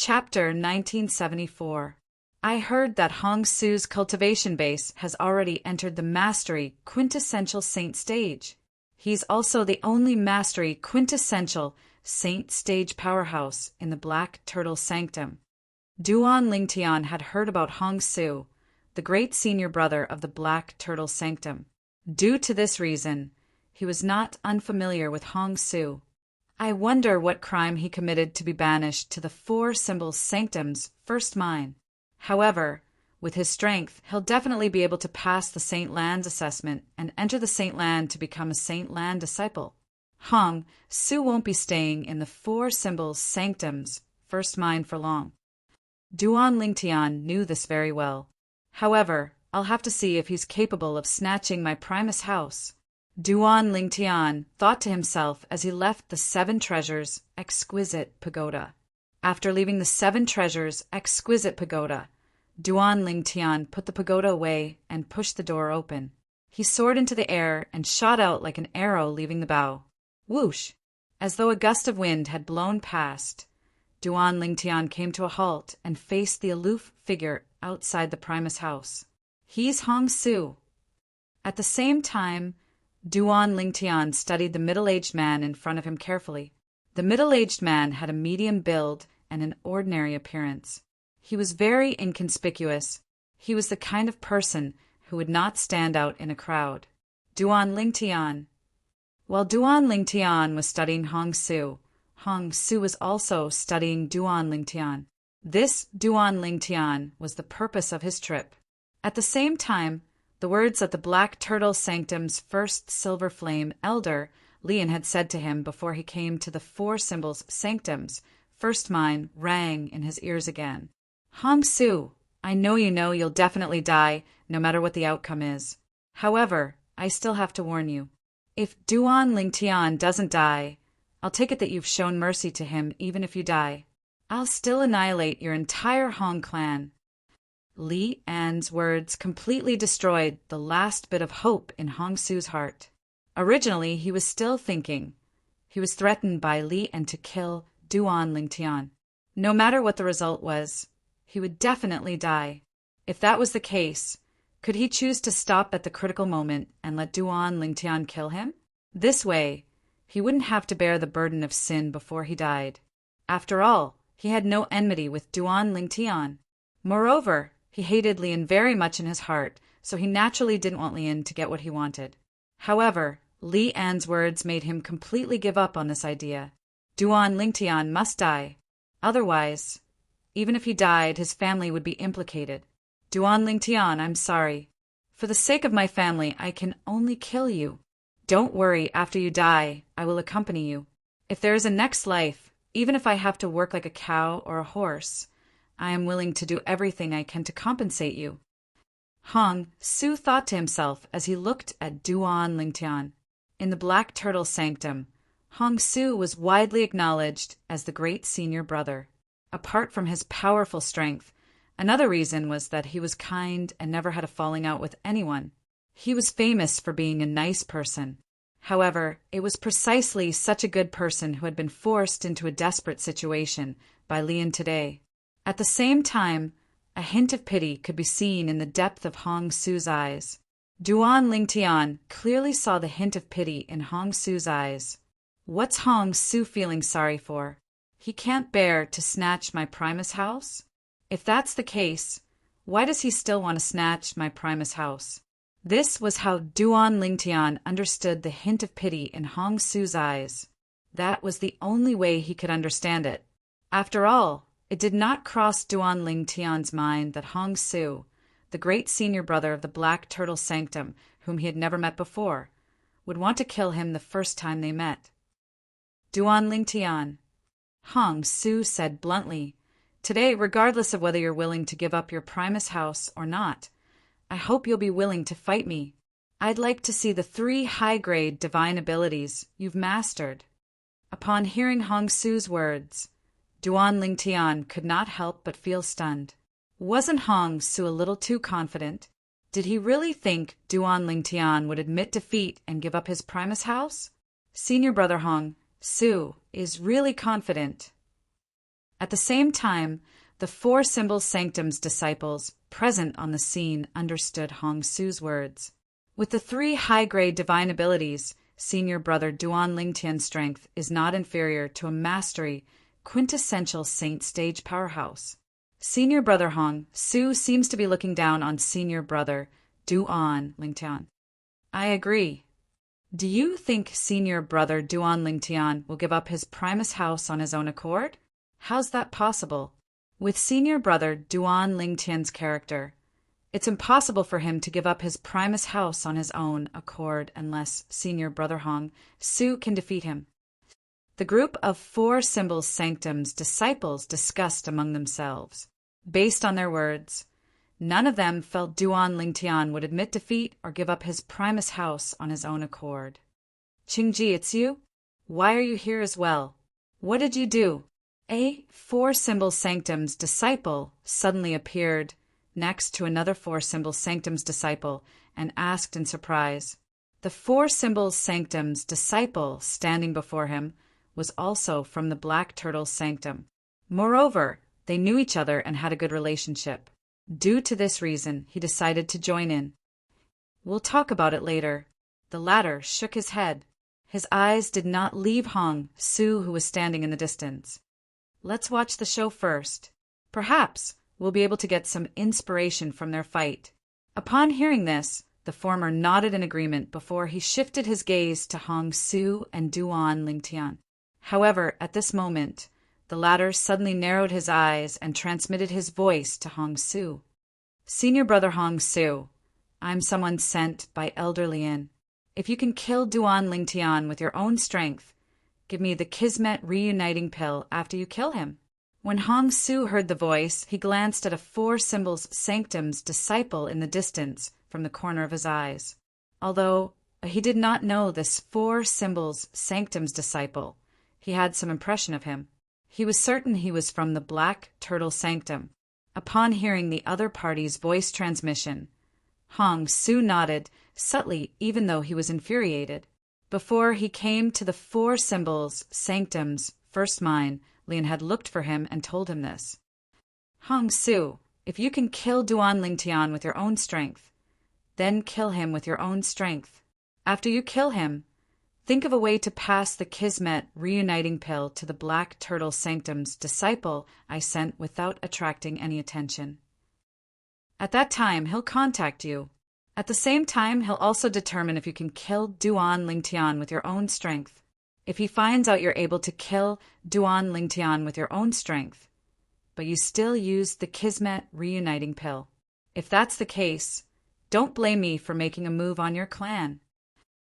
Chapter 1974. I heard that Hong Su's cultivation base has already entered the Mastery Quintessential Saint stage. He's also the only Mastery Quintessential Saint stage powerhouse in the Black Turtle Sanctum. Duan Lingtian had heard about Hong Su, the great senior brother of the Black Turtle Sanctum. Due to this reason, he was not unfamiliar with Hong Su. I wonder what crime he committed to be banished to the Four Symbols Sanctum's first mine. However, with his strength, he'll definitely be able to pass the Saint Land assessment and enter the Saint Land to become a Saint Land disciple. Hong Su won't be staying in the Four Symbols Sanctum's first mine for long. Duan Lingtian knew this very well. However, I'll have to see if he's capable of snatching my Primus house. Duan Lingtian thought to himself as he left the Seven Treasures Exquisite Pagoda. After leaving the Seven Treasures Exquisite Pagoda, Duan Lingtian put the pagoda away and pushed the door open. He soared into the air and shot out like an arrow leaving the bow. Whoosh! As though a gust of wind had blown past, Duan Lingtian came to a halt and faced the aloof figure outside the Primus house. He's Hong Su. At the same time, Duan Lingtian studied the middle-aged man in front of him carefully. The middle-aged man had a medium build and an ordinary appearance. He was very inconspicuous. He was the kind of person who would not stand out in a crowd. Duan Lingtian. While Duan Lingtian was studying Hong Su was also studying Duan Lingtian. This Duan Lingtian was the purpose of his trip. At the same time, the words that the Black Turtle Sanctum's first Silver Flame Elder, Lian, had said to him before he came to the Four Symbols Sanctum's first mine rang in his ears again. Hong Su, I know you'll definitely die, no matter what the outcome is. However, I still have to warn you. If Duan Lingtian doesn't die, I'll take it that you've shown mercy to him even if you die. I'll still annihilate your entire Hong clan. Li An's words completely destroyed the last bit of hope in Hong Su's heart. Originally, he was still thinking. He was threatened by Li An to kill Duan Lingtian. No matter what the result was, he would definitely die. If that was the case, could he choose to stop at the critical moment and let Duan Lingtian kill him? This way, he wouldn't have to bear the burden of sin before he died. After all, he had no enmity with Duan Lingtian. Moreover, he hated Lian very much in his heart, so he naturally didn't want Lian to get what he wanted. However, Li An's words made him completely give up on this idea. Duan Lingtian must die. Otherwise, even if he died, his family would be implicated. Duan Lingtian, I'm sorry. For the sake of my family, I can only kill you. Don't worry, after you die, I will accompany you. If there is a next life, even if I have to work like a cow or a horse, I am willing to do everything I can to compensate you. Hong Su thought to himself as he looked at Duan Lingtian. In the Black Turtle Sanctum, Hong Su was widely acknowledged as the great senior brother. Apart from his powerful strength, another reason was that he was kind and never had a falling out with anyone. He was famous for being a nice person. However, it was precisely such a good person who had been forced into a desperate situation by Lian today. At the same time, a hint of pity could be seen in the depth of Hong Su's eyes. Duan Lingtian clearly saw the hint of pity in Hong Su's eyes. What's Hong Su feeling sorry for? He can't bear to snatch my Primus house? If that's the case, why does he still want to snatch my Primus house? This was how Duan Lingtian understood the hint of pity in Hong Su's eyes. That was the only way he could understand it. After all, it did not cross Duan Lingtian's mind that Hong Su, the great senior brother of the Black Turtle Sanctum, whom he had never met before, would want to kill him the first time they met. Duan Lingtian, Hong Su said bluntly, today, regardless of whether you're willing to give up your Primus house or not, I hope you'll be willing to fight me. I'd like to see the 3 high-grade divine abilities you've mastered. Upon hearing Hong Su's words, Duan Lingtian could not help but feel stunned. Wasn't Hong Su a little too confident? Did he really think Duan Lingtian would admit defeat and give up his Primus house? Senior brother Hong Su is really confident. At the same time, the four symbol sanctum's disciples present on the scene understood Hong Su's words. With the three high-grade divine abilities, Senior Brother Duan Lingtian's strength is not inferior to a mastery, quintessential saint stage powerhouse. Senior Brother Hong Su seems to be looking down on Senior Brother Duan Lingtian. I agree. Do you think Senior Brother Duan Lingtian will give up his Primus house on his own accord? How's that possible? With Senior Brother Duan Lingtian's character, it's impossible for him to give up his Primus house on his own accord unless Senior Brother Hong Su can defeat him. The group of four symbol sanctum's disciples discussed among themselves. Based on their words, none of them felt Duan Lingtian would admit defeat or give up his Primus house on his own accord. Qingji, it's you? Why are you here as well? What did you do? A four symbol sanctum's disciple suddenly appeared next to another four symbol sanctum's disciple and asked in surprise. The four symbol sanctum's disciple standing before him was also from the Black Turtle Sanctum. Moreover, they knew each other and had a good relationship. Due to this reason, he decided to join in. We'll talk about it later. The latter shook his head. His eyes did not leave Hong Su, who was standing in the distance. Let's watch the show first. Perhaps we'll be able to get some inspiration from their fight. Upon hearing this, the former nodded in agreement before he shifted his gaze to Hong Su and Duan Lingtian. However, at this moment, the latter suddenly narrowed his eyes and transmitted his voice to Hong Su. Senior Brother Hong Su, I'm someone sent by Elder Lien. If you can kill Duan Lingtian with your own strength, give me the Kismet reuniting pill after you kill him. When Hong Su heard the voice, he glanced at a four symbols sanctum's disciple in the distance from the corner of his eyes. Although he did not know this four symbols sanctum's disciple, he had some impression of him. He was certain he was from the Black Turtle Sanctum. Upon hearing the other party's voice transmission, Hong Su nodded subtly even though he was infuriated. Before he came to the four symbols sanctum's first mind, Lien had looked for him and told him this. Hong Su, if you can kill Duan Lingtian with your own strength, then kill him with your own strength. After you kill him, think of a way to pass the Kismet reuniting pill to the Black Turtle Sanctum's disciple I sent without attracting any attention. At that time, he'll contact you. At the same time, he'll also determine if you can kill Duan Lingtian with your own strength. If he finds out you're able to kill Duan Lingtian with your own strength, but you still use the Kismet reuniting pill. If that's the case, don't blame me for making a move on your clan.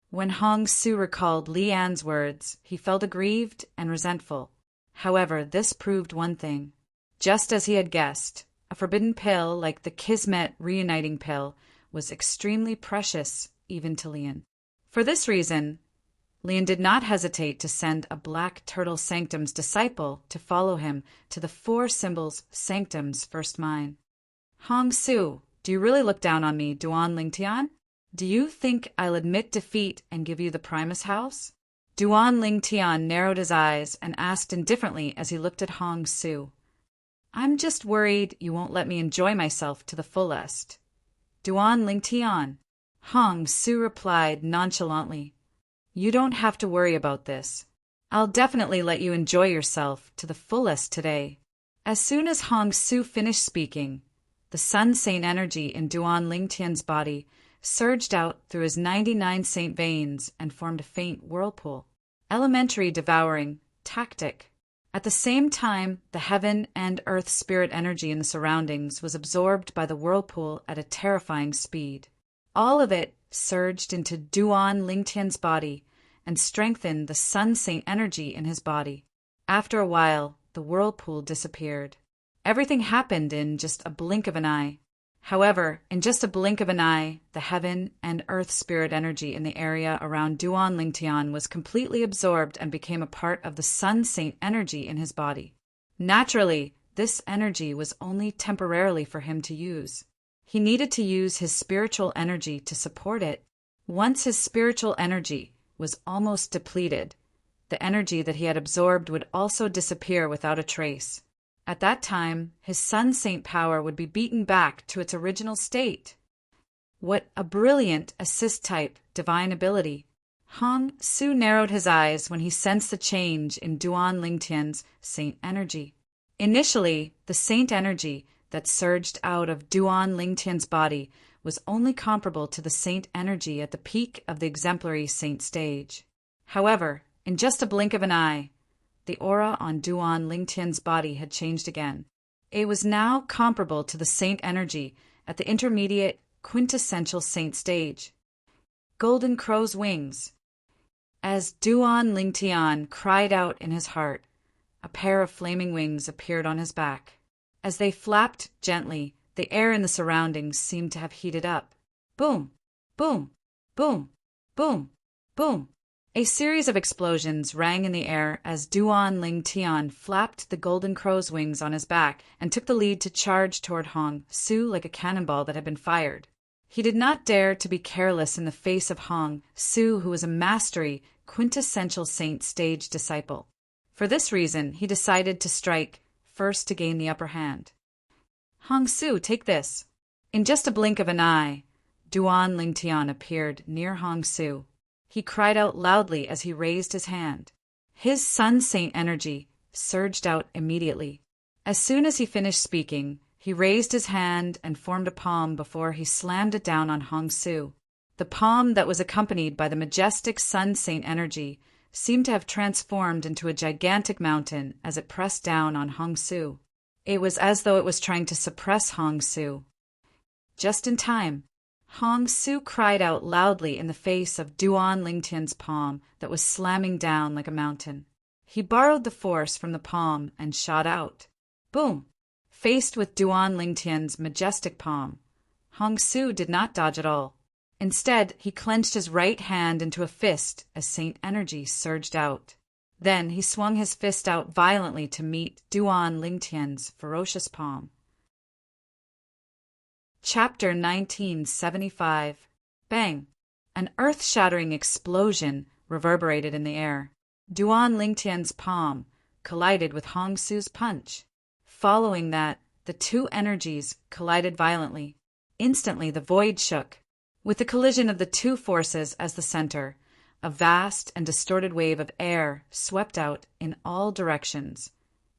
When Hong Su recalled Li An's words, he felt aggrieved and resentful. However, this proved one thing. Just as he had guessed, a forbidden pill like the Kismet reuniting pill was extremely precious even to Lien. For this reason, Lien did not hesitate to send a Black Turtle Sanctum's disciple to follow him to the four symbols Sanctum's first mine. Hong Su, do you really look down on me, Duan Lingtian? Do you think I'll admit defeat and give you the Primus house? Duan Lingtian narrowed his eyes and asked indifferently as he looked at Hong Su. I'm just worried you won't let me enjoy myself to the fullest. Duan Lingtian. Hong Su replied nonchalantly. You don't have to worry about this. I'll definitely let you enjoy yourself to the fullest today. As soon as Hong Su finished speaking, the Sun Saint energy in Duan Lingtian's body surged out through his 99 saint veins and formed a faint whirlpool. Elementary devouring tactic. At the same time, the heaven and earth spirit energy in the surroundings was absorbed by the whirlpool at a terrifying speed. All of it surged into Duan Lingtian's body and strengthened the Sun Saint energy in his body. After a while, the whirlpool disappeared. Everything happened in just a blink of an eye. However, in just a blink of an eye, the heaven and earth spirit energy in the area around Duan Lingtian was completely absorbed and became a part of the Sun Saint energy in his body. Naturally, this energy was only temporarily for him to use. He needed to use his spiritual energy to support it. Once his spiritual energy was almost depleted, the energy that he had absorbed would also disappear without a trace. At that time, his Sun Saint power would be beaten back to its original state. What a brilliant assist-type divine ability! Hong Su narrowed his eyes when he sensed the change in Duan Lingtian's saint energy. Initially, the saint energy that surged out of Duan Lingtian's body was only comparable to the saint energy at the peak of the exemplary saint stage. However, in just a blink of an eye, the aura on Duan Lingtian's body had changed again. It was now comparable to the saint energy at the intermediate quintessential saint stage. Golden Crow's wings. As Duan Lingtian cried out in his heart, a pair of flaming wings appeared on his back. As they flapped gently, the air in the surroundings seemed to have heated up. Boom! Boom! Boom! Boom! Boom! A series of explosions rang in the air as Duan Lingtian flapped the Golden Crow's wings on his back and took the lead to charge toward Hong Su like a cannonball that had been fired. He did not dare to be careless in the face of Hong Su, who was a mastery, quintessential saint stage disciple. For this reason, he decided to strike first to gain the upper hand. Hong Su, take this. In just a blink of an eye, Duan Lingtian appeared near Hong Su. He cried out loudly as he raised his hand. His Sun Saint energy surged out immediately. As soon as he finished speaking, he raised his hand and formed a palm before he slammed it down on Hong Su. The palm that was accompanied by the majestic Sun Saint energy seemed to have transformed into a gigantic mountain as it pressed down on Hong Su. It was as though it was trying to suppress Hong Su. Just in time, Hong Su cried out loudly in the face of Duan Lingtian's palm that was slamming down like a mountain. He borrowed the force from the palm and shot out. Boom! Faced with Duan Lingtian's majestic palm, Hong Su did not dodge at all. Instead, he clenched his right hand into a fist as saint energy surged out. Then he swung his fist out violently to meet Duan Lingtian's ferocious palm. Chapter 1975. Bang! An earth-shattering explosion reverberated in the air. Duan Lingtian's palm collided with Hong Su's punch. Following that, the two energies collided violently. Instantly, the void shook. With the collision of the two forces as the center, a vast and distorted wave of air swept out in all directions,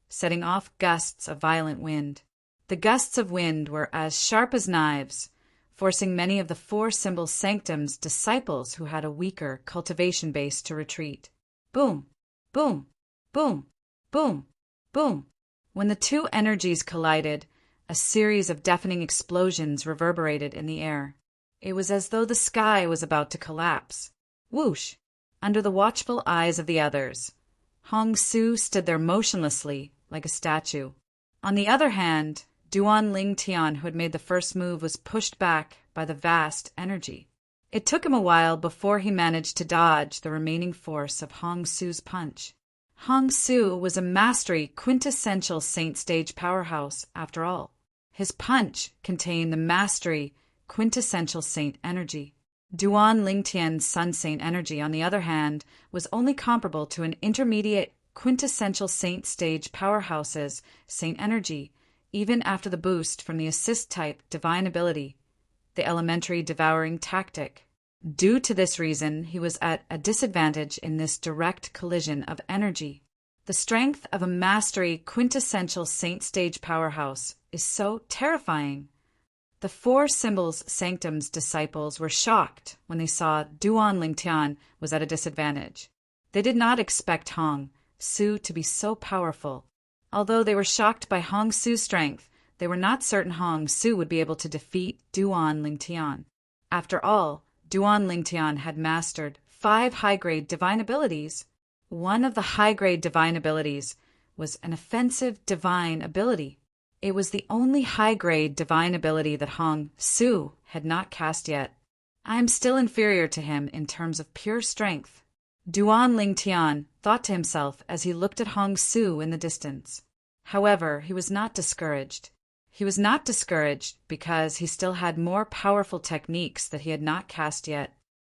setting off gusts of violent wind. The gusts of wind were as sharp as knives, forcing many of the Four Symbol Sanctum's disciples who had a weaker cultivation base to retreat. Boom! Boom! Boom! Boom! Boom! When the two energies collided, a series of deafening explosions reverberated in the air. It was as though the sky was about to collapse. Whoosh! Under the watchful eyes of the others, Hong Su stood there motionlessly, like a statue. On the other hand, Duan Lingtian, who had made the first move, was pushed back by the vast energy. It took him a while before he managed to dodge the remaining force of Hong Su's punch. Hong Su was a mastery quintessential saint stage powerhouse, after all. His punch contained the mastery quintessential saint energy. Duan Lingtian's Sun Saint energy, on the other hand, was only comparable to an intermediate quintessential saint stage powerhouse's saint energy, even after the boost from the assist-type divine ability, the elementary devouring tactic. Due to this reason, he was at a disadvantage in this direct collision of energy. The strength of a mastery quintessential saint stage powerhouse is so terrifying. The Four Symbols Sanctum's disciples were shocked when they saw Duan Lingtian was at a disadvantage. They did not expect Hong Su to be so powerful. Although they were shocked by Hong Su's strength, they were not certain Hong Su would be able to defeat Duan Lingtian. After all, Duan Lingtian had mastered 5 high-grade divine abilities. One of the high-grade divine abilities was an offensive divine ability. It was the only high-grade divine ability that Hong Su had not cast yet. I am still inferior to him in terms of pure strength, Duan Lingtian thought to himself as he looked at Hong Su in the distance. However, he was not discouraged. He was not discouraged because he still had more powerful techniques that he had not cast yet.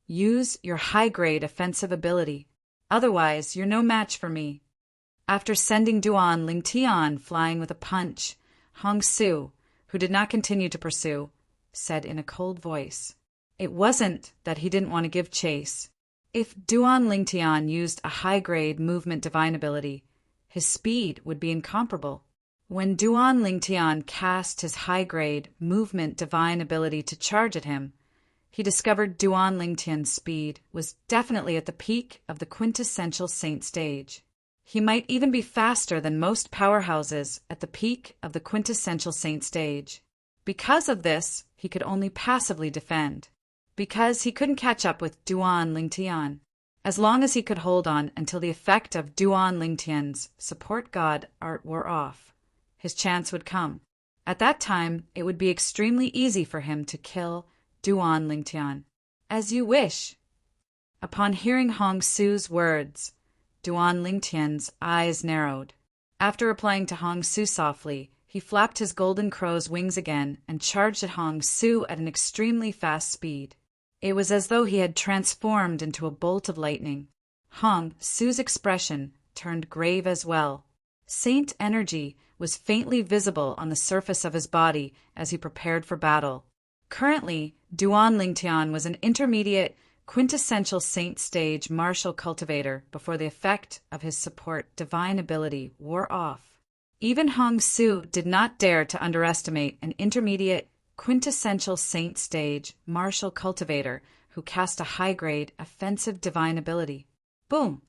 Use your high-grade offensive ability. Otherwise, you're no match for me. After sending Duan Lingtian flying with a punch, Hong Su, who did not continue to pursue, said in a cold voice, "It wasn't that he didn't want to give chase. If Duan Lingtian used a high-grade movement divine ability, his speed would be incomparable." When Duan Lingtian cast his high-grade movement divine ability to charge at him, he discovered Duan Lingtian's speed was definitely at the peak of the quintessential saint stage. He might even be faster than most powerhouses at the peak of the quintessential saint stage. Because of this, he could only passively defend, because he couldn't catch up with Duan Lingtian. As long as he could hold on until the effect of Duan Lingtian's support god art wore off, his chance would come. At that time, it would be extremely easy for him to kill Duan Lingtian. "As you wish." Upon hearing Hong Su's words, Duan Lingtian's eyes narrowed. After replying to Hong Su softly, he flapped his golden crow's wings again and charged at Hong Su at an extremely fast speed. It was as though he had transformed into a bolt of lightning. Hong Su's expression turned grave as well. Saint energy was faintly visible on the surface of his body as he prepared for battle. Currently, Duan Lingtian was an intermediate, quintessential saint stage martial cultivator before the effect of his support divine ability wore off. Even Hong Su did not dare to underestimate an intermediate, quintessential saint stage martial cultivator who cast a high-grade, offensive divine ability. Boom!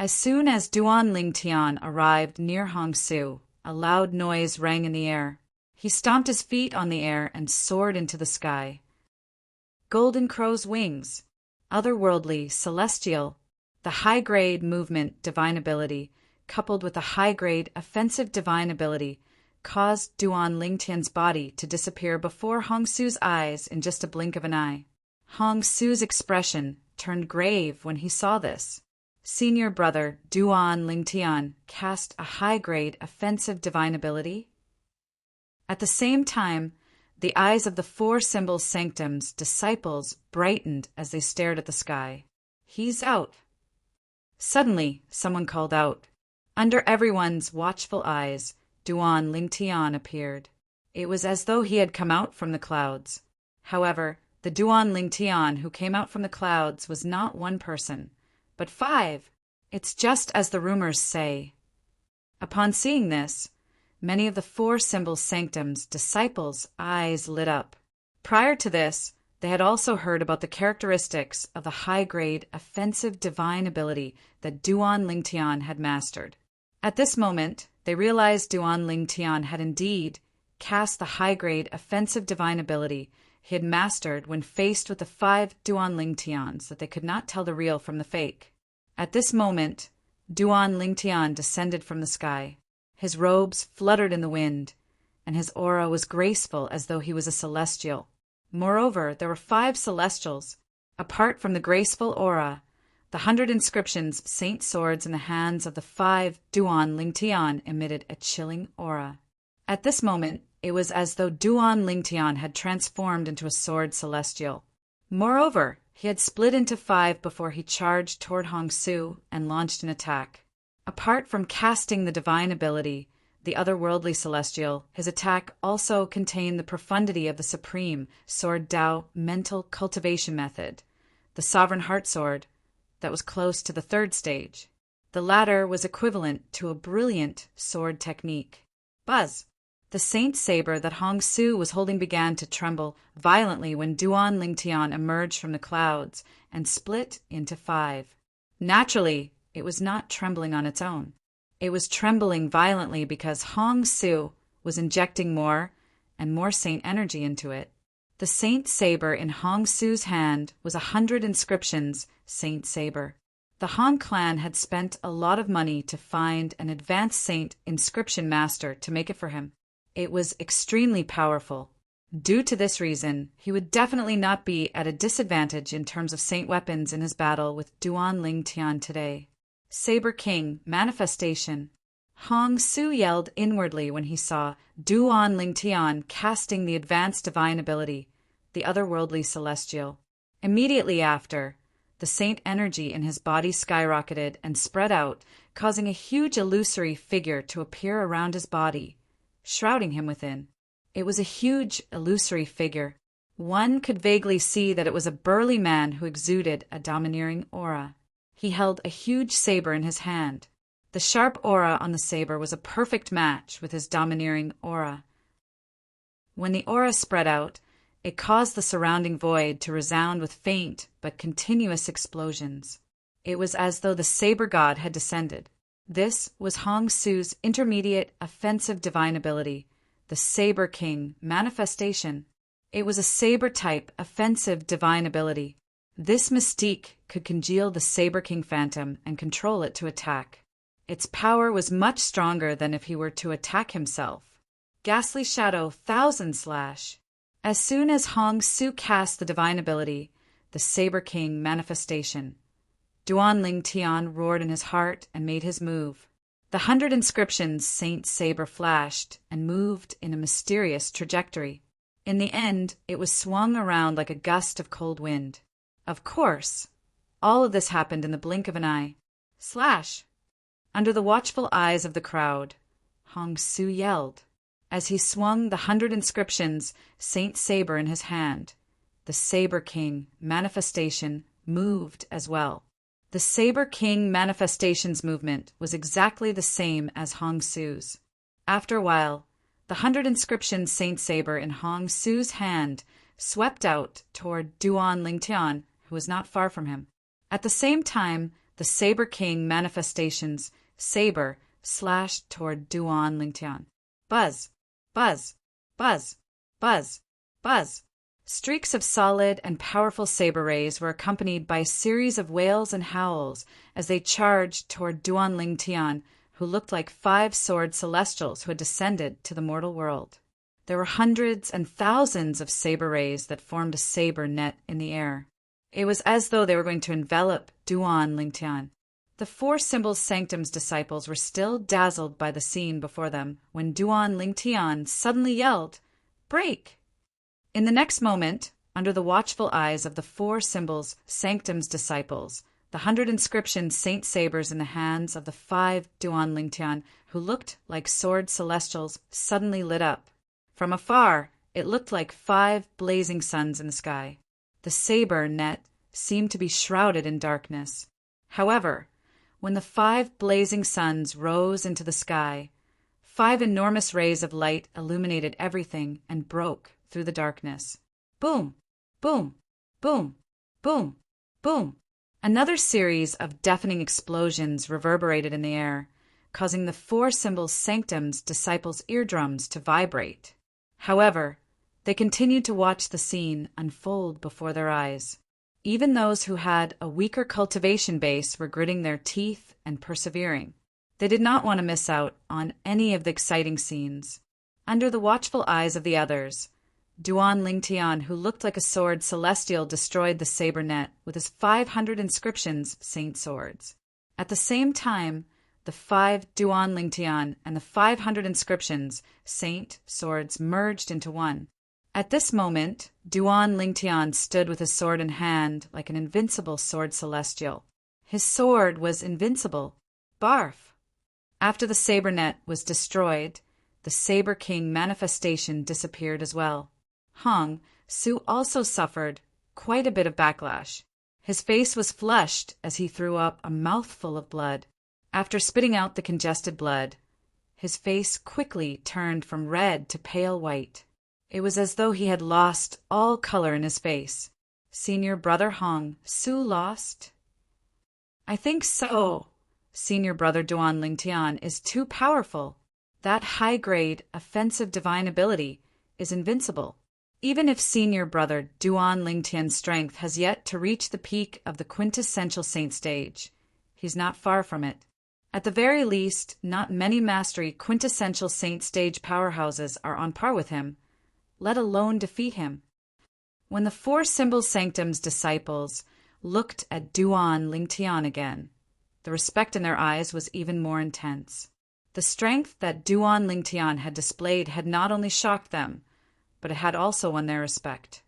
As soon as Duan Lingtian arrived near Hong Su, a loud noise rang in the air. He stomped his feet on the air and soared into the sky. Golden crow's wings, otherworldly, celestial, the high-grade movement divine ability, coupled with a high-grade offensive divine ability, caused Duan Lingtian's body to disappear before Hong Su's eyes in just a blink of an eye. Hong Su's expression turned grave when he saw this. Senior brother Duan Lingtian cast a high-grade offensive divine ability? At the same time, the eyes of the four symbol sanctum's disciples brightened as they stared at the sky. "He's out." Suddenly, someone called out. Under everyone's watchful eyes, Duan Lingtian appeared. It was as though he had come out from the clouds. However, the Duan Lingtian who came out from the clouds was not one person, but 5. It's just as the rumors say. Upon seeing this, many of the four symbol sanctum's disciples' eyes lit up. Prior to this, they had also heard about the characteristics of the high-grade offensive divine ability that Duan Lingtian had mastered. At this moment, they realized Duan Lingtian had indeed cast the high-grade offensive divine ability he had mastered when faced with the 5 Duan Lingtians that they could not tell the real from the fake. At this moment, Duan Lingtian descended from the sky. His robes fluttered in the wind, and his aura was graceful as though he was a celestial. Moreover, there were 5 celestials. Apart from the graceful aura, the 100 inscriptions, saint swords in the hands of the 5 Duan Lingtian emitted a chilling aura. At this moment, it was as though Duan Lingtian had transformed into a sword celestial. Moreover, he had split into 5 before he charged toward Hong Su and launched an attack. Apart from casting the divine ability, the otherworldly celestial, his attack also contained the profundity of the supreme Sword Dao mental cultivation method, the Sovereign Heart Sword, that was close to the 3rd stage. The latter was equivalent to a brilliant sword technique. Buzz! The saint saber that Hong Su was holding began to tremble violently when Duan Lingtian emerged from the clouds and split into 5. Naturally, it was not trembling on its own. It was trembling violently because Hong Su was injecting more and more saint energy into it. The saint saber in Hong Su's hand was 100 inscriptions saint saber. The Hong clan had spent a lot of money to find an advanced saint inscription master to make it for him. It was extremely powerful. Due to this reason, he would definitely not be at a disadvantage in terms of saint weapons in his battle with Duan Lingtian today. Saber King, manifestation. Hong Su yelled inwardly when he saw Duan Lingtian casting the advanced divine ability, the otherworldly celestial. Immediately after, the saint energy in his body skyrocketed and spread out, causing a huge illusory figure to appear around his body, shrouding him within. It was a huge illusory figure. One could vaguely see that it was a burly man who exuded a domineering aura. He held a huge saber in his hand. The sharp aura on the saber was a perfect match with his domineering aura. When the aura spread out, it caused the surrounding void to resound with faint but continuous explosions. It was as though the saber god had descended. This was Hong Su's intermediate offensive divine ability, the Saber King manifestation. It was a saber-type offensive divine ability. This mystique could congeal the Saber King phantom and control it to attack. Its power was much stronger than if he were to attack himself. Ghastly Shadow 1000/. As soon as Hong Su cast the divine ability, the Saber King manifestation, Duan Ling Tian roared in his heart and made his move. The 100 inscriptions Saint Saber flashed and moved in a mysterious trajectory. In the end, it was swung around like a gust of cold wind. Of course, all of this happened in the blink of an eye. Slash! Under the watchful eyes of the crowd, Hong Su yelled. As he swung the 100 inscriptions Saint Saber in his hand, the Saber King manifestation moved as well. The Saber King manifestation's movement was exactly the same as Hong Su's. After a while, the 100 inscriptions Saint Saber in Hong Su's hand swept out toward Duan Ling Tian, who was not far from him. At the same time, the Saber King manifestation's saber slashed toward Duan Ling Tian. Buzz! Buzz! Buzz! Buzz! Buzz! Streaks of solid and powerful saber rays were accompanied by a series of wails and howls as they charged toward Duan Ling Tian, who looked like 5-sword celestials who had descended to the mortal world. There were hundreds and thousands of saber rays that formed a saber net in the air. It was as though they were going to envelop Duan Ling Tian. The 4 Symbols Sanctum's disciples were still dazzled by the scene before them when Duan Ling Tian suddenly yelled, "Break!" In the next moment, under the watchful eyes of the 4 Symbols Sanctum's disciples, the 100 inscription Saint Sabers in the hands of the 5 Duan Ling Tian, who looked like sword celestials, suddenly lit up. From afar, it looked like 5 blazing suns in the sky. The saber net seemed to be shrouded in darkness. However, when the 5 blazing suns rose into the sky, 5 enormous rays of light illuminated everything and broke through the darkness. Boom! Boom! Boom! Boom! Boom! Another series of deafening explosions reverberated in the air, causing the 4 Symbols Sanctum's disciples' eardrums to vibrate. However, they continued to watch the scene unfold before their eyes. Even those who had a weaker cultivation base were gritting their teeth and persevering. They did not want to miss out on any of the exciting scenes. Under the watchful eyes of the others, Duan Ling Tian, who looked like a sword celestial, destroyed the saber net with his 500 inscriptions Saint Swords. At the same time, the 5 Duan Ling Tian and the 500 inscriptions Saint Swords merged into one. At this moment, Duan Ling Tian stood with his sword in hand like an invincible sword celestial. His sword was invincible. Barf! After the saber net was destroyed, the Saber King manifestation disappeared as well. Hong Su also suffered quite a bit of backlash. His face was flushed as he threw up a mouthful of blood. After spitting out the congested blood, his face quickly turned from red to pale white. It was as though he had lost all color in his face. Senior brother Hong Su lost? I think so. Senior brother Duan Ling Tian is too powerful. That high-grade, offensive divine ability is invincible. Even if senior brother Duan Ling Tian's strength has yet to reach the peak of the quintessential saint stage, he's not far from it. At the very least, not many mastery quintessential saint stage powerhouses are on par with him, let alone defeat him. When the 4 Symbols Sanctum's disciples looked at Duan Ling Tian again, the respect in their eyes was even more intense. The strength that Duan Ling Tian had displayed had not only shocked them, but it had also won their respect.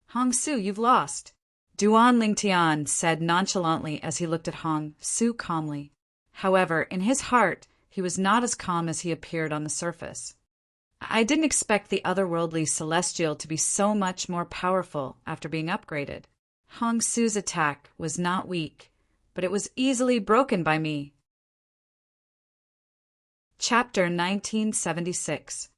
Hong Su, you've lost, Duan Ling Tian said nonchalantly as he looked at Hong Su calmly. However, in his heart, he was not as calm as he appeared on the surface. I didn't expect the otherworldly celestial to be so much more powerful after being upgraded. Hong Su's attack was not weak, but it was easily broken by me. Chapter 1976.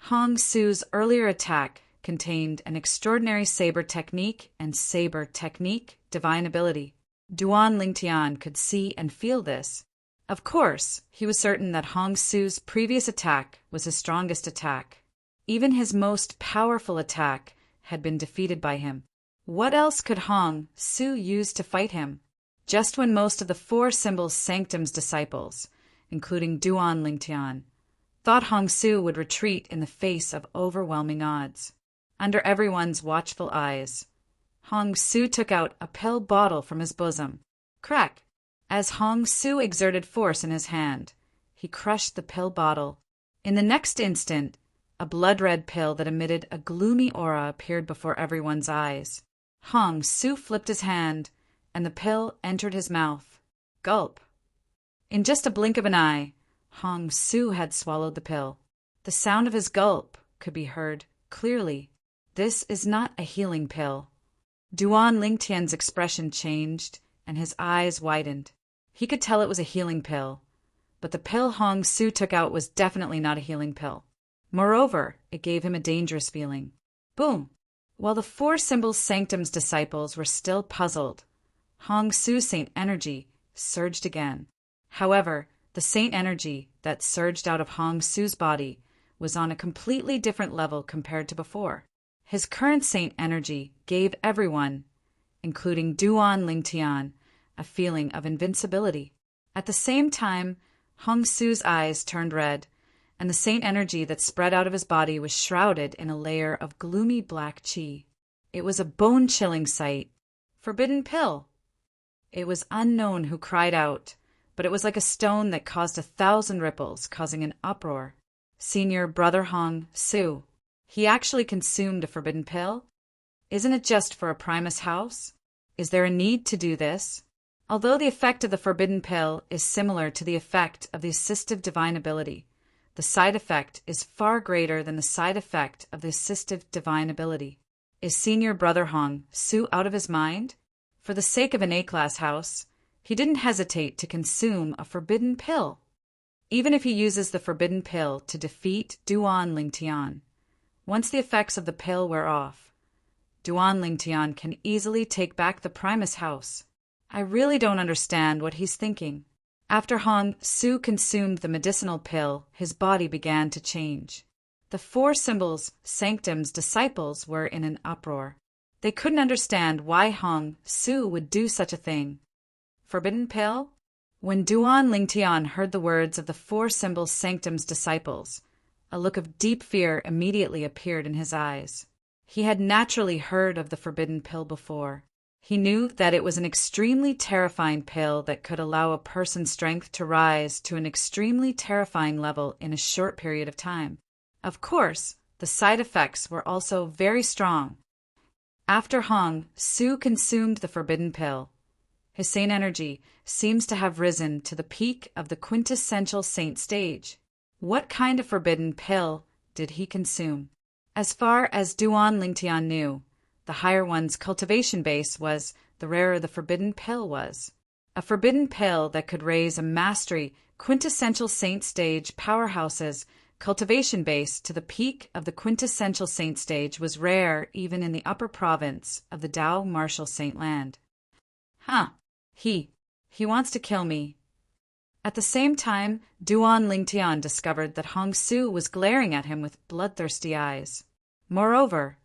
Hong Su's earlier attack contained an extraordinary saber technique and saber technique divine ability. Duan Lingtian could see and feel this. Of course, he was certain that Hong Su's previous attack was his strongest attack. Even his most powerful attack had been defeated by him. What else could Hong Su use to fight him? Just when most of the Four Symbols Sanctum's disciples, including Duan Lingtian, thought Hong Su would retreat in the face of overwhelming odds. Under everyone's watchful eyes, Hong Su took out a pill bottle from his bosom. Crack! As Hong Su exerted force in his hand, he crushed the pill bottle. In the next instant, a blood-red pill that emitted a gloomy aura appeared before everyone's eyes. Hong Su flipped his hand, and the pill entered his mouth. Gulp! In just a blink of an eye, Hong Su had swallowed the pill. The sound of his gulp could be heard clearly. This is not a healing pill. Duan Lingtian's expression changed, and his eyes widened. He could tell it was a healing pill, but the pill Hong Su took out was definitely not a healing pill. Moreover, it gave him a dangerous feeling. Boom! While the Four Symbols Sanctum's disciples were still puzzled, Hong Su's saint energy surged again. However, the saint energy that surged out of Hong Su's body was on a completely different level compared to before. His current saint energy gave everyone, including Duan Lingtian, a feeling of invincibility. At the same time, Hong Su's eyes turned red, and the saint energy that spread out of his body was shrouded in a layer of gloomy black qi. It was a bone-chilling sight. Forbidden pill! It was unknown who cried out, but it was like a stone that caused 1,000 ripples, causing an uproar. Senior Brother Hong Su. He actually consumed a forbidden pill? Isn't it just for a Primus house? Is there a need to do this? Although the effect of the forbidden pill is similar to the effect of the assistive divine ability, the side effect is far greater than the side effect of the assistive divine ability. Is Senior Brother Hong Su out of his mind? For the sake of an A-class house, he didn't hesitate to consume a forbidden pill. Even if he uses the forbidden pill to defeat Duan Lingtian, once the effects of the pill wear off, Duan Lingtian can easily take back the Primus house. I really don't understand what he's thinking. After Hong Su consumed the medicinal pill, his body began to change. The Four Symbols Sanctum's disciples were in an uproar. They couldn't understand why Hong Su would do such a thing. Forbidden pill? When Duan Lingtian heard the words of the Four Symbols Sanctum's disciples, a look of deep fear immediately appeared in his eyes. He had naturally heard of the forbidden pill before. He knew that it was an extremely terrifying pill that could allow a person's strength to rise to an extremely terrifying level in a short period of time. Of course, the side effects were also very strong. After Hong Su consumed the forbidden pill, his saint energy seems to have risen to the peak of the quintessential saint stage. What kind of forbidden pill did he consume? As far as Duan Lingtian knew, the higher one's cultivation base was, the rarer the forbidden pill was. A forbidden pill that could raise a mastery, quintessential saint stage powerhouse's cultivation base to the peak of the quintessential saint stage was rare even in the upper province of the Tao Martial Saint Land. He wants to kill me. At the same time, Duan Lingtian discovered that Hong Su was glaring at him with bloodthirsty eyes. Moreover,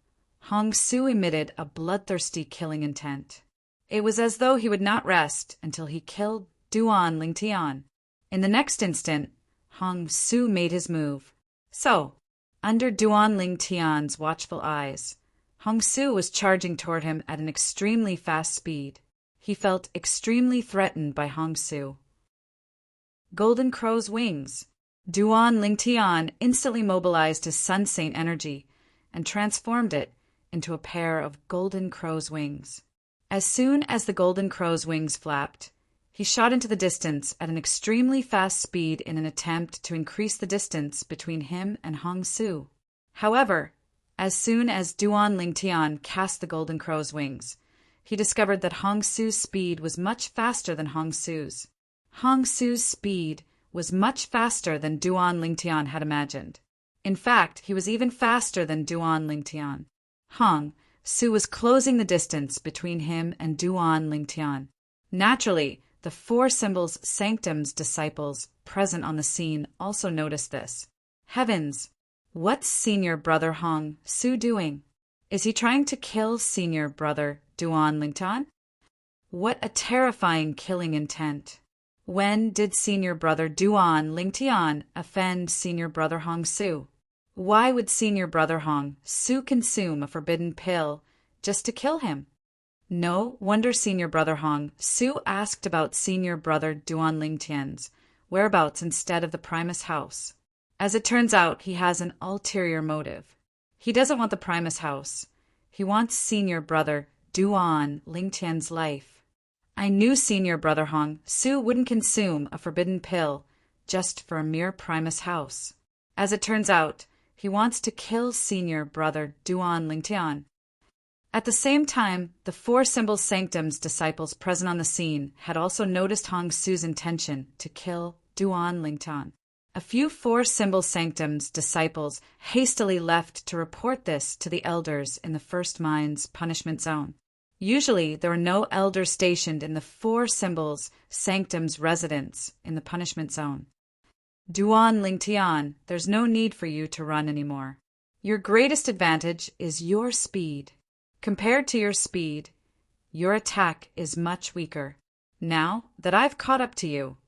Hong Su emitted a bloodthirsty killing intent. It was as though he would not rest until he killed Duan Lingtian. In the next instant, Hong Su made his move. So, under Duan Lingtian's watchful eyes, Hong Su was charging toward him at an extremely fast speed. He felt extremely threatened by Hong Su. Golden Crow's wings. Duan Lingtian instantly mobilized his Sun Saint energy and transformed it into a pair of Golden Crow's wings. As soon as the Golden Crow's wings flapped, He shot into the distance at an extremely fast speed in an attempt to increase the distance between him and Hong Su. However, as soon as Duan Lingtian cast the Golden Crow's wings, he discovered that Hong Su's speed was much faster than Hong Su's. Hong Su's speed was much faster than Duan Lingtian had imagined. In fact, he was even faster than Duan Lingtian. Hong Su was closing the distance between him and Duan Lingtian. Naturally, the Four Symbols Sanctum's disciples present on the scene also noticed this. Heavens! What's Senior Brother Hong Su doing? Is he trying to kill Senior Brother Duan Lingtian? What a terrifying killing intent. When did Senior Brother Duan Lingtian offend Senior Brother Hong Su? Why would Senior Brother Hong Su consume a forbidden pill just to kill him? No wonder Senior Brother Hong Su asked about Senior Brother Duan Lingtian's whereabouts instead of the Primus house. As it turns out, he has an ulterior motive. He doesn't want the Primus house. He wants Senior Brother Duan Lingtian's life. I knew Senior Brother Hong Su wouldn't consume a forbidden pill just for a mere Primus house. As it turns out, he wants to kill Senior Brother Duan Lingtian. At the same time, the Four Symbols Sanctum's disciples present on the scene had also noticed Hong Su's intention to kill Duan Lingtian. A few Four Symbols Sanctum's disciples hastily left to report this to the elders in the First Mind's punishment zone. Usually, there were no elders stationed in the Four Symbols Sanctum's residence in the punishment zone. Duan Lingtian, there's no need for you to run anymore. Your greatest advantage is your speed. Compared to your speed, your attack is much weaker. Now that I've caught up to you,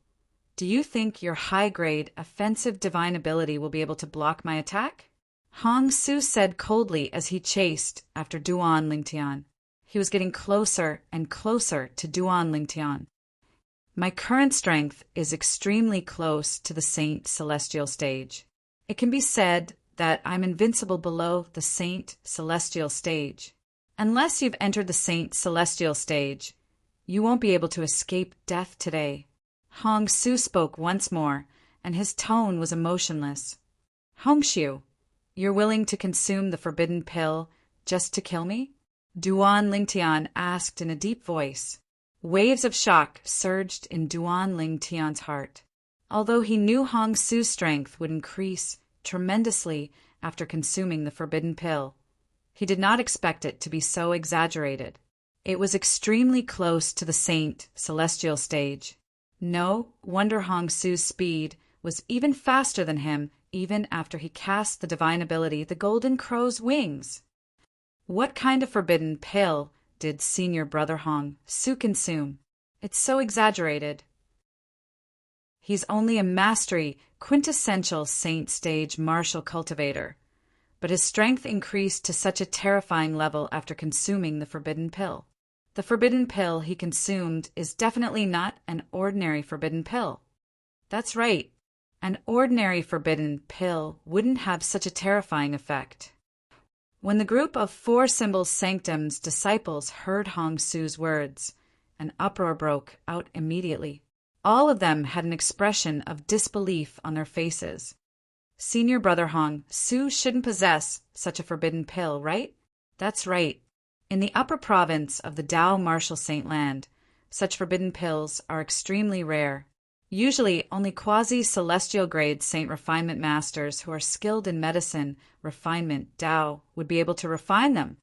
do you think your high-grade offensive divine ability will be able to block my attack? Hong Su said coldly as he chased after Duan Lingtian. He was getting closer and closer to Duan Lingtian. My current strength is extremely close to the Saint Celestial stage. It can be said that I'm invincible below the Saint Celestial stage. Unless you've entered the Saint Celestial stage, you won't be able to escape death today. Hong Su spoke once more, and his tone was emotionless. Hongshu, you're willing to consume the forbidden pill just to kill me? Duan Lingtian asked in a deep voice. Waves of shock surged in Duan Lingtian's heart. Although he knew Hong Su's strength would increase tremendously after consuming the forbidden pill, he did not expect it to be so exaggerated. It was extremely close to the Saint Celestial stage. No wonder Hong Su's speed was even faster than him even after he cast the divine ability, the Golden Crow's wings. What kind of forbidden pill did Senior Brother Hong Su consume? It's so exaggerated. He's only a mastery, quintessential saint stage martial cultivator, but his strength increased to such a terrifying level after consuming the forbidden pill. The forbidden pill he consumed is definitely not an ordinary forbidden pill. That's right. An ordinary forbidden pill wouldn't have such a terrifying effect. When the group of Four Symbols Sanctum's disciples heard Hong Su's words, an uproar broke out immediately. All of them had an expression of disbelief on their faces. Senior Brother Hong Su shouldn't possess such a forbidden pill, right? That's right. In the upper province of the Tao Martial Saint Land, such forbidden pills are extremely rare. Usually, only quasi-celestial grade Saint Refinement Masters who are skilled in medicine, refinement, Tao, would be able to refine them.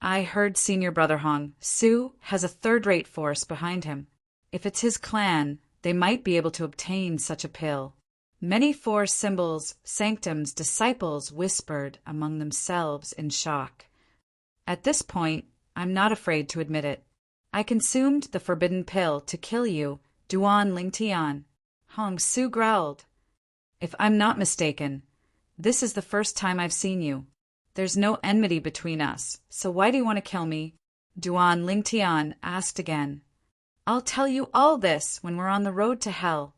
I heard Senior Brother Hong Su has a third-rate force behind him. If it's his clan, they might be able to obtain such a pill. Many Four Symbols Sanctum's disciples whispered among themselves in shock. At this point, I'm not afraid to admit it. I consumed the forbidden pill to kill you, Duan Lingtian. Hong Su growled. If I'm not mistaken, this is the first time I've seen you. There's no enmity between us, so why do you want to kill me? Duan Lingtian asked again. I'll tell you all this when we're on the road to hell.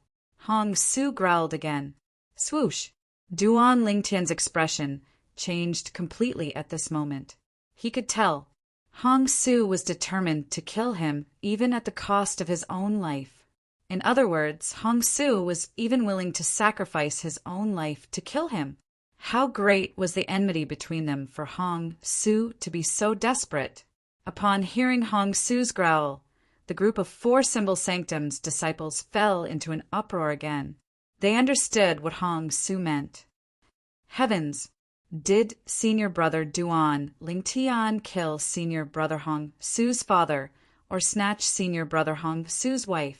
Hong Su growled again. Swoosh! Duan Lingtian's expression changed completely at this moment. He could tell. Hong Su was determined to kill him even at the cost of his own life. In other words, Hong Su was even willing to sacrifice his own life to kill him. How great was the enmity between them for Hong Su to be so desperate? Upon hearing Hong Su's growl, the group of 4 Symbol Sanctum's disciples fell into an uproar again. They understood what Hong Su meant. Heavens! Did Senior Brother Duan Lingtian kill Senior Brother Hong Su's father or snatch Senior Brother Hong Su's wife?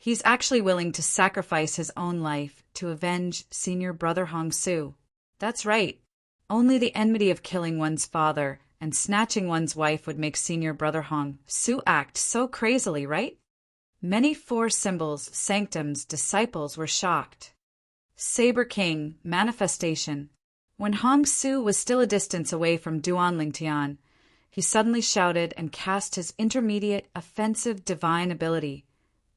He's actually willing to sacrifice his own life to avenge Senior Brother Hong Su. That's right. Only the enmity of killing one's father and snatching one's wife would make Senior Brother Hong Su act so crazily, right? Many 4 Symbols Sanctum's disciples were shocked. Saber King Manifestation. When Hong Su was still a distance away from Duan Lingtian, he suddenly shouted and cast his intermediate offensive divine ability,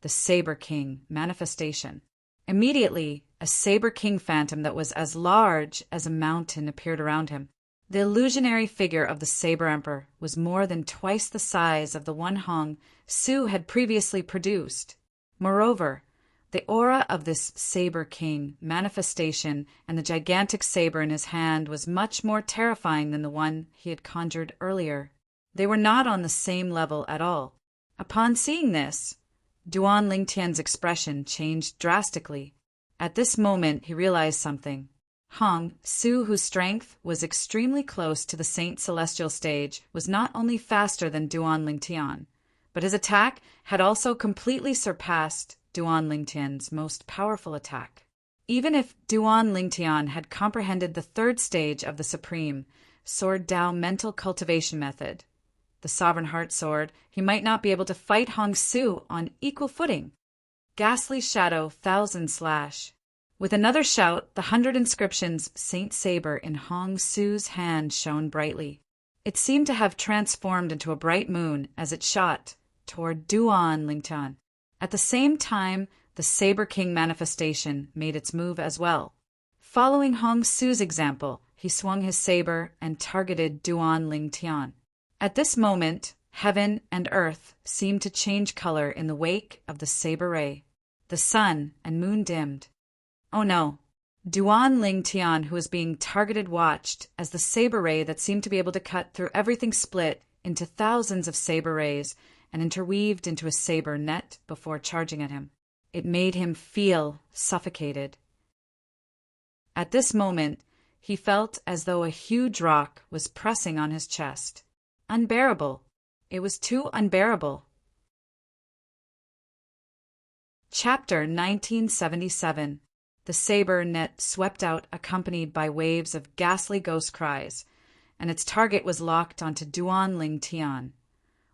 the Saber King Manifestation. Immediately, a Saber King phantom that was as large as a mountain appeared around him. The illusionary figure of the Saber Emperor was more than twice the size of the one Hong Su had previously produced. Moreover, the aura of this Saber King Manifestation and the gigantic saber in his hand was much more terrifying than the one he had conjured earlier. They were not on the same level at all. Upon seeing this, Duan Lingtian's expression changed drastically. At this moment, he realized something. Hong Su, whose strength was extremely close to the Saint Celestial stage, was not only faster than Duan Lingtian, but his attack had also completely surpassed Duan Lingtian's most powerful attack. Even if Duan Lingtian had comprehended the 3rd stage of the Supreme Sword Dao mental cultivation method, the Sovereign Heart Sword, he might not be able to fight Hong Su on equal footing. Ghastly Shadow Thousand Slash. With another shout, the 100 inscriptions Saint Saber in Hong Su's hand shone brightly. It seemed to have transformed into a bright moon as it shot toward Duan Lingtian. At the same time, the Saber King Manifestation made its move as well. Following Hong Su's example, he swung his saber and targeted Duan Lingtian. At this moment, heaven and earth seemed to change color in the wake of the saber ray. The sun and moon dimmed. Oh no! Duan Lingtian, who was being targeted, watched as the saber ray that seemed to be able to cut through everything split into thousands of saber rays and interweaved into a saber net before charging at him. It made him feel suffocated. At this moment, he felt as though a huge rock was pressing on his chest. Unbearable. It was too unbearable. Chapter 1977. The saber net swept out, accompanied by waves of ghastly ghost cries, and its target was locked onto Duan Lingtian.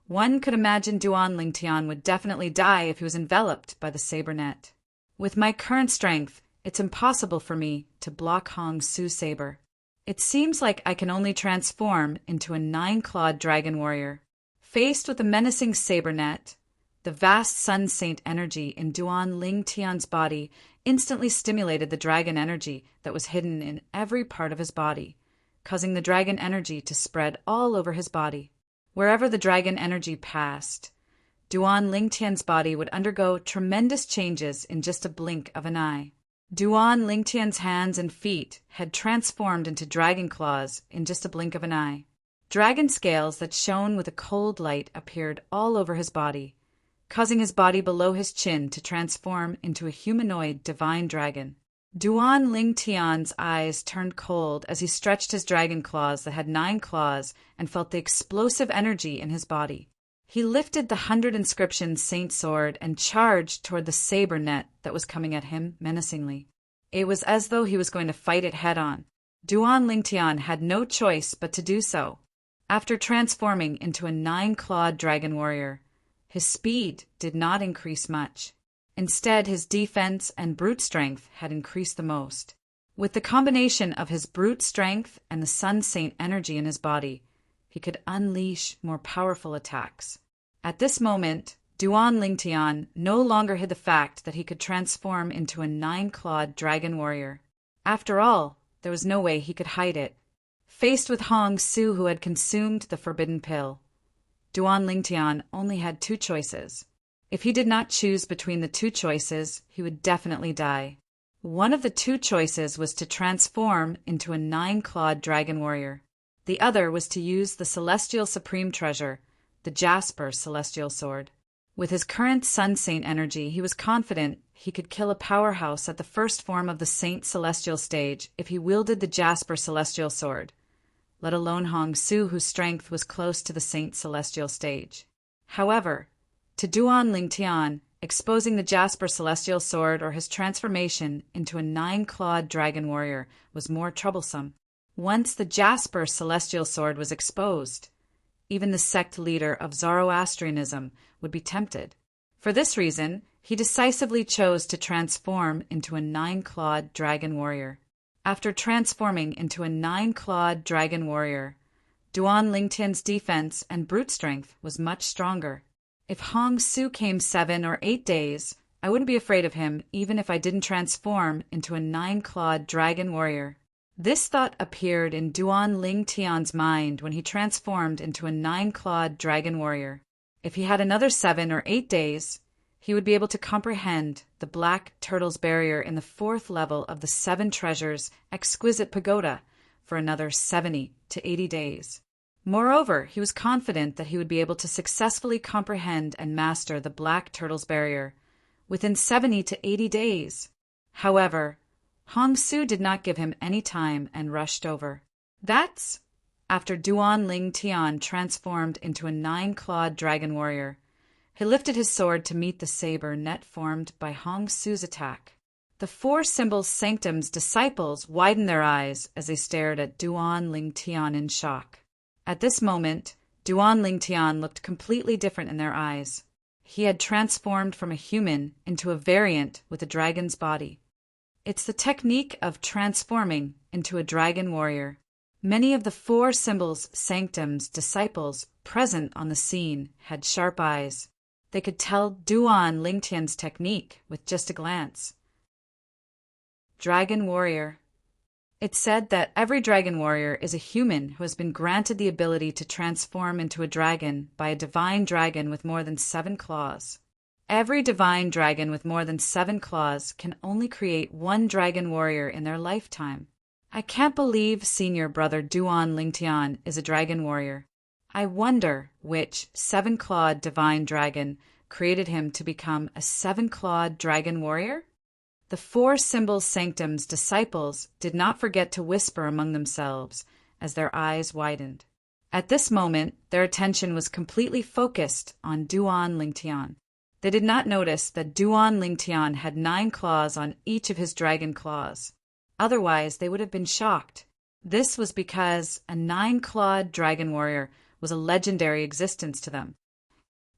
One could imagine Duan Lingtian would definitely die if he was enveloped by the saber net. With my current strength, it's impossible for me to block Hong Su's saber. It seems like I can only transform into a 9-clawed dragon warrior. Faced with a menacing saber net, the vast Sun Saint energy in Duan Lingtian's body instantly stimulated the dragon energy that was hidden in every part of his body, causing the dragon energy to spread all over his body. Wherever the dragon energy passed, Duan Lingtian's body would undergo tremendous changes in just a blink of an eye. Duan Lingtian's hands and feet had transformed into dragon claws in just a blink of an eye. Dragon scales that shone with a cold light appeared all over his body, causing his body below his chin to transform into a humanoid divine dragon. Duan Lingtian's eyes turned cold as he stretched his dragon claws that had 9 claws and felt the explosive energy in his body. He lifted the 100 inscription Saint Sword and charged toward the saber net that was coming at him menacingly. It was as though he was going to fight it head-on. Duan Lingtian had no choice but to do so. After transforming into a 9-clawed dragon warrior, his speed did not increase much. Instead, his defense and brute strength had increased the most. With the combination of his brute strength and the Sun Saint energy in his body, he could unleash more powerful attacks. At this moment, Duan Lingtian no longer hid the fact that he could transform into a 9-clawed dragon warrior. After all, there was no way he could hide it. Faced with Hong Su, who had consumed the forbidden pill, Duan Lingtian only had 2 choices. If he did not choose between the two choices, he would definitely die. One of the two choices was to transform into a 9-clawed dragon warrior. The other was to use the celestial supreme treasure, the Jasper celestial sword. With his current Sun Saint energy, he was confident he could kill a powerhouse at the first form of the Saint Celestial stage if he wielded the Jasper celestial sword, let alone Hong Su, whose strength was close to the Saint Celestial stage. However, to Duan Lingtian, exposing the Jasper celestial sword or his transformation into a 9-clawed dragon warrior was more troublesome. Once the Jasper celestial sword was exposed, even the sect leader of Zoroastrianism would be tempted. For this reason, he decisively chose to transform into a 9-clawed dragon warrior. After transforming into a 9-clawed dragon warrior, Duan Lingtian's defense and brute strength was much stronger. If Hong Su came 7 or 8 days, I wouldn't be afraid of him even if I didn't transform into a 9-clawed dragon warrior. This thought appeared in Duan Lingtian's mind when he transformed into a 9-clawed dragon warrior. If he had another 7 or 8 days, he would be able to comprehend the Black Turtle's barrier in the 4th level of the 7 Treasures Exquisite Pagoda for another 70 to 80 days. Moreover, he was confident that he would be able to successfully comprehend and master the Black Turtle's barrier within 70 to 80 days. However, Hong Su did not give him any time and rushed over. That's after Duan Lingtian transformed into a 9-clawed dragon warrior. He lifted his sword to meet the saber net formed by Hong Su's attack. The 4 Symbols Sanctum's disciples widened their eyes as they stared at Duan Lingtian in shock. At this moment, Duan Lingtian looked completely different in their eyes. He had transformed from a human into a variant with a dragon's body. It's the technique of transforming into a dragon warrior. Many of the 4 Symbols Sanctum's disciples present on the scene had sharp eyes. They could tell Duan Lingtian's technique with just a glance. Dragon warrior. It's said that every dragon warrior is a human who has been granted the ability to transform into a dragon by a divine dragon with more than 7 claws. Every divine dragon with more than 7 claws can only create 1 dragon warrior in their lifetime. I can't believe senior brother Duan Lingtian is a dragon warrior. I wonder which 7-clawed divine dragon created him to become a 7-clawed dragon warrior? The 4 Symbols Sanctum's disciples did not forget to whisper among themselves as their eyes widened. At this moment, their attention was completely focused on Duan Lingtian. They did not notice that Duan Lingtian had 9 claws on each of his dragon claws. Otherwise, they would have been shocked. This was because a 9-clawed dragon warrior was a legendary existence to them.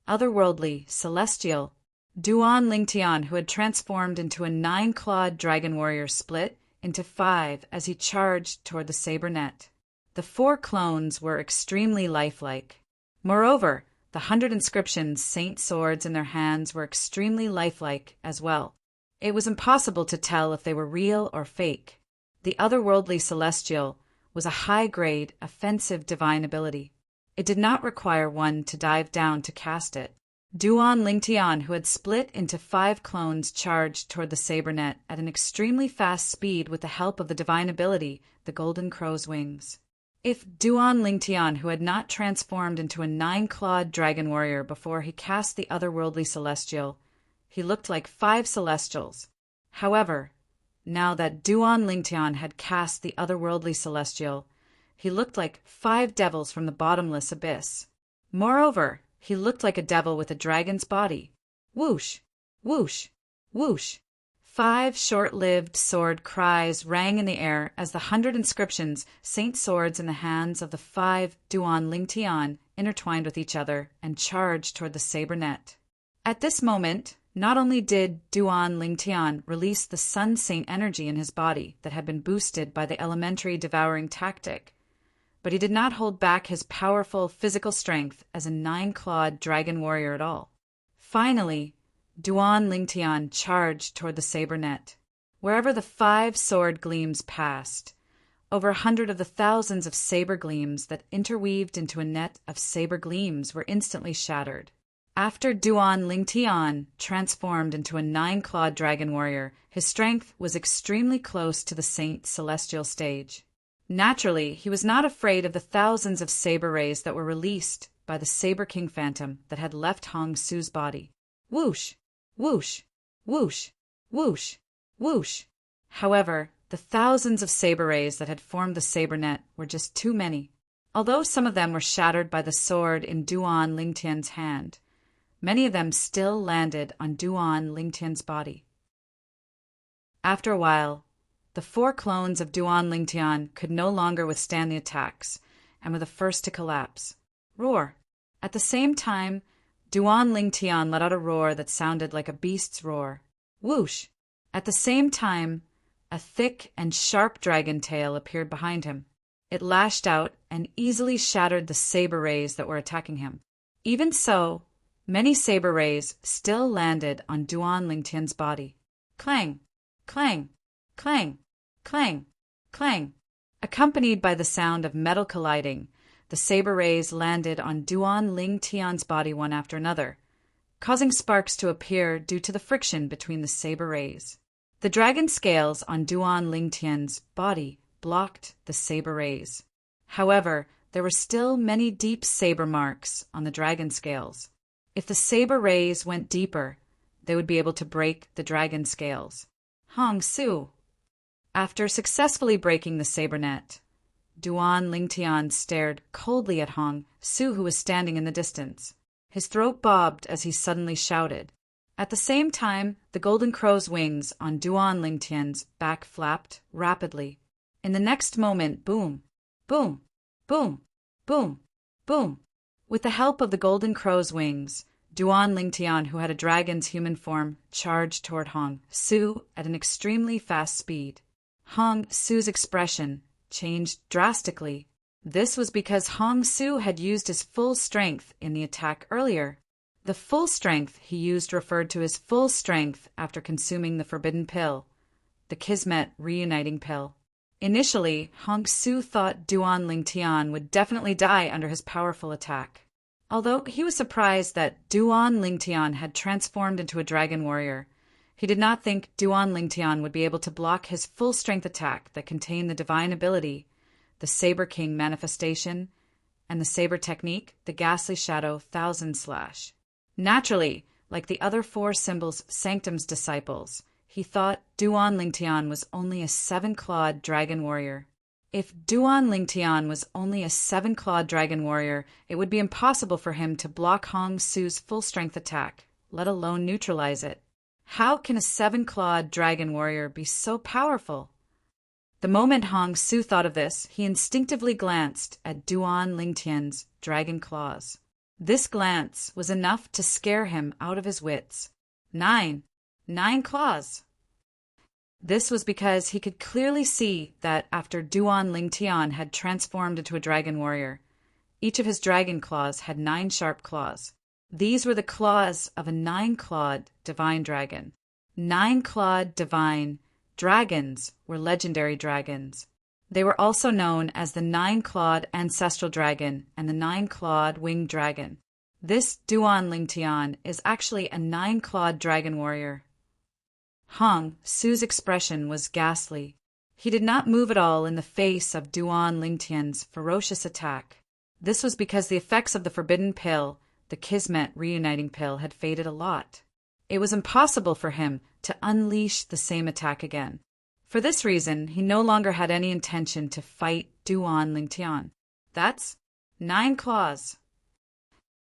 Otherworldly, celestial, Duan Lingtian, who had transformed into a 9-clawed dragon warrior, split into 5 as he charged toward the saber net. The 4 clones were extremely lifelike. Moreover, the 100 inscriptions saint swords in their hands were extremely lifelike as well. It was impossible to tell if they were real or fake. The otherworldly celestial was a high-grade, offensive divine ability. It did not require one to dive down to cast it. Duan Lingtian, who had split into 5 clones, charged toward the saber net at an extremely fast speed with the help of the divine ability, the Golden Crow's wings. If Duan Lingtian, who had not transformed into a 9-clawed dragon warrior before he cast the otherworldly celestial, he looked like 5 celestials. However, now that Duan Lingtian had cast the otherworldly celestial, he looked like 5 devils from the bottomless abyss. Moreover, he looked like a devil with a dragon's body. Whoosh! Whoosh! Whoosh! 5 short-lived sword cries rang in the air as the 100 inscriptions, saint swords in the hands of the 5 Duan Lingtian, intertwined with each other and charged toward the saber net. At this moment, not only did Duan Lingtian release the Sun Saint energy in his body that had been boosted by the elementary devouring tactic, but he did not hold back his powerful physical strength as a 9-clawed dragon warrior at all. Finally, Duan Lingtian charged toward the saber net. Wherever the 5 sword gleams passed, over 100 of the thousands of saber gleams that interweaved into a net of saber gleams were instantly shattered. After Duan Lingtian transformed into a 9-clawed dragon warrior, his strength was extremely close to the Saint Celestial stage. Naturally, he was not afraid of the thousands of saber rays that were released by the Saber King Phantom that had left Hong Su's body. Whoosh! Whoosh! Whoosh! Whoosh! Whoosh! However, the thousands of saber rays that had formed the saber net were just too many. Although some of them were shattered by the sword in Duan Lingtian's hand, many of them still landed on Duan Lingtian's body. After a while, the 4 clones of Duan Lingtian could no longer withstand the attacks and were the first to collapse. Roar! At the same time, Duan Lingtian let out a roar that sounded like a beast's roar. Whoosh! At the same time, a thick and sharp dragon tail appeared behind him. It lashed out and easily shattered the saber rays that were attacking him. Even so, many saber rays still landed on Duan Lingtian's body. Clang! Clang! Clang! Clang! Clang! Accompanied by the sound of metal colliding, the saber rays landed on Duan Lingtian's body one after another, causing sparks to appear due to the friction between the saber rays. The dragon scales on Duan Lingtian's body blocked the saber rays. However, there were still many deep saber marks on the dragon scales. If the saber rays went deeper, they would be able to break the dragon scales. Hong Su. After successfully breaking the saber net, Duan Lingtian stared coldly at Hong Su, who was standing in the distance. His throat bobbed as he suddenly shouted. At the same time, the golden crow's wings on Duan Lingtian's back flapped rapidly. In the next moment, boom, boom, boom, boom, boom. With the help of the golden crow's wings, Duan Lingtian, who had a dragon's human form, charged toward Hong Su at an extremely fast speed. Hong Su's expression changed drastically. This was because Hong Su had used his full strength in the attack earlier. The full strength he used referred to his full strength after consuming the forbidden pill, the Kismet reuniting pill. Initially, Hong Su thought Duan Lingtian would definitely die under his powerful attack. Although he was surprised that Duan Lingtian had transformed into a dragon warrior, he did not think Duan Lingtian would be able to block his full-strength attack that contained the divine ability, the Saber King manifestation, and the saber technique, the Ghastly Shadow Thousand Slash. Naturally, like the other 4 symbols Sanctum's disciples, he thought Duan Lingtian was only a 7-clawed dragon warrior. If Duan Lingtian was only a 7-clawed dragon warrior, it would be impossible for him to block Hong Su's full-strength attack, let alone neutralize it. How can a 7-clawed dragon warrior be so powerful? The moment Hong Su thought of this, he instinctively glanced at Duan Lingtian's dragon claws. This glance was enough to scare him out of his wits. 9 claws! This was because he could clearly see that after Duan Lingtian had transformed into a dragon warrior, each of his dragon claws had 9 sharp claws. These were the claws of a 9-clawed divine dragon. 9-clawed divine dragons were legendary dragons. They were also known as the 9-clawed ancestral dragon and the 9-clawed winged dragon. This Duan Lingtian is actually a 9-clawed dragon warrior. Hong Su's expression was ghastly. He did not move at all in the face of Duan Lingtian's ferocious attack. This was because the effects of the forbidden pill, the Kismet reuniting pill, had faded a lot. It was impossible for him to unleash the same attack again. For this reason, he no longer had any intention to fight Duan Lingtian. That's 9 claws.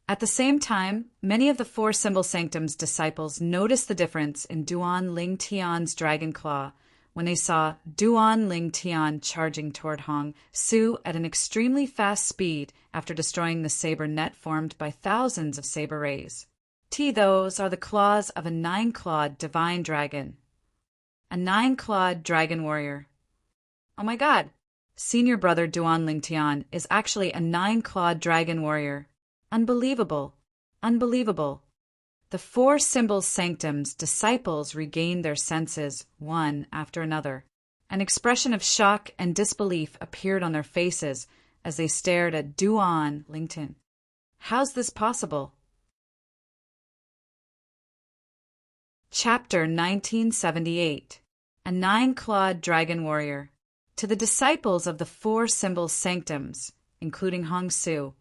At the same time, many of the 4 symbol sanctum's disciples noticed the difference in Duan Lingtian's dragon claw when they saw Duan Lingtian charging toward Hong Su at an extremely fast speed after destroying the saber net formed by thousands of saber rays. Those are the claws of a 9-clawed divine dragon. A 9-clawed dragon warrior. Oh my god! Senior brother Duan Lingtian is actually a 9-clawed dragon warrior. Unbelievable. Unbelievable. The 4 symbols sanctum's disciples regained their senses one after another. An expression of shock and disbelief appeared on their faces as they stared at Duan Lingtian. How's this possible? Chapter 1978. A Nine-Clawed Dragon Warrior. To the disciples of the Four Symbols Sanctums, including Hong Su,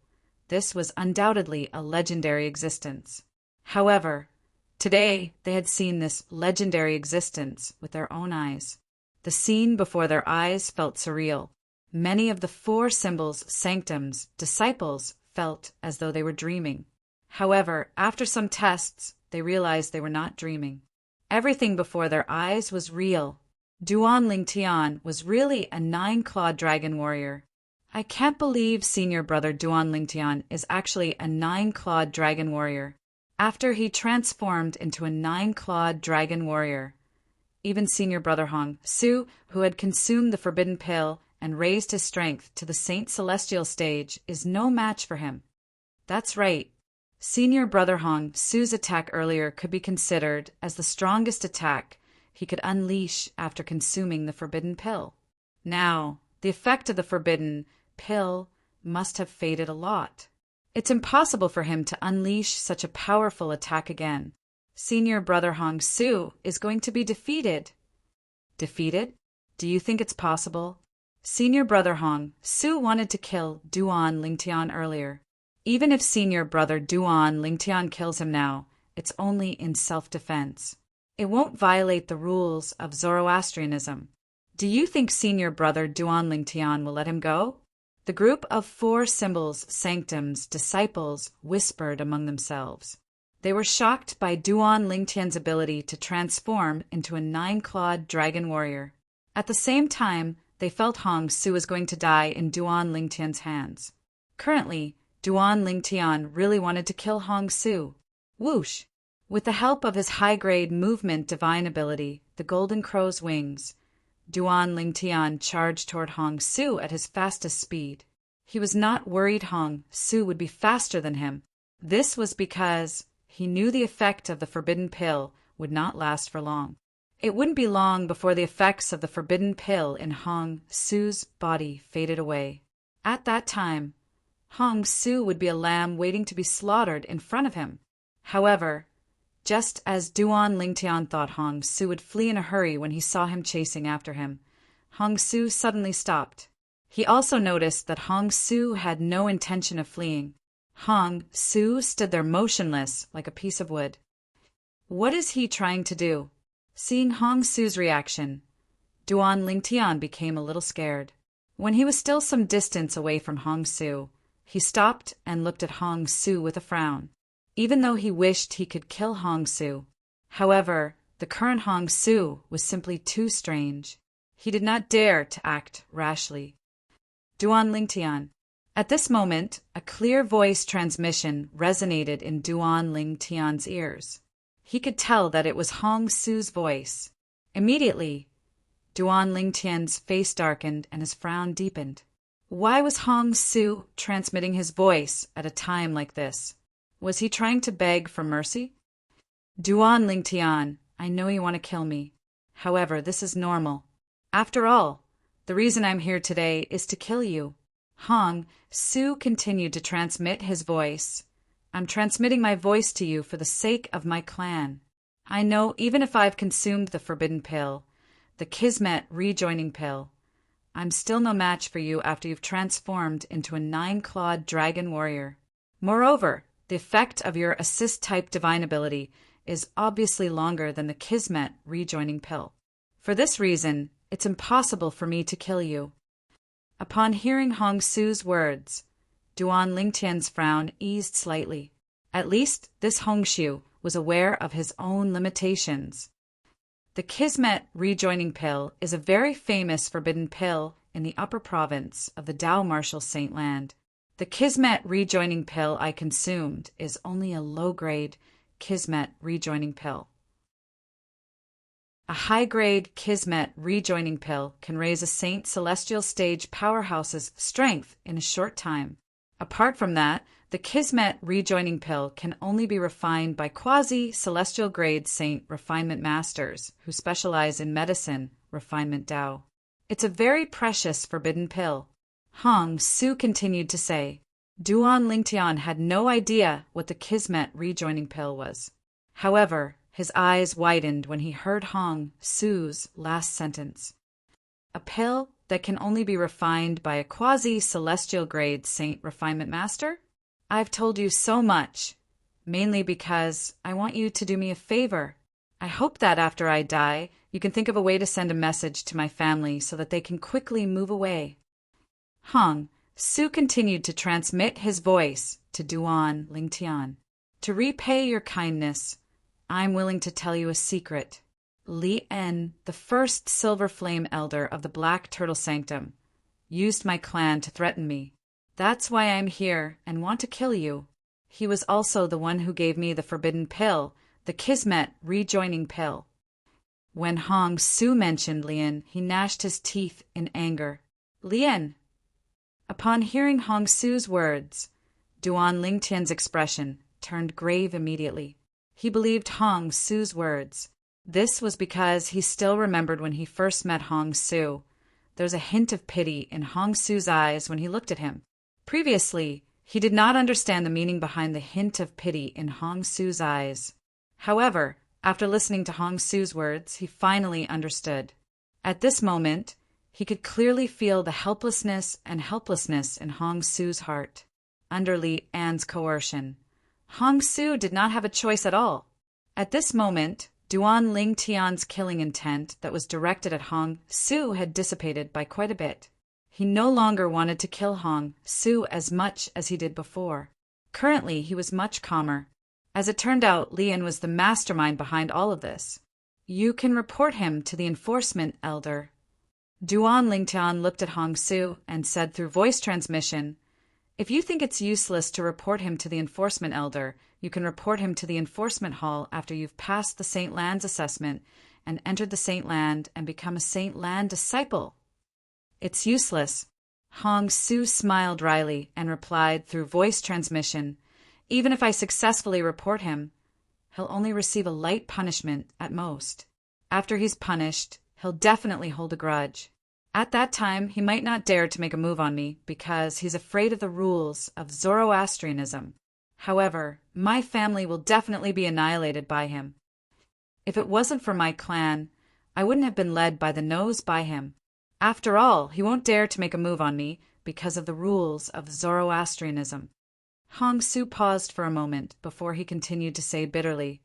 this was undoubtedly a legendary existence. However, today they had seen this legendary existence with their own eyes. The scene before their eyes felt surreal. Many of the Four Symbols Sanctums disciples felt as though they were dreaming. However, after some tests, they realized they were not dreaming. Everything before their eyes was real. Duan Lingtian was really a nine-clawed dragon warrior. I can't believe Senior Brother Duan Lingtian is actually a nine-clawed dragon warrior. After he transformed into a nine-clawed dragon warrior, even Senior Brother Hong Su, who had consumed the forbidden pill and raised his strength to the Saint Celestial stage, is no match for him. That's right. Senior Brother Hong Su's attack earlier could be considered as the strongest attack he could unleash after consuming the forbidden pill. Now, the effect of the forbidden pill must have faded a lot. It's impossible for him to unleash such a powerful attack again. Senior Brother Hong Su is going to be defeated. Defeated? Do you think it's possible? Senior Brother Hong Su wanted to kill Duan Lingtian earlier. Even if Senior Brother Duan Lingtian kills him now, it's only in self-defense. It won't violate the rules of Zoroastrianism. Do you think Senior Brother Duan Lingtian will let him go? The group of Four Symbols Sanctums disciples whispered among themselves. They were shocked by Duan Lingtian's ability to transform into a nine-clawed dragon warrior. At the same time, they felt Hong Su was going to die in Duan Lingtian's hands. Currently, Duan Lingtian really wanted to kill Hong Su. Whoosh! With the help of his high-grade movement divine ability, the Golden Crow's wings, Duan Lingtian charged toward Hong Su at his fastest speed. He was not worried Hong Su would be faster than him. This was because he knew the effect of the forbidden pill would not last for long. It wouldn't be long before the effects of the forbidden pill in Hong Su's body faded away. At that time, Hong Su would be a lamb waiting to be slaughtered in front of him. However, just as Duan Lingtian thought Hong Su would flee in a hurry when he saw him chasing after him, Hong Su suddenly stopped. He also noticed that Hong Su had no intention of fleeing. Hong Su stood there motionless like a piece of wood. What is he trying to do? Seeing Hong Su's reaction, Duan Lingtian became a little scared. When he was still some distance away from Hong Su, he stopped and looked at Hong Su with a frown, even though he wished he could kill Hong Su. However, the current Hong Su was simply too strange. He did not dare to act rashly. Duan Lingtian. At this moment, a clear voice transmission resonated in Duan Lingtian's ears. He could tell that it was Hong Su's voice. Immediately, Duan Lingtian's face darkened and his frown deepened. Why was Hong Su transmitting his voice at a time like this? Was he trying to beg for mercy? Duan Lingtian, I know you want to kill me. However, this is normal. After all, the reason I'm here today is to kill you. Hong Su continued to transmit his voice. I'm transmitting my voice to you for the sake of my clan. I know even if I've consumed the forbidden pill, the Kismet rejoining pill, I'm still no match for you after you've transformed into a nine-clawed dragon warrior. Moreover, the effect of your assist-type divine ability is obviously longer than the Kismet rejoining pill. For this reason, it's impossible for me to kill you. Upon hearing Hong Su's words, Duan Lingtian's frown eased slightly. At least this Hong Su was aware of his own limitations. The Kismet rejoining pill is a very famous forbidden pill in the upper province of the Tao Martial Saint Land. The Kismet rejoining pill I consumed is only a low-grade Kismet rejoining pill. A high-grade Kismet rejoining pill can raise a Saint Celestial stage powerhouse's strength in a short time. Apart from that, the Kismet rejoining pill can only be refined by quasi-celestial grade Saint refinement masters who specialize in medicine refinement Tao. It's a very precious forbidden pill. Hong Su continued to say. Duan Lingtian had no idea what the Kismet rejoining pill was. However, His eyes widened when he heard Hong Su's last sentence. A pill that can only be refined by a quasi-celestial grade saint refinement master? I've told you so much, mainly because I want you to do me a favor. I hope that after I die, you can think of a way to send a message to my family so that they can quickly move away. Hong Su continued to transmit his voice to Duan Lingtian. To repay your kindness, I'm willing to tell you a secret. Li En, the first Silver Flame Elder of the Black Turtle Sanctum, used my clan to threaten me. That's why I'm here and want to kill you. He was also the one who gave me the forbidden pill, the Kismet rejoining pill. When Hong Su mentioned Lien, he gnashed his teeth in anger. Lien! Upon hearing Hong Su's words, Duan Lingtian's expression turned grave immediately. He believed Hong Su's words. This was because he still remembered when he first met Hong Su. There was a hint of pity in Hong Su's eyes when he looked at him. Previously, he did not understand the meaning behind the hint of pity in Hong Su's eyes. However, after listening to Hong Su's words, he finally understood. At this moment, he could clearly feel the helplessness in Hong Su's heart. Under Li An's coercion, Hong Su did not have a choice at all. At this moment, Duan Lingtian's killing intent that was directed at Hong Su had dissipated by quite a bit. He no longer wanted to kill Hong Su as much as he did before. Currently, he was much calmer. As it turned out, Lian was the mastermind behind all of this. You can report him to the enforcement elder. Duan Lingtian looked at Hong Su and said through voice transmission, if you think it's useless to report him to the enforcement elder, you can report him to the enforcement hall after you've passed the Saint Land's assessment and entered the Saint Land and become a Saint Land disciple. It's useless. Hong Su smiled wryly and replied through voice transmission, even if I successfully report him, he'll only receive a light punishment at most. After he's punished, he'll definitely hold a grudge. At that time, he might not dare to make a move on me because he's afraid of the rules of Zoroastrianism. However, my family will definitely be annihilated by him. If it wasn't for my clan, I wouldn't have been led by the nose by him. After all, he won't dare to make a move on me because of the rules of Zoroastrianism. Hong Su paused for a moment before he continued to say bitterly,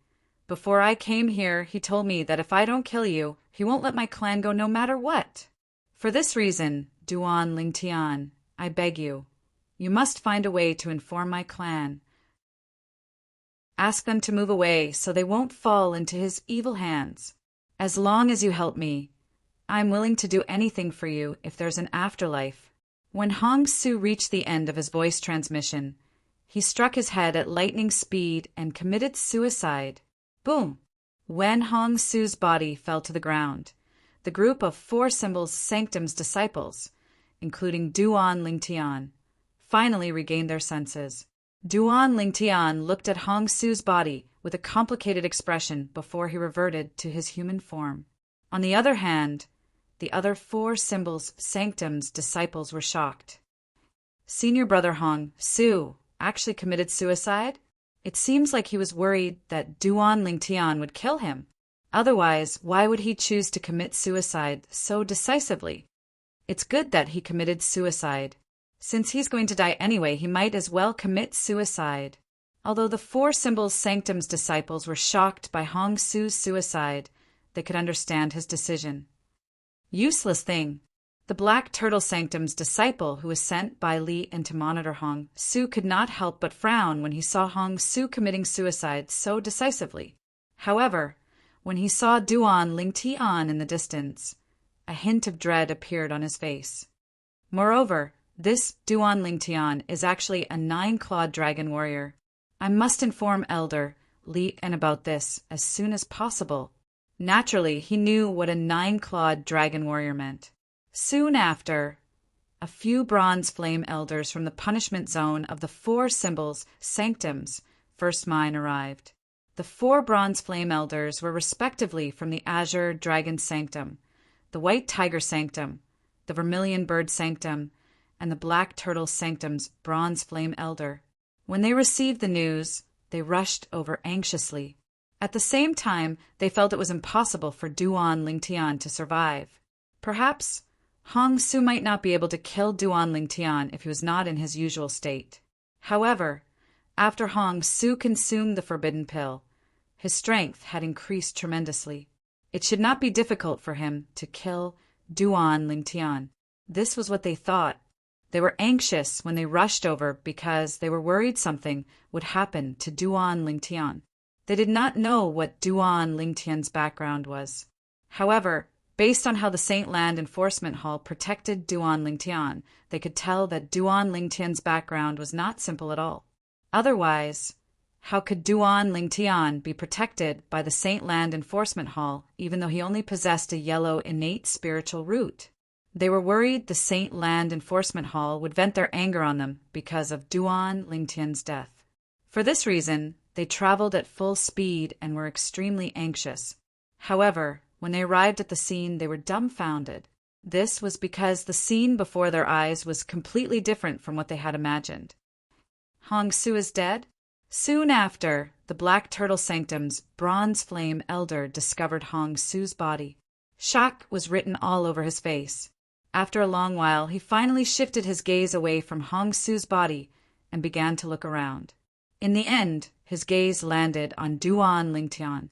before I came here, he told me that if I don't kill you, he won't let my clan go no matter what. For this reason, Duan Lingtian, I beg you, you must find a way to inform my clan. Ask them to move away so they won't fall into his evil hands. As long as you help me, I'm willing to do anything for you if there's an afterlife. When Hong Su reached the end of his voice transmission, he struck his head at lightning speed and committed suicide. Boom! When Hong Su's body fell to the ground, the group of 4 Symbols Sanctum's disciples, including Duan Lingtian, finally regained their senses. Duan Lingtian looked at Hong Su's body with a complicated expression before he reverted to his human form. On the other hand, the other 4 Symbols Sanctum's disciples were shocked. Senior brother Hong Su actually committed suicide? It seems like he was worried that Duan Lingtian would kill him. Otherwise, why would he choose to commit suicide so decisively? It's good that he committed suicide. Since he's going to die anyway, he might as well commit suicide. Although the 4 Symbols Sanctum's disciples were shocked by Hong Su's suicide, they could understand his decision. Useless thing. The Black Turtle Sanctum's disciple who was sent by Li En to monitor Hong Su could not help but frown when he saw Hong Su committing suicide so decisively. However, when he saw Duan Lingtian in the distance, a hint of dread appeared on his face. Moreover, this Duan Lingtian is actually a 9-clawed dragon warrior. I must inform Elder Li En about this as soon as possible. Naturally, he knew what a 9-clawed dragon warrior meant. Soon after, a few bronze flame elders from the punishment zone of the 4 Symbols Sanctum's first mine arrived. The 4 bronze flame elders were respectively from the Azure Dragon Sanctum, the White Tiger Sanctum, the Vermilion Bird Sanctum, and the Black Turtle Sanctum's bronze flame elder. When they received the news, they rushed over anxiously. At the same time, they felt it was impossible for Duan Lingtian to survive. Perhaps Hong Su might not be able to kill Duan Lingtian if he was not in his usual state. However, after Hong Su consumed the forbidden pill, his strength had increased tremendously. It should not be difficult for him to kill Duan Lingtian. This was what they thought. They were anxious when they rushed over because they were worried something would happen to Duan Lingtian. They did not know what Duan Lingtian's background was. However, based on how the Saint Land Enforcement Hall protected Duan Lingtian, they could tell that Duan Lingtian's background was not simple at all. Otherwise, how could Duan Lingtian be protected by the Saint Land Enforcement Hall even though he only possessed a yellow innate spiritual root? They were worried the Saint Land Enforcement Hall would vent their anger on them because of Duan Lingtian's death. For this reason, they traveled at full speed and were extremely anxious. However, when they arrived at the scene, they were dumbfounded. This was because the scene before their eyes was completely different from what they had imagined. Hong Su is dead? Soon after, the Black Turtle Sanctum's Bronze Flame Elder discovered Hong Su's body. Shock was written all over his face. After a long while, he finally shifted his gaze away from Hong Su's body and began to look around. In the end, his gaze landed on Duan Lingtian.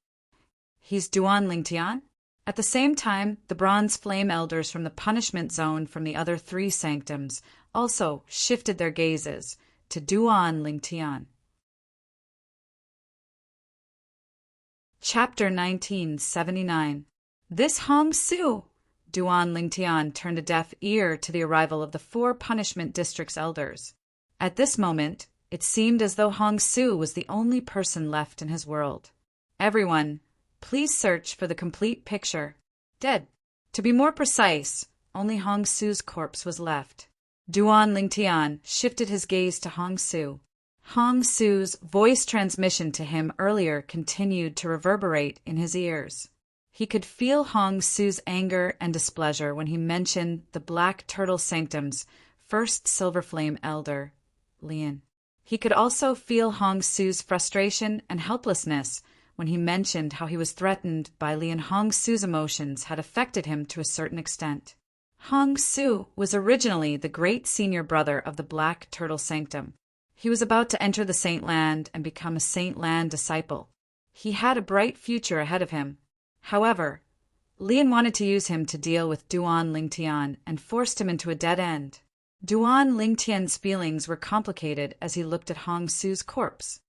He's Duan Lingtian? At the same time, the Bronze Flame Elders from the punishment zone from the other 3 sanctums also shifted their gazes to Duan Lingtian. Chapter 1979. This Hong Su! Duan Lingtian turned a deaf ear to the arrival of the 4 punishment district's elders. At this moment, it seemed as though Hong Su was the only person left in his world. Everyone, please search for the complete picture. Dead. To be more precise, only Hong Su's corpse was left. Duan Lingtian shifted his gaze to Hong Su. Hong Su's voice transmission to him earlier continued to reverberate in his ears. He could feel Hong Su's anger and displeasure when he mentioned the Black Turtle Sanctum's first Silver Flame Elder, Lian. He could also feel Hong Su's frustration and helplessness when he mentioned how he was threatened by Lian. Hong Su's emotions had affected him to a certain extent. Hong Su was originally the great senior brother of the Black Turtle Sanctum. He was about to enter the Saint Land and become a Saint Land disciple. He had a bright future ahead of him. However, Lian wanted to use him to deal with Duan Lingtian and forced him into a dead end. Duan Lingtian's feelings were complicated as he looked at Hong Su's corpse.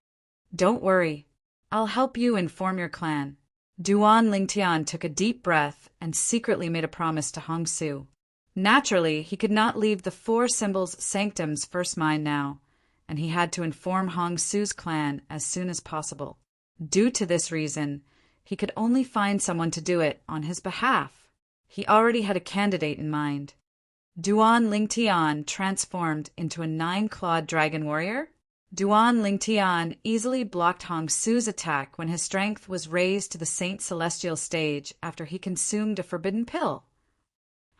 Don't worry, I'll help you inform your clan. Duan Lingtian took a deep breath and secretly made a promise to Hong Su. Naturally, he could not leave the 4 symbols sanctum's first mind now, and he had to inform Hong Su's clan as soon as possible. Due to this reason, he could only find someone to do it on his behalf. He already had a candidate in mind. Duan Lingtian transformed into a 9-clawed dragon warrior. Duan Lingtian easily blocked Hong Su's attack when his strength was raised to the Saint Celestial stage after he consumed a forbidden pill.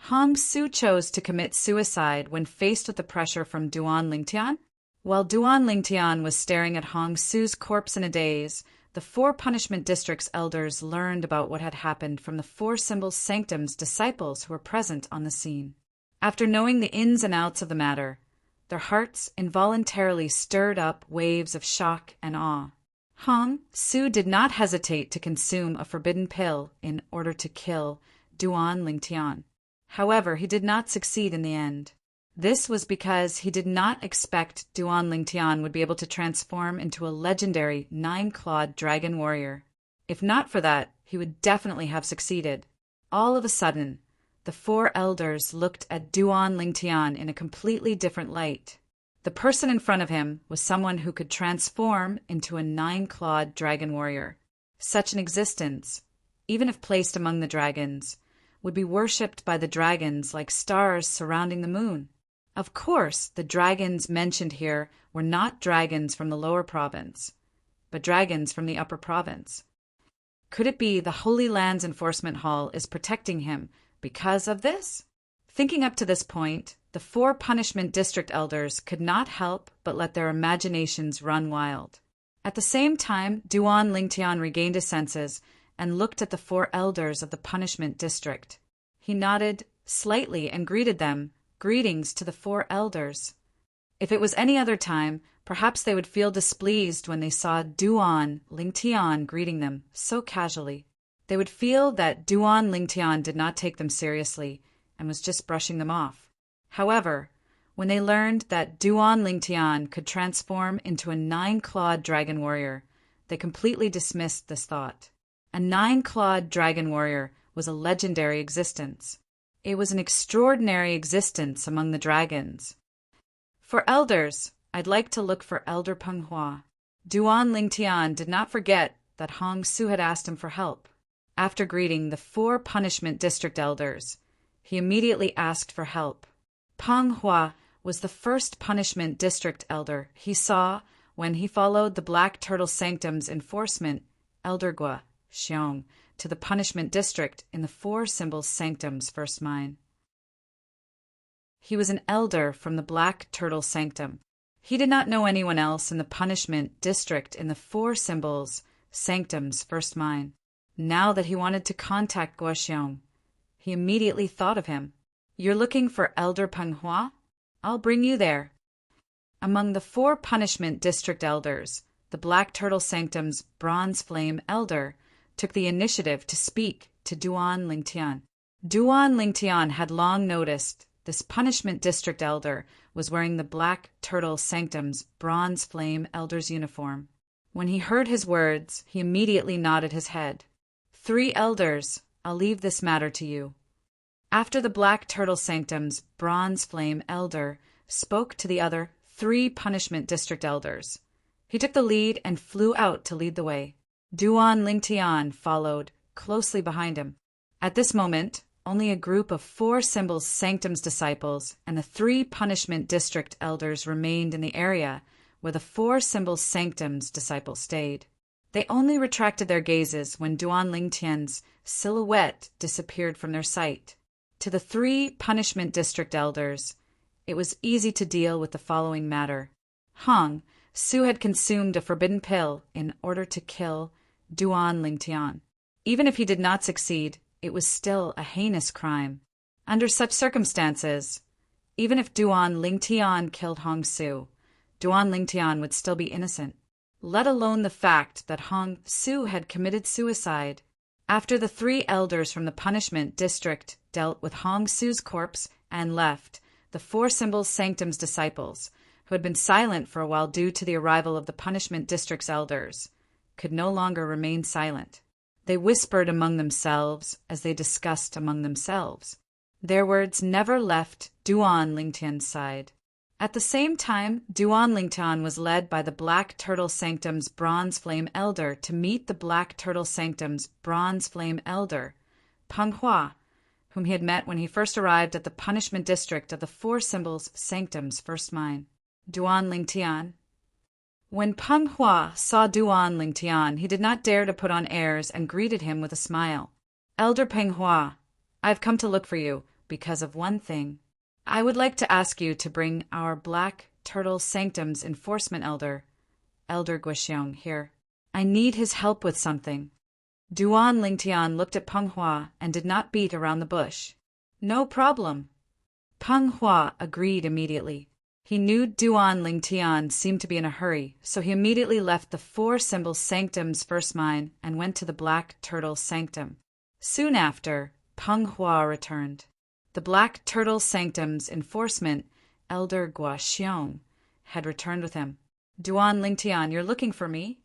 Hong Su chose to commit suicide when faced with the pressure from Duan Lingtian. While Duan Lingtian was staring at Hong Su's corpse in a daze, the 4 punishment district's elders learned about what had happened from the 4 symbols sanctum's disciples who were present on the scene. After knowing the ins and outs of the matter, their hearts involuntarily stirred up waves of shock and awe. Hong Su did not hesitate to consume a forbidden pill in order to kill Duan Lingtian. However, he did not succeed in the end. This was because he did not expect Duan Lingtian would be able to transform into a legendary 9-clawed dragon warrior. If not for that, he would definitely have succeeded. All of a sudden, the 4 elders looked at Duan Lingtian in a completely different light. The person in front of him was someone who could transform into a 9-clawed dragon warrior. Such an existence, even if placed among the dragons, would be worshipped by the dragons like stars surrounding the moon. Of course, the dragons mentioned here were not dragons from the lower province, but dragons from the upper province. Could it be the Holy Lands Enforcement Hall is protecting him because of this? Thinking up to this point, the 4 punishment district elders could not help but let their imaginations run wild. At the same time, Duan Lingtian regained his senses and looked at the 4 elders of the punishment district. He nodded slightly and greeted them. Greetings to the 4 elders. If it was any other time, perhaps they would feel displeased when they saw Duan Lingtian greeting them so casually. They would feel that Duan Lingtian did not take them seriously and was just brushing them off. However, when they learned that Duan Lingtian could transform into a 9-clawed dragon warrior, they completely dismissed this thought. A 9-clawed dragon warrior was a legendary existence. It was an extraordinary existence among the dragons. For elders, I'd like to look for Elder Peng Hua. Duan Lingtian did not forget that Hong Su had asked him for help. After greeting the 4 punishment district elders, he immediately asked for help. Peng Hua was the first punishment district elder he saw when he followed the Black Turtle Sanctum's enforcement, Elder Gua Xiong, to the punishment district in the 4 Symbols Sanctum's first mine. He was an elder from the Black Turtle Sanctum. He did not know anyone else in the punishment district in the 4 Symbols Sanctum's first mine. Now that he wanted to contact Gua Xiong, he immediately thought of him. You're looking for Elder Peng Hua? I'll bring you there. Among the 4 punishment district elders, the Black Turtle Sanctum's Bronze Flame Elder took the initiative to speak to Duan Lingtian. Duan Lingtian had long noticed this punishment district elder was wearing the Black Turtle Sanctum's Bronze Flame Elder's uniform. When he heard his words, he immediately nodded his head. 3 elders, I'll leave this matter to you. After the Black Turtle Sanctum's Bronze Flame Elder spoke to the other 3 punishment district elders, he took the lead and flew out to lead the way. Duan Lingtian followed closely behind him. At this moment, only a group of 4 Symbols Sanctum's disciples and the 3 punishment district elders remained in the area where the 4 Symbols Sanctum's disciples stayed. They only retracted their gazes when Duan Lingtian's silhouette disappeared from their sight. To the 3 punishment district elders, it was easy to deal with the following matter. Hong Su had consumed a forbidden pill in order to kill Duan Lingtian. Even if he did not succeed, it was still a heinous crime. Under such circumstances, even if Duan Lingtian killed Hong Su, Duan Lingtian would still be innocent, let alone the fact that Hong Su had committed suicide. After the 3 elders from the punishment district dealt with Hong Su's corpse and left, the 4 Symbols Sanctum's disciples, who had been silent for a while due to the arrival of the punishment district's elders, could no longer remain silent. They whispered among themselves as they discussed among themselves. Their words never left Duan Lingtian's side. At the same time, Duan Lingtian was led by the Black Turtle Sanctum's Bronze Flame Elder to meet the Black Turtle Sanctum's Bronze Flame Elder, Peng Hua, whom he had met when he first arrived at the punishment district of the 4 Symbols Sanctum's first mine. Duan Lingtian. When Peng Hua saw Duan Lingtian, he did not dare to put on airs and greeted him with a smile. Elder Peng Hua, I've come to look for you because of one thing. I would like to ask you to bring our Black Turtle Sanctum's enforcement elder, Elder Gua Xiong, here. I need his help with something. Duan Lingtian looked at Peng Hua and did not beat around the bush. No problem. Peng Hua agreed immediately. He knew Duan Lingtian seemed to be in a hurry, so he immediately left the 4 Symbols Sanctum's first mine and went to the Black Turtle Sanctum. Soon after, Peng Hua returned. The Black Turtle Sanctum's enforcement, Elder Gua Xiong, had returned with him. Duan Lingtian, you're looking for me?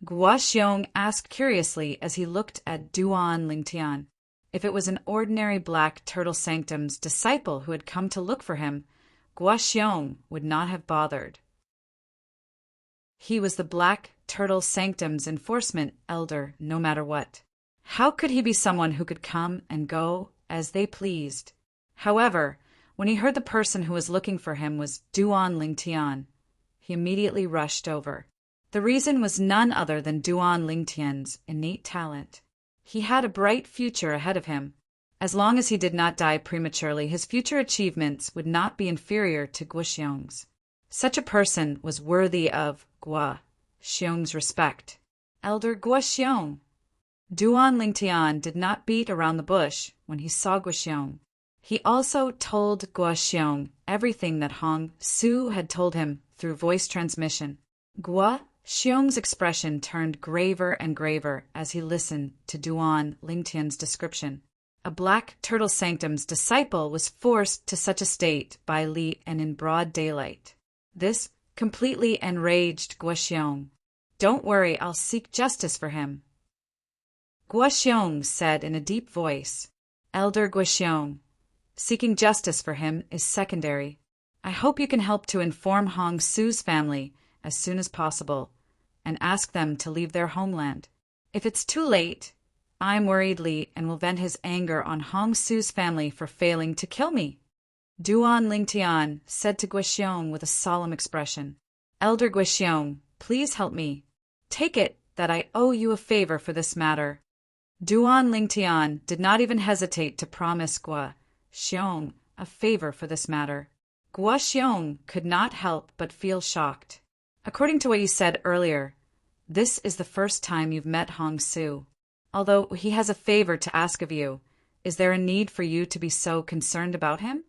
Gua Xiong asked curiously as he looked at Duan Lingtian. If it was an ordinary Black Turtle Sanctum's disciple who had come to look for him, Gua Xiong would not have bothered. He was the Black Turtle Sanctum's enforcement elder no matter what. How could he be someone who could come and go as they pleased? However, when he heard the person who was looking for him was Duan Lingtian, he immediately rushed over. The reason was none other than Duan Lingtian's innate talent. He had a bright future ahead of him. As long as he did not die prematurely, his future achievements would not be inferior to Gua Xiong's. Such a person was worthy of Gua Xiong's respect. Elder Guoxiong. Duan Lingtian did not beat around the bush when he saw Guoxiong. He also told Guoxiong everything that Hong Su had told him through voice transmission. Guoxiong's expression turned graver and graver as he listened to Duan Lingtian's description. A Black Turtle Sanctum's disciple was forced to such a state by Li and in broad daylight. This completely enraged Guoxiong. "Don't worry, I'll seek justice for him." Guoxiong said in a deep voice. "Elder Guoxiong, seeking justice for him is secondary. I hope you can help to inform Hong Su's family as soon as possible and ask them to leave their homeland. If it's too late, I'm worried Li and will vent his anger on Hong Su's family for failing to kill me." Duan Lingtian said to Guoxiong with a solemn expression. "Elder Guoxiong, please help me. Take it that I owe you a favor for this matter." Duan Lingtian did not even hesitate to promise Guoxiong a favor for this matter. Guoxiong could not help but feel shocked. "According to what you said earlier, this is the first time you've met Hong Su. Although he has a favor to ask of you, is there a need for you to be so concerned about him?"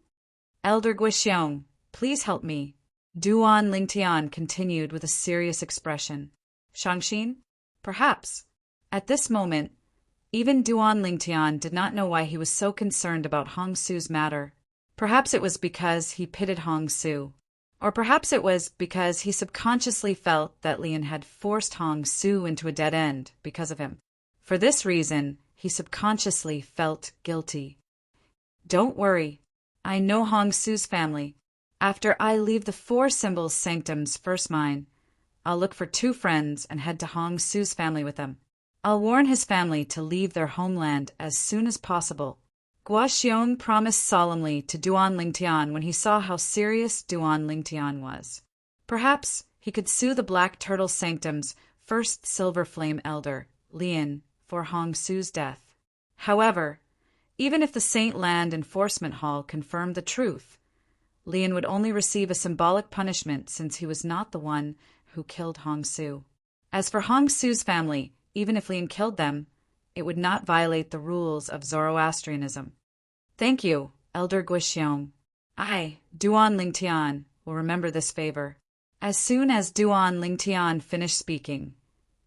"Elder Guoxiong, please help me," Duan Lingtian continued with a serious expression. "Shangxin? Perhaps." At this moment, even Duan Lingtian did not know why he was so concerned about Hong Su's matter. Perhaps it was because he pitied Hong Su. Or perhaps it was because he subconsciously felt that Lian had forced Hong Su into a dead end because of him. For this reason, he subconsciously felt guilty. "Don't worry. I know Hong Su's family. After I leave the Four Symbols Sanctum's first mine, I'll look for 2 friends and head to Hong Su's family with them. I'll warn his family to leave their homeland as soon as possible." Guoxiong promised solemnly to Duan Lingtian when he saw how serious Duan Lingtian was. Perhaps he could sue the Black Turtle Sanctum's first Silver Flame Elder, Lian, for Hong Su's death. However, even if the Saint Land Enforcement Hall confirmed the truth, Lian would only receive a symbolic punishment since he was not the one who killed Hong Su. As for Hong Su's family, even if Lian killed them, it would not violate the rules of Zoroastrianism. "Thank you, Elder Guoxiong. I, Duan Lingtian, will remember this favor." As soon as Duan Lingtian finished speaking,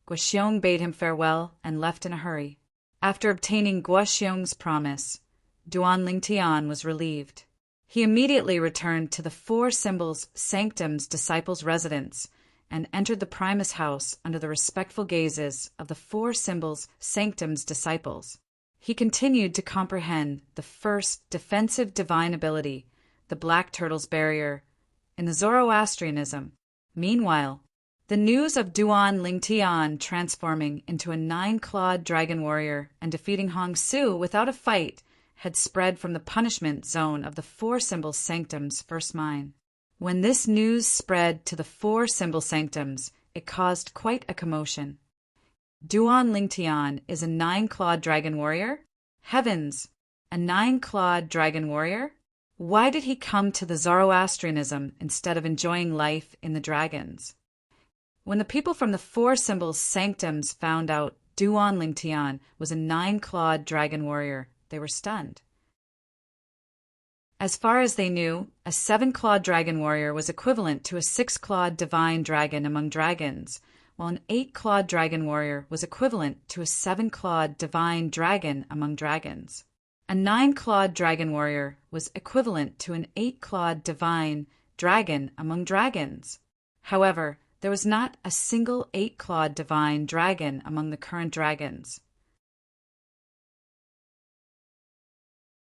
Guoxiong bade him farewell and left in a hurry. After obtaining Guoxiong's promise, Duan Lingtian was relieved. He immediately returned to the Four Symbols Sanctum's disciples' residence and entered the Primus house under the respectful gazes of the Four Symbols Sanctum's disciples. He continued to comprehend the first defensive divine ability, the Black Turtle's Barrier, in the Zoroastrianism. Meanwhile, the news of Duan Lingtian transforming into a 9-clawed dragon warrior and defeating Hong Su without a fight had spread from the punishment zone of the Four Symbols Sanctum's first mine. When this news spread to the Four Symbol Sanctums, it caused quite a commotion. Duan Lingtian is a 9-clawed dragon warrior? Heavens! A 9-clawed dragon warrior? Why did he come to the Zoroastrianism instead of enjoying life in the dragons? When the people from the Four Symbols Sanctums found out Duan Lingtian was a 9-clawed dragon warrior, they were stunned. As far as they knew, a 7-clawed dragon warrior was equivalent to a 6-clawed divine dragon among dragons, while an 8-clawed dragon warrior was equivalent to a 7-clawed divine dragon among dragons. A 9-clawed dragon warrior was equivalent to an 8-clawed divine dragon among dragons. However, there was not a single 8-clawed divine dragon among the current dragons.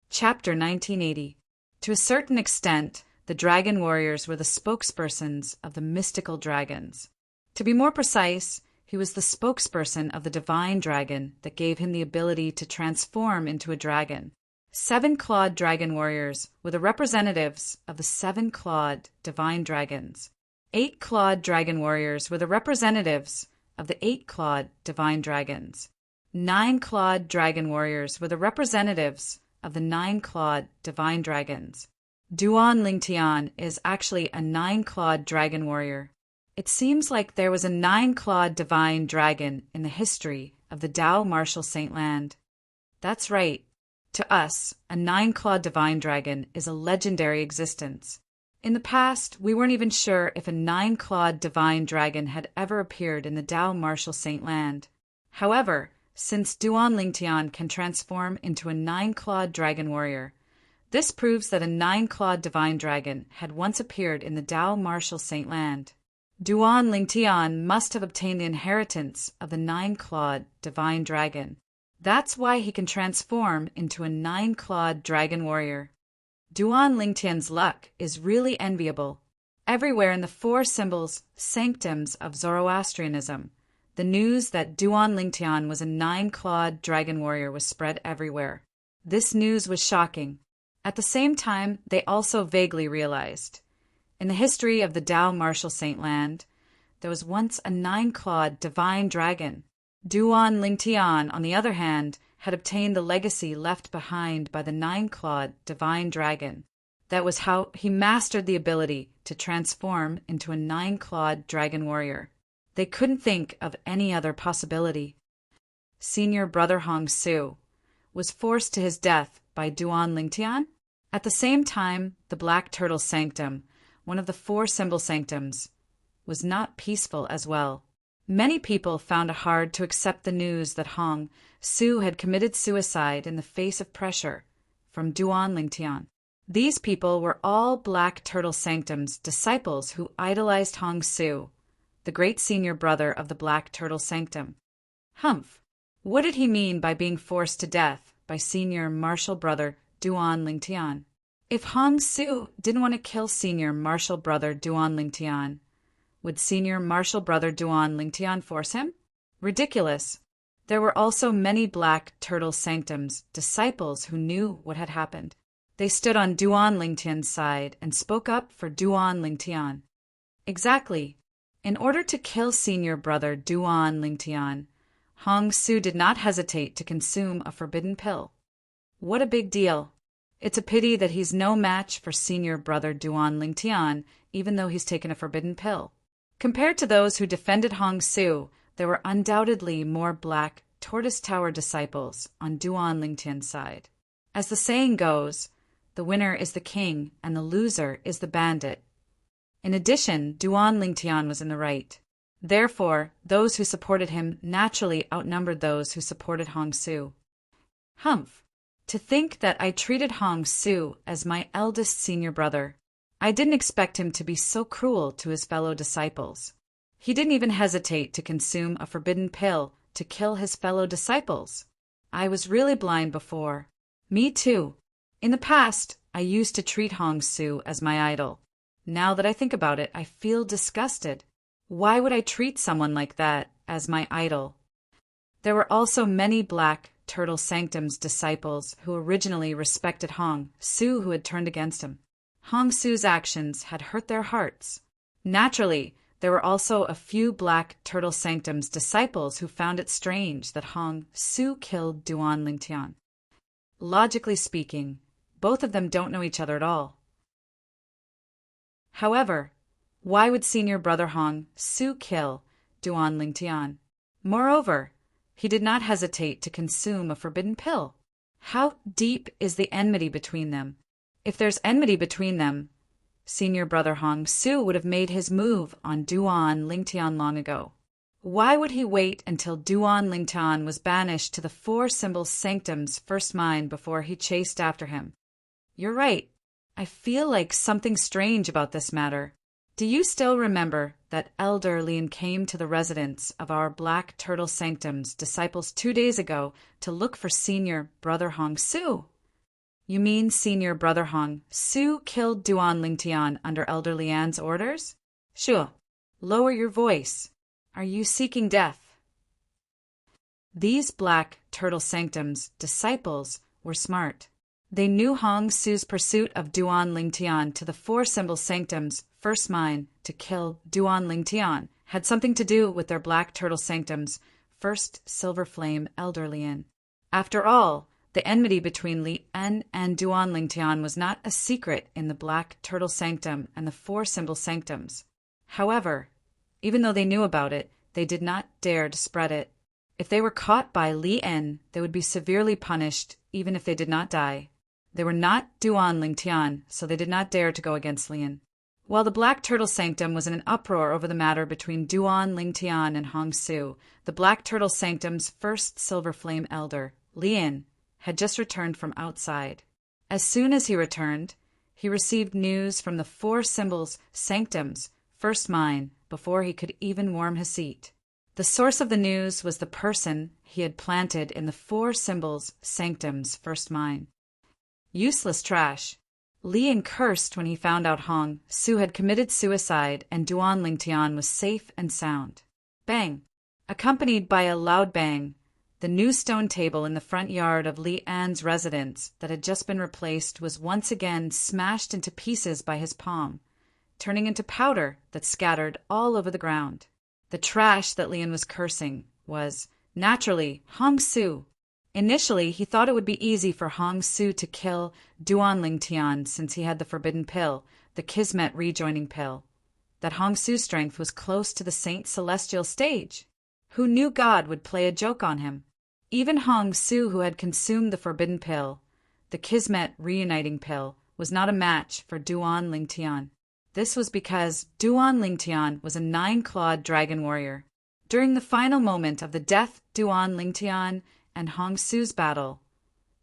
Chapter 1980. To a certain extent, the dragon warriors were the spokespersons of the mystical dragons. To be more precise, he was the spokesperson of the divine dragon that gave him the ability to transform into a dragon. 7-clawed dragon warriors were the representatives of the 7-clawed divine dragons. 8-clawed dragon warriors were the representatives of the 8-clawed divine dragons. 9-clawed dragon warriors were the representatives of the 9-clawed divine dragons. Duan Lingtian is actually a 9-clawed dragon warrior. It seems like there was a 9-clawed divine dragon in the history of the Dao Martial Saint Land. That's right. To us, a 9-clawed divine dragon is a legendary existence. In the past, we weren't even sure if a 9-clawed divine dragon had ever appeared in the Dao Martial Saint Land. However, since Duan Lingtian can transform into a 9-clawed dragon warrior, this proves that a 9-clawed divine dragon had once appeared in the Dao Martial Saint Land. Duan Lingtian must have obtained the inheritance of the 9-clawed divine dragon. That's why he can transform into a 9-clawed dragon warrior. Duan Lingtian's luck is really enviable. Everywhere in the 4 symbols, sanctums of Zoroastrianism, the news that Duan Lingtian was a 9-clawed dragon warrior was spread everywhere. This news was shocking. At the same time, they also vaguely realized. In the history of the Dao Martial Saint Land, there was once a 9-clawed divine dragon. Duan Lingtian, on the other hand, had obtained the legacy left behind by the 9-clawed divine dragon. That was how he mastered the ability to transform into a 9-clawed dragon warrior. They couldn't think of any other possibility. Senior brother Hong Su was forced to his death by Duan Lingtian. At the same time, the Black Turtle Sanctum, one of the 4 symbol sanctums, was not peaceful as well. Many people found it hard to accept the news that Hong Su had committed suicide in the face of pressure from Duan Lingtian. These people were all Black Turtle Sanctum's disciples who idolized Hong Su, the great senior brother of the Black Turtle Sanctum. Humph! What did he mean by being forced to death by senior martial brother Duan Lingtian? If Hong Su didn't want to kill senior martial brother Duan Lingtian, would senior martial brother Duan Lingtian force him? Ridiculous. There were also many Black Turtle Sanctum's disciples who knew what had happened. They stood on Duan Lingtian's side and spoke up for Duan Lingtian. Exactly. In order to kill senior brother Duan Lingtian, Hong Su did not hesitate to consume a forbidden pill. What a big deal. It's a pity that he's no match for senior brother Duan Lingtian, even though he's taken a forbidden pill. Compared to those who defended Hong Su, there were undoubtedly more Black Tortoise Tower disciples on Duan Lingtian's side. As the saying goes, the winner is the king and the loser is the bandit. In addition, Duan Lingtian was in the right. Therefore, those who supported him naturally outnumbered those who supported Hong Su. Humph! To think that I treated Hong Su as my eldest senior brother. I didn't expect him to be so cruel to his fellow disciples. He didn't even hesitate to consume a forbidden pill to kill his fellow disciples. I was really blind before. Me too. In the past, I used to treat Hong Su as my idol. Now that I think about it, I feel disgusted. Why would I treat someone like that as my idol? There were also many Black Turtle Sanctum's disciples who originally respected Hong Su who had turned against him. Hong Su's actions had hurt their hearts. Naturally, there were also a few Black Turtle Sanctum's disciples who found it strange that Hong Su killed Duan Lingtian. Logically speaking, both of them don't know each other at all. However, why would senior brother Hong Su kill Duan Lingtian? Moreover, he did not hesitate to consume a forbidden pill. How deep is the enmity between them? If there's enmity between them, senior brother Hong Su would have made his move on Duan Lingtian long ago. Why would he wait until Duan Lingtian was banished to the 4 symbol sanctum's first mind before he chased after him? You're right. I feel like something strange about this matter. Do you still remember that Elder Lin came to the residence of our Black Turtle Sanctum's disciples 2 days ago to look for senior brother Hong Su? You mean senior brother Hong Su killed Duan Lingtian under Elder Lian's orders? Sure. Lower your voice. Are you seeking death? These Black Turtle Sanctum's disciples were smart. They knew Hong Su's pursuit of Duan Lingtian to the 4 symbol sanctum's first mind to kill Duan Lingtian had something to do with their Black Turtle Sanctum's first Silver Flame Elder Lian. After all, the enmity between Li En and Duan Lingtian was not a secret in the Black Turtle Sanctum and the 4 symbol sanctums. However, Even though they knew about it, they did not dare to spread it. If they were caught by Li En, they would be severely punished, even if they did not die. They were not Duan Lingtian, so they did not dare to go against Lian. While the Black Turtle Sanctum was in an uproar over the matter between Duan Lingtian and Hong Su, the Black Turtle Sanctum's first Silver Flame elder, Lian, had just returned from outside. As soon as he returned, he received news from the Four Symbols Sanctum's first mine before he could even warm his seat. The source of the news was the person he had planted in the Four Symbols Sanctum's first mine. Useless trash. Lian cursed when he found out Hong Su had committed suicide and Duan Lingtian was safe and sound. Bang! Accompanied by a loud bang, the new stone table in the front yard of Li An's residence that had just been replaced was once again smashed into pieces by his palm, turning into powder that scattered all over the ground. The trash that Lian was cursing was, naturally, Hong Su. Initially, he thought it would be easy for Hong Su to kill Duan Lingtian since he had the forbidden pill, the Kismet rejoining pill. That Hong Su's strength was close to the Saint Celestial stage. Who knew God would play a joke on him? Even Hong Su, who had consumed the forbidden pill, the Kismet reuniting pill, was not a match for Duan Lingtian. This was because Duan Lingtian was a 9-clawed dragon warrior. During the final moment of the death Duan Lingtian and Hong Su's battle,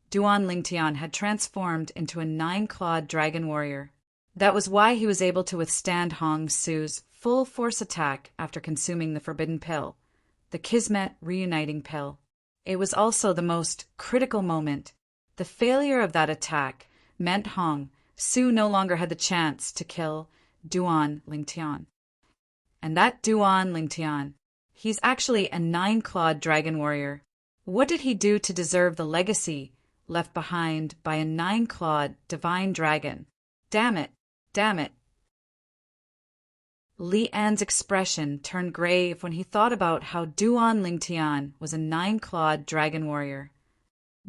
Duan Lingtian had transformed into a 9-clawed dragon warrior. That was why he was able to withstand Hong Su's full force attack after consuming the forbidden pill, the Kismet reuniting pill. It was also the most critical moment. The failure of that attack meant Hong Su no longer had the chance to kill Duan Lingtian. And that Duan Lingtian, he's actually a 9-clawed dragon warrior. What did he do to deserve the legacy left behind by a 9-clawed divine dragon? Damn it, damn it. Li An's expression turned grave when he thought about how Duan Lingtian was a 9-clawed dragon warrior.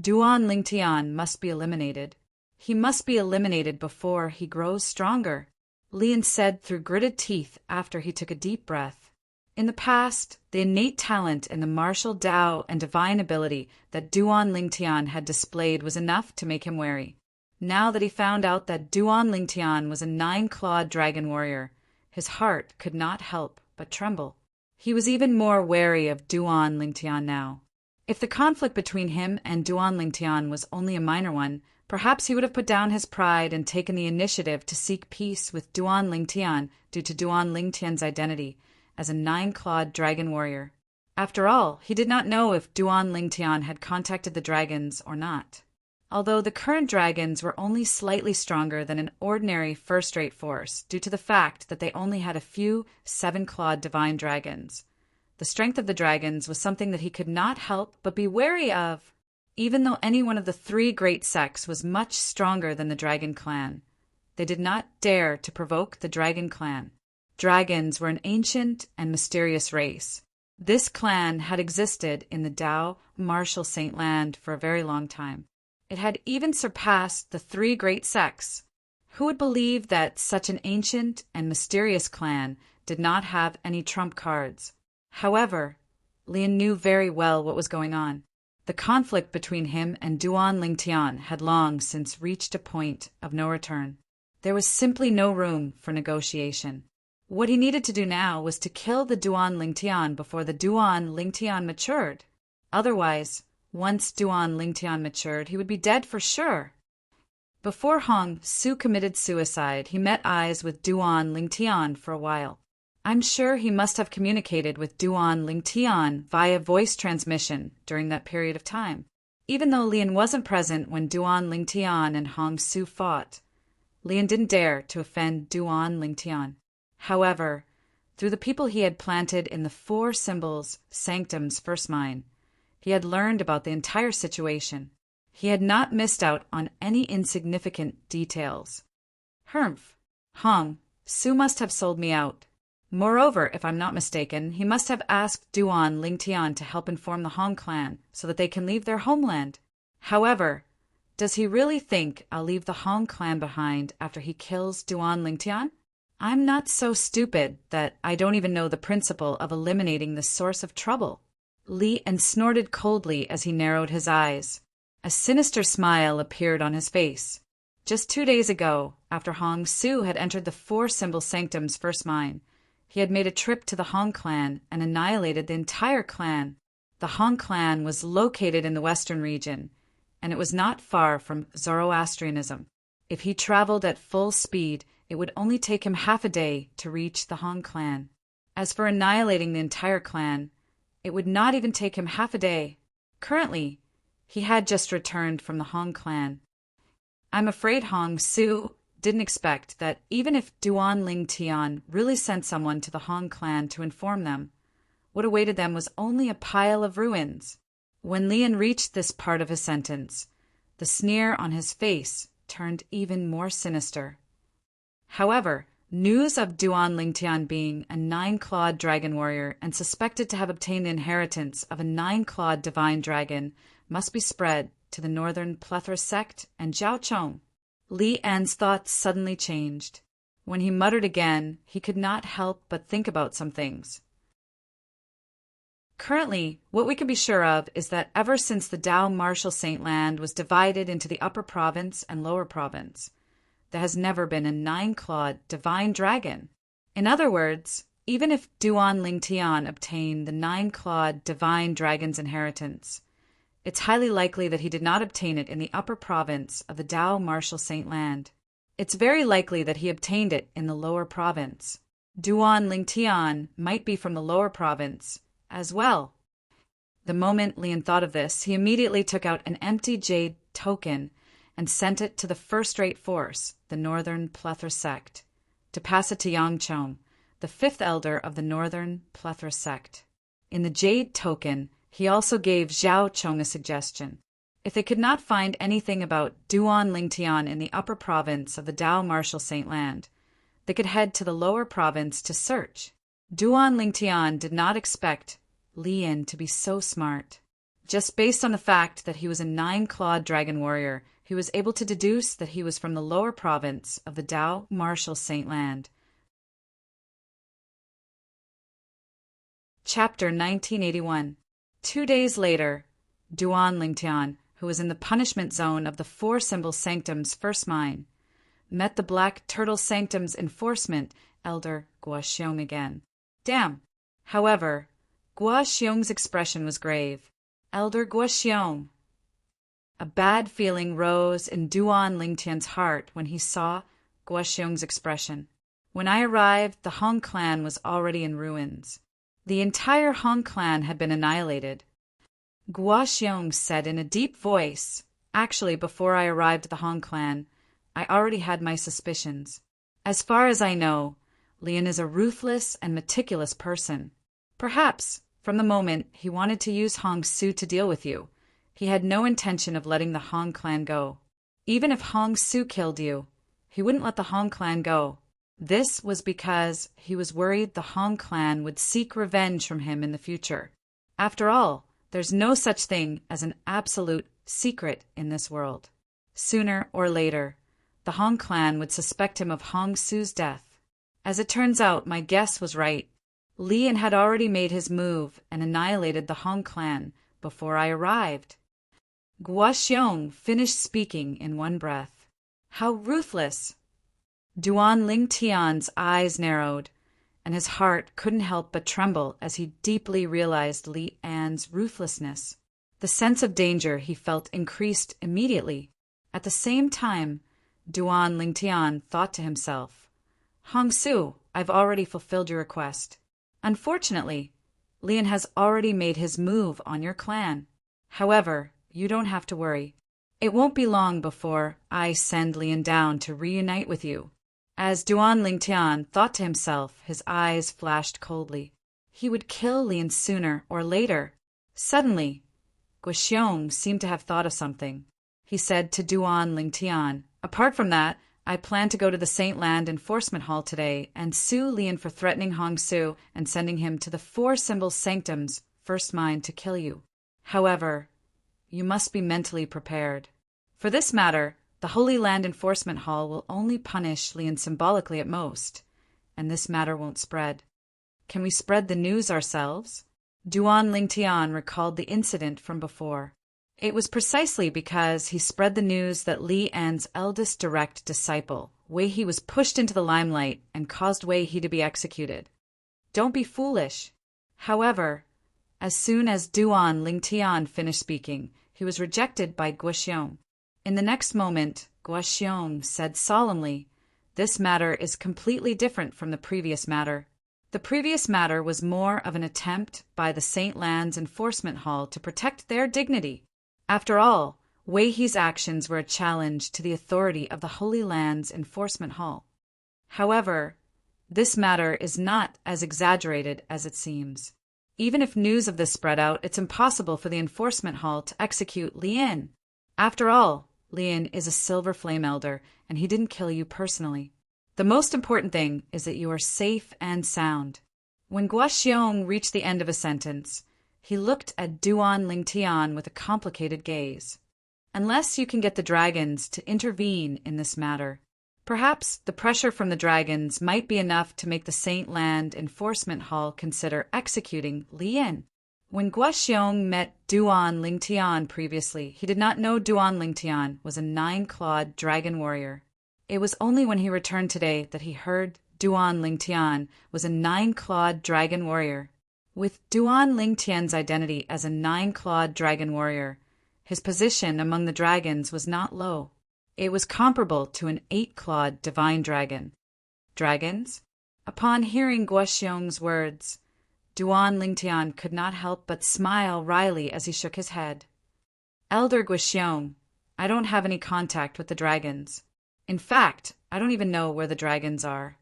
Duan Lingtian must be eliminated. He must be eliminated before he grows stronger, Lian said through gritted teeth after he took a deep breath. In the past, the innate talent and the martial Tao and divine ability that Duan Lingtian had displayed was enough to make him wary. Now that he found out that Duan Lingtian was a 9-clawed dragon warrior, his heart could not help but tremble. He was even more wary of Duan Lingtian now. If the conflict between him and Duan Lingtian was only a minor one, perhaps he would have put down his pride and taken the initiative to seek peace with Duan Lingtian due to Duan Lingtian's identity as a 9-clawed dragon warrior. After all, he did not know if Duan Lingtian had contacted the dragons or not. Although the current dragons were only slightly stronger than an ordinary first-rate force due to the fact that they only had a few 7-clawed divine dragons, the strength of the dragons was something that he could not help but be wary of. Even though any one of the 3 great sects was much stronger than the Dragon Clan, they did not dare to provoke the Dragon Clan. Dragons were an ancient and mysterious race. This clan had existed in the Tao martial Saint Land for a very long time. It had even surpassed the 3 great sects. Who would believe that such an ancient and mysterious clan did not have any trump cards? However, Lian knew very well what was going on. The conflict between him and Duan Lingtian had long since reached a point of no return. There was simply no room for negotiation. What he needed to do now was to kill the Duan Lingtian before the Duan Lingtian matured. Otherwise, once Duan Lingtian matured, he would be dead for sure. Before Hong Su committed suicide, he met eyes with Duan Lingtian for a while. I'm sure he must have communicated with Duan Lingtian via voice transmission during that period of time. Even though Lian wasn't present when Duan Lingtian and Hong Su fought, Lian didn't dare to offend Duan Lingtian. However, through the people he had planted in the Four Symbols Sanctum's first mine, he had learned about the entire situation. He had not missed out on any insignificant details. Humph! Hong Su must have sold me out. Moreover, if I'm not mistaken, he must have asked Duan Lingtian to help inform the Hong clan so that they can leave their homeland. However, does he really think I'll leave the Hong clan behind after he kills Duan Lingtian? I'm not so stupid that I don't even know the principle of eliminating the source of trouble. Li An snorted coldly as he narrowed his eyes. A sinister smile appeared on his face. Just 2 days ago, after Hong Su had entered the Four Symbol Sanctum's first mine, he had made a trip to the Hong clan and annihilated the entire clan. The Hong clan was located in the western region, and it was not far from Zoroastrianism. If he traveled at full speed, it would only take him half a day to reach the Hong clan. As for annihilating the entire clan, it would not even take him half a day. Currently, he had just returned from the Hong clan. I'm afraid Hong Su didn't expect that even if Duan Ling Tian really sent someone to the Hong clan to inform them, what awaited them was only a pile of ruins. When Li An reached this part of his sentence, the sneer on his face turned even more sinister. However, news of Duan Ling Tian being a 9-clawed dragon warrior and suspected to have obtained the inheritance of a 9-clawed divine dragon must be spread to the northern plethora sect and Zhao Chong. Li An's thoughts suddenly changed. When he muttered again, he could not help but think about some things. Currently, what we can be sure of is that ever since the Dao Martial Saint Land was divided into the Upper Province and Lower Province, there has never been a 9-clawed divine dragon. In other words, even if Duan Ling Tian obtained the 9-clawed divine dragon's inheritance, it's highly likely that he did not obtain it in the Upper Province of the Dao Martial Saint Land. It's very likely that he obtained it in the Lower Province. Duan Ling Tian might be from the Lower Province as well. The moment Li An thought of this, he immediately took out an empty jade token and sent it to the first-rate force, the Northern Plethora Sect, to pass it to Yang Chong, the 5th elder of the Northern Plethora Sect. In the jade token, he also gave Zhao Chong a suggestion. If they could not find anything about Duan Ling Tian in the Upper Province of the Dao Martial Saint Land, they could head to the Lower Province to search. Duan Ling Tian did not expect Li An to be so smart. Just based on the fact that he was a 9-clawed dragon warrior, he was able to deduce that he was from the Lower Province of the Dao Martial Saint Land. Chapter 1981. 2 days later, Duan Ling Tian, who was in the punishment zone of the Four Symbol Sanctum's first mine, met the Black Turtle Sanctum's enforcement elder Guo Xiong again. Damn! However, Guo Xiong's expression was grave. Elder Guo Xiong. A bad feeling rose in Duan Ling Tian's heart when he saw Guo Xiong's expression. When I arrived, the Hong clan was already in ruins. The entire Hong clan had been annihilated. Guo Xiong said in a deep voice, actually before I arrived at the Hong clan, I already had my suspicions. As far as I know, Li An is a ruthless and meticulous person. Perhaps, from the moment he wanted to use Hong Su to deal with you, he had no intention of letting the Hong clan go. Even if Hong Su killed you, he wouldn't let the Hong clan go. This was because he was worried the Hong clan would seek revenge from him in the future. After all, there's no such thing as an absolute secret in this world. Sooner or later, the Hong clan would suspect him of Hong Su's death. As it turns out, my guess was right. Li An had already made his move and annihilated the Hong clan before I arrived. Guo Xiong finished speaking in one breath. How ruthless! Duan Ling Tian's eyes narrowed, and his heart couldn't help but tremble as he deeply realized Li An's ruthlessness. The sense of danger he felt increased immediately. At the same time, Duan Ling Tian thought to himself, Hong Su, I've already fulfilled your request. Unfortunately, Li An has already made his move on your clan. However, you don't have to worry. It won't be long before I send Li An down to reunite with you. As Duan Ling Tian thought to himself, his eyes flashed coldly. He would kill Li An sooner or later. Suddenly, Guo Xiong seemed to have thought of something. He said to Duan Ling Tian, apart from that, I plan to go to the Saint Land Enforcement Hall today and sue Li An for threatening Hong Su and sending him to the Four Symbol Sanctum's first mine to kill you. However, you must be mentally prepared. For this matter, the Holy Land Enforcement Hall will only punish Li An symbolically at most. and this matter won't spread. Can we spread the news ourselves? Duan Lingtian recalled the incident from before. It was precisely because he spread the news that Li An's eldest direct disciple, Wei He, was pushed into the limelight and caused Wei He to be executed. Don't be foolish. However, as soon as Duan Lingtian finished speaking, he was rejected by Guoxiong. In the next moment, Guoxiong said solemnly, "This matter is completely different from the previous matter. The previous matter was more of an attempt by the St. Land's Enforcement Hall to protect their dignity. After all, Wei He's actions were a challenge to the authority of the Holy Land's Enforcement Hall. However, this matter is not as exaggerated as it seems. Even if news of this spread out, it's impossible for the Enforcement Hall to execute Lian. After all, Lian is a Silver Flame Elder, and he didn't kill you personally. The most important thing is that you are safe and sound." When Guoxiong reached the end of a sentence, he looked at Duan Lingtian with a complicated gaze. "Unless you can get the dragons to intervene in this matter, perhaps the pressure from the dragons might be enough to make the Saint Land Enforcement Hall consider executing Lian." When Guoxiong met Duan Lingtian previously, he did not know Duan Lingtian was a 9-clawed dragon warrior. It was only when he returned today that he heard Duan Lingtian was a 9-clawed dragon warrior. With Duan Lingtian's identity as a 9-clawed dragon warrior, his position among the dragons was not low. It was comparable to an 8-clawed divine dragon. Dragons? Upon hearing Guoxiong's words, Duan Lingtian could not help but smile wryly as he shook his head. "Elder Guoxiong, I don't have any contact with the dragons. In fact, I don't even know where the dragons are.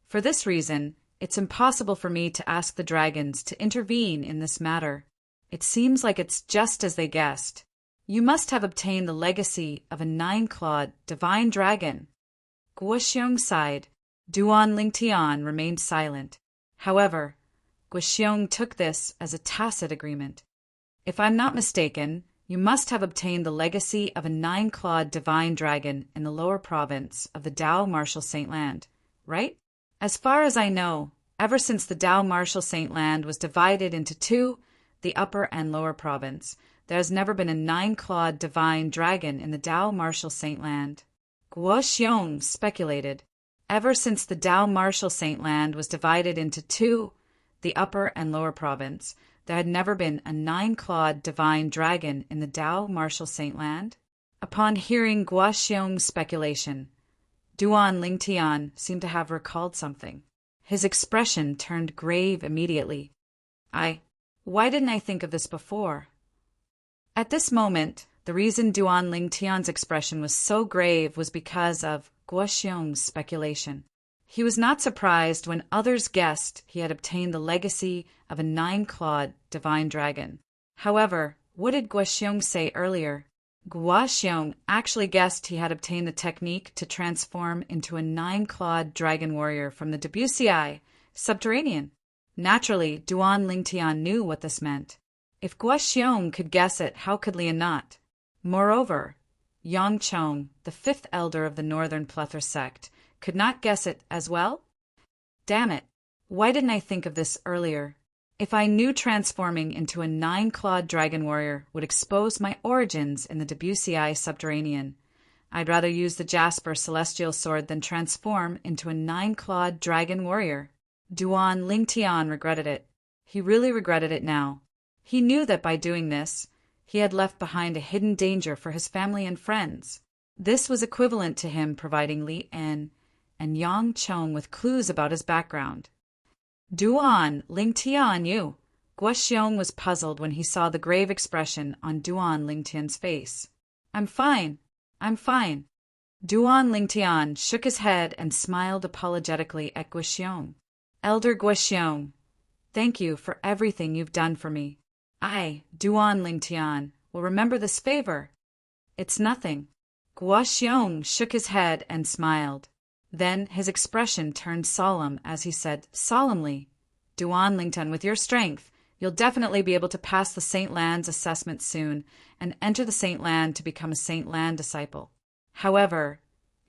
For this reason, it's impossible for me to ask the dragons to intervene in this matter. It seems like it's just as they guessed. You must have obtained the legacy of a 9-clawed divine dragon." Guoxiong sighed. Duan Lingtian remained silent. However, Guoxiong took this as a tacit agreement. "If I'm not mistaken, you must have obtained the legacy of a 9-clawed divine dragon in the lower province of the Dao Martial Saint Land, right? As far as I know, ever since the Dao Martial Saint Land was divided into two, the upper and lower province, there has never been a 9-clawed divine dragon in the Dao Martial Saint Land." Guoxiong speculated. Ever since the Dao Martial Saint Land was divided into two, the upper and lower province, there had never been a 9-clawed divine dragon in the Dao Martial Saint Land? Upon hearing Guoxiong's speculation, Duan Lingtian seemed to have recalled something. His expression turned grave immediately. Why didn't I think of this before?" At this moment, the reason Duan Lingtian's expression was so grave was because of Guoxiong's speculation. He was not surprised when others guessed he had obtained the legacy of a 9-clawed divine dragon. However, what did Guoxiong say earlier? Guoxiong actually guessed he had obtained the technique to transform into a 9-clawed dragon warrior from the Debussy subterranean. Naturally, Duan Lingtian knew what this meant. If Guoxiong could guess it, how could Lian not? Moreover, Yang Chong, the 5th elder of the Northern Plethor sect, could not guess it as well? Damn it, why didn't I think of this earlier? If I knew transforming into a 9-clawed dragon warrior would expose my origins in the Debussy subterranean, I'd rather use the Jasper celestial sword than transform into a 9-clawed dragon warrior. Duan Lingtian regretted it. He really regretted it now. He knew that by doing this, he had left behind a hidden danger for his family and friends. This was equivalent to him providing Li En and Yang Chong with clues about his background. Duan Lingtian, you. Guoxiong was puzzled when he saw the grave expression on Duan Lingtian's face. I'm fine. Duan Lingtian shook his head and smiled apologetically at Guoxiong. Elder Guoxiong, thank you for everything you've done for me. I, Duan Lingtian, will remember this favor. It's nothing. Guoxiong shook his head and smiled. Then his expression turned solemn as he said solemnly, Duan Lingtian, with your strength, you'll definitely be able to pass the Saint Land's assessment soon and enter the Saint Land to become a Saint Land disciple. However,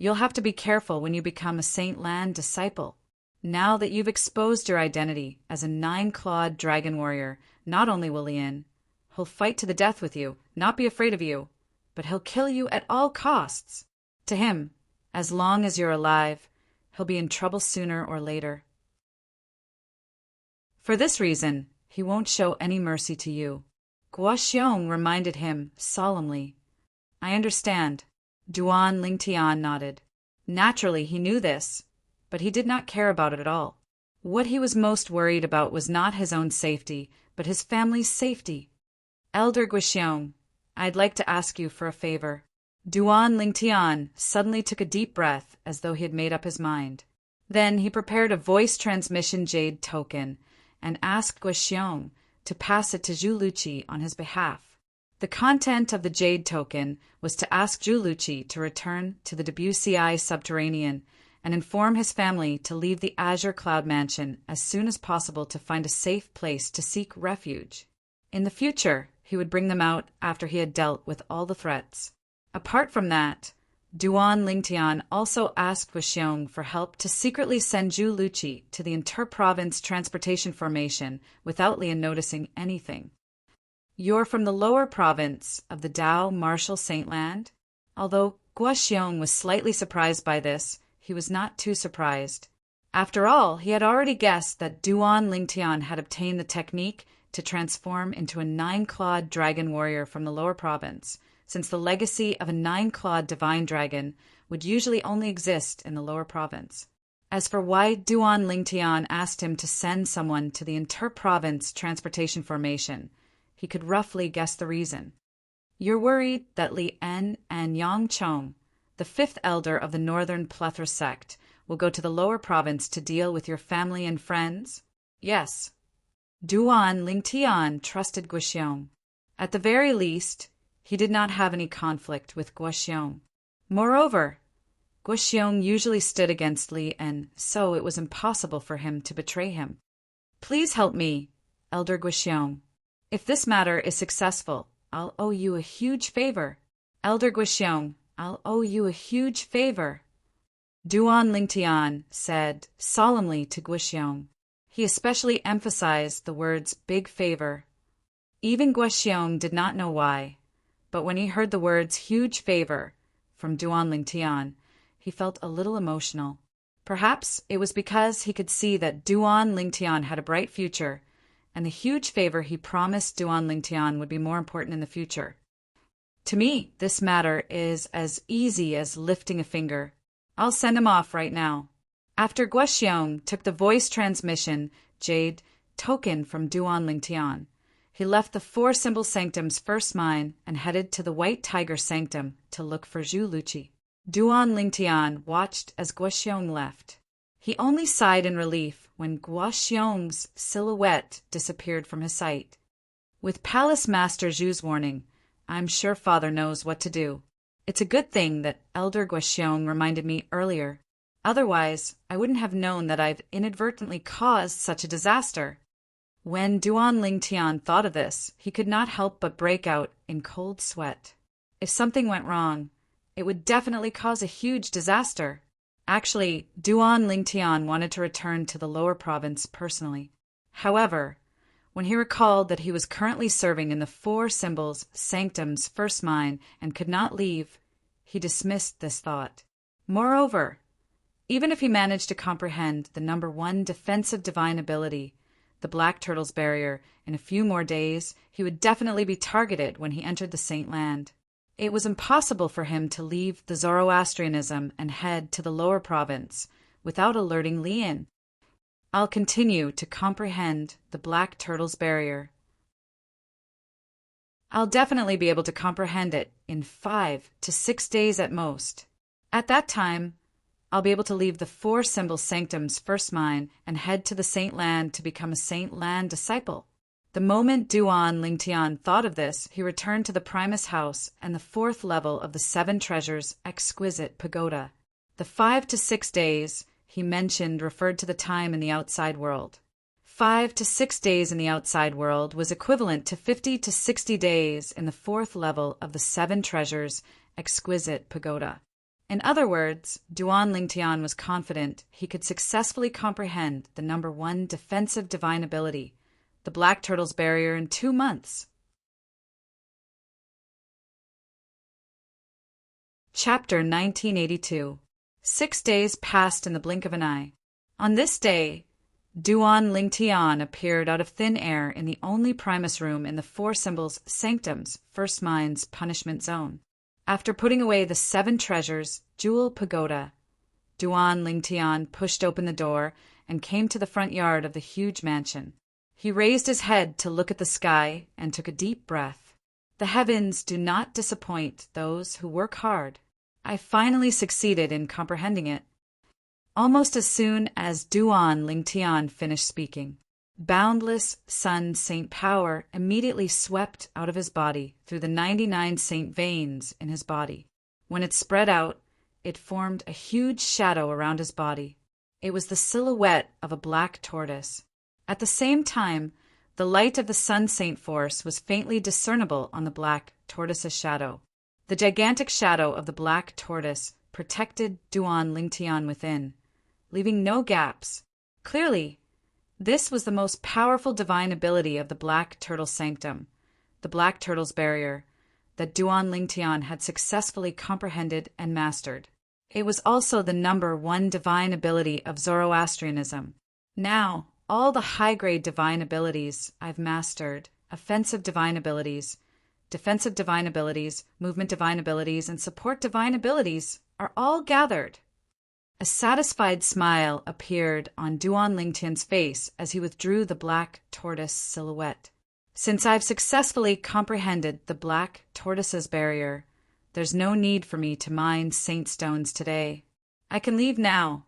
You'll have to be careful when you become a Saint Lan disciple. Now that you've exposed your identity as a 9-clawed dragon warrior, not only will he'll fight to the death with you, not be afraid of you, but he'll kill you at all costs. To him, as long as you're alive, he'll be in trouble sooner or later. For this reason, he won't show any mercy to you. Guo Xiong reminded him solemnly. I understand. Duan Lingtian nodded. Naturally, he knew this, but he did not care about it at all. What he was most worried about was not his own safety, but his family's safety. Elder Guoxiong, I'd like to ask you for a favor. Duan Lingtian suddenly took a deep breath as though he had made up his mind. Then he prepared a voice transmission jade token and asked Guoxiong to pass it to Zhu Luqi on his behalf. The content of the jade token was to ask Zhu Luqi to return to the WCI subterranean and inform his family to leave the Azure Cloud Mansion as soon as possible to find a safe place to seek refuge. In the future, he would bring them out after he had dealt with all the threats. Apart from that, Duan Lingtian also asked Guoxiong for help to secretly send Zhu Luqi to the inter-province transportation formation without Lian noticing anything. You're from the lower province of the Dao Martial Saint Land? Although Guoxiong was slightly surprised by this, he was not too surprised. After all, he had already guessed that Duan Lingtian had obtained the technique to transform into a 9-clawed dragon warrior from the lower province, since the legacy of a 9-clawed divine dragon would usually only exist in the lower province. As for why Duan Lingtian asked him to send someone to the inter-province transportation formation, he could roughly guess the reason. You're worried that Li En and Yang Chong, the 5th elder of the Northern Plethora sect, will go to the lower province to deal with your family and friends? Yes. Duan Lingtian trusted Guoxiong. At the very least, he did not have any conflict with Guoxiong. Moreover, Guoxiong usually stood against Li En, so it was impossible for him to betray him. Please help me, Elder Guoxiong. If this matter is successful, I'll owe you a huge favor. Elder Guoxiong, I'll owe you a huge favor. Duan Lingtian said solemnly to Guoxiong. He especially emphasized the words big favor. Even Guoxiong did not know why, but when he heard the words huge favor from Duan Lingtian, he felt a little emotional. Perhaps it was because he could see that Duan Lingtian had a bright future, and the huge favor he promised Duan Lingtian would be more important in the future. To me, this matter is as easy as lifting a finger. I'll send him off right now. After Guoxiong took the voice transmission jade token from Duan Lingtian, he left the 4-symbol sanctum's first mine and headed to the White Tiger sanctum to look for Zhu Luqi. Duan Lingtian watched as Guoxiong left. He only sighed in relief when Guoxiong's silhouette disappeared from his sight. With Palace Master Zhu's warning, I'm sure Father knows what to do. It's a good thing that Elder Guoxiong reminded me earlier. Otherwise, I wouldn't have known that I've inadvertently caused such a disaster. When Duan Lingtian thought of this, he could not help but break out in cold sweat. If something went wrong, it would definitely cause a huge disaster. Actually, Duan Lingtian wanted to return to the lower province personally. However, when he recalled that he was currently serving in the 4 symbols sanctum's first mine and could not leave, he dismissed this thought. Moreover, even if he managed to comprehend the number 1 defensive divine ability, the Black Turtle's barrier, in a few more days, he would definitely be targeted when he entered the Saint Land. It was impossible for him to leave the Zoroastrianism and head to the lower province without alerting Lian. I'll continue to comprehend the Black Turtle's barrier. I'll definitely be able to comprehend it in 5 to 6 days at most. At that time, I'll be able to leave the 4-symbol sanctum's first mine and head to the Saint Land to become a Saint Land disciple. The moment Duan Lingtian thought of this, he returned to the Primus house and the 4th level of the 7 treasures' exquisite pagoda. The 5 to 6 days he mentioned referred to the time in the outside world. 5 to 6 days in the outside world was equivalent to 50 to 60 days in the 4th level of the 7 treasures' exquisite pagoda. In other words, Duan Lingtian was confident he could successfully comprehend the number one defensive divine ability, the Black Turtle's barrier, in 2 months. Chapter 1982. 6 days passed in the blink of an eye. On this day, Duan Lingtian appeared out of thin air in the only Primus room in the Four Symbols Sanctum's First Mind's punishment zone. After putting away the 7 treasures, Jewel Pagoda, Duan Lingtian pushed open the door and came to the front yard of the huge mansion. He raised his head to look at the sky and took a deep breath. The heavens do not disappoint those who work hard. I finally succeeded in comprehending it. Almost as soon as Duan Lingtian finished speaking, boundless sun saint power immediately swept out of his body through the 99 saint veins in his body. When it spread out, it formed a huge shadow around his body. It was the silhouette of a black tortoise. At the same time, the light of the sun saint force was faintly discernible on the black tortoise's shadow. The gigantic shadow of the black tortoise protected Duan Lingtian within, leaving no gaps. Clearly, this was the most powerful divine ability of the Black Turtle Sanctum, the Black Turtle's barrier, that Duan Lingtian had successfully comprehended and mastered. It was also the number one divine ability of Zoroastrianism. Now, all the high-grade divine abilities I've mastered, offensive divine abilities, defensive divine abilities, movement divine abilities, and support divine abilities, are all gathered. A satisfied smile appeared on Duan Lingtian's face as he withdrew the black tortoise silhouette. Since I've successfully comprehended the black tortoise's barrier, there's no need for me to mine saint stones today. I can leave now.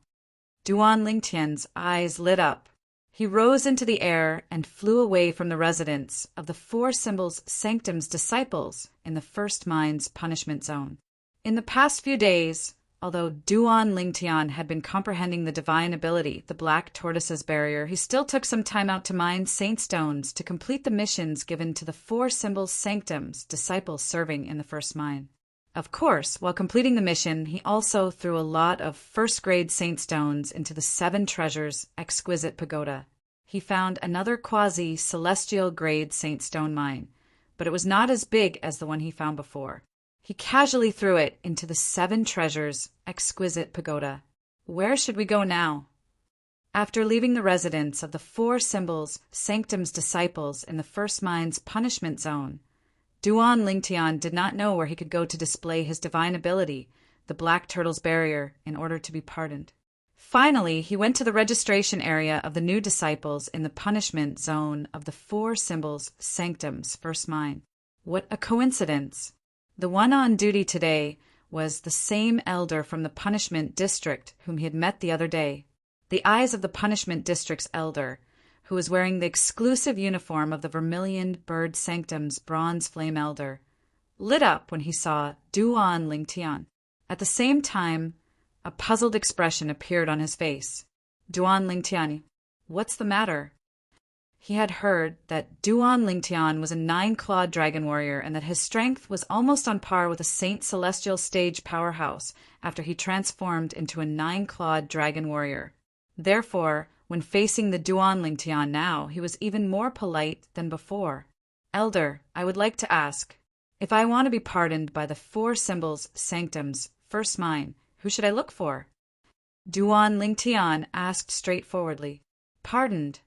Duan Lingtian's eyes lit up. He rose into the air and flew away from the residence of the Four Symbols Sanctum's disciples in the First Mind's punishment zone. In the past few days, although Duan Lingtian had been comprehending the divine ability, the Black Tortoise's barrier, he still took some time out to mine saint stones to complete the missions given to the Four Symbols Sanctum's disciples serving in the First Mind. Of course, while completing the mission, he also threw a lot of first-grade saint stones into the 7 treasures exquisite pagoda. He found another quasi-celestial grade saint stone mine, but it was not as big as the one he found before. He casually threw it into the 7 treasures exquisite pagoda. Where should we go now? After leaving the residence of the Four Symbols Sanctum's disciples in the First Mind's punishment zone, Duan Lingtian did not know where he could go to display his divine ability, the Black Turtle's barrier, in order to be pardoned. Finally, he went to the registration area of the new disciples in the punishment zone of the Four Symbols Sanctum's First Mind. What a coincidence! The one on duty today was the same elder from the punishment district whom he had met the other day. The eyes of the punishment district's elder, who was wearing the exclusive uniform of the Vermilion Bird Sanctum's Bronze Flame Elder, lit up when he saw Duan Lingtian. At the same time, a puzzled expression appeared on his face. Duan Lingtian, what's the matter? He had heard that Duan Lingtian was a 9-clawed dragon warrior and that his strength was almost on par with a Saint Celestial stage powerhouse after he transformed into a 9-clawed dragon warrior. Therefore, when facing the Duan Lingtian now, he was even more polite than before. Elder, I would like to ask, if I want to be pardoned by the Four Symbols Sanctum's First Mind, who should I look for? Duan Lingtian asked straightforwardly. Pardoned?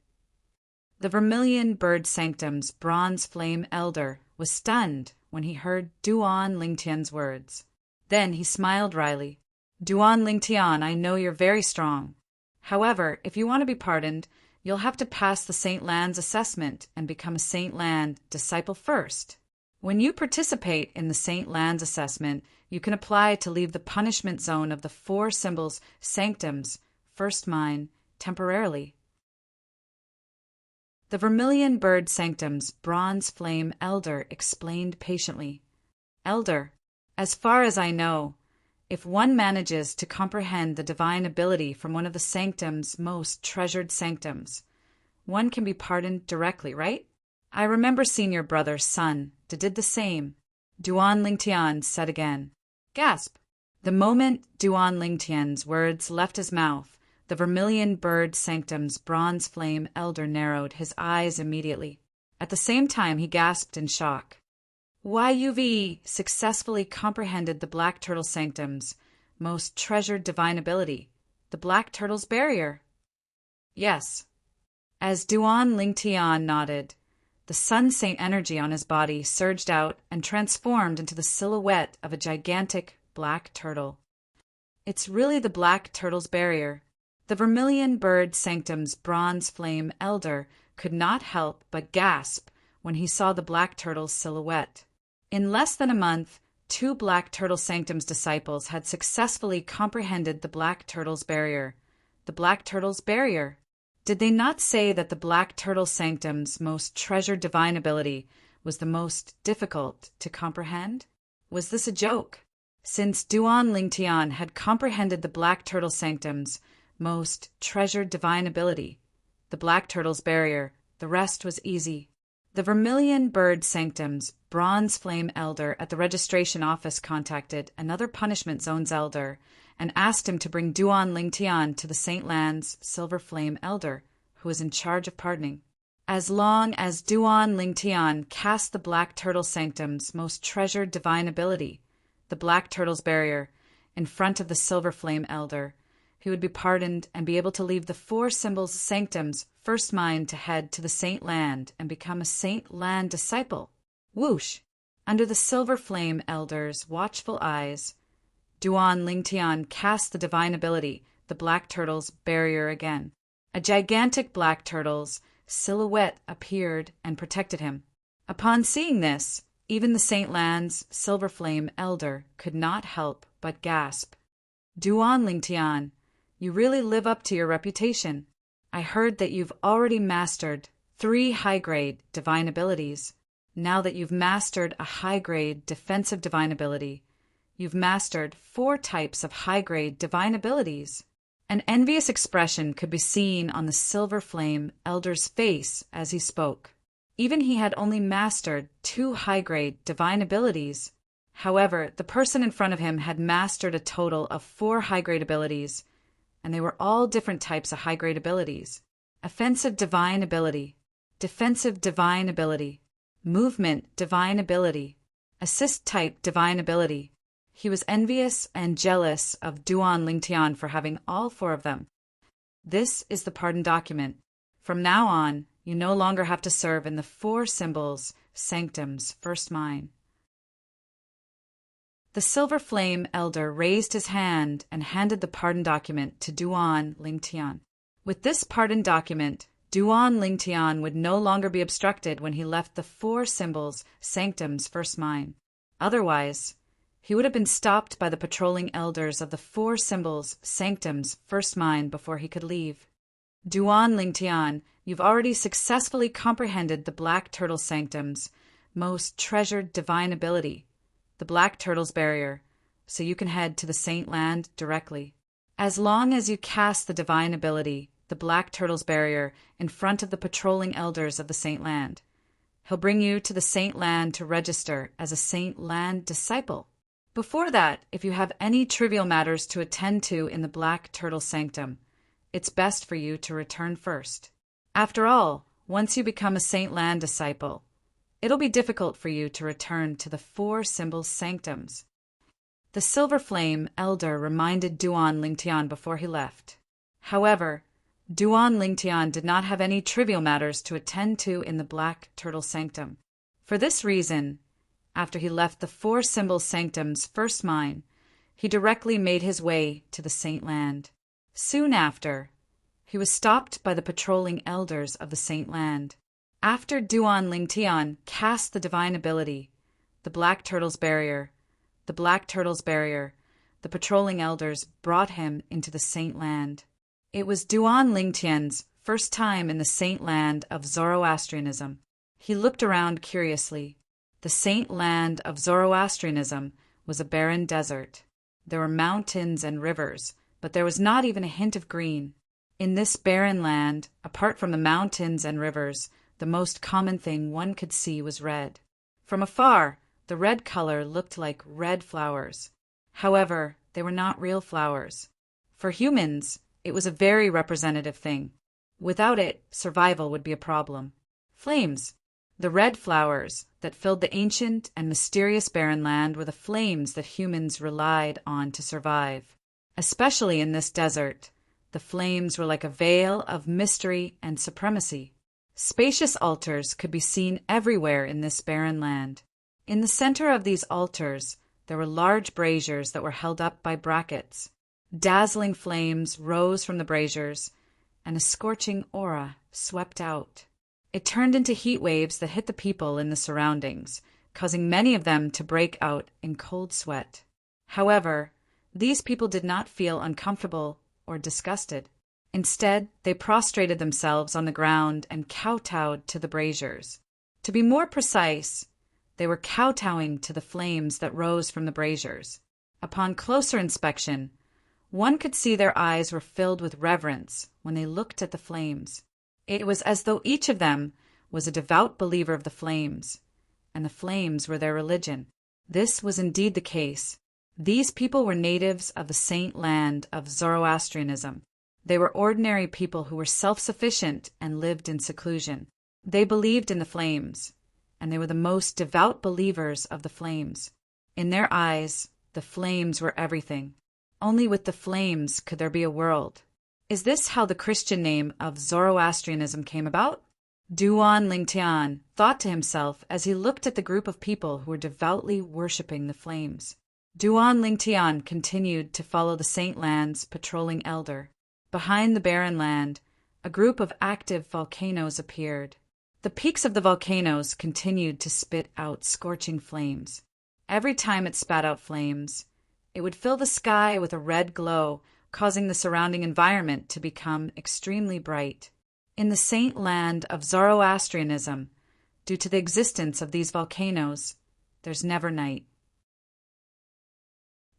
The Vermilion Bird Sanctum's Bronze Flame Elder was stunned when he heard Duan Lingtian's words. Then he smiled wryly. Duan Lingtian, I know you're very strong. However, if you want to be pardoned, you'll have to pass the Saint Land's assessment and become a Saint Land disciple first. When you participate in the Saint Land's assessment, you can apply to leave the punishment zone of the Four Symbols Sanctum's First Mind temporarily. The Vermilion Bird Sanctum's Bronze Flame Elder explained patiently. Elder, as far as I know, if one manages to comprehend the divine ability from one of the Sanctum's most treasured sanctums, one can be pardoned directly, right? I remember seeing your brother, Sun, did the same. Duan Lingtian said again. Gasp! The moment Duan Lingtian's words left his mouth, the vermilion bird sanctum's bronze flame elder narrowed his eyes immediately. At the same time, he gasped in shock. You've successfully comprehended the Black Turtle Sanctum's most treasured divine ability, the Black Turtle's barrier. Yes. As Duan Lingtian nodded, the sun saint energy on his body surged out and transformed into the silhouette of a gigantic black turtle. It's really the Black Turtle's barrier. The vermilion bird sanctum's bronze flame elder could not help but gasp when he saw the Black Turtle's silhouette. In less than a month, 2 Black Turtle Sanctum's disciples had successfully comprehended the Black Turtle's barrier. The Black Turtle's barrier. Did they not say that the Black Turtle Sanctum's most treasured divine ability was the most difficult to comprehend? Was this a joke? Since Duan Lingtian had comprehended the Black Turtle Sanctum's most treasured divine ability, the Black Turtle's barrier, the rest was easy. The vermilion bird sanctum's bronze flame elder at the registration office contacted another punishment zone's elder and asked him to bring Duan Lingtian to the St. Land's silver flame elder, who was in charge of pardoning. As long as Duan Lingtian cast the Black Turtle Sanctum's most treasured divine ability, the Black Turtle's barrier, in front of the silver flame elder, he would be pardoned and be able to leave the 4 symbols sanctum's first mind to head to the Saint Land and become a Saint Land disciple. Whoosh! Under the silver flame elder's watchful eyes, Duan Lingtian cast the divine ability, the Black Turtle's barrier again. A gigantic black turtle's silhouette appeared and protected him. Upon seeing this, even the Saint Land's silver flame elder could not help but gasp. Duan Lingtian, you really live up to your reputation. I heard that you've already mastered 3 high-grade divine abilities. Now that you've mastered a high-grade defensive divine ability, you've mastered 4 types of high-grade divine abilities. An envious expression could be seen on the silver flame elder's face as he spoke. Even he had only mastered 2 high-grade divine abilities. However, the person in front of him had mastered a total of 4 high-grade abilities, and they were all different types of high-grade abilities. Offensive divine ability, defensive divine ability, movement divine ability, assist type divine ability. He was envious and jealous of Duan Lingtian for having all 4 of them. This is the pardon document. From now on, you no longer have to serve in the 4 symbols sanctum's first mind. The silver flame elder raised his hand and handed the pardon document to Duan Lingtian. With this pardon document, Duan Lingtian would no longer be obstructed when he left the 4 symbols sanctum's first mind. Otherwise, he would have been stopped by the patrolling elders of the 4 symbols sanctum's first mind before he could leave. Duan Lingtian, you've already successfully comprehended the Black Turtle Sanctum's most treasured divine ability, the Black Turtle's barrier, so you can head to the Saint Land directly. As long as you cast the divine ability, the Black Turtle's barrier, in front of the patrolling elders of the Saint Land, he'll bring you to the Saint Land to register as a Saint Land disciple. Before that, if you have any trivial matters to attend to in the Black Turtle Sanctum, it's best for you to return first. After all, once you become a Saint Land disciple, it'll be difficult for you to return to the 4 symbols sanctums. The silver flame elder reminded Duan Lingtian before he left. However, Duan Lingtian did not have any trivial matters to attend to in the Black Turtle Sanctum. For this reason, after he left the 4 symbols sanctum's first mind, he directly made his way to the Saint Land. Soon after, he was stopped by the patrolling elders of the Saint Land. After Duan Lingtian cast the divine ability, the Black Turtle's barrier, the patrolling elders brought him into the Saint Land. It was Duan Lingtian's first time in the Saint Land of Zoroastrianism. He looked around curiously. The Saint Land of Zoroastrianism was a barren desert. There were mountains and rivers, but there was not even a hint of green. In this barren land, apart from the mountains and rivers, the most common thing one could see was red. From afar, the red color looked like red flowers. However, They were not real flowers. For humans, it was a very representative thing. Without it, survival would be a problem. Flames. The red flowers that filled the ancient and mysterious barren land were the flames that humans relied on to survive. Especially in this desert, the flames were like a veil of mystery and supremacy. Spacious altars could be seen everywhere in this barren land. In the center of these altars, there were large braziers that were held up by brackets. Dazzling flames rose from the braziers, and a scorching aura swept out. It turned into heat waves that hit the people in the surroundings, causing many of them to break out in cold sweat. However, these people did not feel uncomfortable or disgusted. Instead, they prostrated themselves on the ground and kowtowed to the braziers. To be more precise, they were kowtowing to the flames that rose from the braziers. Upon closer inspection, one could see their eyes were filled with reverence when they looked at the flames. It was as though each of them was a devout believer of the flames, and the flames were their religion. This was indeed the case. These people were natives of the saint land of Zoroastrianism. They were ordinary people who were self-sufficient and lived in seclusion. They believed in the flames, and they were the most devout believers of the flames. In their eyes, the flames were everything. Only with the flames could there be a world. Is this how the Christian name of Zoroastrianism came about? Duan Lingtian thought to himself as he looked at the group of people who were devoutly worshipping the flames. Duan Lingtian continued to follow the Saint Land's patrolling elder. Behind the barren land, a group of active volcanoes appeared. The peaks of the volcanoes continued to spit out scorching flames. Every time it spat out flames, it would fill the sky with a red glow, causing the surrounding environment to become extremely bright. In the saint land of Zoroastrianism, due to the existence of these volcanoes, there's never night.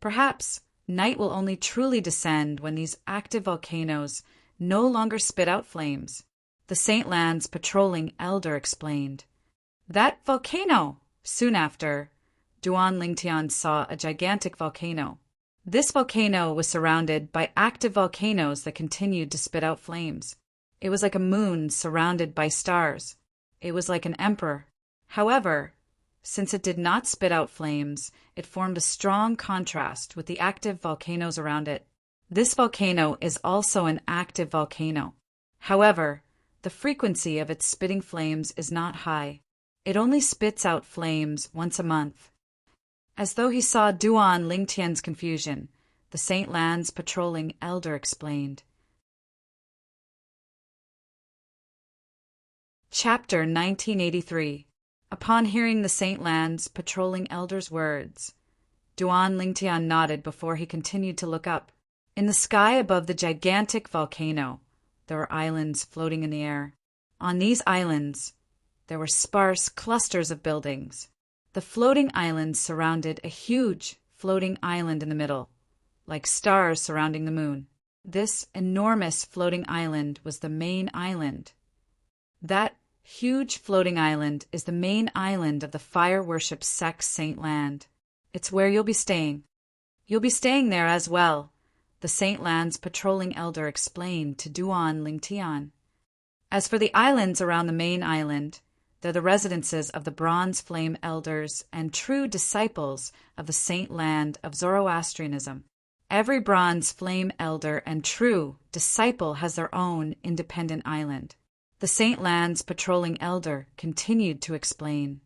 Perhaps night will only truly descend when these active volcanoes no longer spit out flames. The Saint Land's patrolling elder explained. That volcano! Soon after, Duan Lingtian saw a gigantic volcano. This volcano was surrounded by active volcanoes that continued to spit out flames. It was like a moon surrounded by stars. It was like an emperor. However, since it did not spit out flames, it formed a strong contrast with the active volcanoes around it. This volcano is also an active volcano. However, the frequency of its spitting flames is not high. It only spits out flames once a month. As though he saw Duan Lingtian's confusion, the Saint Land's patrolling elder explained. Chapter 1983. Upon hearing the Saint Land's patrolling elder's words, Duan Lingtian nodded before he continued to look up. In the sky above the gigantic volcano, there were islands floating in the air. On these islands, there were sparse clusters of buildings. The floating islands surrounded a huge floating island in the middle, like stars surrounding the moon. This enormous floating island was the main island. That huge floating island is the main island of the fire worship sect Saint Land. It's where you'll be staying. You'll be staying there as well, the Saint Land's patrolling elder explained to Duan Lingtian. As for the islands around the main island, they're the residences of the Bronze Flame elders and true disciples of the Saint Land of Zoroastrianism. Every Bronze Flame elder and true disciple has their own independent island. The Saint Land's patrolling elder continued to explain.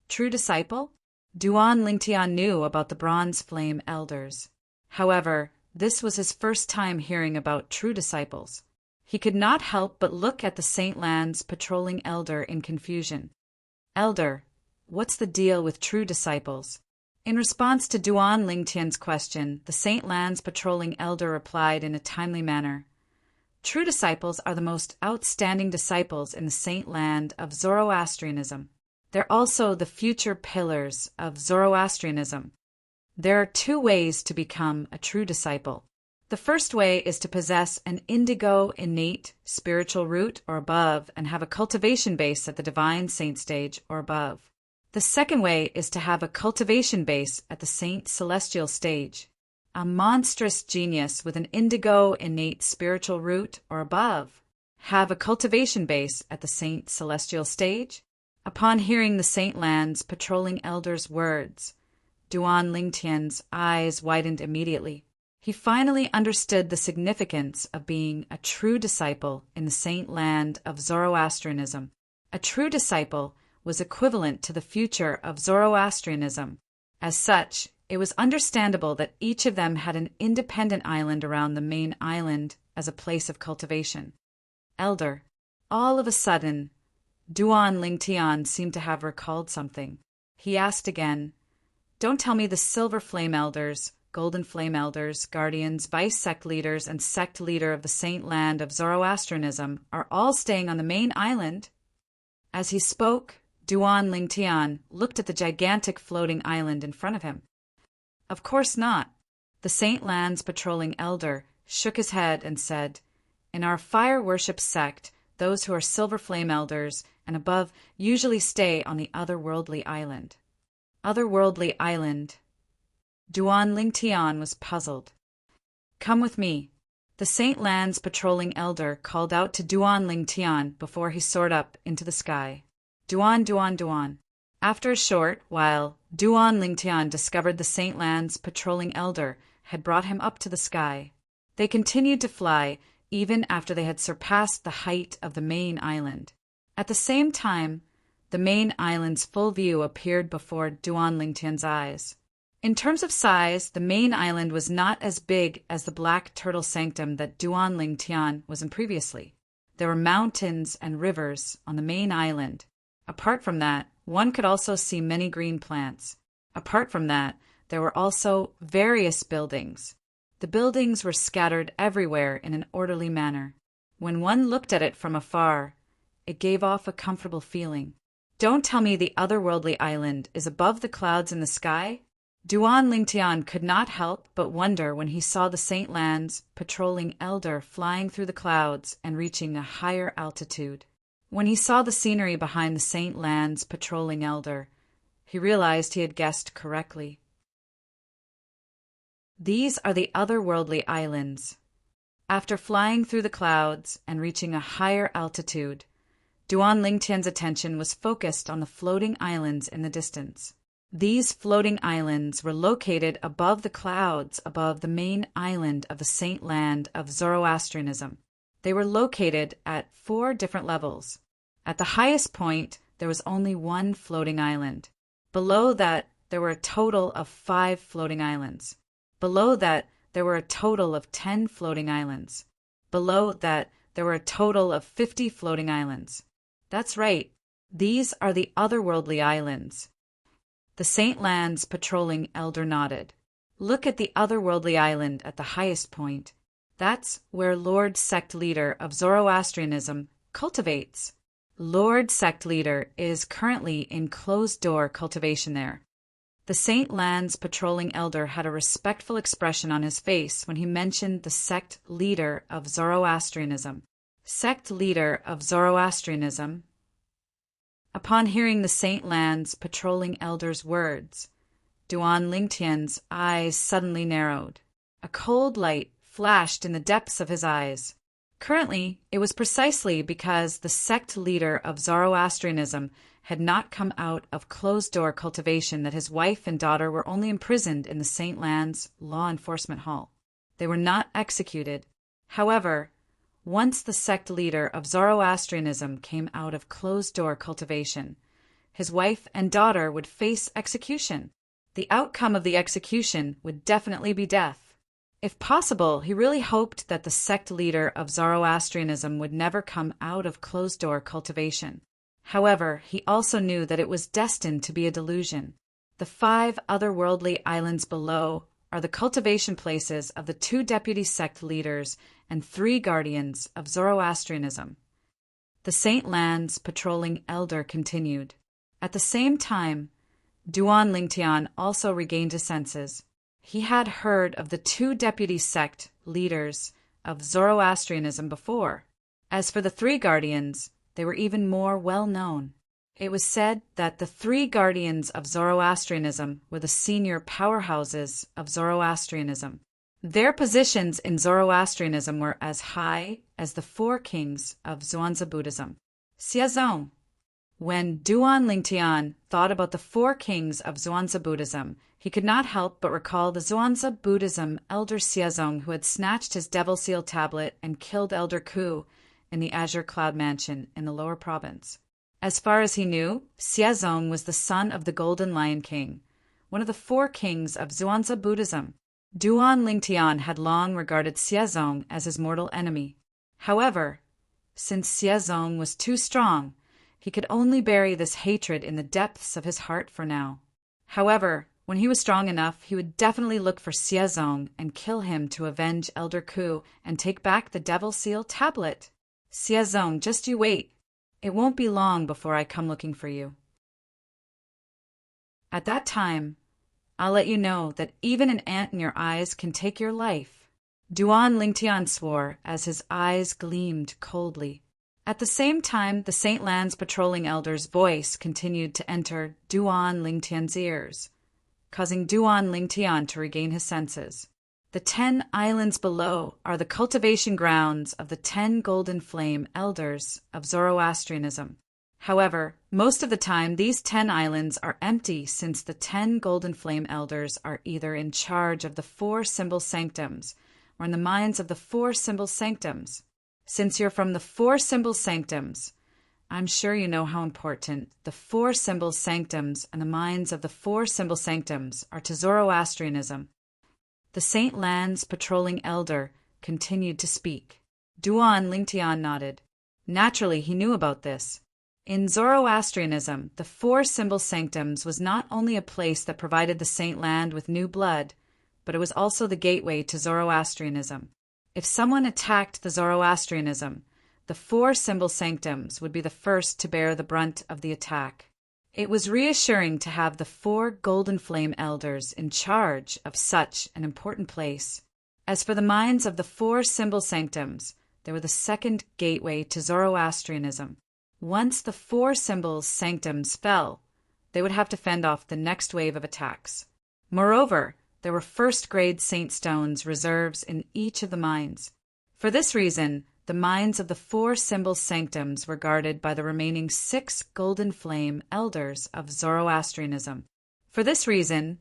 True disciple? Duan Lingtian knew about the Bronze Flame elders. However, this was his first time hearing about true disciples. He could not help but look at the Saint Land's patrolling elder in confusion. Elder, what's the deal with true disciples? In response to Duan Lingtian's question, the Saint Land's patrolling elder replied in a timely manner. True disciples are the most outstanding disciples in the Saint Land of Zoroastrianism. They're also the future pillars of Zoroastrianism. There are two ways to become a true disciple. The first way is to possess an indigo innate spiritual root or above and have a cultivation base at the divine saint stage or above. The second way is to have a cultivation base at the saint celestial stage. a monstrous genius with an indigo innate spiritual root or above, have a cultivation base at the Saint Celestial stage? Upon hearing the Saint Land's patrolling elder's words, Duan Lingtian's eyes widened immediately. He finally understood the significance of being a true disciple in the Saint Land of Zoroastrianism. A true disciple was equivalent to the future of Zoroastrianism. As such, it was understandable that each of them had an independent island around the main island as a place of cultivation. Elder. All of a sudden, Duan Lingtian seemed to have recalled something. He asked again, "Don't tell me the Silver Flame Elders, Golden Flame Elders, Guardians, Vice Sect Leaders, and Sect Leader of the Saint Land of Zoroastrianism are all staying on the main island?" As he spoke, Duan Lingtian looked at the gigantic floating island in front of him. "Of course not." The Saint Land's patrolling elder shook his head and said, "In our fire worship sect, those who are Silver Flame Elders and above usually stay on the otherworldly island." Otherworldly island. Duan Lingtian was puzzled. "Come with me." The Saint Land's patrolling elder called out to Duan Lingtian before he soared up into the sky. "Duan, Duan, Duan." After a short while, Duan Lingtian discovered the Saint Land's patrolling elder had brought him up to the sky. They continued to fly even after they had surpassed the height of the main island. At the same time, the main island's full view appeared before Duan Lingtian's eyes. In terms of size, the main island was not as big as the Black Turtle Sanctum that Duan Lingtian was in previously. There were mountains and rivers on the main island. Apart from that, one could also see many green plants. Apart from that, there were also various buildings. The buildings were scattered everywhere in an orderly manner. When one looked at it from afar, it gave off a comfortable feeling. Don't tell me the otherworldly island is above the clouds in the sky? Duan Lingtian could not help but wonder when he saw the Saint Land's patrolling elder flying through the clouds and reaching a higher altitude. When he saw the scenery behind the Saint Land's patrolling elder, he realized he had guessed correctly. These are the otherworldly islands. After flying through the clouds and reaching a higher altitude, Duan Lingtian's attention was focused on the floating islands in the distance. These floating islands were located above the clouds above the main island of the Saint Land of Zoroastrianism. They were located at 4 different levels. At the highest point, there was only one floating island. Below that, there were a total of 5 floating islands. Below that, there were a total of 10 floating islands. Below that, there were a total of 50 floating islands. That's right. These are the otherworldly islands. The Saint Land's patrolling elder nodded. Look at the otherworldly island at the highest point. That's where Lord Sect Leader of Zoroastrianism cultivates. Lord Sect Leader is currently in closed-door cultivation there. The Saint Land's patrolling elder had a respectful expression on his face when he mentioned the Sect Leader of Zoroastrianism. Sect Leader of Zoroastrianism. Upon hearing the Saint Land's patrolling elder's words, Duan Lingtian's eyes suddenly narrowed. A cold light flashed in the depths of his eyes. Currently, it was precisely because the Sect Leader of Zoroastrianism had not come out of closed-door cultivation that his wife and daughter were only imprisoned in the Saint Land's law enforcement hall. They were not executed. However, once the Sect Leader of Zoroastrianism came out of closed-door cultivation, his wife and daughter would face execution. The outcome of the execution would definitely be death. If possible, he really hoped that the Sect Leader of Zoroastrianism would never come out of closed-door cultivation. However, he also knew that it was destined to be a delusion. The 5 otherworldly islands below are the cultivation places of the 2 deputy sect leaders and 3 guardians of Zoroastrianism. The Saint Land's patrolling elder continued. At the same time, Duan Lingtian also regained his senses. He had heard of the 2 deputy sect leaders of Zoroastrianism before. As for the 3 guardians, they were even more well known. It was said that the 3 guardians of Zoroastrianism were the senior powerhouses of Zoroastrianism. Their positions in Zoroastrianism were as high as the four kings of Zhuangzi Buddhism. Xiazong. When Duan Lingtian thought about the four kings of Zhuangzi Buddhism, he could not help but recall the Zhuangzi Buddhism elder Xiazong who had snatched his devil seal tablet and killed Elder Ku in the Azure Cloud Mansion in the lower province. As far as he knew, Xiazong was the son of the Golden Lion King, one of the four kings of Zhuangzi Buddhism. Duan Lingtian had long regarded Xiazong as his mortal enemy. However, since Xiazong was too strong, he could only bury this hatred in the depths of his heart for now. However, when he was strong enough, he would definitely look for Xiazong and kill him to avenge Elder Ku and take back the Devil Seal tablet. Xiazong, just you wait. It won't be long before I come looking for you. At that time, I'll let you know that even an ant in your eyes can take your life. Duan Lingtian swore as his eyes gleamed coldly. At the same time, the St. Lands patrolling elder's voice continued to enter Duan Lingtian's ears, causing Duan Lingtian to regain his senses. The 10 islands below are the cultivation grounds of the 10 golden flame elders of Zoroastrianism. However, most of the time these 10 islands are empty since the 10 golden flame elders are either in charge of the 4 symbol sanctums or in the minds of the 4 symbol sanctums. Since you're from the 4 symbol sanctums, I'm sure you know how important the 4 symbol sanctums and the minds of the 4 symbol sanctums are to Zoroastrianism. The St. Lands patrolling elder continued to speak. Duan Lingtian nodded. Naturally, he knew about this. In Zoroastrianism, the 4 symbol sanctums was not only a place that provided the Saint Land with new blood, but it was also the gateway to Zoroastrianism. If someone attacked the Zoroastrianism, the 4 symbol sanctums would be the first to bear the brunt of the attack. It was reassuring to have the 4 golden flame elders in charge of such an important place. As for the minds of the 4 symbol sanctums, they were the second gateway to Zoroastrianism. Once the 4 symbols sanctums fell, they would have to fend off the next wave of attacks. Moreover, there were first-grade saint stones reserves in each of the minds. For this reason, the minds of the 4 symbol sanctums were guarded by the remaining 6 golden flame elders of Zoroastrianism. For this reason,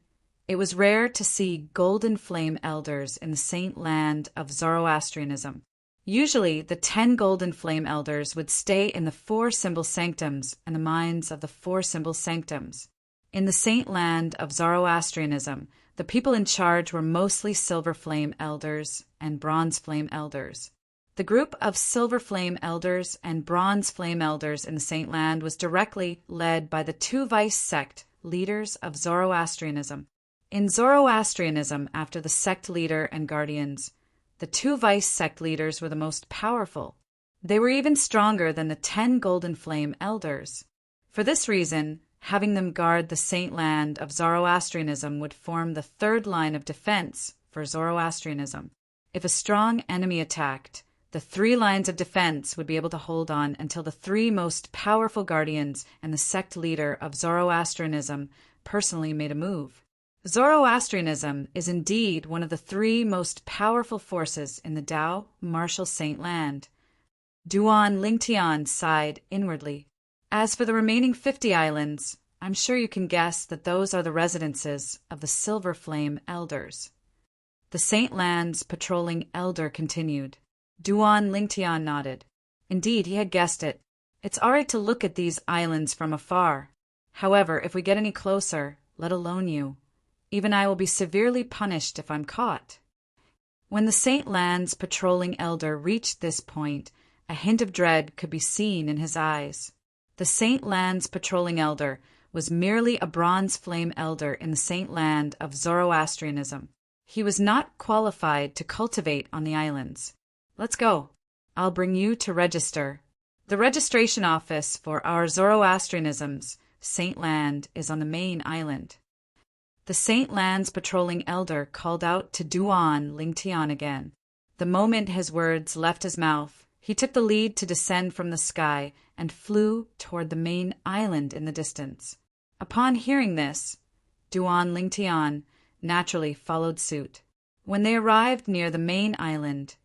it was rare to see golden flame elders in the Saint Land of Zoroastrianism. Usually, the 10 golden flame elders would stay in the 4 symbol sanctums and the minds of the 4 symbol sanctums. In the Saint Land of Zoroastrianism, the people in charge were mostly silver flame elders and bronze flame elders. The group of silver flame elders and bronze flame elders in the Saint Land was directly led by the 2 vice sect leaders of Zoroastrianism. In Zoroastrianism, after the sect leader and guardians, the 2 vice sect leaders were the most powerful. They were even stronger than the 10 golden flame elders. For this reason, having them guard the Saint Land of Zoroastrianism would form the 3rd line of defense for Zoroastrianism. If a strong enemy attacked, the 3 lines of defense would be able to hold on until the 3 most powerful guardians and the sect leader of Zoroastrianism personally made a move. Zoroastrianism is indeed one of the 3 most powerful forces in the Tao martial Saint Land. Duan Lingtian sighed inwardly. As for the remaining 50 islands, I'm sure you can guess that those are the residences of the Silver Flame Elders. The Saint Lands patrolling elder continued. Duan Lingtian nodded. Indeed, he had guessed it. It's all right to look at these islands from afar. However, if we get any closer, let alone you, even I will be severely punished if I'm caught. When the Saint Lands patrolling elder reached this point, a hint of dread could be seen in his eyes. The Saint Lands patrolling elder was merely a bronze flame elder in the Saint Land of Zoroastrianism. He was not qualified to cultivate on the islands. Let's go. I'll bring you to register. The registration office for our Zoroastrianism's Saint Land is on the main island. The Saint Lands patrolling elder called out to Duan Lingtian again. The moment his words left his mouth, he took the lead to descend from the sky and flew toward the main island in the distance. Upon hearing this, Duan Lingtian naturally followed suit. When they arrived near the main island,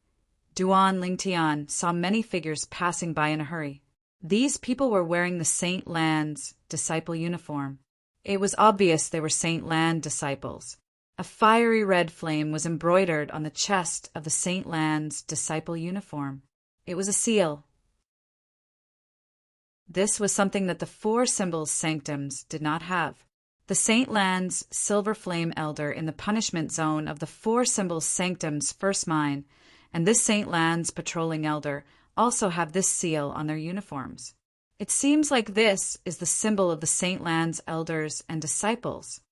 Duan Lingtian saw many figures passing by in a hurry. These people were wearing the Saint Lan's disciple uniform. It was obvious they were Saint Lan disciples. A fiery red flame was embroidered on the chest of the Saint Lan's disciple uniform. It was a seal. This was something that the four symbols sanctums did not have. The Saint Lan's silver flame elder in the punishment zone of the four symbols sanctums first mine, and this Saint Lan's patrolling elder also have this seal on their uniforms. It seems like this is the symbol of the Saint Lan's elders and disciples.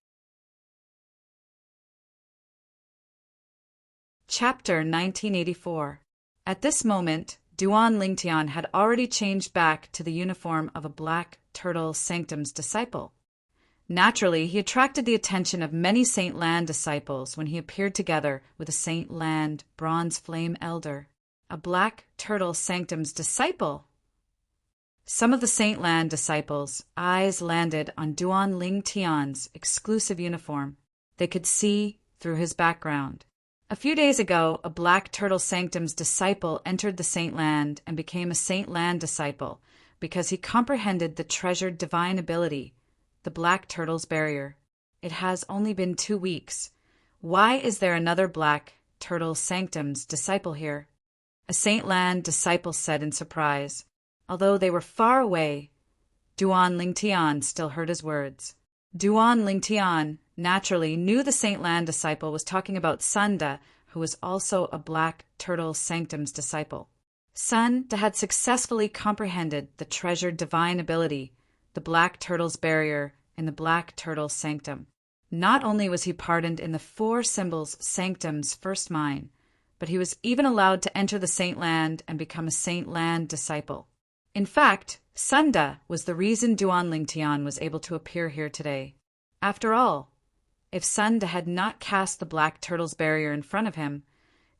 Chapter 1984. At this moment, Duan Lingtian had already changed back to the uniform of a black turtle sanctum's disciple. Naturally, he attracted the attention of many Saint Lan disciples when he appeared together with a Saint Lan bronze flame elder, a black turtle sanctum's disciple. Some of the Saint Lan disciples' eyes landed on Duan Lingtian's exclusive uniform. They could see through his background. A few days ago, a black turtle sanctum's disciple entered the Saint Lan and became a Saint Lan disciple because he comprehended the treasured divine ability, the black turtle's barrier. It has only been 2 weeks. Why is there another black turtle sanctum's disciple here? A Saint Lan disciple said in surprise. Although they were far away, Duan Lingtian still heard his words. Duan Lingtian naturally knew the Saint Lan disciple was talking about Sunda, who was also a black turtle sanctum's disciple. Sunda had successfully comprehended the treasured divine ability, the black turtle's barrier in the black turtle sanctum. Not only was he pardoned in the four symbols sanctum's first mine, but he was even allowed to enter the Saint Lan and become a Saint Lan disciple. In fact, Sunda was the reason Duan Lingtian was able to appear here today. After all, if Sunda had not cast the black turtle's barrier in front of him,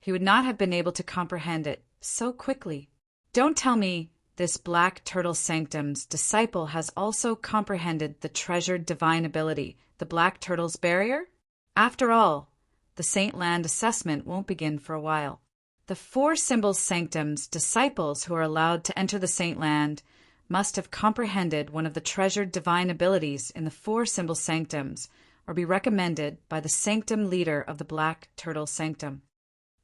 he would not have been able to comprehend it so quickly. Don't tell me this black turtle sanctum's disciple has also comprehended the treasured divine ability, the black turtle's barrier? After all, the Saint Lan assessment won't begin for a while. The four symbols sanctum's disciples who are allowed to enter the Saint Lan must have comprehended one of the treasured divine abilities in the four symbol sanctums, or be recommended by the sanctum leader of the black turtle sanctum.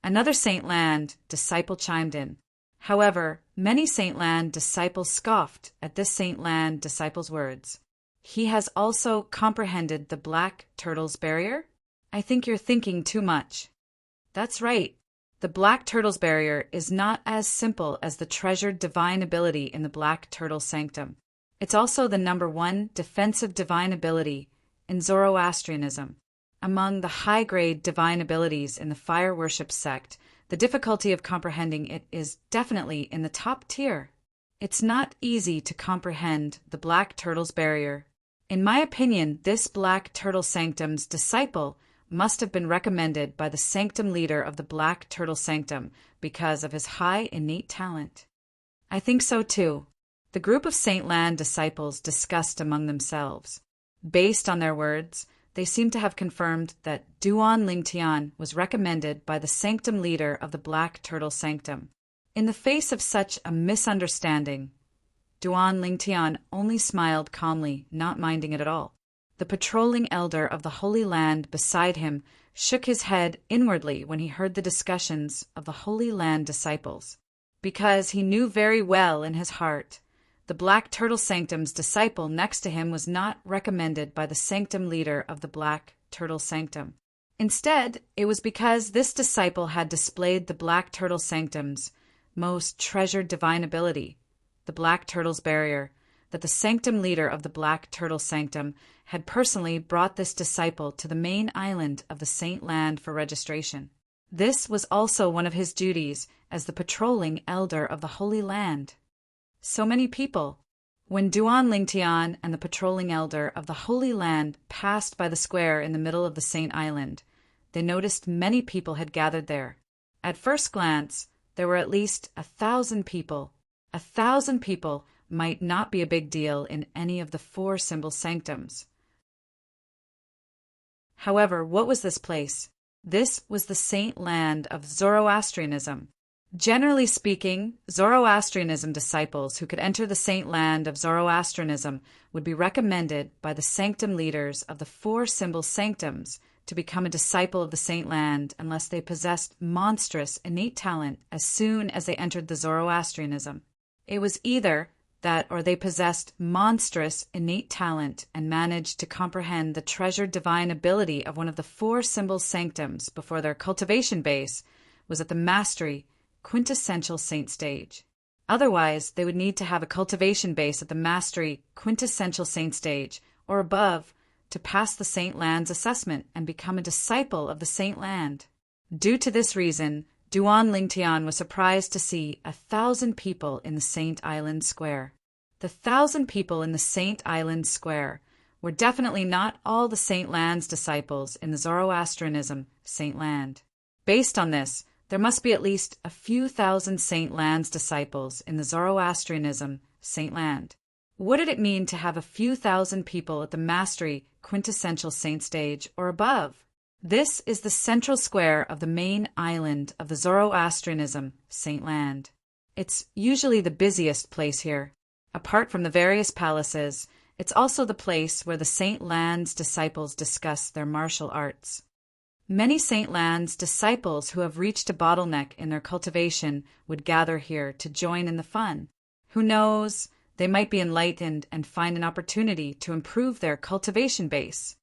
Another Saint Lan disciple chimed in. However, many Saint Lan disciples scoffed at this Saint Lan disciple's words. He has also comprehended the black turtle's barrier? I think you're thinking too much. That's right. The black turtle's barrier is not as simple as the treasured divine ability in the black turtle sanctum. It's also the #1 defensive divine ability in Zoroastrianism. Among the high-grade divine abilities in the fire worship sect, the difficulty of comprehending it is definitely in the top tier. It's not easy to comprehend the black turtle's barrier. In my opinion, this black turtle sanctum's disciple must have been recommended by the sanctum leader of the black turtle sanctum because of his high innate talent. I think so too. The group of Saint Lan disciples discussed among themselves. Based on their words, they seem to have confirmed that Duan Lingtian was recommended by the sanctum leader of the black turtle sanctum. In the face of such a misunderstanding, Duan Lingtian only smiled calmly, not minding it at all. The patrolling elder of the Holy Land beside him shook his head inwardly when he heard the discussions of the Holy Land disciples, because he knew very well in his heart the black turtle sanctum's disciple next to him was not recommended by the sanctum leader of the black turtle sanctum. Instead, it was because this disciple had displayed the black turtle sanctum's most treasured divine ability, the black turtle's barrier, that the sanctum leader of the black turtle sanctum had personally brought this disciple to the main island of the Saint Land for registration. This was also one of his duties as the patrolling elder of the Holy Land. So many people. When Duan Lingtian and the patrolling elder of the Holy Land passed by the square in the middle of the Saint Island, they noticed many people had gathered there. At first glance, there were at least 1,000 people. 1,000 people might not be a big deal in any of the four symbol sanctums. However, what was this place? This was the saint land of Zoroastrianism. Generally speaking, Zoroastrianism disciples who could enter the saint land of Zoroastrianism would be recommended by the sanctum leaders of the four symbol sanctums to become a disciple of the saint land unless they possessed monstrous innate talent as soon as they entered the Zoroastrianism. It was either that or they possessed monstrous innate talent and managed to comprehend the treasured divine ability of one of the four symbol sanctums before their cultivation base was at the mastery quintessential saint stage. Otherwise, they would need to have a cultivation base at the mastery quintessential saint stage or above to pass the saint land's assessment and become a disciple of the saint land. Due to this reason, Duan Lingtian was surprised to see 1,000 people in the Saint Island Square. The 1,000 people in the Saint Island Square were definitely not all the Saint Land's disciples in the Zoroastrianism Saint Land. Based on this, there must be at least a few thousand Saint Land's disciples in the Zoroastrianism Saint Land. What did it mean to have a few thousand people at the mastery quintessential saint stage or above? This is the central square of the main island of the Zoroastrianism Saint Land. It's usually the busiest place here. Apart from the various palaces, it's also the place where the Saint Land's disciples discuss their martial arts. Many Saint Land's disciples who have reached a bottleneck in their cultivation would gather here to join in the fun. Who knows, they might be enlightened and find an opportunity to improve their cultivation base.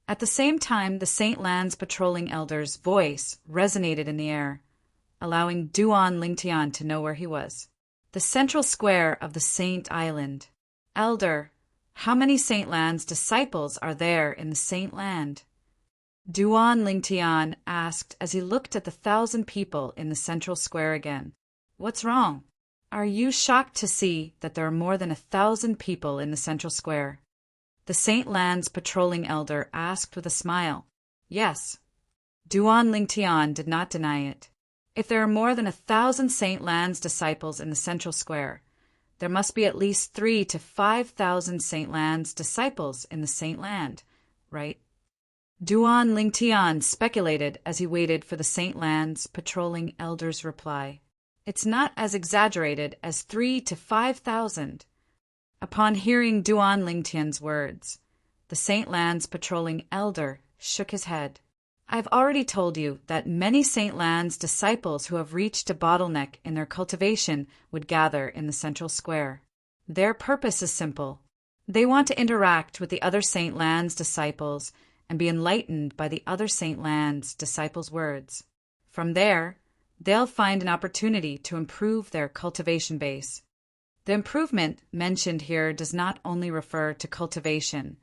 At the same time, the Saint Land's patrolling elder's voice resonated in the air, allowing Duan Lingtian to know where he was. The central square of the Saint Island. Elder, how many Saint Land's disciples are there in the Saint Land? Duan Lingtian asked as he looked at the 1,000 people in the central square again. What's wrong? Are you shocked to see that there are more than 1,000 people in the central square? The Saint Land's patrolling elder asked with a smile. Yes. Duan Lingtian did not deny it. If there are more than 1,000 Saint Land's disciples in the central square, there must be at least 3,000 to 5,000 Saint Land's disciples in the Saint Land, right? Duan Lingtian speculated as he waited for the Saint Land's patrolling elder's reply. It's not as exaggerated as 3,000 to 5,000. Upon hearing Duan Lingtian's words, the Saint Land's patrolling elder shook his head. I've already told you that many Saint Land's disciples who have reached a bottleneck in their cultivation would gather in the central square. Their purpose is simple. They want to interact with the other Saint Land's disciples and be enlightened by the other Saint Land's disciples' words. From there, they'll find an opportunity to improve their cultivation base. The improvement mentioned here does not only refer to cultivation,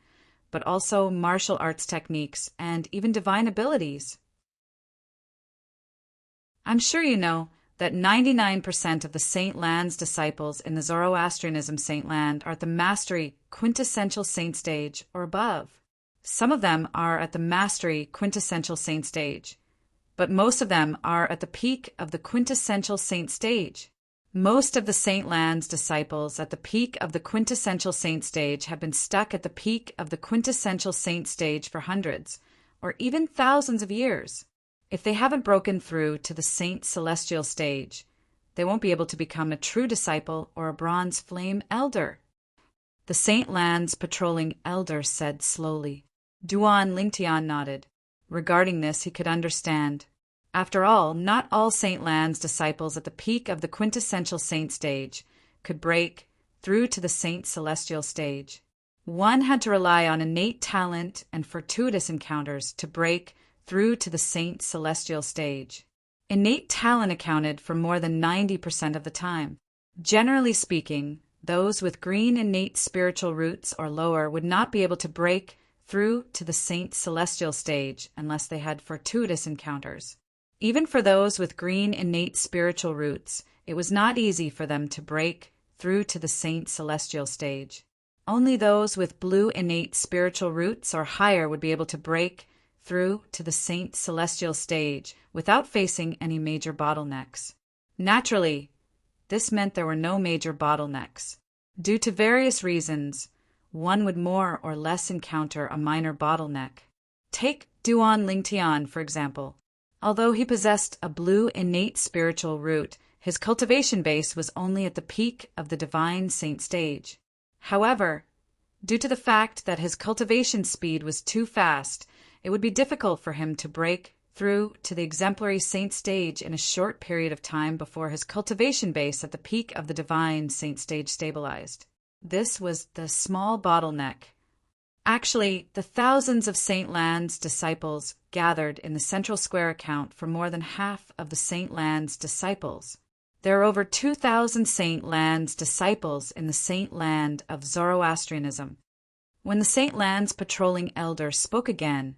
but also martial arts techniques and even divine abilities. I'm sure you know that 99% of the Saint Land's disciples in the Zoroastrianism Saint Land are at the mastery quintessential saint stage or above. Some of them are at the mastery quintessential saint stage, but most of them are at the peak of the quintessential saint stage. Most of the Saint Land's disciples at the peak of the quintessential saint stage have been stuck at the peak of the quintessential saint stage for hundreds, or even thousands of years. If they haven't broken through to the saint celestial stage, they won't be able to become a true disciple or a bronze flame elder. The Saint Land's patrolling elder said slowly. Duan Lingtian nodded. Regarding this, he could understand. After all, not all Saint Land's disciples at the peak of the quintessential saint stage could break through to the saint celestial stage. One had to rely on innate talent and fortuitous encounters to break through to the saint celestial stage. Innate talent accounted for more than 90% of the time. Generally speaking, those with green innate spiritual roots or lower would not be able to break through to the saint celestial stage unless they had fortuitous encounters. Even for those with green innate spiritual roots, it was not easy for them to break through to the saint celestial stage. Only those with blue innate spiritual roots or higher would be able to break through to the saint celestial stage without facing any major bottlenecks. Naturally, this meant there were no major bottlenecks. Due to various reasons, one would more or less encounter a minor bottleneck. Take Duan Lingtian, for example. Although he possessed a blue innate spiritual root, his cultivation base was only at the peak of the divine saint stage. However, due to the fact that his cultivation speed was too fast, it would be difficult for him to break through to the exemplary saint stage in a short period of time before his cultivation base at the peak of the divine saint stage stabilized. This was the small bottleneck. Actually, the thousands of Saint Lan's disciples gathered in the central square account for more than half of the Saint Lan's disciples. There are over 2,000 Saint Lan's disciples in the Saint Land of Zoroastrianism. When the Saint Lan's patrolling elder spoke again,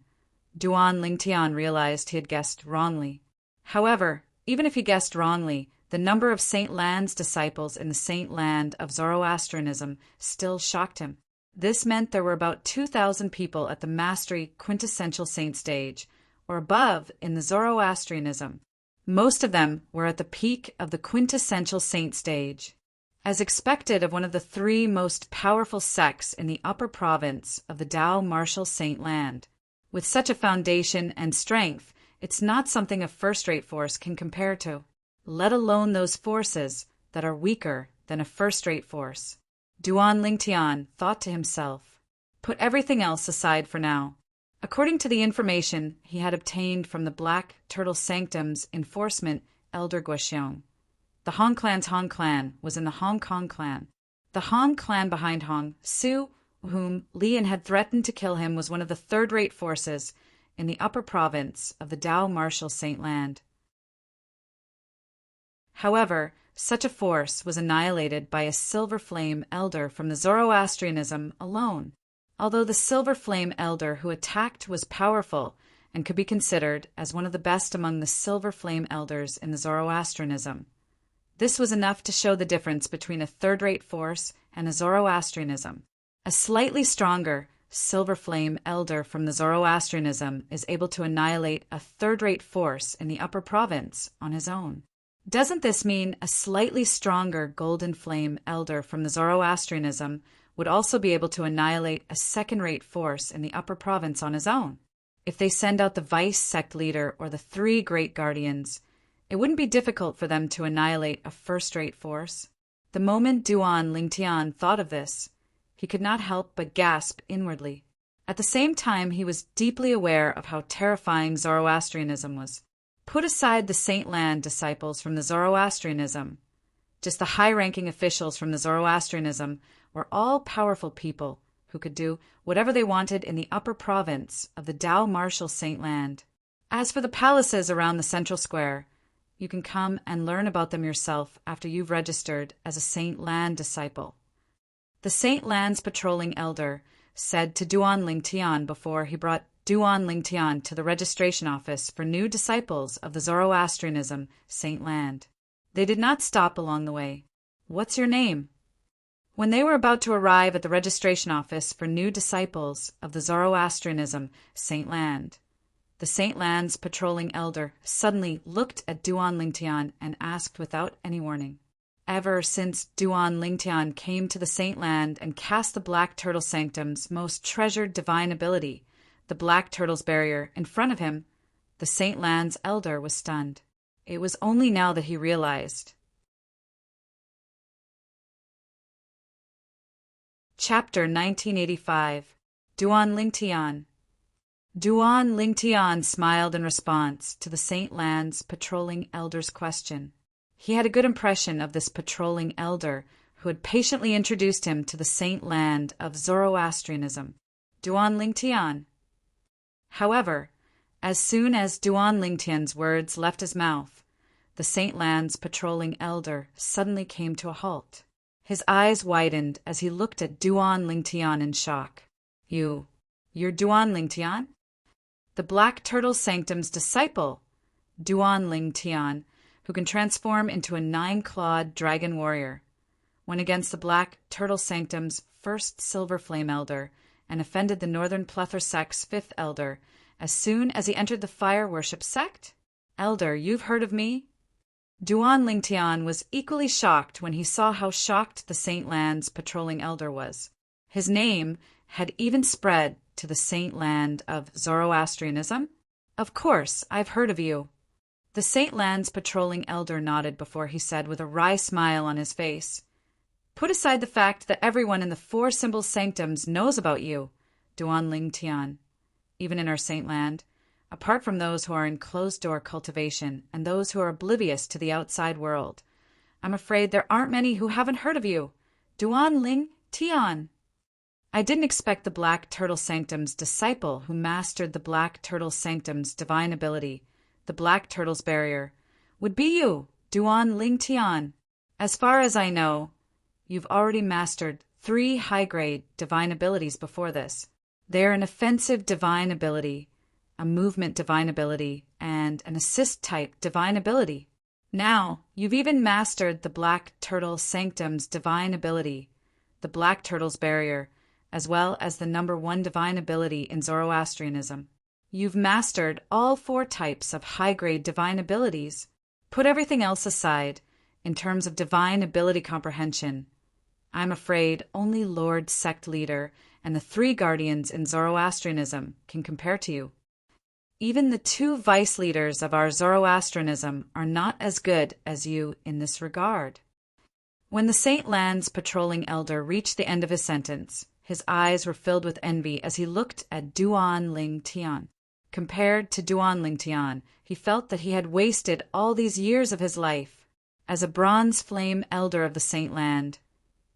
Duan Lingtian realized he had guessed wrongly. However, even if he guessed wrongly, the number of Saint Lan's disciples in the Saint Land of Zoroastrianism still shocked him. This meant there were about 2,000 people at the mastery quintessential saint stage, or above in the Zoroastrianism. Most of them were at the peak of the quintessential saint stage. As expected of one of the three most powerful sects in the upper province of the Tao martial Saint Land. With such a foundation and strength, it's not something a first-rate force can compare to, let alone those forces that are weaker than a first-rate force. Duan Lingtian thought to himself, put everything else aside for now. According to the information he had obtained from the Black Turtle Sanctum's enforcement elder Guoxiong, the Hong Clan's Hong Clan was in the Hong Kong clan. The Hong Clan behind Hong Su, whom Lian had threatened to kill him, was one of the third-rate forces in the upper province of the Tao martial Saint Land. However, such a force was annihilated by a Silver Flame elder from the Zoroastrianism alone. Although the Silver Flame elder who attacked was powerful and could be considered as one of the best among the Silver Flame elders in the Zoroastrianism, this was enough to show the difference between a third-rate force and a Zoroastrianism. A slightly stronger Silver Flame elder from the Zoroastrianism is able to annihilate a third-rate force in the upper province on his own. Doesn't this mean a slightly stronger Golden Flame elder from the Zoroastrianism would also be able to annihilate a second-rate force in the upper province on his own? If they send out the vice sect leader or the three great guardians, it wouldn't be difficult for them to annihilate a first-rate force. The moment Duan Lingtian thought of this, he could not help but gasp inwardly. At the same time, he was deeply aware of how terrifying Zoroastrianism was. Put aside the Saint Land disciples from the Zoroastrianism. Just the high-ranking officials from the Zoroastrianism were all powerful people who could do whatever they wanted in the upper province of the Tao martial Saint Land. As for the palaces around the central square, you can come and learn about them yourself after you've registered as a Saint Land disciple. The Saint Land's patrolling elder said to Duan Lingtian before he brought Duan Lingtian to the registration office for new disciples of the Zoroastrianism Saint Land. They did not stop along the way. What's your name? When they were about to arrive at the registration office for new disciples of the Zoroastrianism Saint Land, the Saint Land's patrolling elder suddenly looked at Duan Lingtian and asked without any warning. Ever since Duan Lingtian came to the Saint Land and cast the Black Turtle Sanctum's most treasured divine ability, the Black Turtle's barrier, in front of him, the Saint Land's elder was stunned. It was only now that he realized. Chapter 1985. Duan Lingtian. Duan Lingtian smiled in response to the Saint Land's patrolling elder's question. He had a good impression of this patrolling elder who had patiently introduced him to the Saint Land of Zoroastrianism. Duan Lingtian. However, as soon as Duan Lingtian's words left his mouth, the Saint Land's patrolling elder suddenly came to a halt. His eyes widened as he looked at Duan Lingtian in shock. You're Duan Lingtian? The Black Turtle Sanctum's disciple, Duan Lingtian, who can transform into a 9-clawed dragon warrior, went against the Black Turtle Sanctum's first Silver Flame elder and offended the Northern Plethor sect's 5th elder as soon as he entered the fire worship sect? Elder, you've heard of me? Duan Lingtian was equally shocked when he saw how shocked the Saint Land's patrolling elder was. His name had even spread to the saint land of Zoroastrianism? Of course, I've heard of you. The Saint Land's patrolling elder nodded before he said with a wry smile on his face, "Put aside the fact that everyone in the four symbol sanctums knows about you, Duan Ling Tian, even in our Saint Land, apart from those who are in closed-door cultivation and those who are oblivious to the outside world. I'm afraid there aren't many who haven't heard of you, Duan Ling Tian." I didn't expect the Black Turtle Sanctum's disciple who mastered the Black Turtle Sanctum's divine ability, the Black Turtle's barrier, would be you, Duan Ling Tian. As far as I know, you've already mastered 3 high-grade divine abilities before this. They're an offensive divine ability, a movement divine ability, and an assist-type divine ability. Now, you've even mastered the Black Turtle Sanctum's divine ability, the Black Turtle's barrier, as well as the number 1 divine ability in Zoroastrianism. You've mastered all 4 types of high-grade divine abilities. Put everything else aside, in terms of divine ability comprehension, I'm afraid only Lord Sect Leader and the 3 guardians in Zoroastrianism can compare to you. Even the 2 vice leaders of our Zoroastrianism are not as good as you in this regard. When the Saint Land's patrolling elder reached the end of his sentence, his eyes were filled with envy as he looked at Duan Ling Tian. Compared to Duan Ling Tian, he felt that he had wasted all these years of his life. As a bronze flame elder of the Saint Land,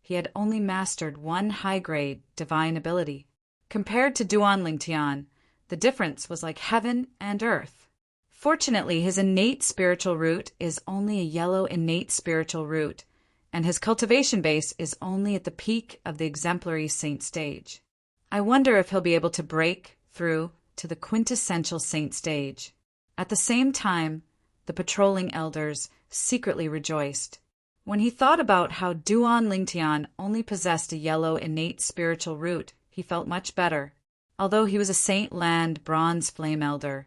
he had only mastered 1 high-grade divine ability. Compared to Duan Ling Tian, the difference was like heaven and earth. Fortunately, his innate spiritual root is only a yellow innate spiritual root, and his cultivation base is only at the peak of the exemplary saint stage. I wonder if he'll be able to break through to the quintessential saint stage. At the same time, the patrolling elders secretly rejoiced. When he thought about how Duan Ling Tian only possessed a yellow innate spiritual root, he felt much better. Although he was a Saint Land bronze flame elder,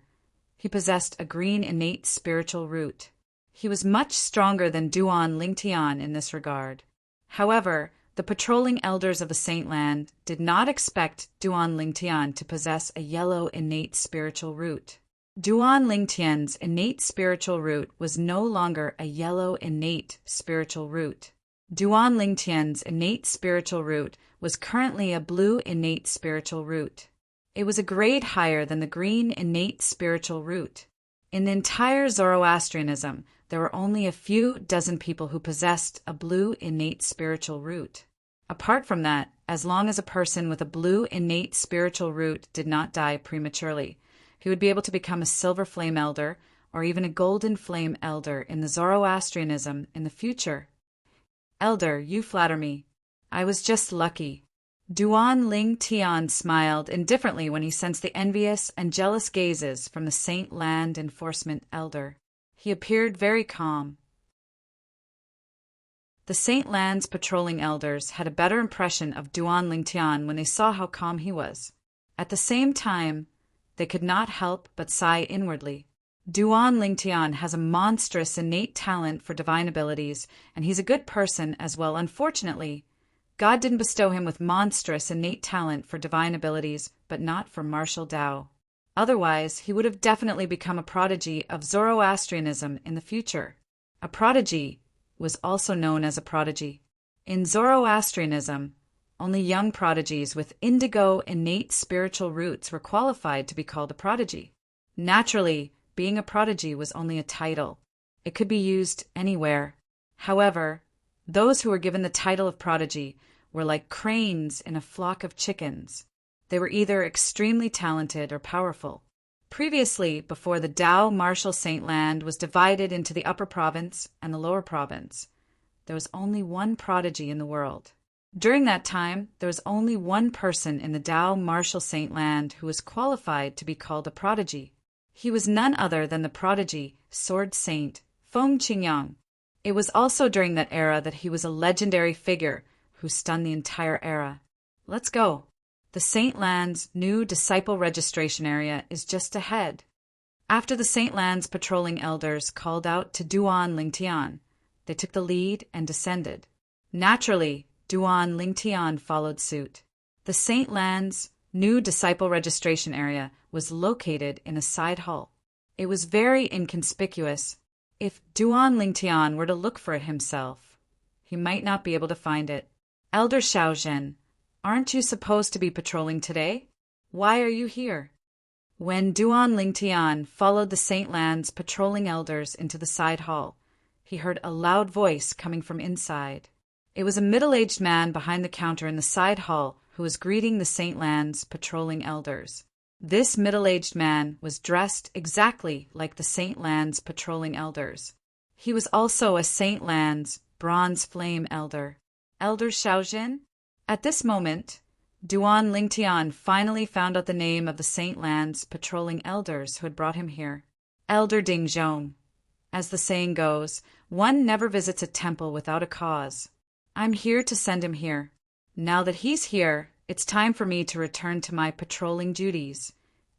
he possessed a green innate spiritual root. He was much stronger than Duan Ling Tian in this regard. However, the patrolling elders of the Saint Land did not expect Duan Ling Tian to possess a yellow innate spiritual root. Duan Ling Tian's innate spiritual root was no longer a yellow innate spiritual root. Duan Ling Tian's innate spiritual root was currently a blue innate spiritual root. It was a grade higher than the green innate spiritual root. In the entire Zoroastrianism, there were only a few dozen people who possessed a blue innate spiritual root. Apart from that, as long as a person with a blue innate spiritual root did not die prematurely, he would be able to become a silver flame elder or even a golden flame elder in the Zoroastrianism in the future. Elder, you flatter me. I was just lucky. Duan Ling Tian smiled indifferently when he sensed the envious and jealous gazes from the Saint Land Enforcement Elder. He appeared very calm. The Saint Land's patrolling elders had a better impression of Duan Ling Tian when they saw how calm he was. At the same time, they could not help but sigh inwardly. Duan Ling Tian has a monstrous innate talent for divine abilities, and he's a good person as well. Unfortunately, God didn't bestow him with monstrous innate talent for divine abilities, but not for martial Tao. Otherwise, he would have definitely become a prodigy of Zoroastrianism in the future. A prodigy was also known as a prodigy. In Zoroastrianism, only young prodigies with indigo innate spiritual roots were qualified to be called a prodigy. Naturally, being a prodigy was only a title. It could be used anywhere. However, those who were given the title of prodigy were like cranes in a flock of chickens. They were either extremely talented or powerful. Previously, before the Tao Martial Saint Land was divided into the Upper Province and the Lower Province, there was only one prodigy in the world. During that time, there was only one person in the Tao Martial Saint Land who was qualified to be called a prodigy. He was none other than the prodigy, Sword Saint, Feng Qingyang. It was also during that era that he was a legendary figure who stunned the entire era. Let's go. The Saint Land's new disciple registration area is just ahead. After the Saint Land's patrolling elders called out to Duan Ling Tian, they took the lead and descended. Naturally, Duan Ling Tian followed suit. The Saint Land's new disciple registration area was located in a side hall. It was very inconspicuous. If Duan Lingtian were to look for it himself, he might not be able to find it. Elder Xiaozhen, aren't you supposed to be patrolling today? Why are you here? When Duan Lingtian followed the Saint Lan's patrolling elders into the side hall, he heard a loud voice coming from inside. It was a middle-aged man behind the counter in the side hall who was greeting the Saint Lan's patrolling elders. This middle-aged man was dressed exactly like the Saint Lan's patrolling elders. He was also a Saint Lan's bronze flame elder. Elder Xiaozhen? At this moment, Duan Lingtian finally found out the name of the Saint Lan's patrolling elders who had brought him here. Elder Dingzhong. As the saying goes, one never visits a temple without a cause. I'm here to send him here. Now that he's here, it's time for me to return to my patrolling duties,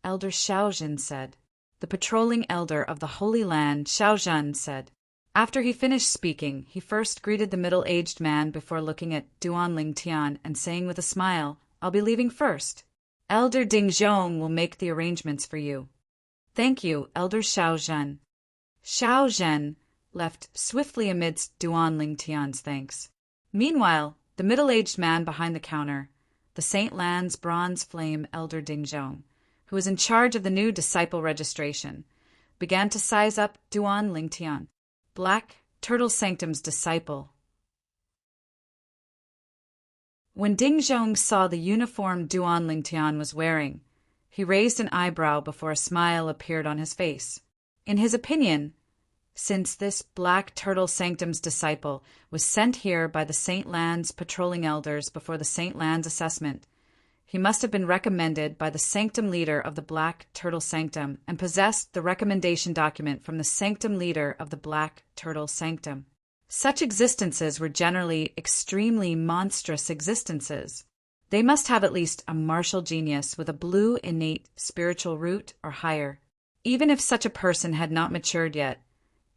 Elder Xiaozhen said. The patrolling elder of the Holy Land, Xiaozhen, said. After he finished speaking, he first greeted the middle-aged man before looking at Duan Lingtian and saying with a smile, I'll be leaving first. Elder Dingzhong will make the arrangements for you. Thank you, Elder Xiaozhen. Xiaozhen left swiftly amidst Duan Lingtian's thanks. Meanwhile, the middle-aged man behind the counter, the Saint Lan's bronze flame Elder Dingzhong, who was in charge of the new disciple registration, began to size up Duan Lingtian, Black Turtle Sanctum's disciple. When Dingzhong saw the uniform Duan Lingtian was wearing, he raised an eyebrow before a smile appeared on his face. In his opinion, since this Black Turtle Sanctum's disciple was sent here by the Saint Lan's patrolling elders before the Saint Lan's assessment, he must have been recommended by the sanctum leader of the Black Turtle Sanctum and possessed the recommendation document from the sanctum leader of the Black Turtle Sanctum. Such existences were generally extremely monstrous existences. They must have at least a martial genius with a blue innate spiritual root or higher. Even if such a person had not matured yet,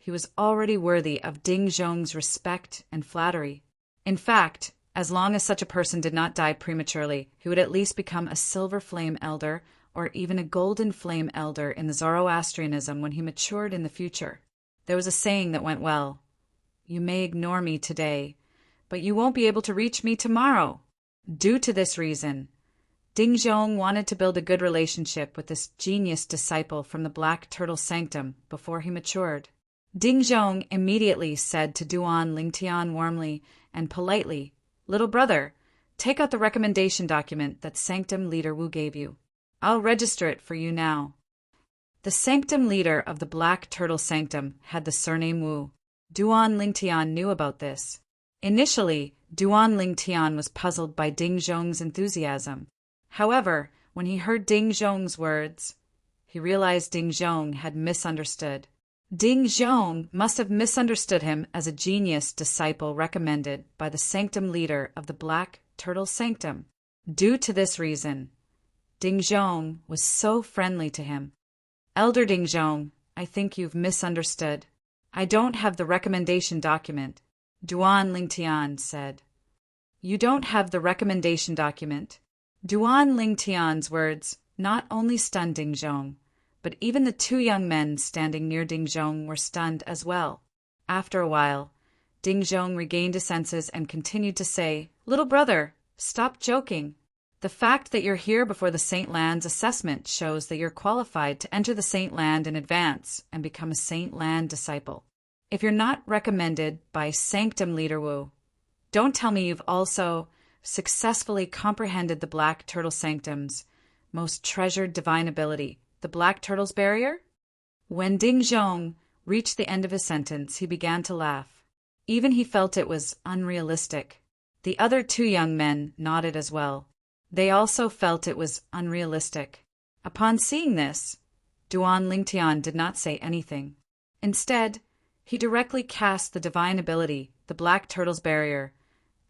he was already worthy of Dingzhong's respect and flattery. In fact, as long as such a person did not die prematurely, he would at least become a silver flame elder or even a golden flame elder in the Zoroastrianism when he matured in the future. There was a saying that went well, You may ignore me today, but you won't be able to reach me tomorrow. Due to this reason, Dingzhong wanted to build a good relationship with this genius disciple from the Black Turtle Sanctum before he matured. Dingzhong immediately said to Duan Lingtian warmly and politely, Little brother, take out the recommendation document that Sanctum Leader Wu gave you. I'll register it for you now. The Sanctum Leader of the Black Turtle Sanctum had the surname Wu. Duan Lingtian knew about this. Initially, Duan Lingtian was puzzled by Dingzhong's enthusiasm. However, when he heard Dingzhong's words, he realized Dingzhong had misunderstood. Dingzhong must have misunderstood him as a genius disciple recommended by the sanctum leader of the Black Turtle Sanctum. Due to this reason, Dingzhong was so friendly to him. Elder Dingzhong, I think you've misunderstood. I don't have the recommendation document, Duan Lingtian said. You don't have the recommendation document? Duan Lingtian's words not only stunned Dingzhong, but even the two young men standing near Dingzhong were stunned as well. After a while, Dingzhong regained his senses and continued to say, Little brother, stop joking. The fact that you're here before the Saint Lan's assessment shows that you're qualified to enter the Saint Land in advance and become a Saint Land disciple. If you're not recommended by Sanctum Leader Wu, don't tell me you've also successfully comprehended the Black Turtle Sanctum's most treasured divine ability, the Black Turtle's Barrier? When Dingzhong reached the end of his sentence, he began to laugh. Even he felt it was unrealistic. The other two young men nodded as well. They also felt it was unrealistic. Upon seeing this, Duan Lingtian did not say anything. Instead, he directly cast the divine ability, the Black Turtle's Barrier,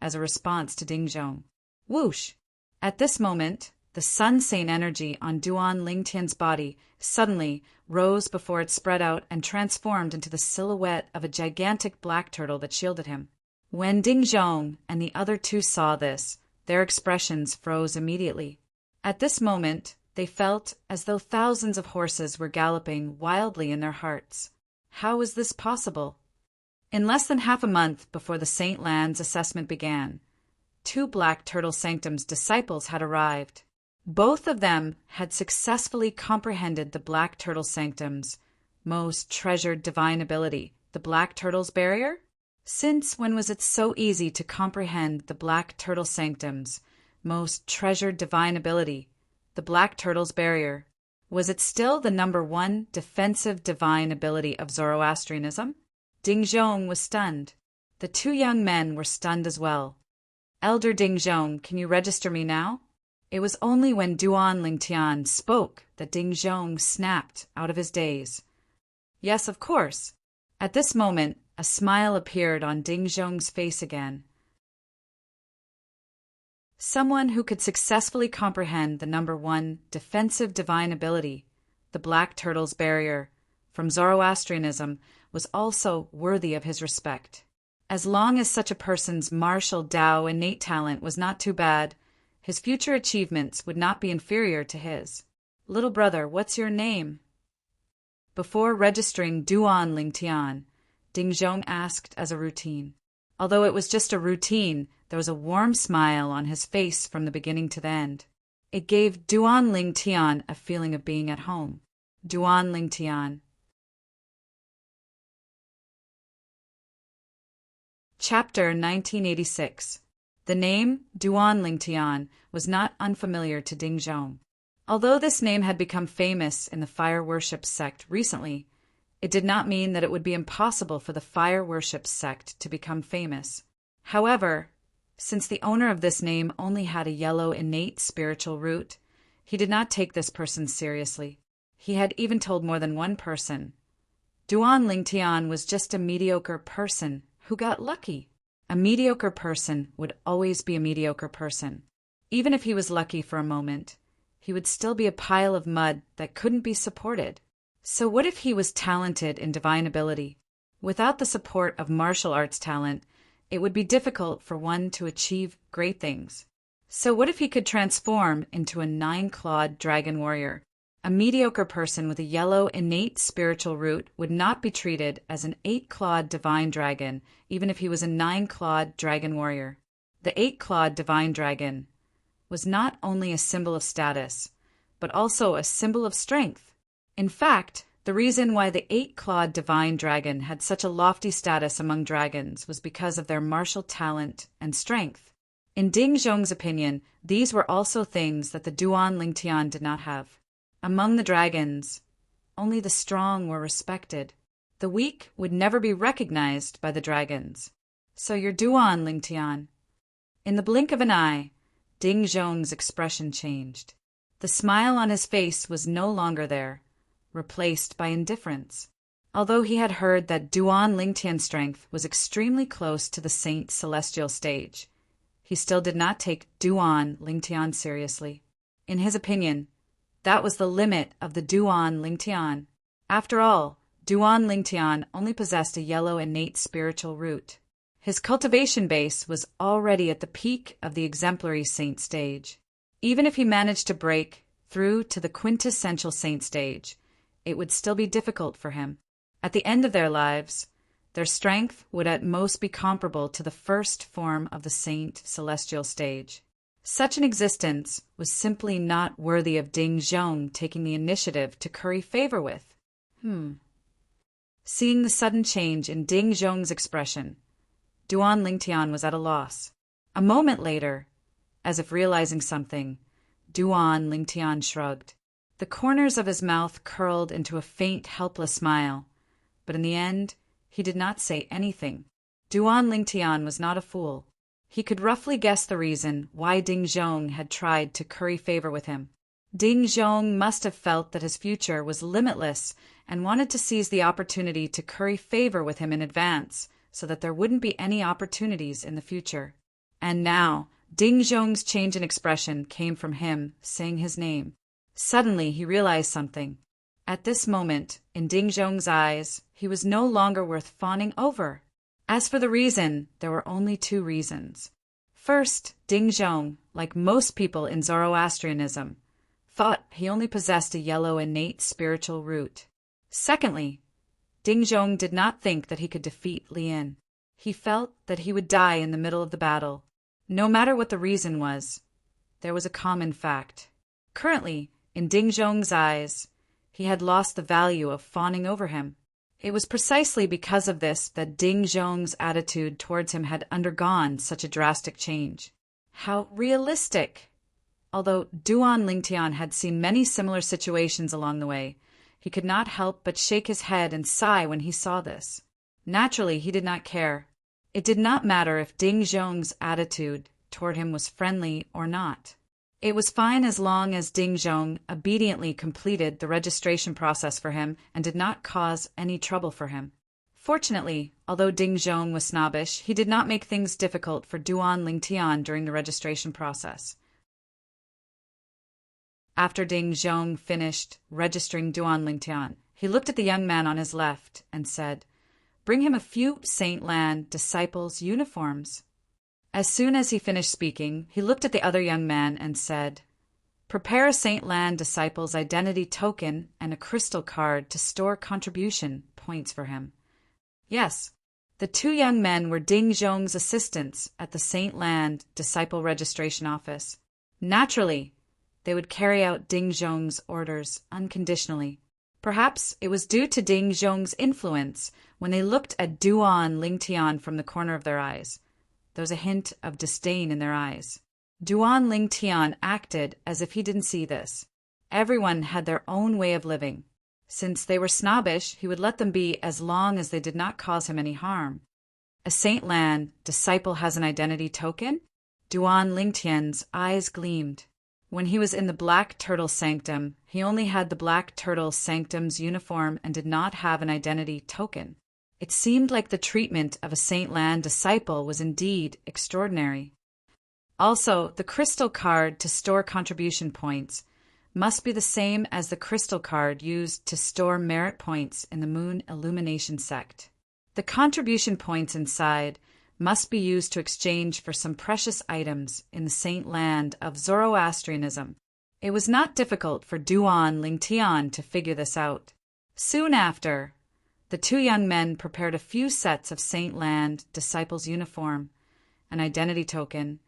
as a response to Dingzhong. Whoosh! At this moment, the sun-sane energy on Duan Lingtian's body suddenly rose before it spread out and transformed into the silhouette of a gigantic black turtle that shielded him. When Dingzhong and the other two saw this, their expressions froze immediately. At this moment, they felt as though thousands of horses were galloping wildly in their hearts. How was this possible? In less than half a month before the St. Lands assessment began, 2 Black Turtle Sanctum's disciples had arrived. Both of them had successfully comprehended the Black Turtle Sanctum's most treasured divine ability, the Black Turtle's barrier? Since when was it so easy to comprehend the Black Turtle Sanctum's most treasured divine ability, the Black Turtle's barrier? Was it still the number 1 defensive divine ability of Zoroastrianism? Ding Zhong was stunned. The 2 young men were stunned as well. Elder Ding Zhong, can you register me now? It was only when Duan Lingtian spoke that Ding Zhong snapped out of his daze. Yes, of course. At this moment, a smile appeared on Ding Zhong's face again. Someone who could successfully comprehend the number 1 defensive divine ability, the Black Turtle's barrier, from Zoroastrianism was also worthy of his respect. As long as such a person's martial Tao innate talent was not too bad, his future achievements would not be inferior to his. Little brother, what's your name? Before registering Duan Lingtian, Ding Zhong asked as a routine. Although it was just a routine, there was a warm smile on his face from the beginning to the end. It gave Duan Lingtian a feeling of being at home. Duan Lingtian. Chapter 1986. The name Duan Lingtian was not unfamiliar to Ding Zhong. Although this name had become famous in the fire worship sect recently, it did not mean that it would be impossible for the fire worship sect to become famous. However, since the owner of this name only had a yellow innate spiritual root, he did not take this person seriously. He had even told more than one person. Duan Lingtian was just a mediocre person who got lucky. A mediocre person would always be a mediocre person. Even if he was lucky for a moment, he would still be a pile of mud that couldn't be supported. So what if he was talented in divine ability? Without the support of martial arts talent, it would be difficult for one to achieve great things. So what if he could transform into a 9-clawed dragon warrior? A mediocre person with a yellow innate spiritual root would not be treated as an 8-clawed divine dragon, even if he was a 9-clawed dragon warrior. The 8-clawed divine dragon was not only a symbol of status, but also a symbol of strength. In fact, the reason why the 8-clawed divine dragon had such a lofty status among dragons was because of their martial talent and strength. In Ding Zhong's opinion, these were also things that the Duan Lingtian did not have. Among the dragons, only the strong were respected. The weak would never be recognized by the dragons. So you're Duan Lingtian. In the blink of an eye, Ding Zhong's expression changed. The smile on his face was no longer there, replaced by indifference. Although he had heard that Duan Lingtian's strength was extremely close to the Saint Celestial stage, he still did not take Duan Lingtian seriously. In his opinion, that was the limit of the Duan Lingtian. After all, Duan Lingtian only possessed a yellow innate spiritual root. His cultivation base was already at the peak of the exemplary saint stage. Even if he managed to break through to the quintessential saint stage, it would still be difficult for him. At the end of their lives, their strength would at most be comparable to the first form of the Saint Celestial stage. Such an existence was simply not worthy of Ding Zhong taking the initiative to curry favor with. Seeing the sudden change in Ding Zhong's expression, Duan Lingtian was at a loss. A moment later, as if realizing something, Duan Lingtian shrugged. The corners of his mouth curled into a faint, helpless smile, but in the end, he did not say anything. Duan Lingtian was not a fool. He could roughly guess the reason why Ding Zhong had tried to curry favor with him. Ding Zhong must have felt that his future was limitless and wanted to seize the opportunity to curry favor with him in advance so that there wouldn't be any opportunities in the future. And now, Ding Zhong's change in expression came from him saying his name. Suddenly, he realized something. At this moment, in Ding Zhong's eyes, he was no longer worth fawning over. As for the reason, there were only two reasons. First, Ding Zhong, like most people in Zoroastrianism, thought he only possessed a yellow innate spiritual root. Secondly, Ding Zhong did not think that he could defeat Lin. He felt that he would die in the middle of the battle. No matter what the reason was, there was a common fact. Currently, in Ding Zhong's eyes, he had lost the value of fawning over him. It was precisely because of this that Ding Zhong's attitude towards him had undergone such a drastic change. How realistic! Although Duan Lingtian had seen many similar situations along the way, he could not help but shake his head and sigh when he saw this. Naturally, he did not care. It did not matter if Ding Zhong's attitude toward him was friendly or not. It was fine as long as Ding Zhong obediently completed the registration process for him and did not cause any trouble for him. Fortunately, although Ding Zhong was snobbish, he did not make things difficult for Duan Lingtian during the registration process. After Ding Zhong finished registering Duan Lingtian, he looked at the young man on his left and said, "Bring him a few Saint Lan disciples' uniforms." As soon as he finished speaking, he looked at the other young man and said, "Prepare a Saint Lan disciple's identity token and a crystal card to store contribution points for him." Yes, the two young men were Ding Zhong's assistants at the Saint Lan disciple registration office. Naturally, they would carry out Ding Zhong's orders unconditionally. Perhaps it was due to Ding Zhong's influence when they looked at Duan Lingtian from the corner of their eyes. There was a hint of disdain in their eyes. Duan Lingtian acted as if he didn't see this. Everyone had their own way of living. Since they were snobbish, he would let them be as long as they did not cause him any harm. A Saint Lan disciple has an identity token? Duan Lingtian's eyes gleamed. When he was in the Black Turtle Sanctum, he only had the Black Turtle Sanctum's uniform and did not have an identity token. It seemed like the treatment of a Saint Lan disciple was indeed extraordinary. Also, the crystal card to store contribution points must be the same as the crystal card used to store merit points in the Moon Illumination sect. The contribution points inside must be used to exchange for some precious items in the Saint Land of Zoroastrianism. It was not difficult for Duan Lingtian to figure this out. Soon after, the two young men prepared a few sets of Saint Land disciples' uniform, an identity token,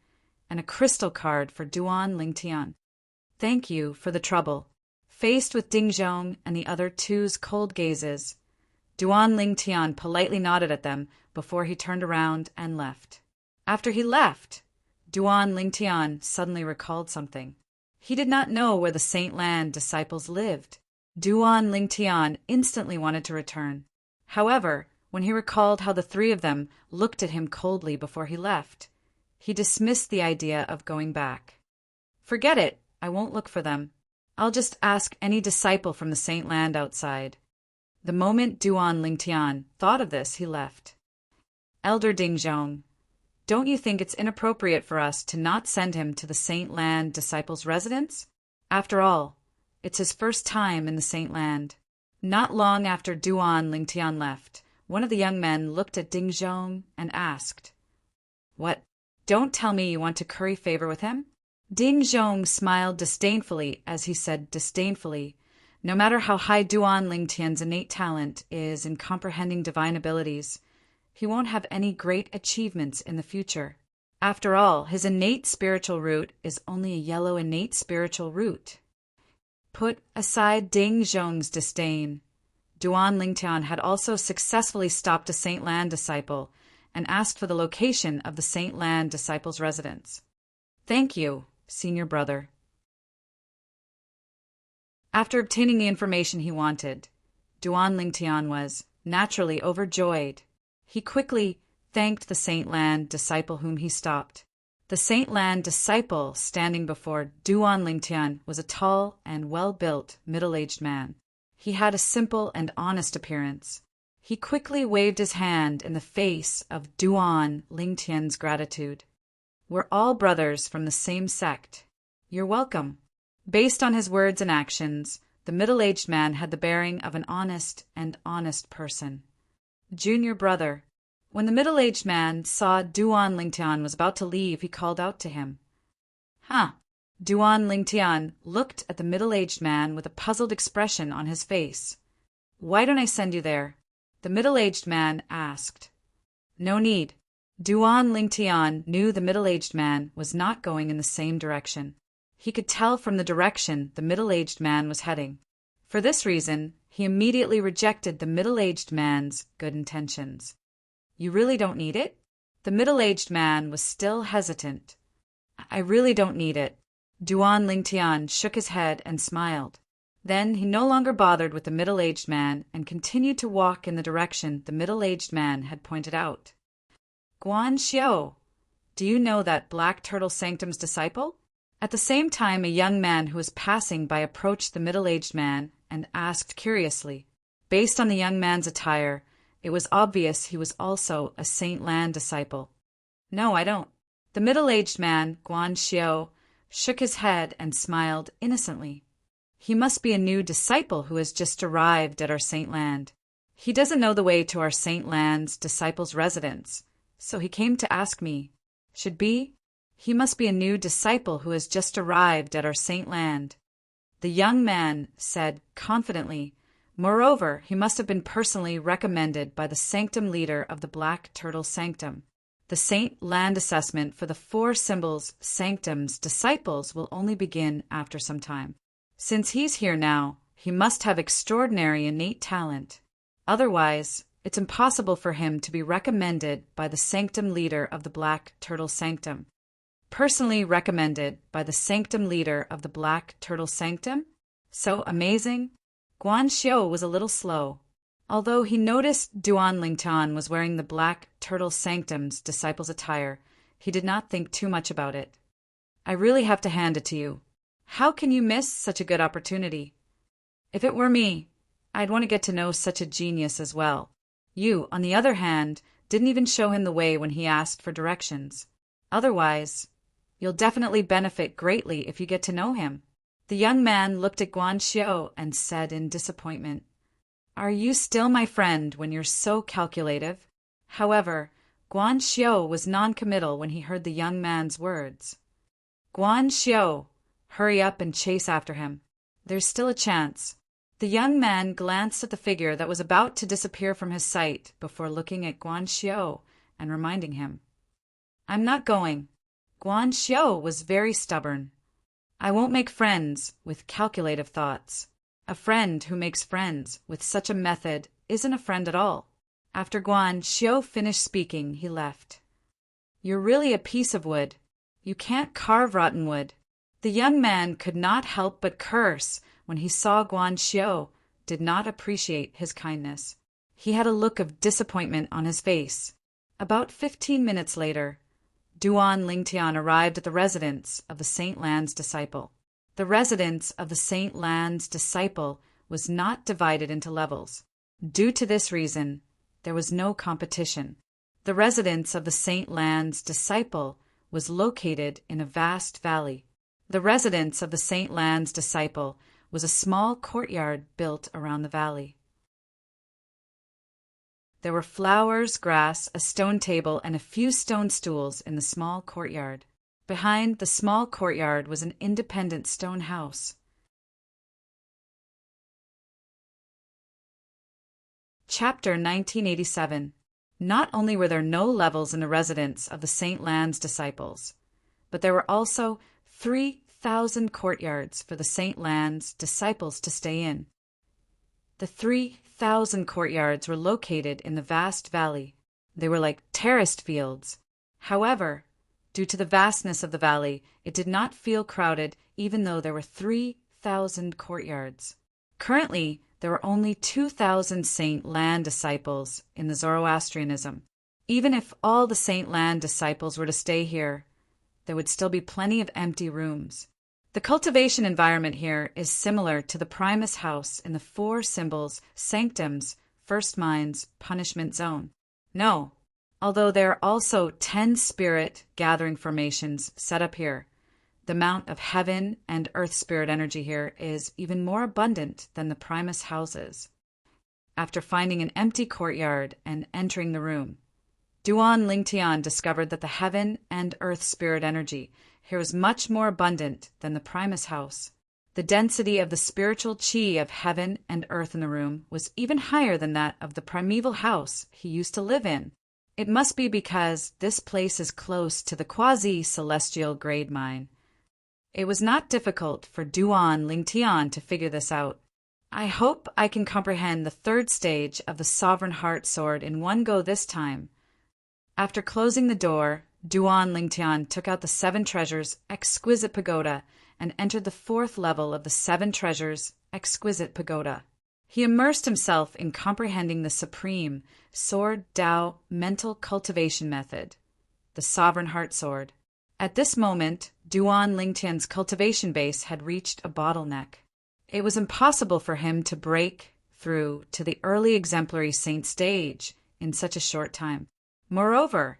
and a crystal card for Duan Lingtian. "Thank you for the trouble." Faced with Ding Zhong and the other two's cold gazes, Duan Lingtian politely nodded at them before he turned around and left. After he left, Duan Lingtian suddenly recalled something. He did not know where the Saint Lan disciples lived. Duan Lingtian instantly wanted to return. However, when he recalled how the three of them looked at him coldly before he left, he dismissed the idea of going back. "Forget it, I won't look for them. I'll just ask any disciple from the Saint Land outside." The moment Duan Lingtian thought of this, he left. "Elder Ding Zhong, don't you think it's inappropriate for us to not send him to the Saint Land disciples' residence? After all, it's his first time in the Saint Land." Not long after Duan Lingtian left, one of the young men looked at Ding Zhong and asked, "What? Don't tell me you want to curry favor with him?" Ding Zhong smiled disdainfully as he said disdainfully, "No matter how high Duan Lingtian's innate talent is in comprehending divine abilities, he won't have any great achievements in the future. After all, his innate spiritual root is only a yellow innate spiritual root." Put aside Ding Zhong's disdain, Duan Lingtian had also successfully stopped a Saint Lan disciple and asked for the location of the Saint Lan disciple's residence. "Thank you, senior brother." After obtaining the information he wanted, Duan Lingtian was naturally overjoyed. He quickly thanked the Saint Lan disciple whom he stopped. The Saint Lan disciple standing before Duan Lingtian was a tall and well-built middle-aged man. He had a simple and honest appearance. He quickly waved his hand in the face of Duan Lingtian's gratitude. "We're all brothers from the same sect. You're welcome." Based on his words and actions, the middle-aged man had the bearing of an honest person. "Junior brother, When the middle-aged man saw Duan Lingtian was about to leave, he called out to him. Huh. Duan Lingtian looked at the middle-aged man with a puzzled expression on his face. Why don't I send you there? The middle-aged man asked. No need. Duan Lingtian knew the middle-aged man was not going in the same direction. He could tell from the direction the middle-aged man was heading. For this reason, he immediately rejected the middle-aged man's good intentions. You really don't need it? The middle-aged man was still hesitant. I really don't need it. Duan Lingtian shook his head and smiled. Then he no longer bothered with the middle-aged man and continued to walk in the direction the middle-aged man had pointed out. Guan Xiao, do you know that Black Turtle Sanctum's disciple? At the same time, a young man who was passing by approached the middle-aged man and asked curiously. Based on the young man's attire, it was obvious he was also a Saint Lan disciple. No, I don't. The middle-aged man, Guan Xiao, shook his head and smiled innocently. He must be a new disciple who has just arrived at our Saint Land. He doesn't know the way to our Saint Land's disciples' residence, so he came to ask me. Should be? He must be a new disciple who has just arrived at our Saint Land. The young man said confidently. Moreover, he must have been personally recommended by the sanctum leader of the Black Turtle Sanctum. The Saint Land assessment for the 4 symbols sanctum's disciples will only begin after some time. Since he's here now, he must have extraordinary innate talent. Otherwise, it's impossible for him to be recommended by the sanctum leader of the Black Turtle Sanctum. Personally recommended by the sanctum leader of the Black Turtle Sanctum? So amazing? Guan Xiao was a little slow. Although he noticed Duan Lingtian was wearing the Black Turtle Sanctum's disciples' attire, he did not think too much about it. I really have to hand it to you. How can you miss such a good opportunity? If it were me, I'd want to get to know such a genius as well. You, on the other hand, didn't even show him the way when he asked for directions. Otherwise, you'll definitely benefit greatly if you get to know him. The young man looked at Guan Xiao and said in disappointment, Are you still my friend when you're so calculative? However, Guan Xiao was non-committal when he heard the young man's words. Guan Xiao, hurry up and chase after him. There's still a chance. The young man glanced at the figure that was about to disappear from his sight before looking at Guan Xiao and reminding him. I'm not going. Guan Xiao was very stubborn. I won't make friends with calculative thoughts. A friend who makes friends with such a method isn't a friend at all. After Guan Xiao finished speaking, he left. You're really a piece of wood. You can't carve rotten wood. The young man could not help but curse when he saw Guan Xiao did not appreciate his kindness. He had a look of disappointment on his face. About 15 minutes later, Duan Lingtian arrived at the residence of the Saint Lan's disciple. The residence of the Saint Lan's disciple was not divided into levels. Due to this reason, there was no competition. The residence of the Saint Lan's disciple was located in a vast valley. The residence of the Saint Lan's disciple was a small courtyard built around the valley. There were flowers, grass, a stone table, and a few stone stools in the small courtyard. Behind the small courtyard was an independent stone house. Chapter 1987. Not only were there no levels in the residence of the Saint Lan's disciples, but there were also 3,000 courtyards for the Saint Lan's disciples to stay in. The 3,000 courtyards were located in the vast valley. They were like terraced fields. However, due to the vastness of the valley, it did not feel crowded even though there were 3,000 courtyards. Currently, there were only 2,000 Saint Lan disciples in the Zoroastrianism. Even if all the Saint Lan disciples were to stay here, there would still be plenty of empty rooms. The cultivation environment here is similar to the Primus house in the 4 symbols sanctum's first mind's punishment zone. No, although there are also 10 spirit gathering formations set up here, the amount of heaven and earth spirit energy here is even more abundant than the Primus houses. After finding an empty courtyard and entering the room, Duan Lingtian discovered that the heaven and earth spirit energy here was much more abundant than the Primus house. The density of the spiritual chi of heaven and earth in the room was even higher than that of the primeval house he used to live in. It must be because this place is close to the quasi-celestial grade mine. It was not difficult for Duan Lingtian to figure this out. I hope I can comprehend the third stage of the Sovereign Heart Sword in one go this time. After closing the door, Duan Lingtian took out the 7 treasures exquisite pagoda and entered the 4th level of the 7 treasures exquisite pagoda. He immersed himself in comprehending the supreme Sword Tao mental cultivation method, the Sovereign Heart Sword. At this moment, Duan Lingtian's cultivation base had reached a bottleneck. It was impossible for him to break through to the early exemplary saint stage in such a short time. Moreover,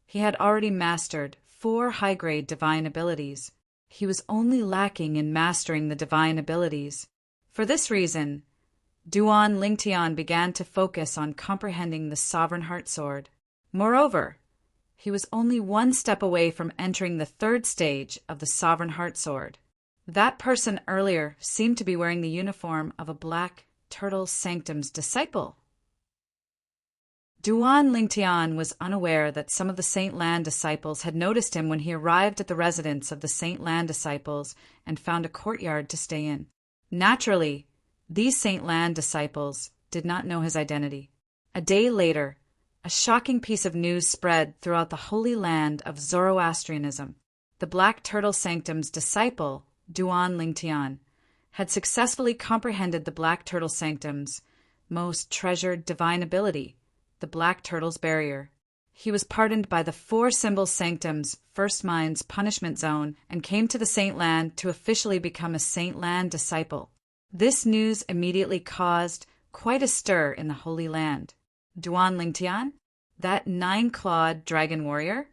he had already mastered 4 high-grade divine abilities. He was only lacking in mastering the divine abilities. For this reason, Duan Lingtian began to focus on comprehending the Sovereign Heart Sword. Moreover, he was only 1 step away from entering the 3rd stage of the Sovereign Heart Sword. That person earlier seemed to be wearing the uniform of a Black Turtle Sanctum's disciple. Duan Lingtian was unaware that some of the Saint Lan disciples had noticed him when he arrived at the residence of the Saint Lan disciples and found a courtyard to stay in. Naturally, these Saint Lan disciples did not know his identity. A day later, a shocking piece of news spread throughout the holy land of Zoroastrianism. The Black Turtle Sanctum's disciple, Duan Lingtian, had successfully comprehended the Black Turtle Sanctum's most treasured divine ability, the Black Turtle's Barrier. He was pardoned by the 4 Symbol Sanctum's First Mind's punishment zone and came to the Saint Lan to officially become a Saint Lan disciple. This news immediately caused quite a stir in the Holy Land. Duan Lingtian, that 9-clawed dragon warrior,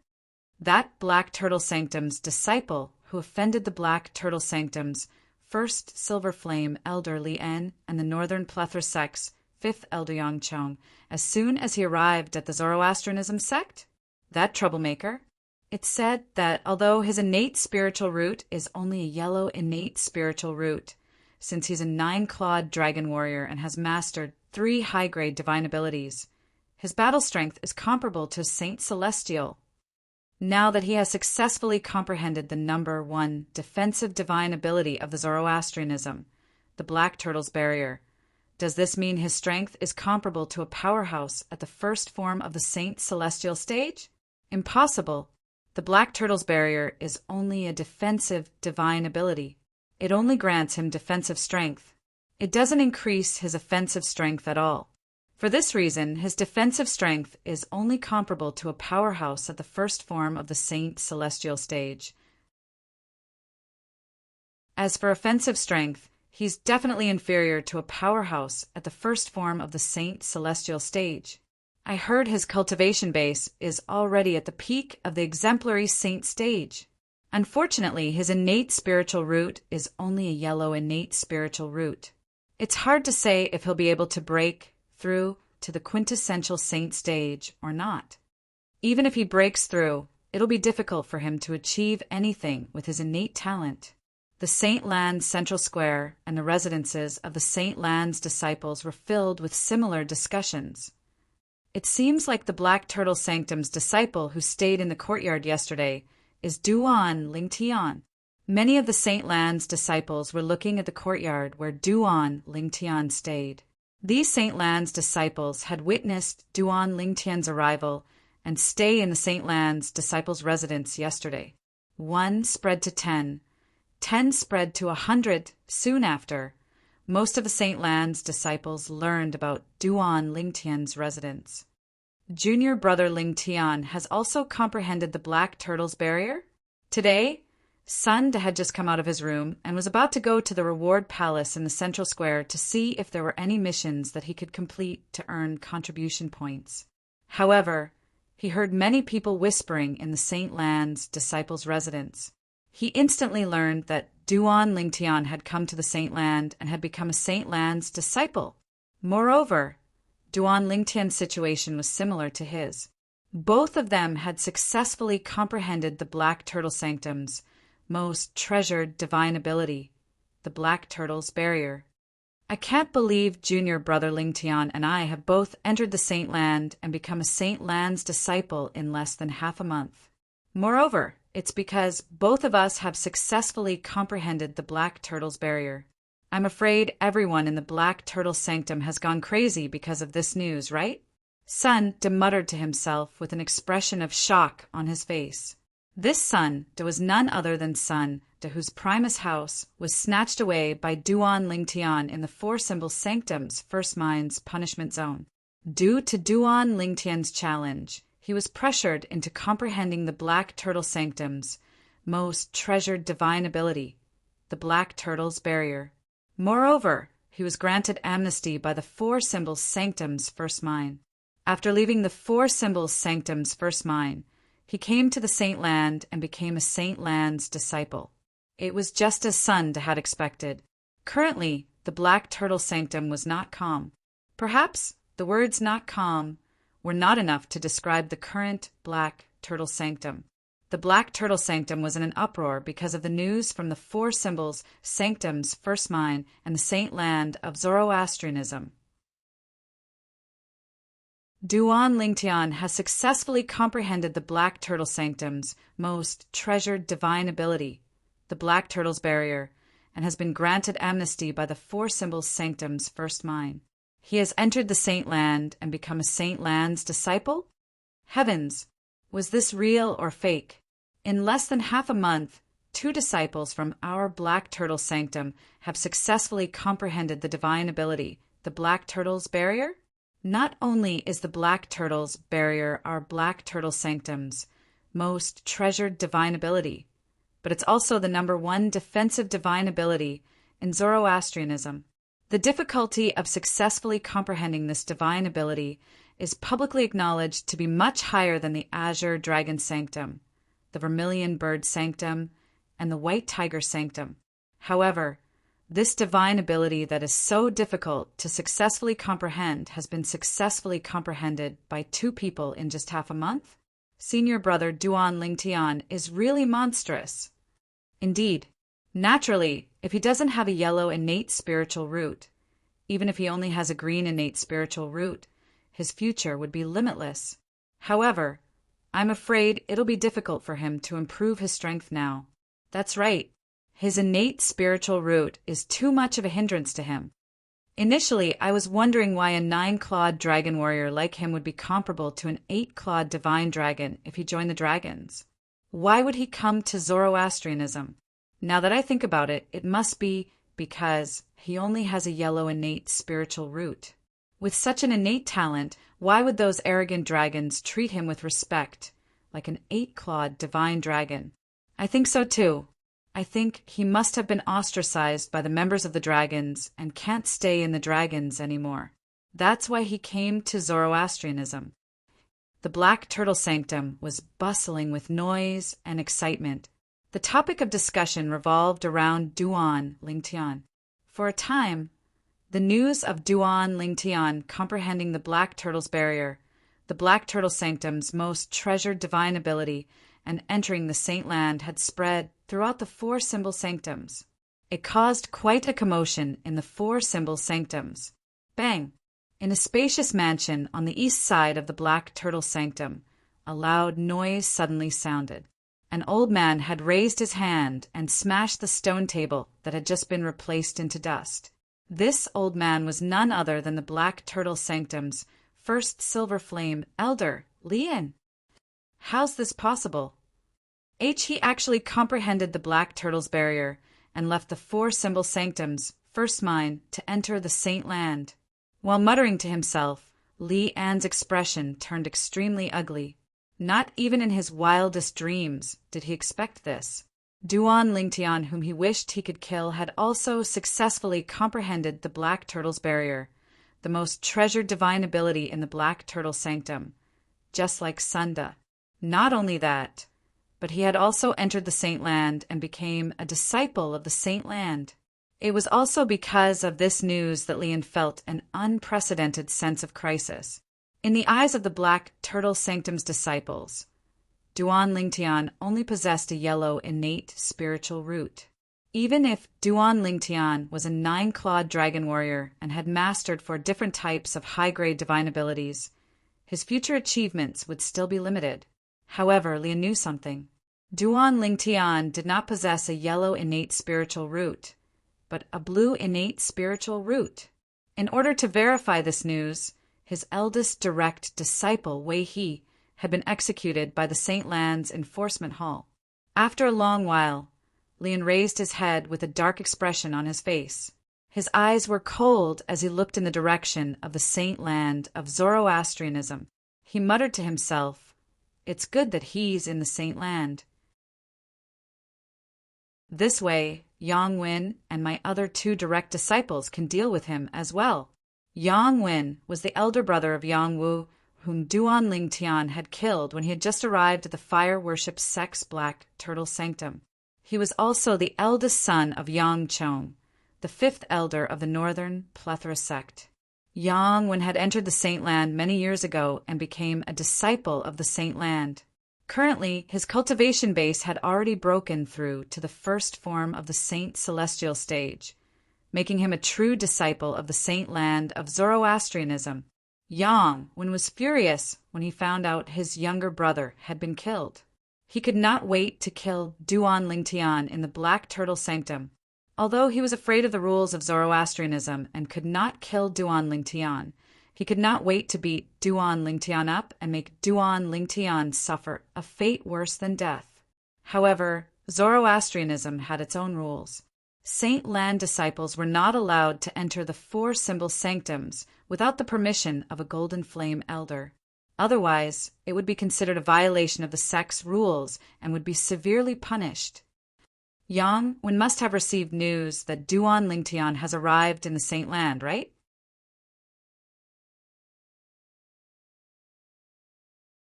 that Black Turtle Sanctum's disciple who offended the Black Turtle Sanctum's First Silver Flame Elder Li En and the Northern Plethora Sect's 5th Elder Yang Chong, as soon as he arrived at the Zoroastrianism sect? That troublemaker. It's said that although his innate spiritual root is only a yellow innate spiritual root, since he's a 9-clawed dragon warrior and has mastered 3 high-grade divine abilities, his battle strength is comparable to Saint Celestial. Now that he has successfully comprehended the number 1 defensive divine ability of the Zoroastrianism, the Black Turtle's Barrier, does this mean his strength is comparable to a powerhouse at the first form of the Saint Celestial stage? Impossible. The Black Turtle's Barrier is only a defensive divine ability. It only grants him defensive strength. It doesn't increase his offensive strength at all. For this reason, his defensive strength is only comparable to a powerhouse at the first form of the Saint Celestial stage. As for offensive strength, he's definitely inferior to a powerhouse at the first form of the Saint Celestial stage. I heard his cultivation base is already at the peak of the exemplary saint stage. Unfortunately, his innate spiritual root is only a yellow innate spiritual root. It's hard to say if he'll be able to break through to the quintessential saint stage or not. Even if he breaks through, it'll be difficult for him to achieve anything with his innate talent. The Saint Lan's Central Square and the residences of the Saint Lan's disciples were filled with similar discussions. It seems like the Black Turtle Sanctum's disciple who stayed in the courtyard yesterday is Duan Lingtian. Many of the Saint Lan's disciples were looking at the courtyard where Duan Lingtian stayed. These Saint Lan's disciples had witnessed Duan Lingtian's arrival and stay in the Saint Lan's disciples' residence yesterday. 1 spread to 10. 10 spread to 100 soon after. Most of the Saint Lan's disciples learned about Duan Lingtian's residence. Junior brother Lingtian has also comprehended the Black Turtle's Barrier. Today, Sun had just come out of his room and was about to go to the reward palace in the Central Square to see if there were any missions that he could complete to earn contribution points. However, he heard many people whispering in the Saint Lan's disciples' residence. He instantly learned that Duan Lingtian had come to the Saint Land and had become a Saint Lan's disciple. Moreover, Duan Lingtian's situation was similar to his. Both of them had successfully comprehended the Black Turtle Sanctum's most treasured divine ability, the Black Turtle's barrier. I can't believe junior brother Ling Tian and I have both entered the Saint Land and become a Saint Land's disciple in less than half a month. Moreover, it's because both of us have successfully comprehended the Black Turtle's barrier. I'm afraid everyone in the Black Turtle Sanctum has gone crazy because of this news, right? Sun De muttered to himself with an expression of shock on his face. This Sun De was none other than Sun De, whose Primus house was snatched away by Duan Ling Tian in the Four Symbol Sanctum's First Mind's punishment zone. Due to Duan Ling Tian's challenge, he was pressured into comprehending the Black Turtle Sanctum's most treasured divine ability, the Black Turtle's barrier. Moreover, he was granted amnesty by the Four Symbols Sanctum's First Mind. After leaving the Four Symbols Sanctum's First Mind, he came to the Saint Land and became a Saint Land's disciple. It was just as Sun De had expected. Currently, the Black Turtle Sanctum was not calm. Perhaps the words "not calm" were not enough to describe the current Black Turtle Sanctum. The Black Turtle Sanctum was in an uproar because of the news from the Four Symbols Sanctum's First Mind and the Saint Land of Zoroastrianism. Duan Ling Tian has successfully comprehended the Black Turtle Sanctum's most treasured divine ability, the Black Turtle's barrier, and has been granted amnesty by the Four Symbols Sanctum's First Mind. He has entered the Saint Land and become a Saint Land's disciple? Heavens! Was this real or fake? In less than half a month, 2 disciples from our Black Turtle Sanctum have successfully comprehended the divine ability, the Black Turtle's barrier? Not only is the Black Turtle's barrier our Black Turtle Sanctum's most treasured divine ability, but it's also the #1 defensive divine ability in Zoroastrianism. The difficulty of successfully comprehending this divine ability is publicly acknowledged to be much higher than the Azure Dragon Sanctum, the Vermilion Bird Sanctum, and the White Tiger Sanctum. However, this divine ability that is so difficult to successfully comprehend has been successfully comprehended by 2 people in just half a month? Senior brother Duan Ling Tian is really monstrous. Indeed, naturally, if he doesn't have a yellow innate spiritual root, even if he only has a green innate spiritual root, his future would be limitless. However, I'm afraid it'll be difficult for him to improve his strength now. That's right. His innate spiritual root is too much of a hindrance to him. Initially, I was wondering why a 9-clawed dragon warrior like him would be comparable to an 8-clawed divine dragon if he joined the dragons. Why would he come to Zoroastrianism? Now that I think about it, it must be because he only has a yellow innate spiritual root. With such an innate talent, why would those arrogant dragons treat him with respect, like an 8-clawed divine dragon? I think so too. I think he must have been ostracized by the members of the dragons and can't stay in the dragons anymore. That's why he came to Zoroastrianism. The Black Turtle Sanctum was bustling with noise and excitement. The topic of discussion revolved around Duan Ling Tian. For a time, the news of Duan Ling Tian comprehending the Black Turtle's barrier, the Black Turtle Sanctum's most treasured divine ability, and entering the Saint Land had spread throughout the Four Symbol Sanctums. It caused quite a commotion in the Four Symbol Sanctums. Bang! In a spacious mansion on the east side of the Black Turtle Sanctum, a loud noise suddenly sounded. An old man had raised his hand and smashed the stone table that had just been replaced into dust. This old man was none other than the Black Turtle Sanctum's first Silver Flame Elder, Lian. How's this possible? He actually comprehended the Black Turtle's barrier and left the Four Symbol Sanctum's First Mind to enter the Saint Land. While muttering to himself, Li An's expression turned extremely ugly. Not even in his wildest dreams did he expect this. Duan Ling Tian, whom he wished he could kill, had also successfully comprehended the Black Turtle's barrier, the most treasured divine ability in the Black Turtle Sanctum, just like Sun De. Not only that, but he had also entered the Saint Land and became a disciple of the Saint Land. It was also because of this news that Lian felt an unprecedented sense of crisis. In the eyes of the Black Turtle Sanctum's disciples, Duan Lingtian only possessed a yellow innate spiritual root. Even if Duan Lingtian was a 9-clawed dragon warrior and had mastered 4 different types of high-grade divine abilities, his future achievements would still be limited. However, Lian knew something. Duan Lingtian did not possess a yellow innate spiritual root, but a blue innate spiritual root. In order to verify this news, his eldest direct disciple, Wei He, had been executed by the Saint Lan's enforcement hall. After a long while, Lian raised his head with a dark expression on his face. His eyes were cold as he looked in the direction of the Saint Land of Zoroastrianism. He muttered to himself, "It's good that he's in the Saint Land. This way, Yang Wen and my other 2 direct disciples can deal with him as well." Yang Wen was the elder brother of Yang Wu, whom Duan Lingtian had killed when he had just arrived at the fire worship sect's Black Turtle Sanctum. He was also the eldest son of Yang Chong, the 5th elder of the Northern Plethora sect. Yang Wen had entered the Saint Land many years ago and became a disciple of the Saint Land. Currently, his cultivation base had already broken through to the first form of the Saint Celestial stage, making him a true disciple of the Saint Land of Zoroastrianism. Yang Wen was furious when he found out his younger brother had been killed. He could not wait to kill Duan Lingtian in the Black Turtle Sanctum. Although he was afraid of the rules of Zoroastrianism and could not kill Duan Lingtian, he could not wait to beat Duan Lingtian up and make Duan Lingtian suffer a fate worse than death. However, Zoroastrianism had its own rules. Saint Land disciples were not allowed to enter the 4 symbol sanctums without the permission of a Golden Flame elder. Otherwise, it would be considered a violation of the sect's rules and would be severely punished. Yang Wen must have received news that Duan Lingtian has arrived in the Saint Land, right?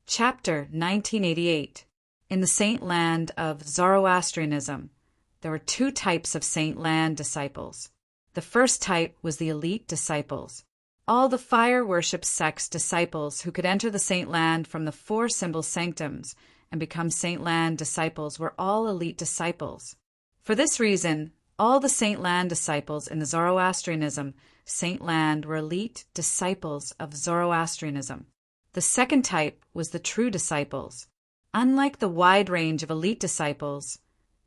Chapter 1988. In the Saint Land of Zoroastrianism, there were 2 types of Saint Land disciples. The first type was the elite disciples. All the fire worship sect's disciples who could enter the Saint Land from the 4 symbol sanctums and become Saint Land disciples were all elite disciples. For this reason, all the Saint Land disciples in the Zoroastrianism Saint Land were elite disciples of Zoroastrianism. The second type was the true disciples. Unlike the wide range of elite disciples,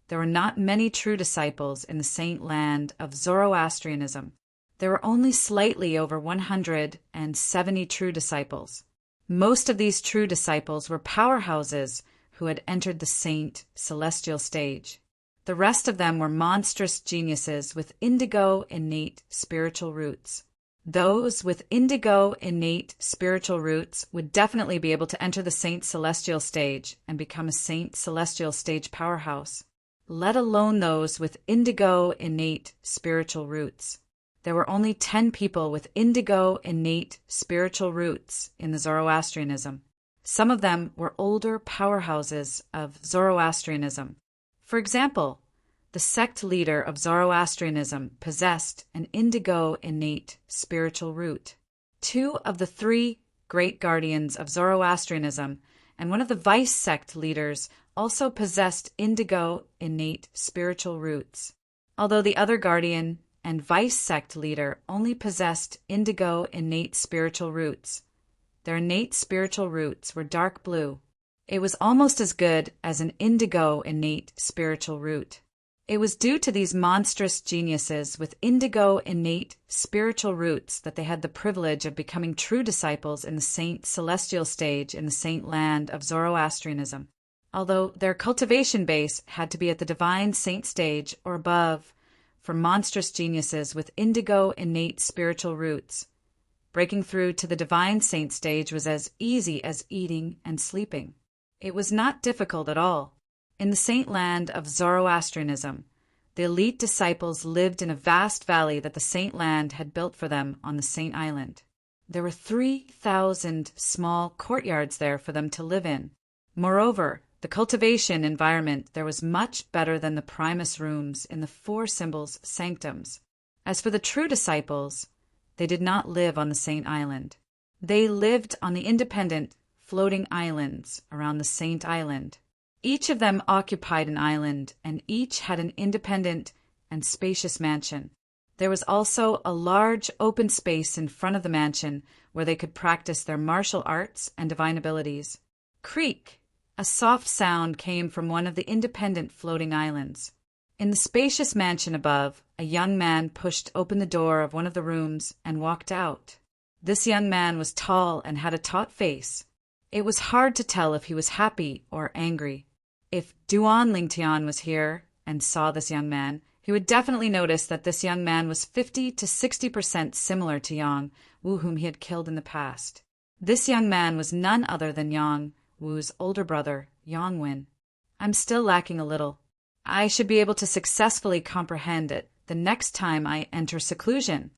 there were not many true disciples in the Saint Land of Zoroastrianism. There were only slightly over 170 true disciples. Most of these true disciples were powerhouses who had entered the Saint Celestial stage. The rest of them were monstrous geniuses with indigo innate spiritual roots. Those with indigo innate spiritual roots would definitely be able to enter the Saint Celestial stage and become a Saint Celestial stage powerhouse, let alone those with indigo innate spiritual roots. There were only 10 people with indigo innate spiritual roots in the Zoroastrianism. Some of them were older powerhouses of Zoroastrianism. For example, the sect leader of Zoroastrianism possessed an indigo innate spiritual root. 2 of the 3 great guardians of Zoroastrianism and one of the vice sect leaders also possessed indigo innate spiritual roots. Although the other guardian and vice sect leader only possessed indigo innate spiritual roots, their innate spiritual roots were dark blue. It was almost as good as an indigo innate spiritual root. It was due to these monstrous geniuses with indigo innate spiritual roots that they had the privilege of becoming true disciples in the Saint Celestial stage in the Saint Land of Zoroastrianism. Although their cultivation base had to be at the Divine Saint stage or above for monstrous geniuses with indigo innate spiritual roots, breaking through to the Divine Saint stage was as easy as eating and sleeping. It was not difficult at all. In the Saint Land of Zoroastrianism, the elite disciples lived in a vast valley that the Saint Land had built for them on the Saint Island. There were 3,000 small courtyards there for them to live in. Moreover, the cultivation environment there was much better than the Primus rooms in the 4 symbols sanctums. As for the true disciples, they did not live on the Saint Island. They lived on the independent, floating islands around the Saint Island. Each of them occupied an island, and each had an independent and spacious mansion. There was also a large open space in front of the mansion where they could practice their martial arts and divine abilities. Creak! A soft sound came from one of the independent floating islands. In the spacious mansion above, a young man pushed open the door of one of the rooms and walked out. This young man was tall and had a taut face. It was hard to tell if he was happy or angry. If Duan Lingtian was here and saw this young man, he would definitely notice that this young man was 50 to 60% similar to Yang Wu, whom he had killed in the past. This young man was none other than Yang Wu's older brother, Yang Wen. I'm still lacking a little. I should be able to successfully comprehend it the next time I enter seclusion.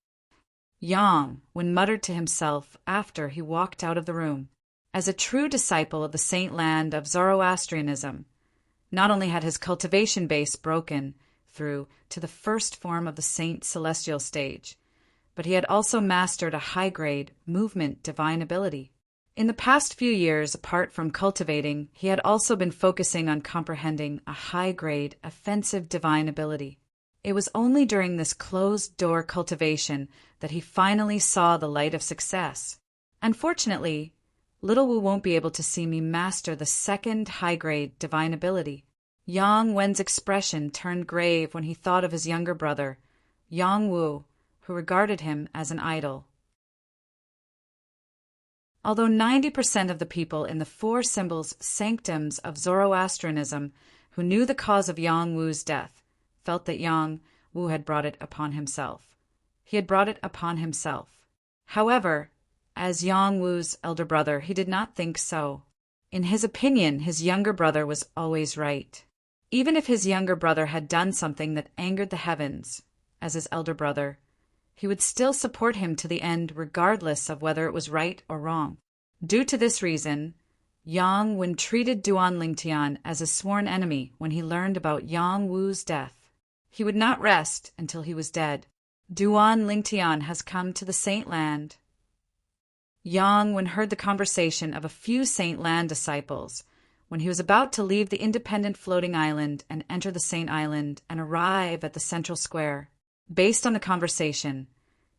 Yang Wen muttered to himself after he walked out of the room. As a true disciple of the saint land of Zoroastrianism, not only had his cultivation base broken through to the first form of the saint celestial stage, but he had also mastered a high-grade movement divine ability. In the past few years, apart from cultivating, he had also been focusing on comprehending a high-grade offensive divine ability. It was only during this closed-door cultivation that he finally saw the light of success. Unfortunately, Little Wu won't be able to see me master the second high-grade divine ability. Yang Wen's expression turned grave when he thought of his younger brother, Yang Wu, who regarded him as an idol. Although 90% of the people in the four symbols sanctums of Zoroastrianism who knew the cause of Yang Wu's death felt that Yang Wu had brought it upon himself. He had brought it upon himself. However, as Yang Wu's elder brother, he did not think so. In his opinion, his younger brother was always right. Even if his younger brother had done something that angered the heavens, as his elder brother, he would still support him to the end regardless of whether it was right or wrong. Due to this reason, Yang Wen treated Duan Lingtian as a sworn enemy when he learned about Yang Wu's death. He would not rest until he was dead. Duan Lingtian has come to the Saint Land. Yang Wen heard the conversation of a few Saint Land disciples when he was about to leave the independent floating island and enter the Saint Island and arrive at the central square. Based on the conversation,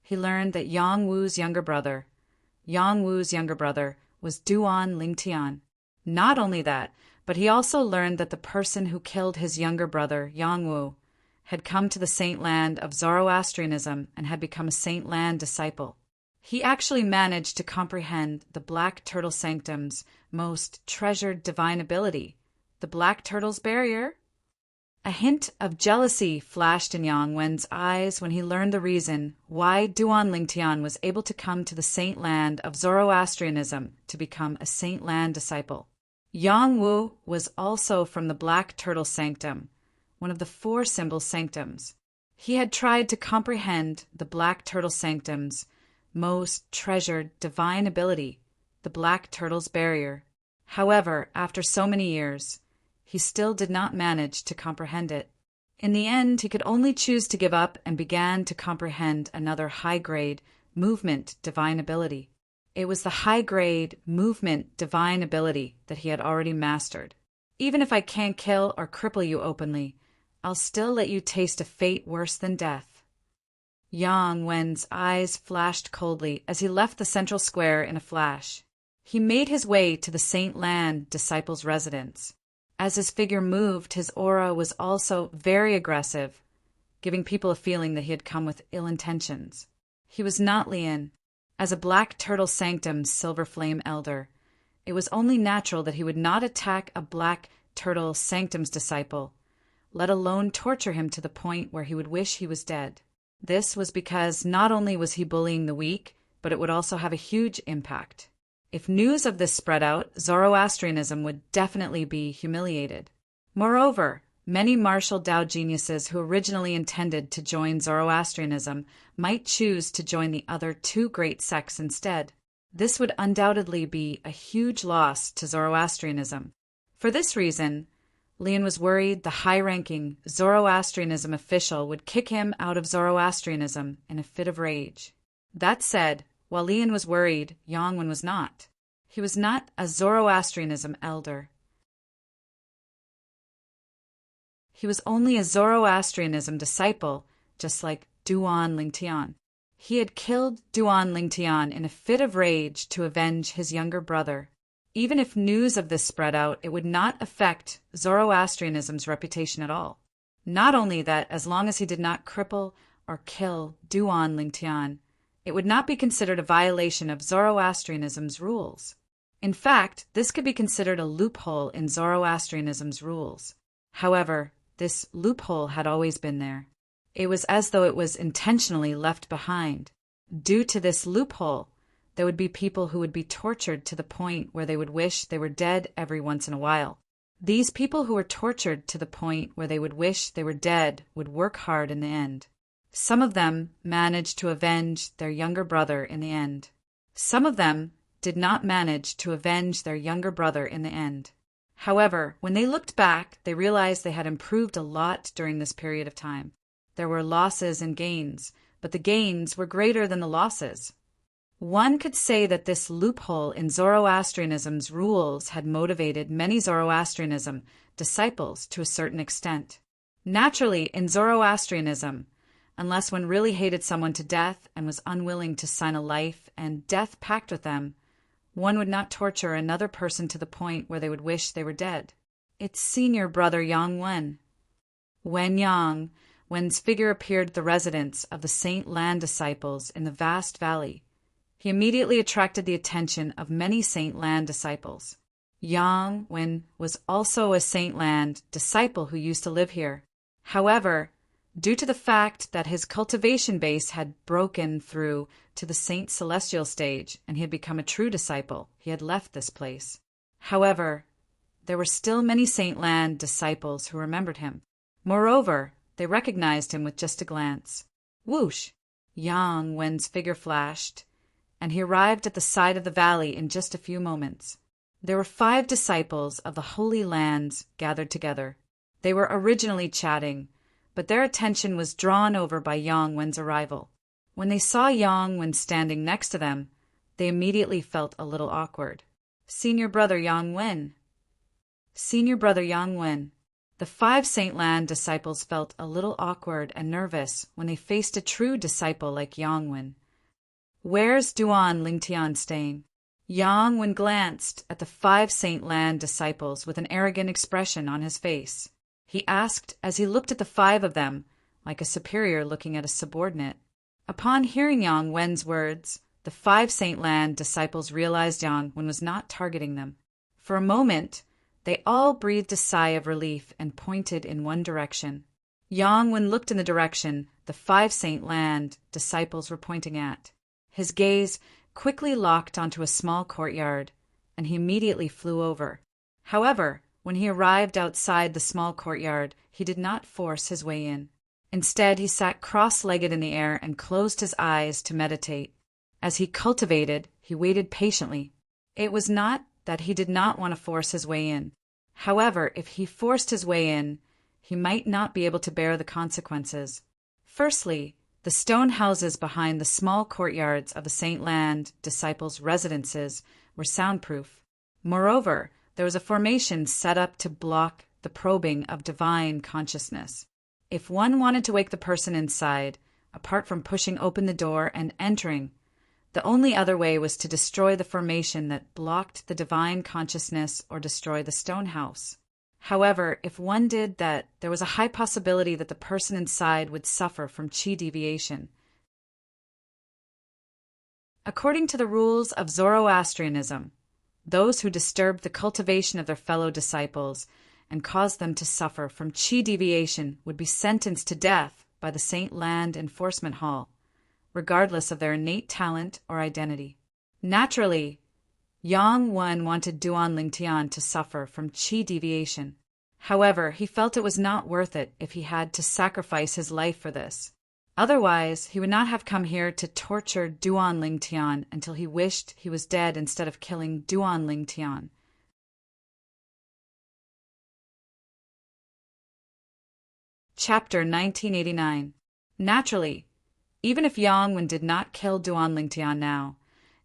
he learned that Yang Wu's younger brother was Duan Lingtian. Not only that, but he also learned that the person who killed his younger brother, Yang Wu, had come to the Saint Land of Zoroastrianism and had become a Saint Land disciple. He actually managed to comprehend the Black Turtle Sanctum's most treasured divine ability, the Black Turtle's Barrier. A hint of jealousy flashed in Yang Wen's eyes when he learned the reason why Duan Lingtian was able to come to the Saint Land of Zoroastrianism to become a Saint Land disciple. Yang Wu was also from the Black Turtle Sanctum, one of the four symbol sanctums. He had tried to comprehend the Black Turtle Sanctum's most treasured divine ability, the Black Turtle's Barrier. However, after so many years, he still did not manage to comprehend it. In the end, he could only choose to give up and began to comprehend another high-grade movement divine ability. It was the high-grade movement divine ability that he had already mastered. Even if I can't kill or cripple you openly, I'll still let you taste a fate worse than death. Yang Wen's eyes flashed coldly as he left the central square in a flash. He made his way to the Saint Land disciples' residence. As his figure moved, his aura was also very aggressive, giving people a feeling that he had come with ill intentions. He was not Lian. As a Black Turtle Sanctum Silver Flame Elder, it was only natural that he would not attack a Black Turtle Sanctum's disciple, let alone torture him to the point where he would wish he was dead. This was because not only was he bullying the weak, but it would also have a huge impact. If news of this spread out, Zoroastrianism would definitely be humiliated. Moreover, many martial Tao geniuses who originally intended to join Zoroastrianism might choose to join the other two great sects instead. This would undoubtedly be a huge loss to Zoroastrianism. For this reason, Lian was worried the high-ranking Zoroastrianism official would kick him out of Zoroastrianism in a fit of rage. That said, While Lian was worried, Yongwen was not. He was not a Zoroastrianism elder. He was only a Zoroastrianism disciple, just like Duan Lingtian. He had killed Duan Lingtian in a fit of rage to avenge his younger brother. Even if news of this spread out, it would not affect Zoroastrianism's reputation at all. Not only that, as long as he did not cripple or kill Duan Lingtian, it would not be considered a violation of Zoroastrianism's rules. In fact, this could be considered a loophole in Zoroastrianism's rules. However, this loophole had always been there. It was as though it was intentionally left behind. Due to this loophole, there would be people who would be tortured to the point where they would wish they were dead every once in a while. These people who were tortured to the point where they would wish they were dead would work hard in the end. Some of them managed to avenge their younger brother in the end. Some of them did not manage to avenge their younger brother in the end. However, when they looked back, they realized they had improved a lot during this period of time. There were losses and gains, but the gains were greater than the losses. One could say that this loophole in Zoroastrianism's rules had motivated many Zoroastrianism disciples to a certain extent. Naturally, in Zoroastrianism, unless one really hated someone to death and was unwilling to sign a life and death pact with them, one would not torture another person to the point where they would wish they were dead. Its senior brother Yongwen. Wen's figure appeared at the residence of the Saint Lan disciples in the vast valley. He immediately attracted the attention of many Saint Lan disciples. Wen was also a Saint Lan disciple who used to live here. However, due to the fact that his cultivation base had broken through to the Saint Celestial stage and he had become a true disciple, he had left this place. However, there were still many Saint Lan disciples who remembered him. Moreover, they recognized him with just a glance. Whoosh! Wen's figure flashed, and he arrived at the side of the valley in just a few moments. There were 5 disciples of the Holy Lands gathered together. They were originally chatting, but their attention was drawn over by Wen's arrival. When they saw Wen standing next to them, they immediately felt a little awkward. Senior brother Wen. Senior brother Wen. The 5 Saint Lan disciples felt a little awkward and nervous when they faced a true disciple like Wen. Where's Duan Lingtian staying? Wen glanced at the 5 Saint Lan disciples with an arrogant expression on his face. He asked as he looked at the 5 of them, like a superior looking at a subordinate. Upon hearing Wen's words, the 5 Saint Lan disciples realized Wen was not targeting them. For a moment, they all breathed a sigh of relief and pointed in one direction. Wen looked in the direction the 5 Saint Lan disciples were pointing at. His gaze quickly locked onto a small courtyard, and he immediately flew over. However, when he arrived outside the small courtyard, he did not force his way in. Instead, he sat cross-legged in the air and closed his eyes to meditate. As he cultivated, he waited patiently. It was not that he did not want to force his way in. However, if he forced his way in, he might not be able to bear the consequences. Firstly, the stone houses behind the small courtyards of the Saint Lan disciples' residences were soundproof. Moreover, there was a formation set up to block the probing of divine consciousness. If one wanted to wake the person inside, apart from pushing open the door and entering, the only other way was to destroy the formation that blocked the divine consciousness or destroy the stone house. However, if one did that, there was a high possibility that the person inside would suffer from chi deviation. According to the rules of Zoroastrianism, those who disturbed the cultivation of their fellow disciples and caused them to suffer from chi deviation would be sentenced to death by the Saint Lan Enforcement Hall, regardless of their innate talent or identity. Naturally, Wen wanted Duan Lingtian to suffer from chi deviation. However, he felt it was not worth it if he had to sacrifice his life for this. Otherwise, he would not have come here to torture Duan Lingtian until he wished he was dead instead of killing Duan Lingtian. Chapter 1989. Naturally, even if Wen did not kill Duan Lingtian now,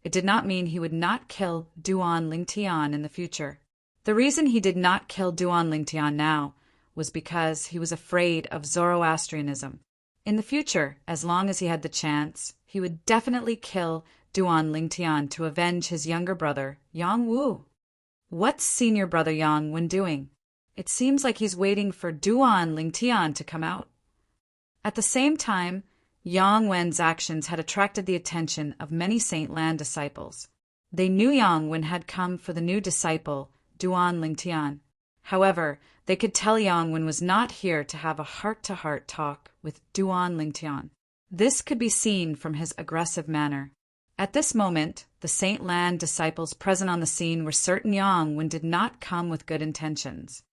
it did not mean he would not kill Duan Lingtian in the future. The reason he did not kill Duan Lingtian now was because he was afraid of Zoroastrianism. In the future, as long as he had the chance, he would definitely kill Duan Lingtian to avenge his younger brother, Yang Wu. What's senior brother Yang Wen doing? It seems like he's waiting for Duan Lingtian to come out. At the same time, Yang Wen's actions had attracted the attention of many Saint Lan disciples. They knew Yang Wen had come for the new disciple, Duan Lingtian. However, they could tell Yang Wen was not here to have a heart-to-heart talk with Duan Lingtian. This could be seen from his aggressive manner. At this moment, the Saint Lan disciples present on the scene were certain Yang Wen did not come with good intentions.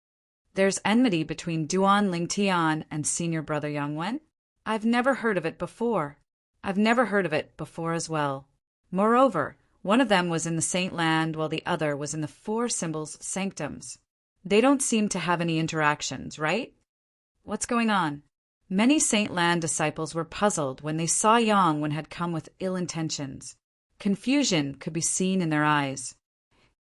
There's enmity between Duan Lingtian and senior brother Yang Wen? I've never heard of it before. I've never heard of it before as well. Moreover, one of them was in the Saint Land while the other was in the Four Symbols Sanctums. They don't seem to have any interactions, right? What's going on? Many Saint Lan disciples were puzzled when they saw Yang Wen had come with ill intentions. Confusion could be seen in their eyes.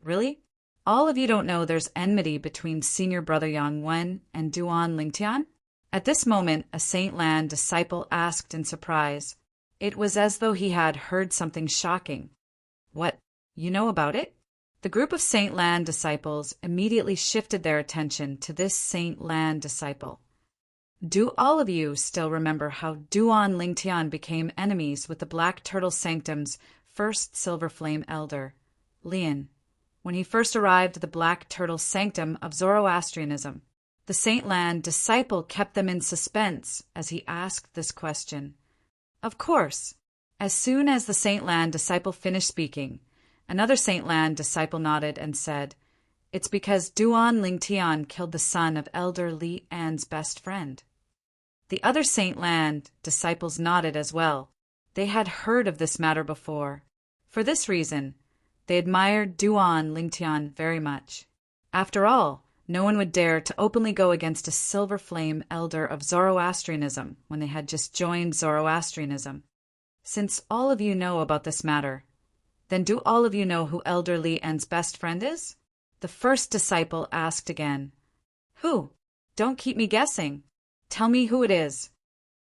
Really? All of you don't know there's enmity between senior brother Yang Wen and Duan Lingtian? At this moment, a Saint Lan disciple asked in surprise. It was as though he had heard something shocking. What, you know about it? The group of Saint Lan disciples immediately shifted their attention to this Saint Lan disciple. Do all of you still remember how Duan Lingtian became enemies with the Black Turtle Sanctum's first Silver Flame Elder, Lian, when he first arrived at the Black Turtle Sanctum of Zoroastrianism? The Saint Lan disciple kept them in suspense as he asked this question. Of course, as soon as the Saint Lan disciple finished speaking, another Saint Lan disciple nodded and said, "It's because Duan Lingtian killed the son of Elder Li An's best friend." The other Saint Lan disciples nodded as well. They had heard of this matter before. For this reason, they admired Duan Lingtian very much. After all, no one would dare to openly go against a Silver Flame Elder of Zoroastrianism when they had just joined Zoroastrianism. Since all of you know about this matter, then do all of you know who Elder Li An's best friend is? The first disciple asked again. Who? Don't keep me guessing. Tell me who it is.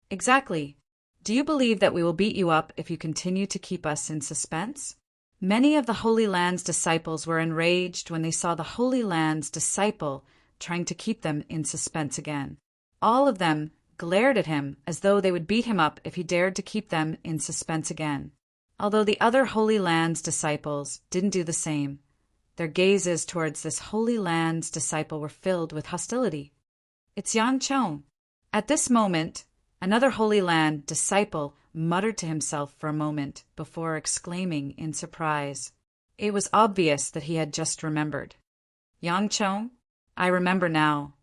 Exactly. Do you believe that we will beat you up if you continue to keep us in suspense? Many of the Holy Land's disciples were enraged when they saw the Holy Land's disciple trying to keep them in suspense again. All of them glared at him as though they would beat him up if he dared to keep them in suspense again. Although the other Holy Land's disciples didn't do the same, their gazes towards this Holy Land's disciple were filled with hostility. It's Yang Chong. At this moment, another Holy Land disciple muttered to himself for a moment before exclaiming in surprise. It was obvious that he had just remembered. Yang Chong? I remember now.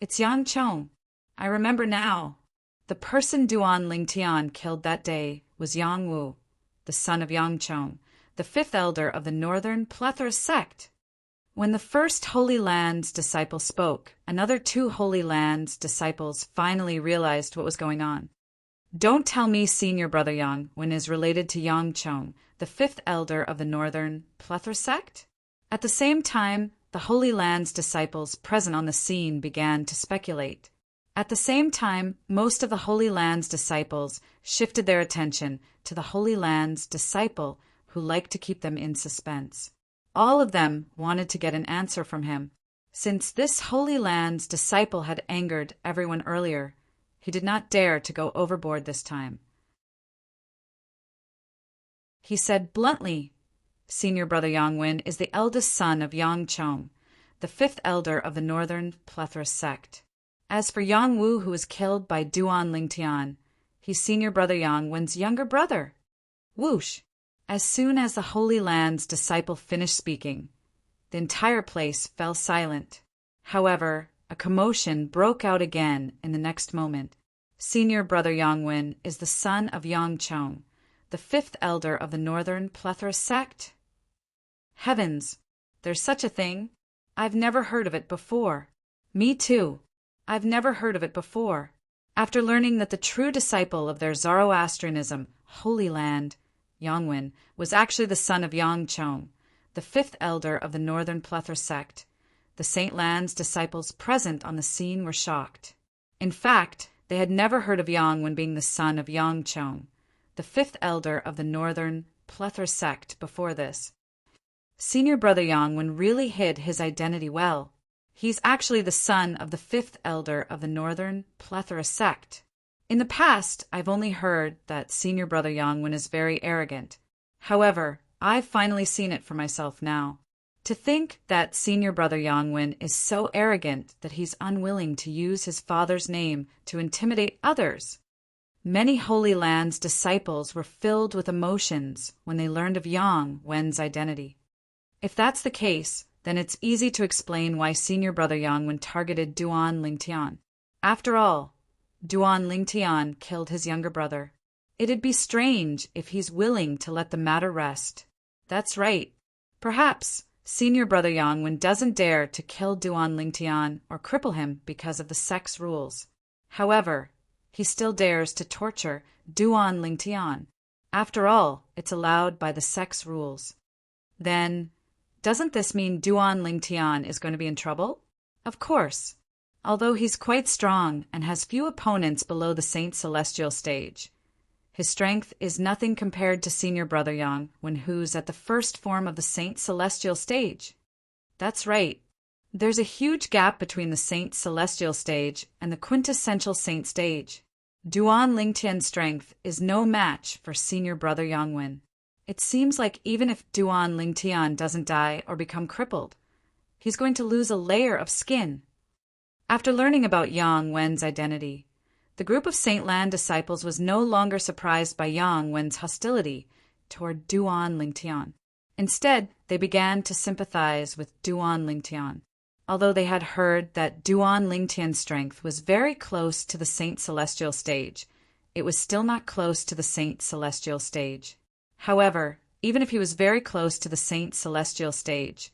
It's Yang Chong. I remember now. The person Duan Lingtian killed that day was Yang Wu, the son of Yang Chong, the fifth elder of the Northern Plethora sect. When the first Holy Land's disciple spoke, another two Holy Land's disciples finally realized what was going on. Don't tell me senior brother Yang Wen is related to Yang Chong, the fifth elder of the Northern Plethora sect? At the same time, the Holy Land's disciples present on the scene began to speculate. At the same time, most of the Holy Land's disciples shifted their attention to the Holy Land's disciple who liked to keep them in suspense. All of them wanted to get an answer from him. Since this Holy Land's disciple had angered everyone earlier, he did not dare to go overboard this time. He said bluntly, Senior brother Yang Wen is the eldest son of Yang Chong, the fifth elder of the Northern Plethora sect. As for Yang Wu, who was killed by Duan Lingtian, he's senior brother Yang Wen's younger brother. Whoosh! As soon as the Holy Land's disciple finished speaking, the entire place fell silent. However, a commotion broke out again in the next moment. Senior brother Yang Wen is the son of Yang Chong, the fifth elder of the Northern Plethora sect. Heavens, there's such a thing? I've never heard of it before. Me too. I've never heard of it before. After learning that the true disciple of their Zoroastrianism, Holy Land, Yangwen, was actually the son of Yang Chong, the fifth elder of the northern plethora sect. The Saint Lan's disciples present on the scene were shocked. In fact, they had never heard of Yangwen being the son of Yang Chong, the fifth elder of the northern plethora sect before this. Senior brother Yangwen really hid his identity well. He's actually the son of the fifth elder of the northern plethora sect. In the past, I've only heard that senior brother Yangwen is very arrogant. However, I've finally seen it for myself now. To think that senior brother Yangwen is so arrogant that he's unwilling to use his father's name to intimidate others. Many Holy Land's disciples were filled with emotions when they learned of Yang Wen's identity. If that's the case, then it's easy to explain why senior brother Yangwen targeted Duan Lingtian. After all, Duan Lingtian killed his younger brother. It'd be strange if he's willing to let the matter rest. That's right. Perhaps senior brother Yangwen doesn't dare to kill Duan Lingtian or cripple him because of the sect's rules. However, he still dares to torture Duan Lingtian. After all, it's allowed by the sect's rules. Then, doesn't this mean Duan Lingtian is going to be in trouble? Of course. Although he's quite strong and has few opponents below the Saint Celestial stage. His strength is nothing compared to senior brother Yangwen, who's at the first form of the Saint Celestial stage. That's right. There's a huge gap between the Saint Celestial stage and the quintessential Saint stage. Duan Lingtian's strength is no match for senior brother Yangwen. It seems like even if Duan Lingtian doesn't die or become crippled, he's going to lose a layer of skin. After learning about Yang Wen's identity, the group of Saint Lan disciples was no longer surprised by Yang Wen's hostility toward Duan Lingtian. Instead, they began to sympathize with Duan Lingtian. Although they had heard that Duan Lingtian's strength was very close to the Saint Celestial stage, it was still not close to the Saint Celestial stage. However, even if he was very close to the Saint Celestial stage,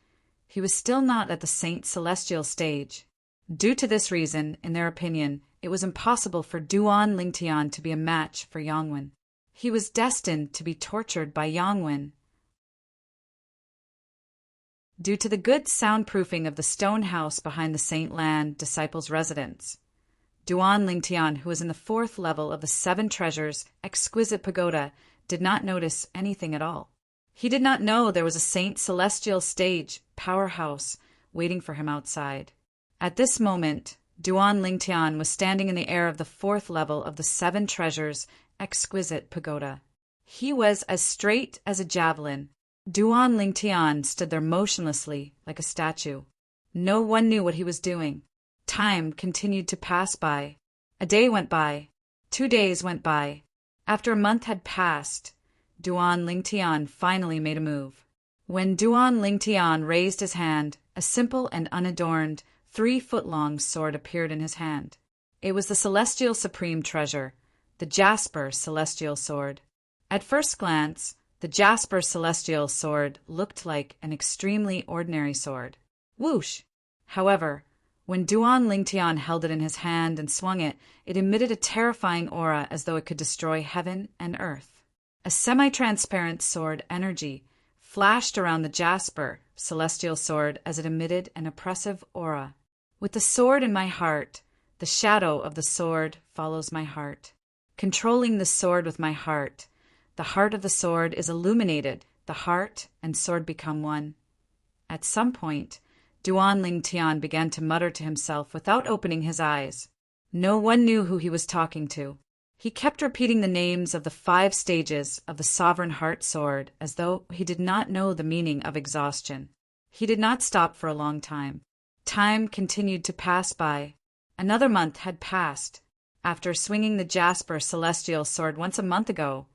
he was still not at the Saint Celestial stage. Due to this reason, in their opinion, it was impossible for Duan Lingtian to be a match for Yangwen. He was destined to be tortured by Yangwen. Due to the good soundproofing of the stone house behind the Saint Lan disciples' residence, Duan Lingtian, who was in the fourth level of the Seven Treasures exquisite pagoda, did not notice anything at all. He did not know there was a Saint Celestial stage powerhouse waiting for him outside. At this moment, Duan Lingtian was standing in the air of the fourth level of the Seven Treasures exquisite pagoda. He was as straight as a javelin. Duan Lingtian stood there motionlessly like a statue. No one knew what he was doing. Time continued to pass by. A day went by. 2 days went by. After a month had passed, Duan Lingtian finally made a move. When Duan Lingtian raised his hand, a simple and unadorned 3-foot-long sword appeared in his hand. It was the Celestial Supreme Treasure, the Jasper Celestial Sword. At first glance, the Jasper Celestial Sword looked like an extremely ordinary sword. Whoosh! However, when Duan Lingtian held it in his hand and swung it, it emitted a terrifying aura as though it could destroy heaven and earth. A semi-transparent sword energy flashed around the Jasper Celestial Sword as it emitted an oppressive aura. With the sword in my heart, the shadow of the sword follows my heart. Controlling the sword with my heart, the heart of the sword is illuminated, the heart and sword become one. At some point, Duan Lingtian began to mutter to himself without opening his eyes. No one knew who he was talking to. He kept repeating the names of the 5 stages of the Sovereign Heart Sword as though he did not know the meaning of exhaustion. He did not stop for a long time. Time continued to pass by. Another month had passed. After swinging the Jasper Celestial Sword once a month ago,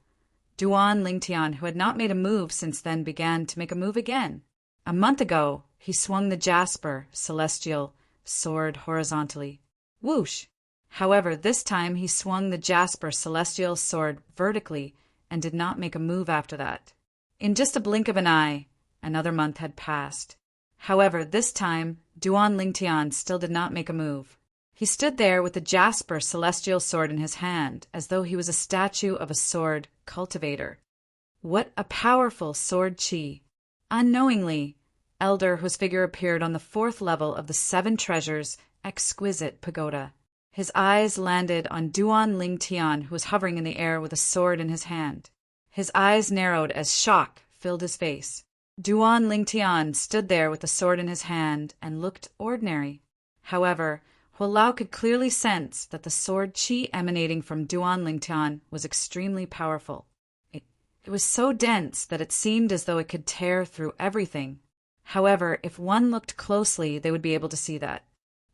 Duan Lingtian, who had not made a move since then, began to make a move again. A month ago, he swung the Jasper Celestial Sword horizontally. Whoosh! However, this time he swung the Jasper Celestial Sword vertically and did not make a move after that. In just a blink of an eye, another month had passed. However, this time, Duan Lingtian still did not make a move. He stood there with the Jasper Celestial Sword in his hand, as though he was a statue of a sword cultivator. What a powerful sword chi! Unknowingly, Elder, whose figure appeared on the 4th level of the 7 treasures, exquisite pagoda. His eyes landed on Duan Ling Tian, who was hovering in the air with a sword in his hand. His eyes narrowed as shock filled his face. Duan Ling Tian stood there with the sword in his hand and looked ordinary. However, Hualao could clearly sense that the sword chi emanating from Duan Ling Tian was extremely powerful. It was so dense that it seemed as though it could tear through everything. However, if one looked closely, they would be able to see that.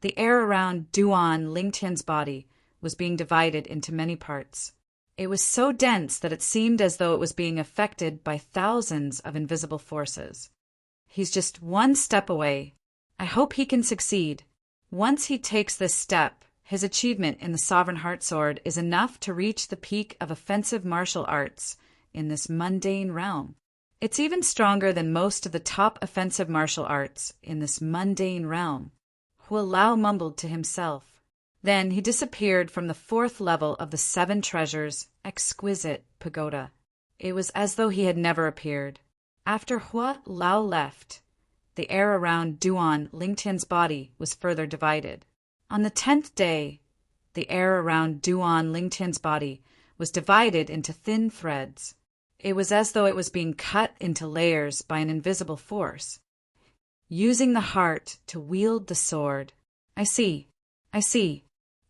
The air around Duan Lingtian's body was being divided into many parts. It was so dense that it seemed as though it was being affected by thousands of invisible forces. He's just one step away. I hope he can succeed. Once he takes this step, his achievement in the Sovereign Heart Sword is enough to reach the peak of offensive martial arts in this mundane realm. It's even stronger than most of the top offensive martial arts in this mundane realm. Hualao mumbled to himself. Then he disappeared from the 4th level of the 7 treasures, exquisite pagoda. It was as though he had never appeared. After Hualao left, the air around Duan Lingtian's body was further divided. On the 10th day, the air around Duan Lingtian's body was divided into thin threads. It was as though it was being cut into layers by an invisible force. Using the heart to wield the sword. I see.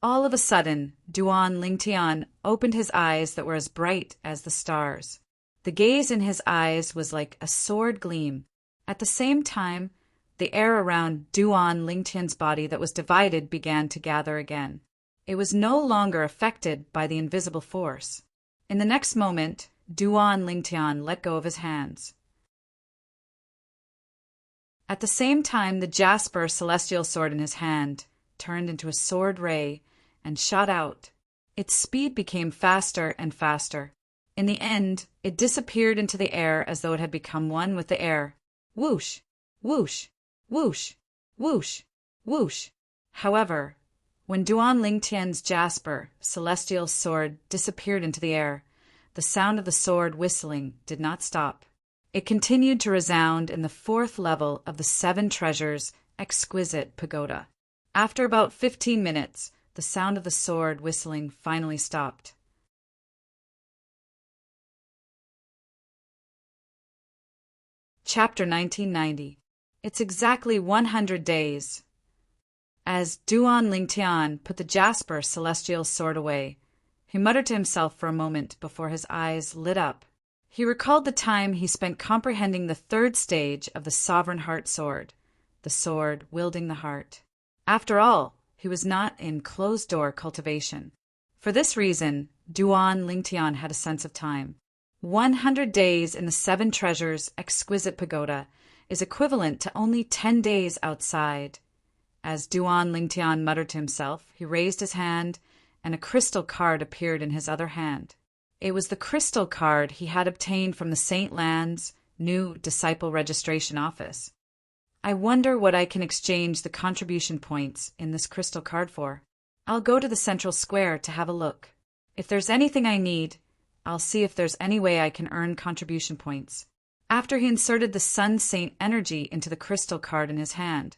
All of a sudden, Duan Lingtian opened his eyes that were as bright as the stars. The gaze in his eyes was like a sword gleam. At the same time, the air around Duan Lingtian's body that was divided began to gather again. It was no longer affected by the invisible force. In the next moment, Duan Lingtian let go of his hands. At the same time, the jasper celestial sword in his hand turned into a sword ray and shot out. Its speed became faster and faster. In the end, it disappeared into the air as though it had become one with the air. Whoosh! Whoosh! Whoosh! Whoosh! Whoosh! However, when Duan Lingtian's jasper celestial sword disappeared into the air, the sound of the sword whistling did not stop. It continued to resound in the 4th level of the 7 treasures, exquisite pagoda. After about 15 minutes, the sound of the sword whistling finally stopped. Chapter 1990. It's exactly 100 days. As Duan Lingtian put the jasper celestial sword away, he muttered to himself for a moment before his eyes lit up. He recalled the time he spent comprehending the 3rd stage of the Sovereign Heart Sword, the sword wielding the heart. After all, he was not in closed-door cultivation. For this reason, Duan Lingtian had a sense of time. 100 days in the 7 treasures, exquisite pagoda, is equivalent to only 10 days outside. As Duan Lingtian muttered to himself, he raised his hand, and a crystal card appeared in his other hand. It was the crystal card he had obtained from the St. Land's new disciple registration office. I wonder what I can exchange the contribution points in this crystal card for. I'll go to the central square to have a look. If there's anything I need, I'll see if there's any way I can earn contribution points. After he inserted the Sun Saint energy into the crystal card in his hand,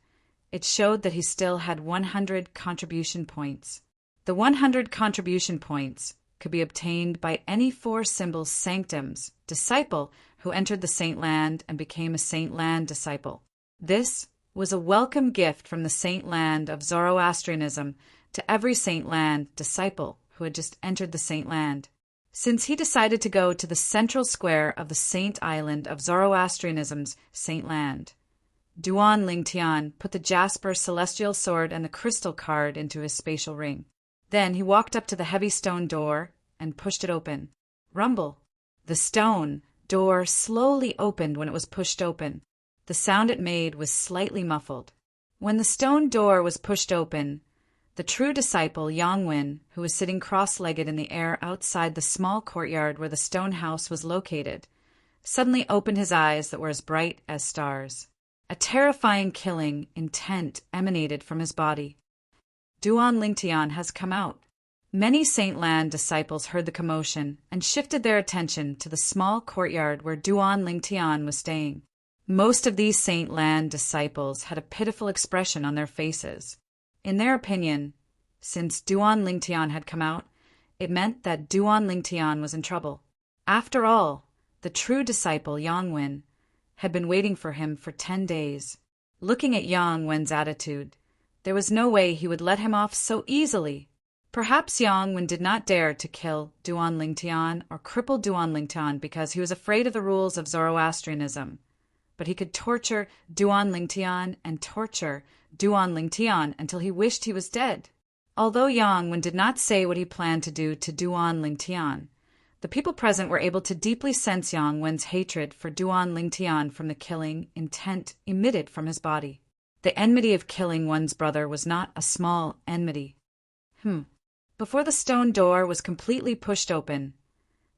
it showed that he still had 100 contribution points. The 100 contribution points could be obtained by any 4 symbols sanctums disciple who entered the Saint Land and became a Saint Land disciple. This was a welcome gift from the Saint Land of Zoroastrianism to every Saint Land disciple who had just entered the Saint Land. Since he decided to go to the central square of the Saint Island of Zoroastrianism's Saint Land, Duan Lingtian put the jasper celestial sword and the crystal card into his spatial ring. Then he walked up to the heavy stone door and pushed it open. Rumble! The stone door slowly opened when it was pushed open. The sound it made was slightly muffled. When the stone door was pushed open, the true disciple Yangwen, who was sitting cross-legged in the air outside the small courtyard where the stone house was located, suddenly opened his eyes that were as bright as stars. A terrifying killing intent emanated from his body. Duan Lingtian has come out. Many Saint Lan disciples heard the commotion and shifted their attention to the small courtyard where Duan Lingtian was staying. Most of these Saint Lan disciples had a pitiful expression on their faces. In their opinion, since Duan Lingtian had come out, it meant that Duan Lingtian was in trouble. After all, the true disciple Yang Wen had been waiting for him for 10 days. Looking at Yang Wen's attitude, there was no way he would let him off so easily. Perhaps Yang Wen did not dare to kill Duan Lingtian or cripple Duan Lingtian because he was afraid of the rules of Zoroastrianism. But he could torture Duan Lingtian and torture Duan Lingtian until he wished he was dead. Although Yang Wen did not say what he planned to do to Duan Lingtian, the people present were able to deeply sense Yang Wen's hatred for Duan Lingtian from the killing intent emitted from his body. The enmity of killing one's brother was not a small enmity. Before the stone door was completely pushed open,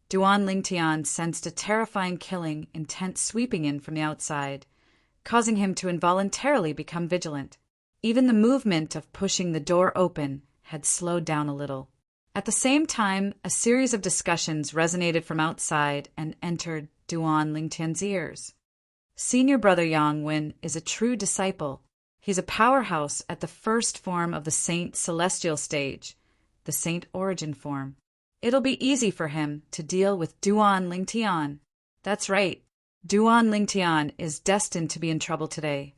Duan Lingtian sensed a terrifying killing intent sweeping in from the outside, causing him to involuntarily become vigilant. Even the movement of pushing the door open had slowed down a little. At the same time, a series of discussions resonated from outside and entered Duan Lingtian's ears. Senior brother Yang Wen is a true disciple. He's a powerhouse at the first form of the Saint Celestial stage, the Saint Origin form. It'll be easy for him to deal with Duan Lingtian. That's right, Duan Lingtian is destined to be in trouble today.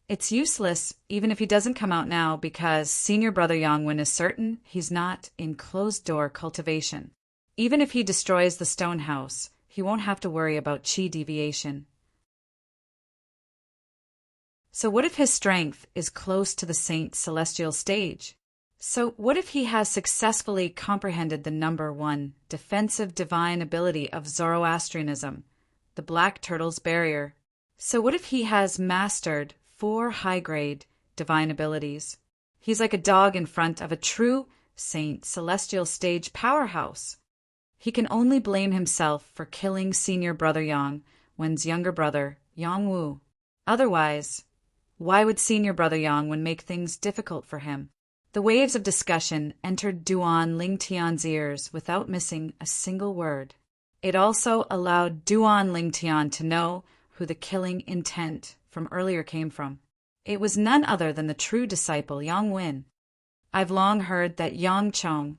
It's useless, even if he doesn't come out now, because senior brother Yang Wen is certain he's not in closed-door cultivation. Even if he destroys the stone house, he won't have to worry about chi deviation. So what if his strength is close to the Saint Celestial stage? So what if he has successfully comprehended the number 1 defensive divine ability of Zoroastrianism, the Black Turtle's Barrier? So what if he has mastered 4 high-grade divine abilities? He's like a dog in front of a true Saint Celestial stage powerhouse. He can only blame himself for killing senior brother Yang Wen's younger brother, Yang Wu. Otherwise, why would senior brother Yang Wen make things difficult for him? The waves of discussion entered Duan Lingtian's ears without missing a single word. It also allowed Duan Lingtian to know who the killing intent from earlier came from. It was none other than the true disciple Yang Wen. I've long heard that Yang Chong,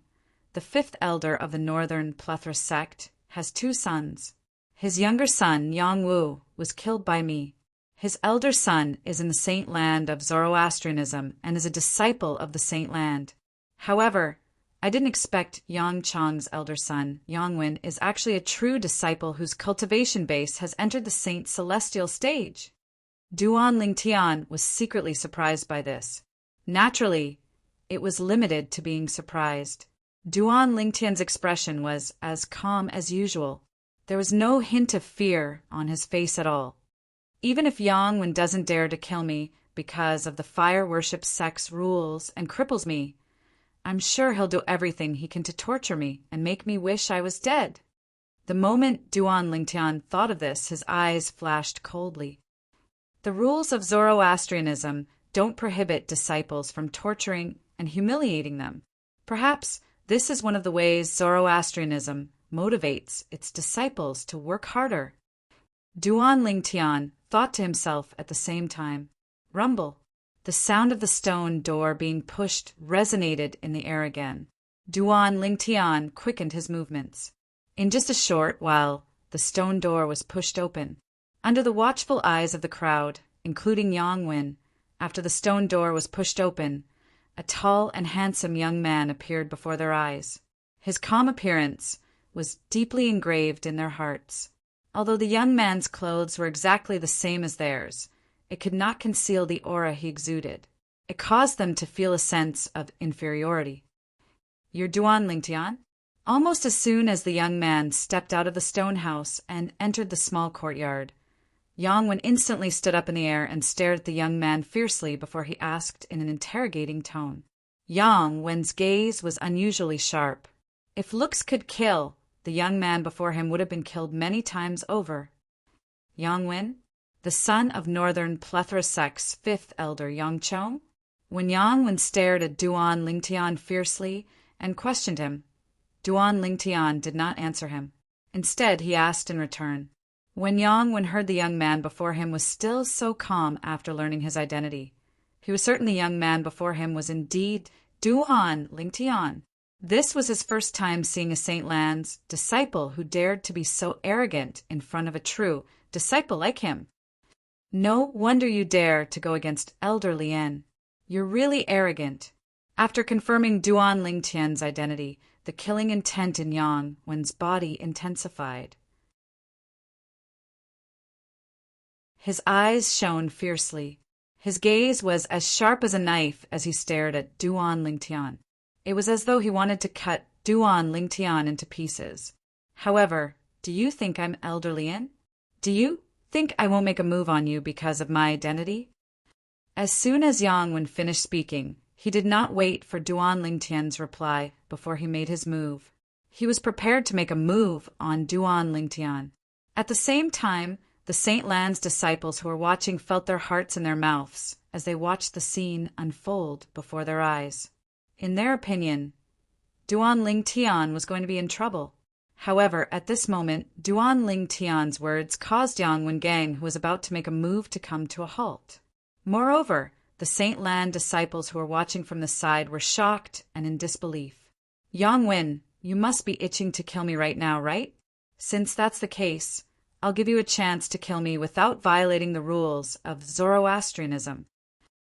the 5th elder of the Northern Plethora sect, has 2 sons. His younger son, Yang Wu, was killed by me. His elder son is in the Saint Land of Zoroastrianism and is a disciple of the Saint Land. However, I didn't expect Yang Chong's elder son, Yang Wen, is actually a true disciple whose cultivation base has entered the Saint Celestial stage. Duan Lingtian was secretly surprised by this. Naturally, it was limited to being surprised. Duan Lingtian's expression was as calm as usual. There was no hint of fear on his face at all. Even if Yang Wen doesn't dare to kill me because of the fire worship sect's rules and cripples me, I'm sure he'll do everything he can to torture me and make me wish I was dead. The moment Duan Lingtian thought of this, his eyes flashed coldly. The rules of Zoroastrianism don't prohibit disciples from torturing and humiliating them. Perhaps this is one of the ways Zoroastrianism motivates its disciples to work harder. Duan Lingtian thought to himself at the same time. Rumble. The sound of the stone door being pushed resonated in the air again. Duan Lingtian quickened his movements. In just a short while, the stone door was pushed open. Under the watchful eyes of the crowd, including Yang Wen, after the stone door was pushed open, a tall and handsome young man appeared before their eyes. His calm appearance was deeply engraved in their hearts. Although the young man's clothes were exactly the same as theirs, it could not conceal the aura he exuded. It caused them to feel a sense of inferiority. "You're Duan Lingtian?" Almost as soon as the young man stepped out of the stone house and entered the small courtyard, Yang Wen instantly stood up in the air and stared at the young man fiercely before he asked in an interrogating tone. Yang Wen's gaze was unusually sharp. If looks could kill, the young man before him would have been killed many times over. Yang Wen, the son of Northern Plethora sect's 5th elder Yang Chong? When Yang Wen stared at Duan Lingtian fiercely and questioned him. Duan Lingtian did not answer him. Instead, he asked in return. When Yang Wen heard the young man before him was still so calm after learning his identity. He was certain the young man before him was indeed Duan Lingtian. This was his first time seeing a Saint Lan's disciple who dared to be so arrogant in front of a true disciple like him. No wonder you dare to go against Elder Lien. You're really arrogant. After confirming Duan Lingtian's identity, the killing intent in Yang Wen's body intensified. His eyes shone fiercely. His gaze was as sharp as a knife as he stared at Duan Lingtian. It was as though he wanted to cut Duan Lingtian into pieces. However, do you think I'm Elder Lien? Do you think I won't make a move on you because of my identity? As soon as Yang Wen finished speaking, he did not wait for Duan Lingtian's reply before he made his move. He was prepared to make a move on Duan Lingtian. At the same time, the Saint Lan's disciples who were watching felt their hearts in their mouths as they watched the scene unfold before their eyes. In their opinion, Duan Lingtian was going to be in trouble. However, at this moment, Duan Lingtian's words caused Yang Wen Gang, who was about to make a move, to come to a halt. Moreover, the Saint Lan disciples who were watching from the side were shocked and in disbelief. Yang Wen, you must be itching to kill me right now, right? Since that's the case, I'll give you a chance to kill me without violating the rules of Zoroastrianism.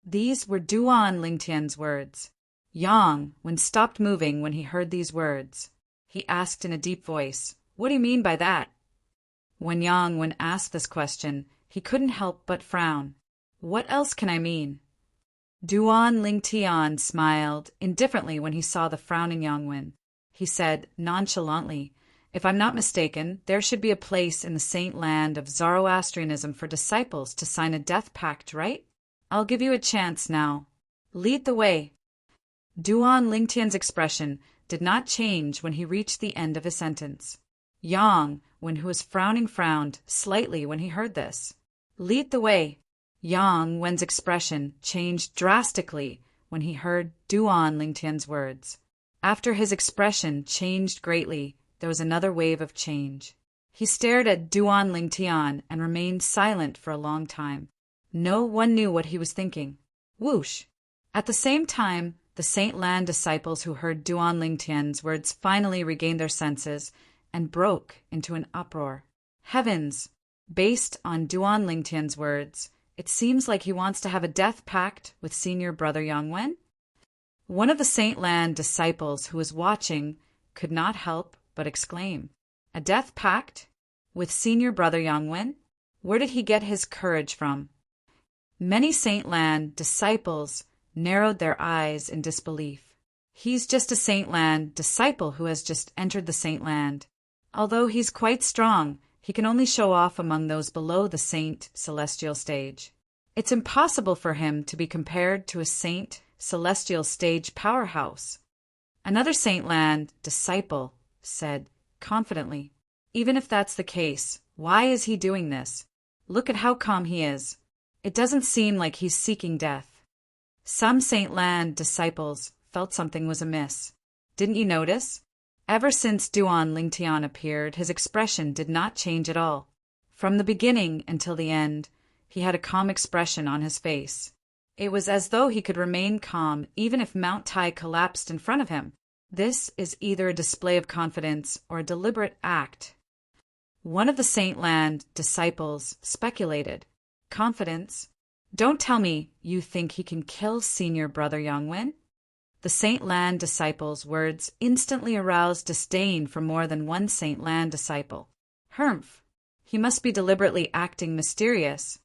These were Duan Lingtian's words. Yang Wen stopped moving when he heard these words. He asked in a deep voice, "What do you mean by that?" When Yang Wen asked this question, he couldn't help but frown. What else can I mean? Duan Lingtian smiled indifferently when he saw the frowning Yang Wen. He said nonchalantly, "If I'm not mistaken, there should be a place in the saint land of Zoroastrianism for disciples to sign a death pact, right? I'll give you a chance now. Lead the way." Duan Lingtian's expression did not change when he reached the end of his sentence. Yang Wen, who was frowning, frowned slightly when he heard this. Lead the way. Yang Wen's expression changed drastically when he heard Duan Lingtian's words. After his expression changed greatly, there was another wave of change. He stared at Duan Lingtian and remained silent for a long time. No one knew what he was thinking. Whoosh! At the same time, the Saint Lan disciples who heard Duan Lingtian's words finally regained their senses and broke into an uproar. Heavens! Based on Duan Lingtian's words, it seems like he wants to have a death pact with senior brother Yang Wen. One of the Saint Lan disciples who was watching could not help but exclaim, "A death pact? With senior brother Yang Wen? Where did he get his courage from?" Many Saint Lan disciples narrowed their eyes in disbelief. He's just a Saint Lan disciple who has just entered the Saint Land. Although he's quite strong, he can only show off among those below the Saint Celestial stage. It's impossible for him to be compared to a Saint Celestial stage powerhouse. Another Saint Lan disciple said confidently, "Even if that's the case, why is he doing this? Look at how calm he is. It doesn't seem like he's seeking death." Some Saint Lan disciples felt something was amiss. Didn't you notice? Ever since Duan Lingtian appeared, his expression did not change at all. From the beginning until the end, he had a calm expression on his face. It was as though he could remain calm even if Mount Tai collapsed in front of him. This is either a display of confidence or a deliberate act. One of the Saint Lan disciples speculated, "Confidence? Don't tell me you think he can kill senior brother Yang Wen?" The Saint Lan disciple's words instantly aroused disdain from more than one Saint Lan disciple. Humph! He must be deliberately acting mysterious.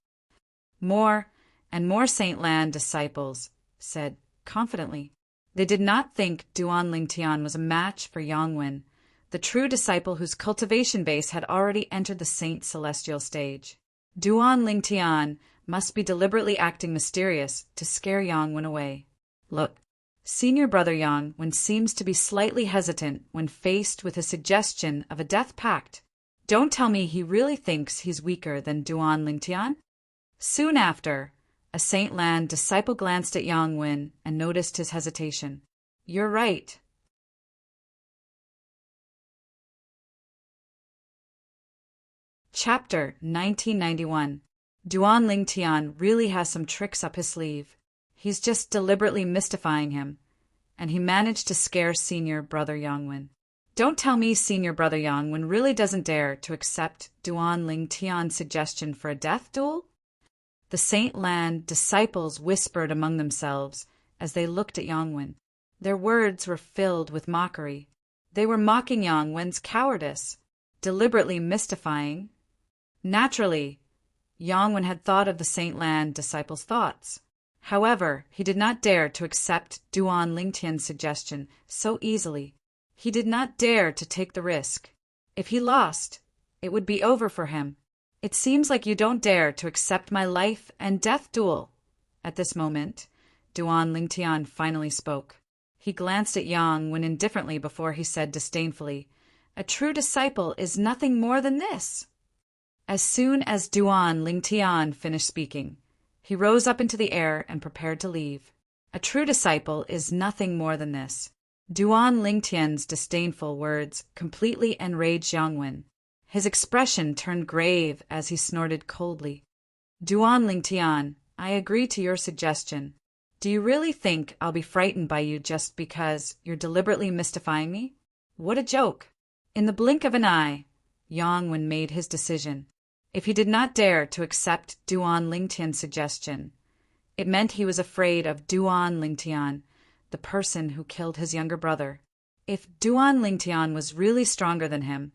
More and more Saint Lan disciples said confidently. They did not think Duan Lingtian was a match for Yang Wen, the true disciple whose cultivation base had already entered the Saint Celestial stage. Duan Lingtian must be deliberately acting mysterious to scare Yang Wen away. Look, senior brother Yang Wen seems to be slightly hesitant when faced with a suggestion of a death pact. Don't tell me he really thinks he's weaker than Duan Lingtian? Soon after, a Saint Lan disciple glanced at Yang Wen and noticed his hesitation. You're right. Chapter 1991. Duan Lingtian really has some tricks up his sleeve. He's just deliberately mystifying him, and he managed to scare Senior Brother Yongwen. Don't tell me Senior Brother Yongwen really doesn't dare to accept Duan Lingtian's suggestion for a death duel? The Saint Lan disciples whispered among themselves as they looked at Yongwen. Their words were filled with mockery. They were mocking Yongwen's cowardice, deliberately mystifying. Naturally, Yongwen had thought of the Saint Lan disciples' thoughts. However, he did not dare to accept Duan Lingtian's suggestion so easily. He did not dare to take the risk. If he lost, it would be over for him. It seems like you don't dare to accept my life and death duel. At this moment, Duan Lingtian finally spoke. He glanced at Yongwen indifferently before he said disdainfully, "A true disciple is nothing more than this." As soon as Duan Lingtian finished speaking, he rose up into the air and prepared to leave. A true disciple is nothing more than this. Duan Lingtian's disdainful words completely enraged Yongwen. His expression turned grave as he snorted coldly. "Duan Lingtian, I agree to your suggestion. Do you really think I'll be frightened by you just because you're deliberately mystifying me? What a joke!" In the blink of an eye, Yongwen made his decision. If he did not dare to accept Duan Lingtian's suggestion, it meant he was afraid of Duan Lingtian, the person who killed his younger brother. If Duan Lingtian was really stronger than him,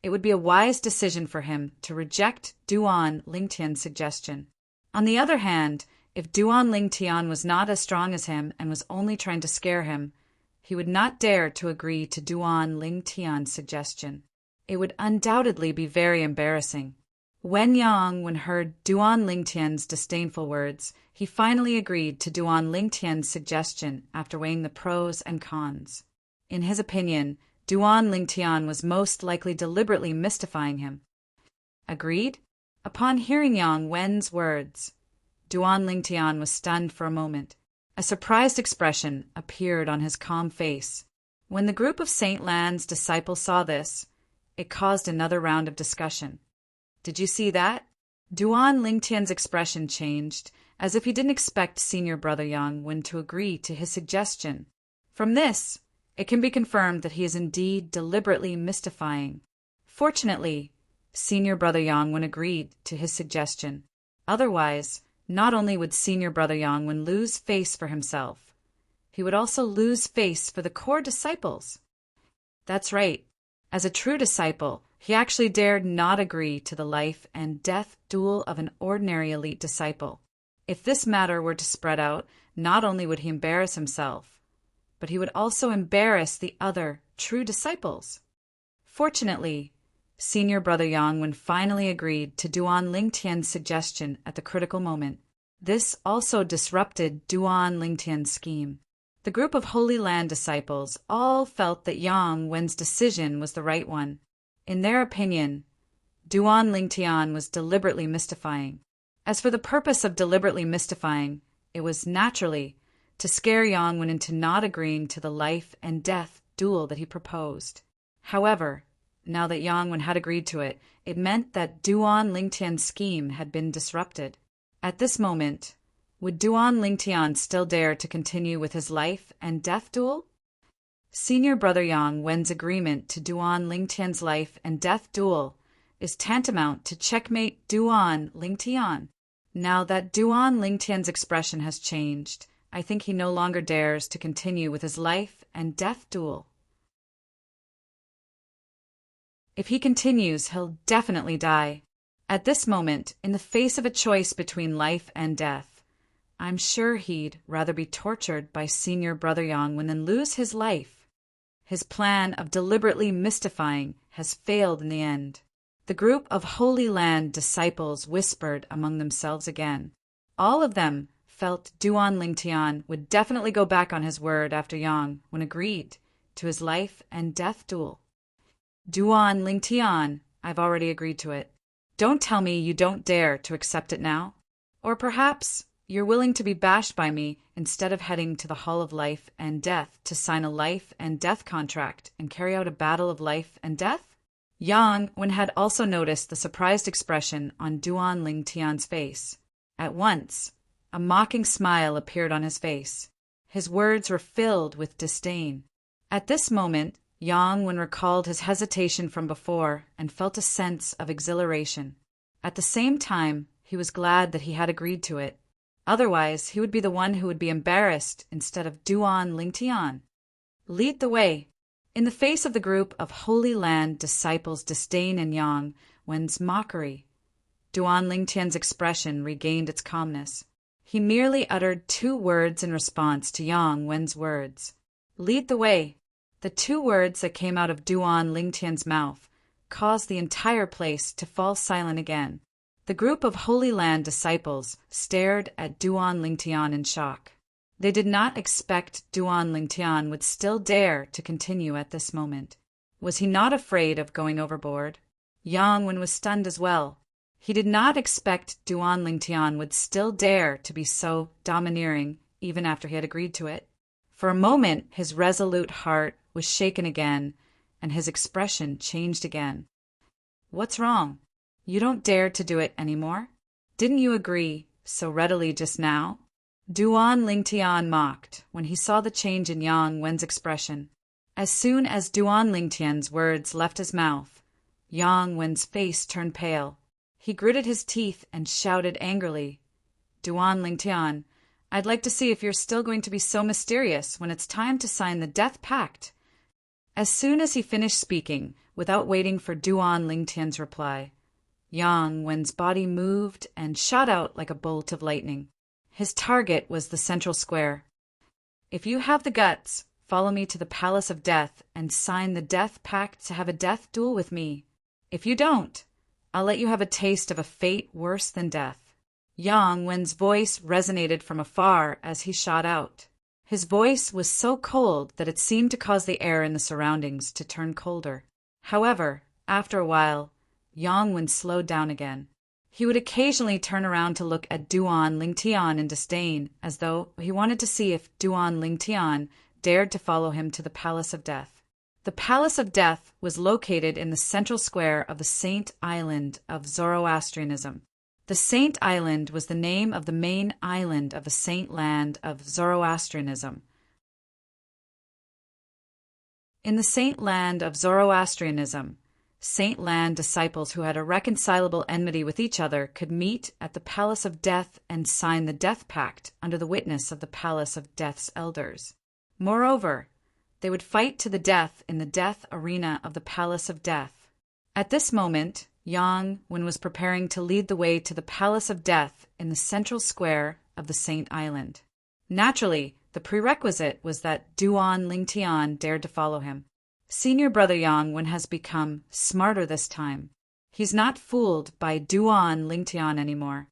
it would be a wise decision for him to reject Duan Lingtian's suggestion. On the other hand, if Duan Lingtian was not as strong as him and was only trying to scare him, he would not dare to agree to Duan Lingtian's suggestion. It would undoubtedly be very embarrassing. When Yongwen heard Duan Lingtian's disdainful words, he finally agreed to Duan Lingtian's suggestion after weighing the pros and cons. In his opinion, Duan Lingtian was most likely deliberately mystifying him. Agreed? Upon hearing Yongwen's words, Duan Lingtian was stunned for a moment. A surprised expression appeared on his calm face. When the group of Saint Lan's disciples saw this, it caused another round of discussion. Did you see that? Duan Lingtian's expression changed, as if he didn't expect Senior Brother Yongwen to agree to his suggestion. From this, it can be confirmed that he is indeed deliberately mystifying. Fortunately, Senior Brother Yongwen agreed to his suggestion. Otherwise, not only would Senior Brother Yongwen lose face for himself, he would also lose face for the core disciples. That's right. As a true disciple, he actually dared not agree to the life and death duel of an ordinary elite disciple. If this matter were to spread out, not only would he embarrass himself, but he would also embarrass the other true disciples. Fortunately, Senior Brother Yongwen finally agreed to Duan Lingtian's suggestion at the critical moment. This also disrupted Duan Lingtian's scheme. The group of Holy Land disciples all felt that Yongwen's decision was the right one. In their opinion, Duan Lingtian was deliberately mystifying. As for the purpose of deliberately mystifying, it was naturally to scare Yongwen into not agreeing to the life and death duel that he proposed. However, now that Yongwen had agreed to it, it meant that Duan Lingtian's scheme had been disrupted. At this moment, would Duan Lingtian still dare to continue with his life and death duel? Senior Brother Yongwen's agreement to Duan Lingtian's life and death duel is tantamount to checkmate Duan Lingtian. Now that Duan Lingtian's expression has changed, I think he no longer dares to continue with his life and death duel. If he continues, he'll definitely die. At this moment, in the face of a choice between life and death, I'm sure he'd rather be tortured by Senior Brother Yongwen than lose his life. His plan of deliberately mystifying has failed in the end. The group of Holy Land disciples whispered among themselves again. All of them felt Duan Lingtian would definitely go back on his word after Yongwen agreed to his life and death duel. Duan Lingtian, I've already agreed to it. Don't tell me you don't dare to accept it now. Or perhaps you're willing to be bashed by me instead of heading to the Hall of Life and Death to sign a life and death contract and carry out a battle of life and death? Yang Wen had also noticed the surprised expression on Duan Ling Tian's face. At once, a mocking smile appeared on his face. His words were filled with disdain. At this moment, Yang Wen recalled his hesitation from before and felt a sense of exhilaration. At the same time, he was glad that he had agreed to it. Otherwise, he would be the one who would be embarrassed instead of Duan Ling Tian. Lead the way. In the face of the group of Holy Land disciples' disdain and Yang Wen's mockery, Duan Ling Tian's expression regained its calmness. He merely uttered 2 words in response to Yang Wen's words. Lead the way. The 2 words that came out of Duan Ling Tian's mouth caused the entire place to fall silent again. The group of Holy Land disciples stared at Duan Ling Tian in shock. They did not expect Duan Ling Tian would still dare to continue at this moment. Was he not afraid of going overboard? Yang Wen was stunned as well. He did not expect Duan Ling Tian would still dare to be so domineering even after he had agreed to it. For a moment, his resolute heart was shaken again, and his expression changed again. What's wrong? You don't dare to do it anymore? Didn't you agree so readily just now? Duan Ling Tian mocked when he saw the change in Yang Wen's expression. As soon as Duan Ling Tian's words left his mouth, Yang Wen's face turned pale. He gritted his teeth and shouted angrily, Duan Ling Tian, I'd like to see if you're still going to be so mysterious when it's time to sign the death pact. As soon as he finished speaking, without waiting for Duan Ling Tian's reply, Yang Wen's body moved and shot out like a bolt of lightning. His target was the central square. If you have the guts, follow me to the Palace of Death and sign the death pact to have a death duel with me. If you don't, I'll let you have a taste of a fate worse than death. Yang Wen's voice resonated from afar as he shot out. His voice was so cold that it seemed to cause the air in the surroundings to turn colder. However, after a while, Yang Wen slowed down again. He would occasionally turn around to look at Duan Ling Tian in disdain, as though he wanted to see if Duan Ling Tian dared to follow him to the Palace of Death. The Palace of Death was located in the central square of the Saint Island of Zoroastrianism. The Saint Island was the name of the main island of the Saint Land of Zoroastrianism. In the Saint Land of Zoroastrianism, Saint Land disciples who had irreconcilable enmity with each other could meet at the Palace of Death and sign the death pact under the witness of the Palace of Death's elders. Moreover, they would fight to the death in the death arena of the Palace of Death. At this moment, Yang Wen was preparing to lead the way to the Palace of Death in the central square of the Saint Island. Naturally, the prerequisite was that Duan Ling Tian dared to follow him. Senior brother Yang Wen has become smarter this time. He's not fooled by Duan Ling Tian anymore.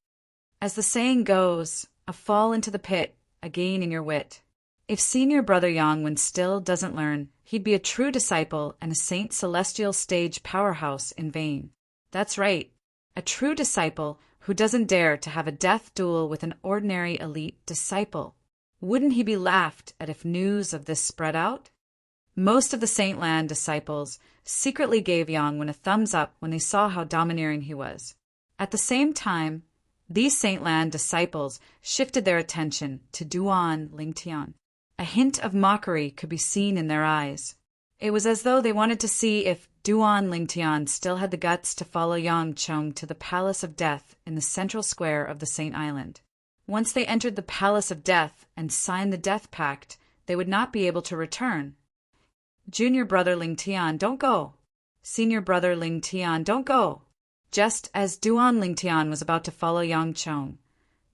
As the saying goes, a fall into the pit, a gain in your wit. If senior brother Yang Wen still doesn't learn, he'd be a true disciple and a Saint Celestial stage powerhouse in vain. That's right, a true disciple who doesn't dare to have a death duel with an ordinary elite disciple. Wouldn't he be laughed at if news of this spread out? Most of the Saint Land disciples secretly gave Yang Wen a thumbs up when they saw how domineering he was. At the same time, these Saint Land disciples shifted their attention to Duan Ling Tian. A hint of mockery could be seen in their eyes. It was as though they wanted to see if Duan Ling Tian still had the guts to follow Yang Chong to the Palace of Death in the central square of the Saint Island. Once they entered the Palace of Death and signed the death pact, they would not be able to return. Junior brother Ling Tian, don't go. Senior brother Ling Tian, don't go. Just as Duan Ling Tian was about to follow Yang Chong,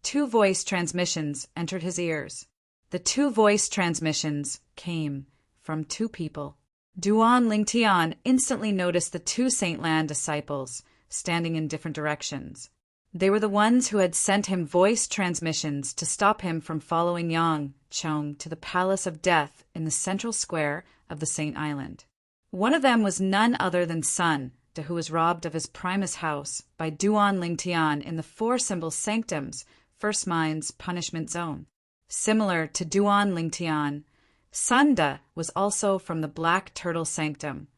2 voice transmissions entered his ears. The 2 voice transmissions came from 2 people. Duan Ling Tian instantly noticed the 2 Saint Land disciples standing in different directions. They were the ones who had sent him voice transmissions to stop him from following Yang Chong to the Palace of Death in the central square of the Saint Island. One of them was none other than Sun, who was robbed of his Primus house by Duan Ling Tian in the 4-symbol sanctum's First Mind's punishment zone. Similar to Duan Ling Tian, Sunda was also from the Black Turtle Sanctum,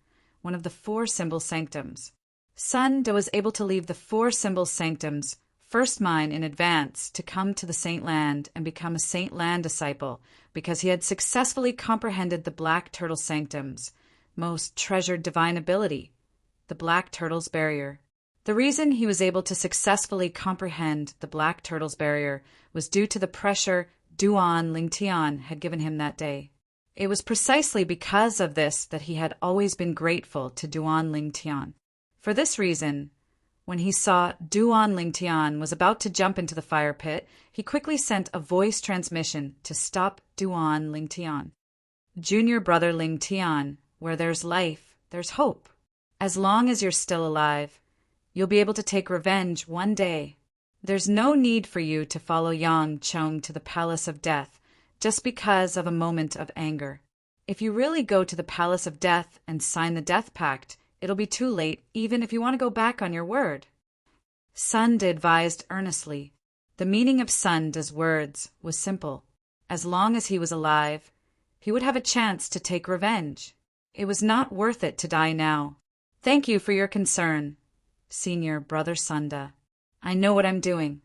one of the 4 symbol sanctums. Sun Da was able to leave the 4 symbol sanctums, first mine in advance, to come to the Saint Land and become a Saint Land disciple, because he had successfully comprehended the Black Turtle Sanctum's most treasured divine ability, the Black Turtle's Barrier. The reason he was able to successfully comprehend the Black Turtle's Barrier was due to the pressure Duan Lingtian had given him that day. It was precisely because of this that he had always been grateful to Duan Lingtian. For this reason, when he saw Duan Lingtian was about to jump into the fire pit, he quickly sent a voice transmission to stop Duan Lingtian. Junior brother Lingtian, where there's life, there's hope. As long as you're still alive, you'll be able to take revenge one day. There's no need for you to follow Yang Chong to the Palace of Death just because of a moment of anger. If you really go to the Palace of Death and sign the Death Pact, it'll be too late even if you want to go back on your word. Sun Da advised earnestly. The meaning of Sun Da's words was simple. As long as he was alive, he would have a chance to take revenge. It was not worth it to die now. Thank you for your concern, Senior Brother Sun Da. I know what I'm doing.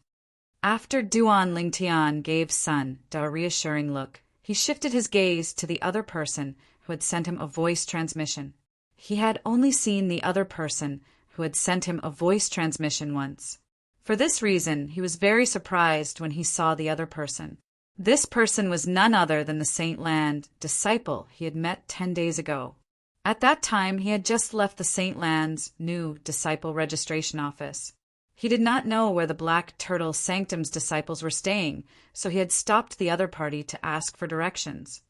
After Duan Lingtian gave Sun Da a reassuring look, he shifted his gaze to the other person who had sent him a voice transmission. He had only seen the other person who had sent him a voice transmission once. For this reason, he was very surprised when he saw the other person. This person was none other than the Saint Land disciple he had met 10 days ago. At that time, he had just left the Saint Land's new disciple registration office. He did not know where the Black Turtle Sanctum's disciples were staying, so he had stopped the other party to ask for directions.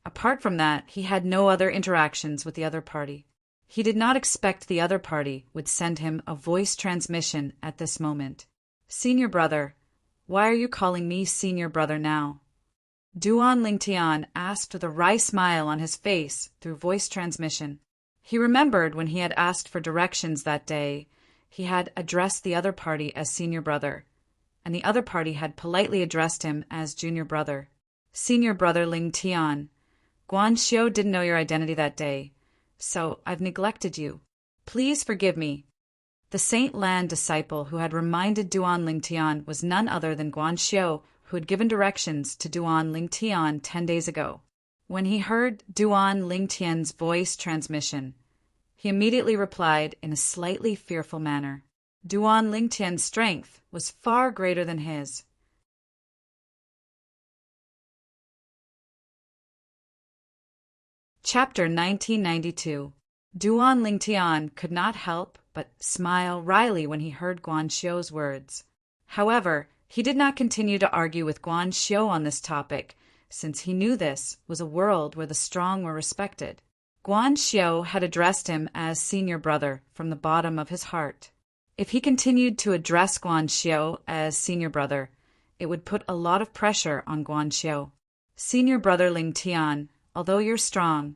Apart from that, he had no other interactions with the other party. He did not expect the other party would send him a voice transmission at this moment. Senior brother, why are you calling me senior brother now? Duan Lingtian asked with a wry smile on his face through voice transmission. He remembered when he had asked for directions that day, he had addressed the other party as senior brother, and the other party had politely addressed him as junior brother. Senior brother Lingtian, Guan Xiu didn't know your identity that day, so I've neglected you. Please forgive me. The Saint Land disciple who had reminded Duan Lingtian was none other than Guan Xiu, who had given directions to Duan Lingtian 10 days ago. When he heard Duan Lingtian's voice transmission, he immediately replied in a slightly fearful manner. Duan Lingtian's strength was far greater than his. Chapter 1992. Duan Lingtian could not help but smile wryly when he heard Guan Xiu's words. However, he did not continue to argue with Guan Xiu on this topic, since he knew this was a world where the strong were respected. Guan Xiu had addressed him as senior brother from the bottom of his heart. If he continued to address Guan Xiu as senior brother, it would put a lot of pressure on Guan Xiu. Senior brother Lingtian, although you're strong,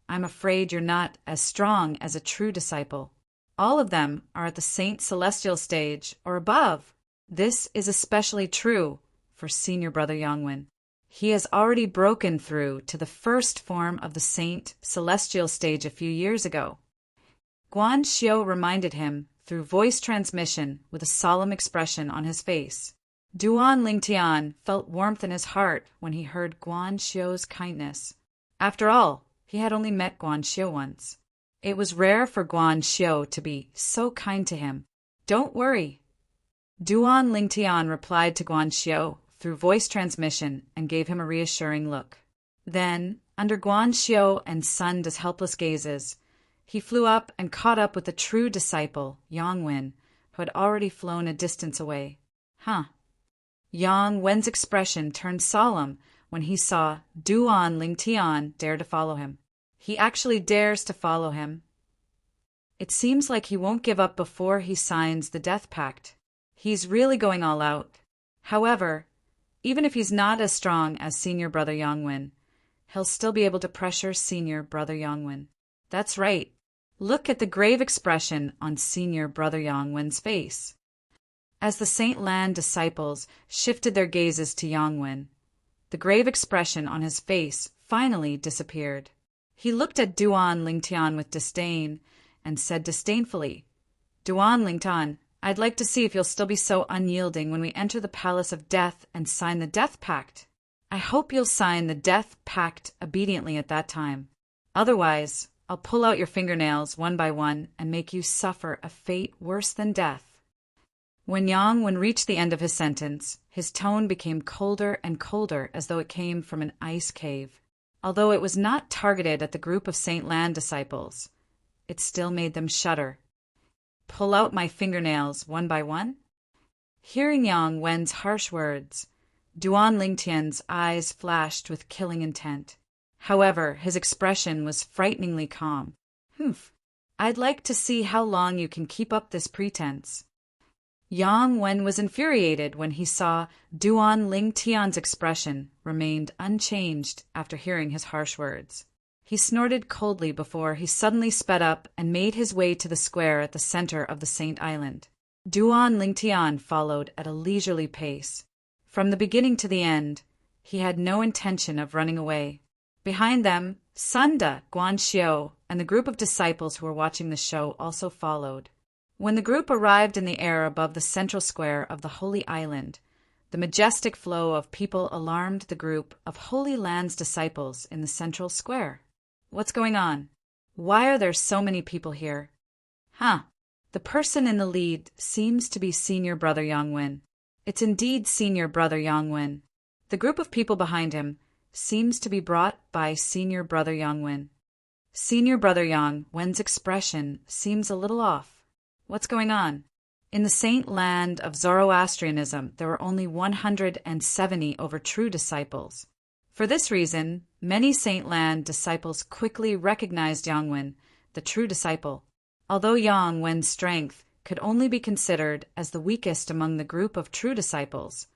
I'm afraid you're not as strong as a true disciple. All of them are at the Saint Celestial stage or above. This is especially true for senior brother Yangwen. He has already broken through to the first form of the Saint Celestial stage a few years ago. Guan Xiu reminded him through voice transmission with a solemn expression on his face. Duan Lingtian felt warmth in his heart when he heard Guan Xiu's kindness. After all, he had only met Guan Xiu once. It was rare for Guan Xiu to be so kind to him. Don't worry. Duan Lingtian replied to Guan Xiu through voice transmission and gave him a reassuring look. Then, under Guan Xiu and Sun Da's helpless gazes, he flew up and caught up with the true disciple, Yang Wen, who had already flown a distance away. Yang Wen's expression turned solemn when he saw Duan Lingtian dare to follow him. He actually dares to follow him. It seems like he won't give up before he signs the death pact. He's really going all out. However, even if he's not as strong as senior brother Yangwen, he'll still be able to pressure senior brother Yangwen. That's right. Look at the grave expression on senior brother Yangwen's face. As the Saint Land disciples shifted their gazes to Yangwen, the grave expression on his face finally disappeared. He looked at Duan Lingtian with disdain and said disdainfully, Duan Lingtian, I'd like to see if you'll still be so unyielding when we enter the Palace of Death and sign the Death Pact. I hope you'll sign the Death Pact obediently at that time. Otherwise, I'll pull out your fingernails one by one and make you suffer a fate worse than death. When Yang Wen reached the end of his sentence, his tone became colder and colder as though it came from an ice cave. Although it was not targeted at the group of Saint Lan disciples, it still made them shudder. Pull out my fingernails one by one? Hearing Yang Wen's harsh words, Duan Lingtian's eyes flashed with killing intent. However, his expression was frighteningly calm. Humph, I'd like to see how long you can keep up this pretense. Yang Wen was infuriated when he saw Duan Lingtian's expression remained unchanged after hearing his harsh words. He snorted coldly before he suddenly sped up and made his way to the square at the center of the Saint Island. Duan Lingtian followed at a leisurely pace. From the beginning to the end, he had no intention of running away. Behind them, Sunda, Guanxiu, and the group of disciples who were watching the show also followed. When the group arrived in the air above the central square of the Holy Island, the majestic flow of people alarmed the group of Holy Land's disciples in the central square. What's going on? Why are there so many people here? The person in the lead seems to be Senior Brother Yang Wen. It's indeed Senior Brother Yang Wen. The group of people behind him seems to be brought by Senior Brother Yang Wen. Senior Brother Yang Wen's expression seems a little off. What's going on? In the Saint Land of Zoroastrianism, there were only 170 over true disciples. For this reason, many Saint Land disciples quickly recognized Yang Wen, the true disciple. Although Yang Wen's strength could only be considered as the weakest among the group of true disciples,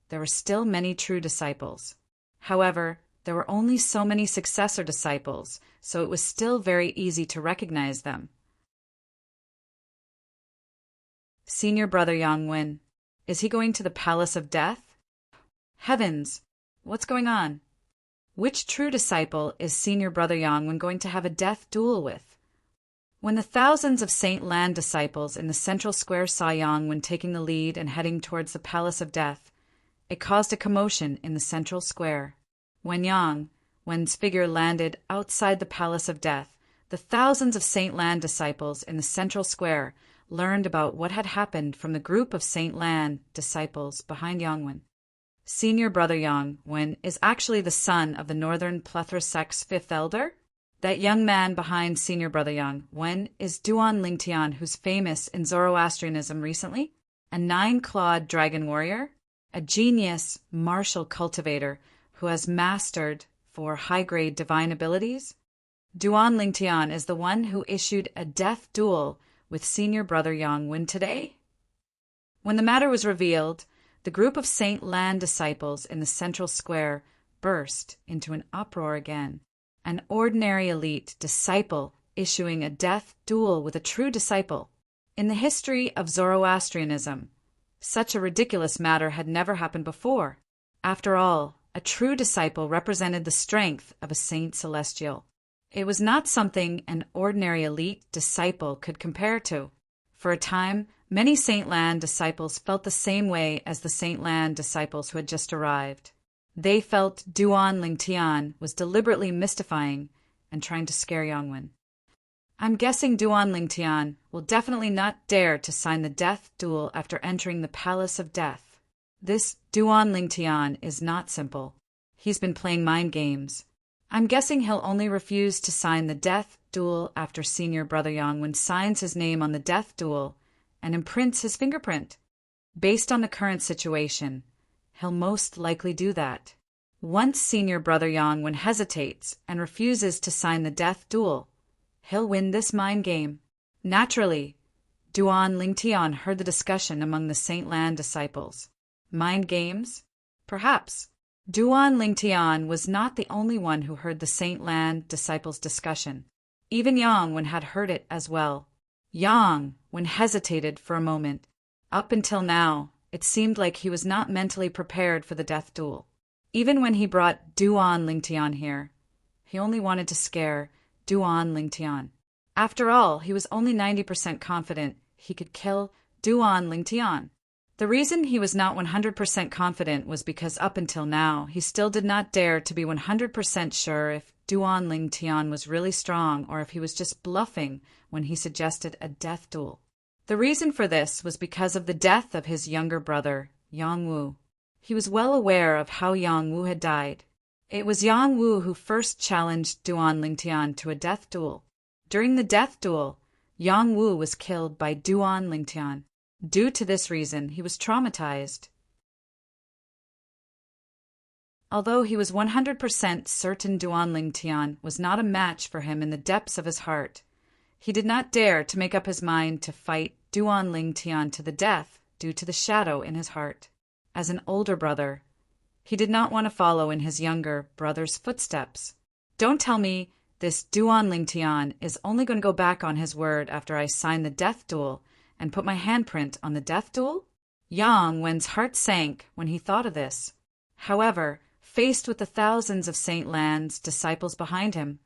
there were still many true disciples. However, there were only so many successor disciples, so it was still very easy to recognize them. Senior Brother Yang Wen, is he going to the Palace of Death? Heavens, what's going on? Which true disciple is Senior Brother Yang Wen going to have a death duel with? When the thousands of Saint Lan disciples in the central square saw Yang Wen taking the lead and heading towards the Palace of Death, it caused a commotion in the central square. When Yang Wen's figure landed outside the Palace of Death, the thousands of Saint Lan disciples in the central square learned about what had happened from the group of Saint Lan disciples behind Yang Wen. Senior Brother Yang Wen is actually the son of the Northern Plethora sect's fifth elder. That young man behind Senior Brother Yang Wen is Duan Lingtian, who's famous in Zoroastrianism recently, a 9-clawed dragon warrior, a genius martial cultivator who has mastered 4 high-grade divine abilities. Duan Lingtian is the one who issued a death duel with Senior Brother Yang Wen today? When the matter was revealed, the group of Saint Lan disciples in the central square burst into an uproar again. An ordinary elite disciple issuing a death duel with a true disciple. In the history of Zoroastrianism, such a ridiculous matter had never happened before. After all, a true disciple represented the strength of a Saint Celestial. It was not something an ordinary elite disciple could compare to. For a time, many Saint Lan disciples felt the same way as the Saint Lan disciples who had just arrived. They felt Duan Lingtian was deliberately mystifying and trying to scare Yang Wen. I'm guessing Duan Lingtian will definitely not dare to sign the death duel after entering the Palace of Death. This Duan Lingtian is not simple. He's been playing mind games. I'm guessing he'll only refuse to sign the death duel after Senior Brother Yang Wen signs his name on the death duel and imprints his fingerprint. Based on the current situation, he'll most likely do that. Once Senior Brother Yang Wen hesitates and refuses to sign the death duel, he'll win this mind game. Naturally, Duan Lingtian heard the discussion among the Saint Lan disciples. Mind games? Perhaps. Duan Lingtian was not the only one who heard the Saint Lan disciples' discussion. Even Yang Wen had heard it as well. Yang Wen hesitated for a moment. Up until now, it seemed like he was not mentally prepared for the death duel. Even when he brought Duan Lingtian here, He only wanted to scare Duan Lingtian. After all, he was only 90% confident he could kill Duan Lingtian. The reason he was not 100% confident was because up until now, he still did not dare to be 100% sure if Duan Lingtian was really strong or if he was just bluffing when he suggested a death duel. The reason for this was because of the death of his younger brother, Yang Wu. He was well aware of how Yang Wu had died. It was Yang Wu who first challenged Duan Lingtian to a death duel. During the death duel, Yang Wu was killed by Duan Lingtian. Due to this reason, he was traumatized. Although he was 100% certain Duan Lingtian was not a match for him in the depths of his heart, he did not dare to make up his mind to fight Duan Lingtian to the death due to the shadow in his heart. As an older brother, he did not want to follow in his younger brother's footsteps. Don't tell me this Duan Lingtian is only going to go back on his word after I sign the death duel and put my handprint on the death duel? Yang Wen's heart sank when he thought of this. However, faced with the thousands of Saint Lan's disciples behind him,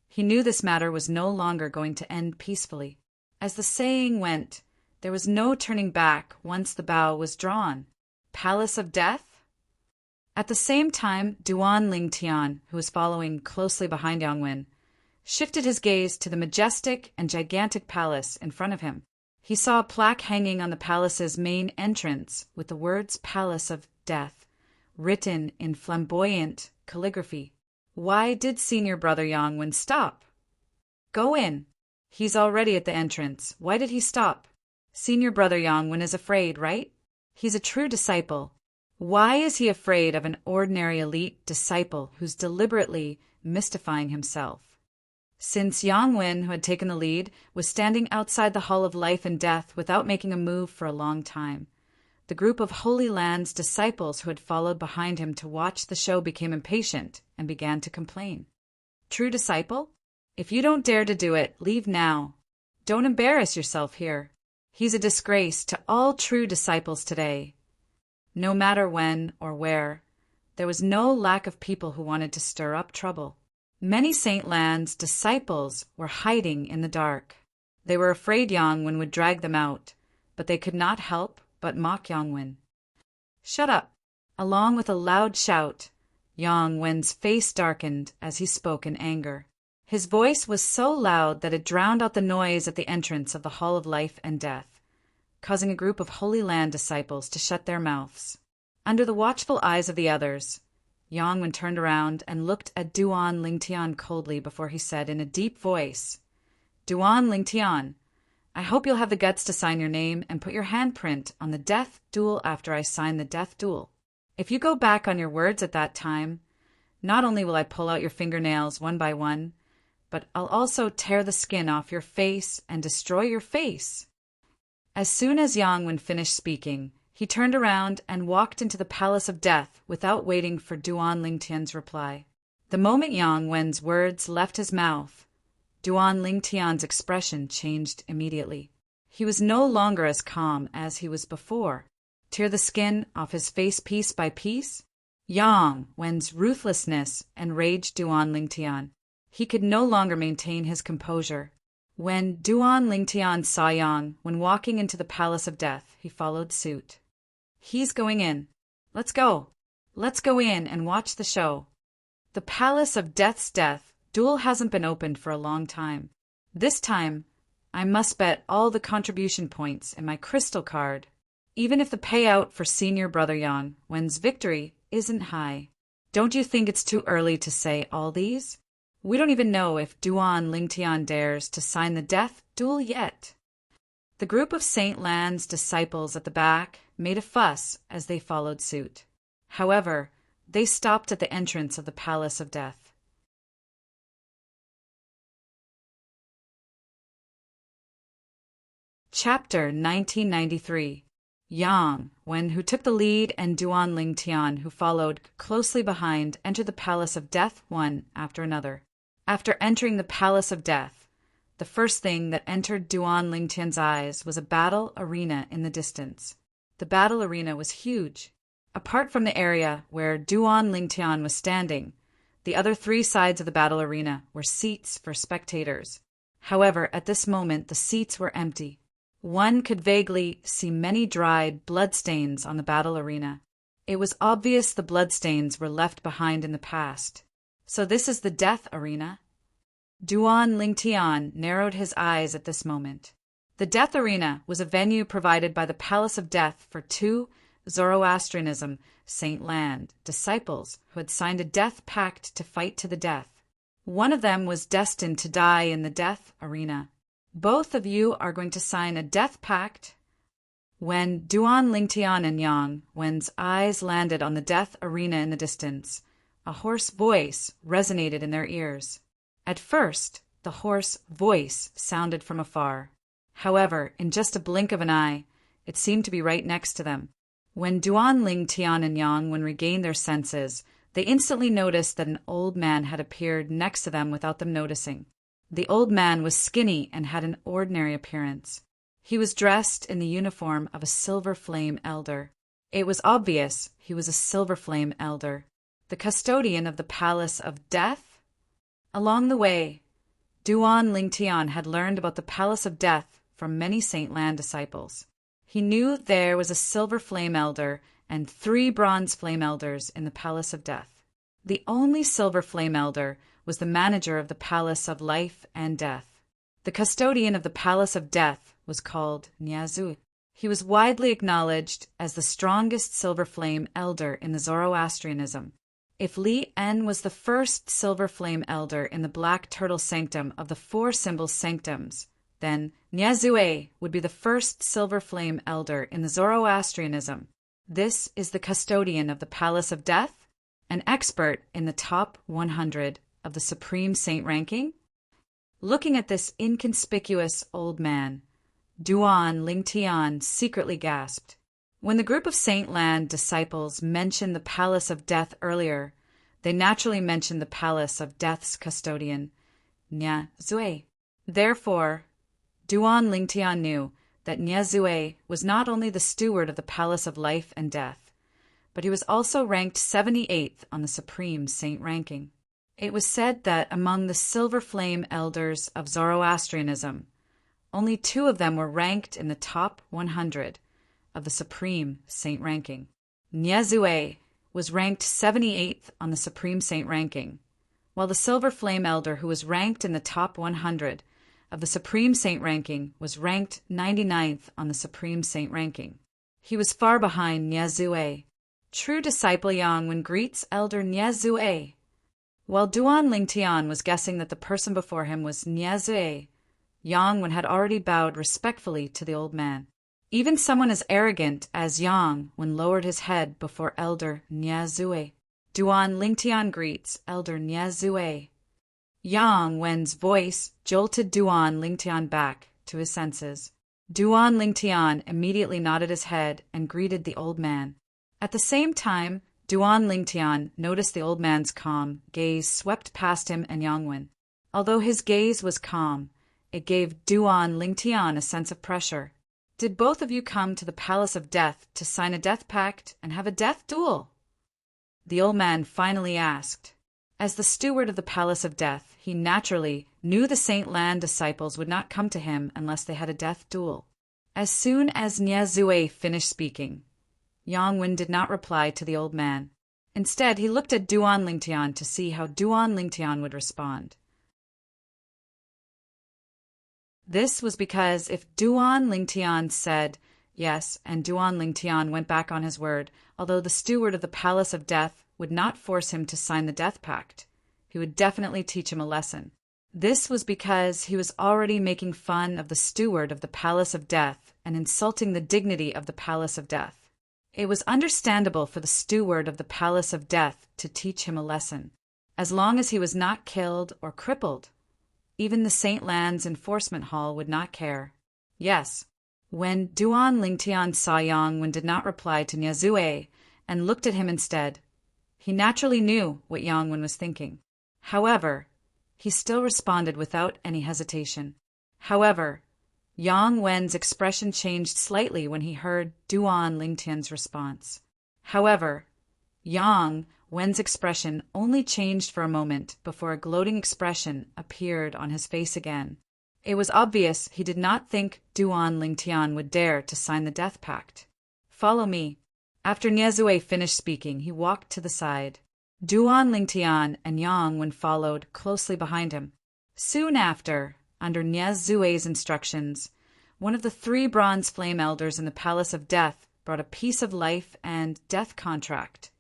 he knew this matter was no longer going to end peacefully. As the saying went, there was no turning back once the bow was drawn. Palace of Death? At the same time, Duan Lingtian, who was following closely behind Yang Wen, shifted his gaze to the majestic and gigantic palace in front of him. He saw a plaque hanging on the palace's main entrance with the words Palace of Death written in flamboyant calligraphy. Why did senior brother Yang Wen stop? Go in. He's already at the entrance. Why did he stop? Senior brother Yang Wen is afraid, right? He's a true disciple. Why is he afraid of an ordinary elite disciple who's deliberately mystifying himself? Since Yang Wen, who had taken the lead, was standing outside the Hall of Life and Death without making a move for a long time, the group of Holy Land's disciples who had followed behind him to watch the show became impatient and began to complain. True disciple? If you don't dare to do it, leave now. Don't embarrass yourself here. He's a disgrace to all true disciples today. No matter when or where, there was no lack of people who wanted to stir up trouble. Many Saint Lan's disciples were hiding in the dark. They were afraid Yang Wen would drag them out, but they could not help but mock Yang Wen. Shut up! Along with a loud shout, Yang Wen's face darkened as he spoke in anger. His voice was so loud that it drowned out the noise at the entrance of the Hall of Life and Death, causing a group of Holy Land disciples to shut their mouths. Under the watchful eyes of the others, Yang Wen turned around and looked at Duan Lingtian coldly before he said in a deep voice, Duan Lingtian, I hope you'll have the guts to sign your name and put your handprint on the death duel after I sign the death duel. If you go back on your words at that time, not only will I pull out your fingernails one by one, but I'll also tear the skin off your face and destroy your face. As soon as Yang Wen finished speaking, he turned around and walked into the Palace of Death without waiting for Duan Lingtian's reply. The moment Yang Wen's words left his mouth, Duan Lingtian's expression changed immediately. He was no longer as calm as he was before. Tear the skin off his face piece by piece? Yang Wen's ruthlessness enraged Duan Lingtian. He could no longer maintain his composure. When Duan Lingtian saw Yang Wen walking into the Palace of Death, he followed suit. He's going in. Let's go. Let's go in and watch the show. The Palace of Death's death duel hasn't been opened for a long time. This time, I must bet all the contribution points in my crystal card, even if the payout for senior brother Yang Wen's victory isn't high. Don't you think it's too early to say all these? We don't even know if Duan Lingtian dares to sign the death duel yet. The group of Saint Lan's disciples at the back made a fuss as they followed suit. However, they stopped at the entrance of the Palace of Death. Chapter 1993. Yang Wen, who took the lead, and Duan Lingtian, who followed closely behind, entered the Palace of Death one after another. After entering the Palace of Death, the first thing that entered Duan Lingtian's eyes was a battle arena in the distance. The battle arena was huge. Apart from the area where Duan Lingtian was standing, The other three sides of the battle arena were seats for spectators. However, at this moment the seats were empty. One could vaguely see many dried bloodstains on the battle arena. It was obvious the bloodstains were left behind in the past. So this is the death arena? Duan Lingtian narrowed his eyes at this moment. The death arena was a venue provided by the Palace of Death for two Zoroastrianism Saint Land disciples who had signed a death pact to fight to the death. One of them was destined to die in the death arena. Both of you are going to sign a death pact. When Duan Lingtian and Yang Wen's eyes landed on the death arena in the distance, a hoarse voice resonated in their ears. At first, the hoarse voice sounded from afar. However, in just a blink of an eye, it seemed to be right next to them. When Duan Lingtian and Yang Wen regained their senses, they instantly noticed that an old man had appeared next to them without them noticing. The old man was skinny and had an ordinary appearance. He was dressed in the uniform of a Silver Flame Elder. It was obvious he was a Silver Flame Elder, the custodian of the Palace of Death. Along the way, Duan Lingtian had learned about the Palace of Death from many Saint Land disciples. He knew there was a Silver Flame Elder and 3 Bronze Flame Elders in the Palace of Death. The only Silver Flame Elder was the manager of the Palace of Life and Death. The custodian of the Palace of Death was called Niazu. He was widely acknowledged as the strongest Silver Flame Elder in the Zoroastrianism. If Li En was the first Silver Flame Elder in the Black Turtle Sanctum of the 4 Symbol Sanctums, then Niazue would be the first Silver Flame Elder in the Zoroastrianism. This is the custodian of the Palace of Death, an expert in the top 100 of the Supreme Saint ranking. Looking at this inconspicuous old man, Duan Lingtian secretly gasped. When the group of Saint Land disciples mentioned the Palace of Death earlier, they naturally mentioned the Palace of Death's custodian, Nya Zue. Therefore, Duan Lingtian knew that Nya Zue was not only the steward of the Palace of Life and Death, but he was also ranked 78th on the Supreme Saint ranking. It was said that among the Silver Flame Elders of Zoroastrianism, only 2 of them were ranked in the top 100 of the Supreme Saint ranking. Niazue was ranked 78th on the Supreme Saint ranking, while the Silver Flame Elder who was ranked in the top 100 of the Supreme Saint ranking was ranked 99th on the Supreme Saint ranking. He was far behind Niazue. True disciple Yang Wen greets Elder Niazue. While Duan Lingtian was guessing that the person before him was Niazue, Yang Wen had already bowed respectfully to the old man. Even someone as arrogant as Yang Wen lowered his head before Elder Niazue. Duan Lingtian greets Elder Niazue. Yang Wen's voice jolted Duan Lingtian back to his senses. Duan Lingtian immediately nodded his head and greeted the old man. At the same time, Duan Lingtian noticed the old man's calm gaze swept past him and Yang Wen. Although his gaze was calm, it gave Duan Lingtian a sense of pressure. Did both of you come to the Palace of Death to sign a death pact and have a death duel? The old man finally asked. As the steward of the Palace of Death, he naturally knew the Saint Land disciples would not come to him unless they had a death duel. As soon as Niazue finished speaking, Yang Wen did not reply to the old man. Instead, he looked at Duan Lingtian to see how Duan Lingtian would respond. This was because if Duan Lingtian said yes and Duan Lingtian went back on his word, although the steward of the Palace of Death would not force him to sign the death pact, he would definitely teach him a lesson. This was because he was already making fun of the steward of the Palace of Death and insulting the dignity of the Palace of Death. It was understandable for the steward of the Palace of Death to teach him a lesson, as long as he was not killed or crippled. Even the Saint Land's enforcement hall would not care. Yes, when Duan Lingtian saw Yang Wen did not reply to Niazue and looked at him instead, he naturally knew what Yang Wen was thinking. However, he still responded without any hesitation. However, Yang Wen's expression changed slightly when he heard Duan Lingtian's response. However, Yang Wen's expression only changed for a moment before a gloating expression appeared on his face again. It was obvious he did not think Duan Lingtian would dare to sign the death pact. "Follow me." After Niezue finished speaking, he walked to the side. Duan Lingtian and Yang Wen followed closely behind him. Soon after, under Niezue's instructions, one of the 3 bronze flame elders in the Palace of Death brought a piece of life and death contract,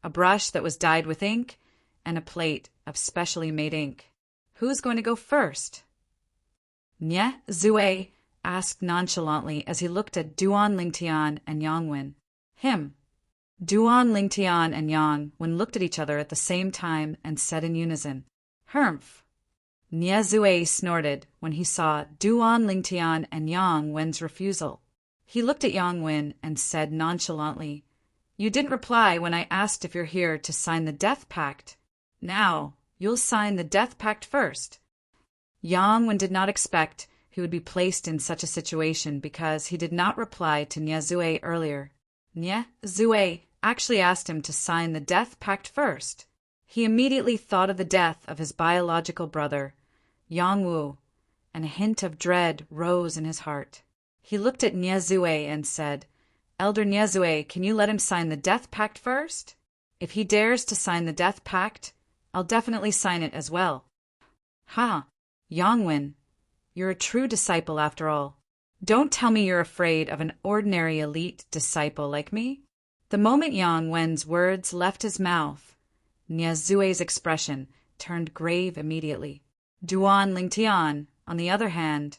a brush that was dyed with ink, and a plate of specially made ink. "Who's going to go first?" Niezue asked nonchalantly as he looked at Duan Lingtian and Yang Wen. "Him." Duan Lingtian and Yang Wen looked at each other at the same time and said in unison, "Humph." Niezue snorted when he saw Duan Lingtian and Yang Wen's refusal. He looked at Yang Wen and said nonchalantly, "You didn't reply when I asked if you're here to sign the death pact. Now, you'll sign the death pact first." Yang Wen did not expect he would be placed in such a situation because he did not reply to Niezue earlier. Niezue actually asked him to sign the death pact first. He immediately thought of the death of his biological brother, Yang Wu, and a hint of dread rose in his heart. He looked at Niezue and said, "Elder Niezue, can you let him sign the death pact first? If he dares to sign the death pact, I'll definitely sign it as well." "Ha, Yang Wen, you're a true disciple after all. Don't tell me you're afraid of an ordinary elite disciple like me." The moment Yang Wen's words left his mouth, Niezue's expression turned grave immediately. Duan Lingtian, on the other hand,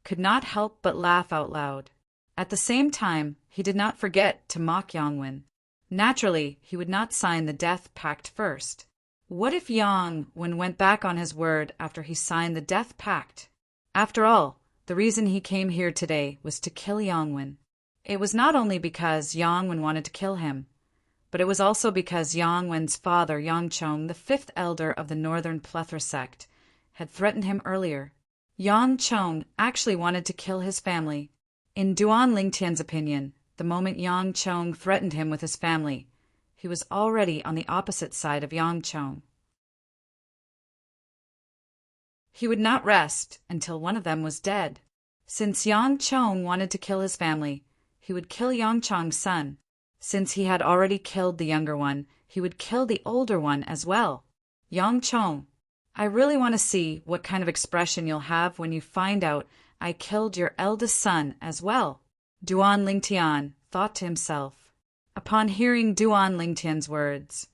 could not help but laugh out loud. At the same time, he did not forget to mock Yang Wen. Naturally, he would not sign the death pact first. What if Yang Wen went back on his word after he signed the death pact? After all, the reason he came here today was to kill Yang Wen. It was not only because Yang Wen wanted to kill him, but it was also because Yang Wen's father, Yang Chong, the 5th elder of the Northern Plethora sect, had threatened him earlier. Yang Chong actually wanted to kill his family. In Duan Lingtian's opinion, the moment Yang Chong threatened him with his family, he was already on the opposite side of Yang Chong. He would not rest until one of them was dead. Since Yang Chong wanted to kill his family, he would kill Yang Chong's son. Since he had already killed the younger one, he would kill the older one as well. "Yang Chong, I really want to see what kind of expression you'll have when you find out I killed your eldest son as well," Duan Lingtian thought to himself. Upon hearing Duan Lingtian's words,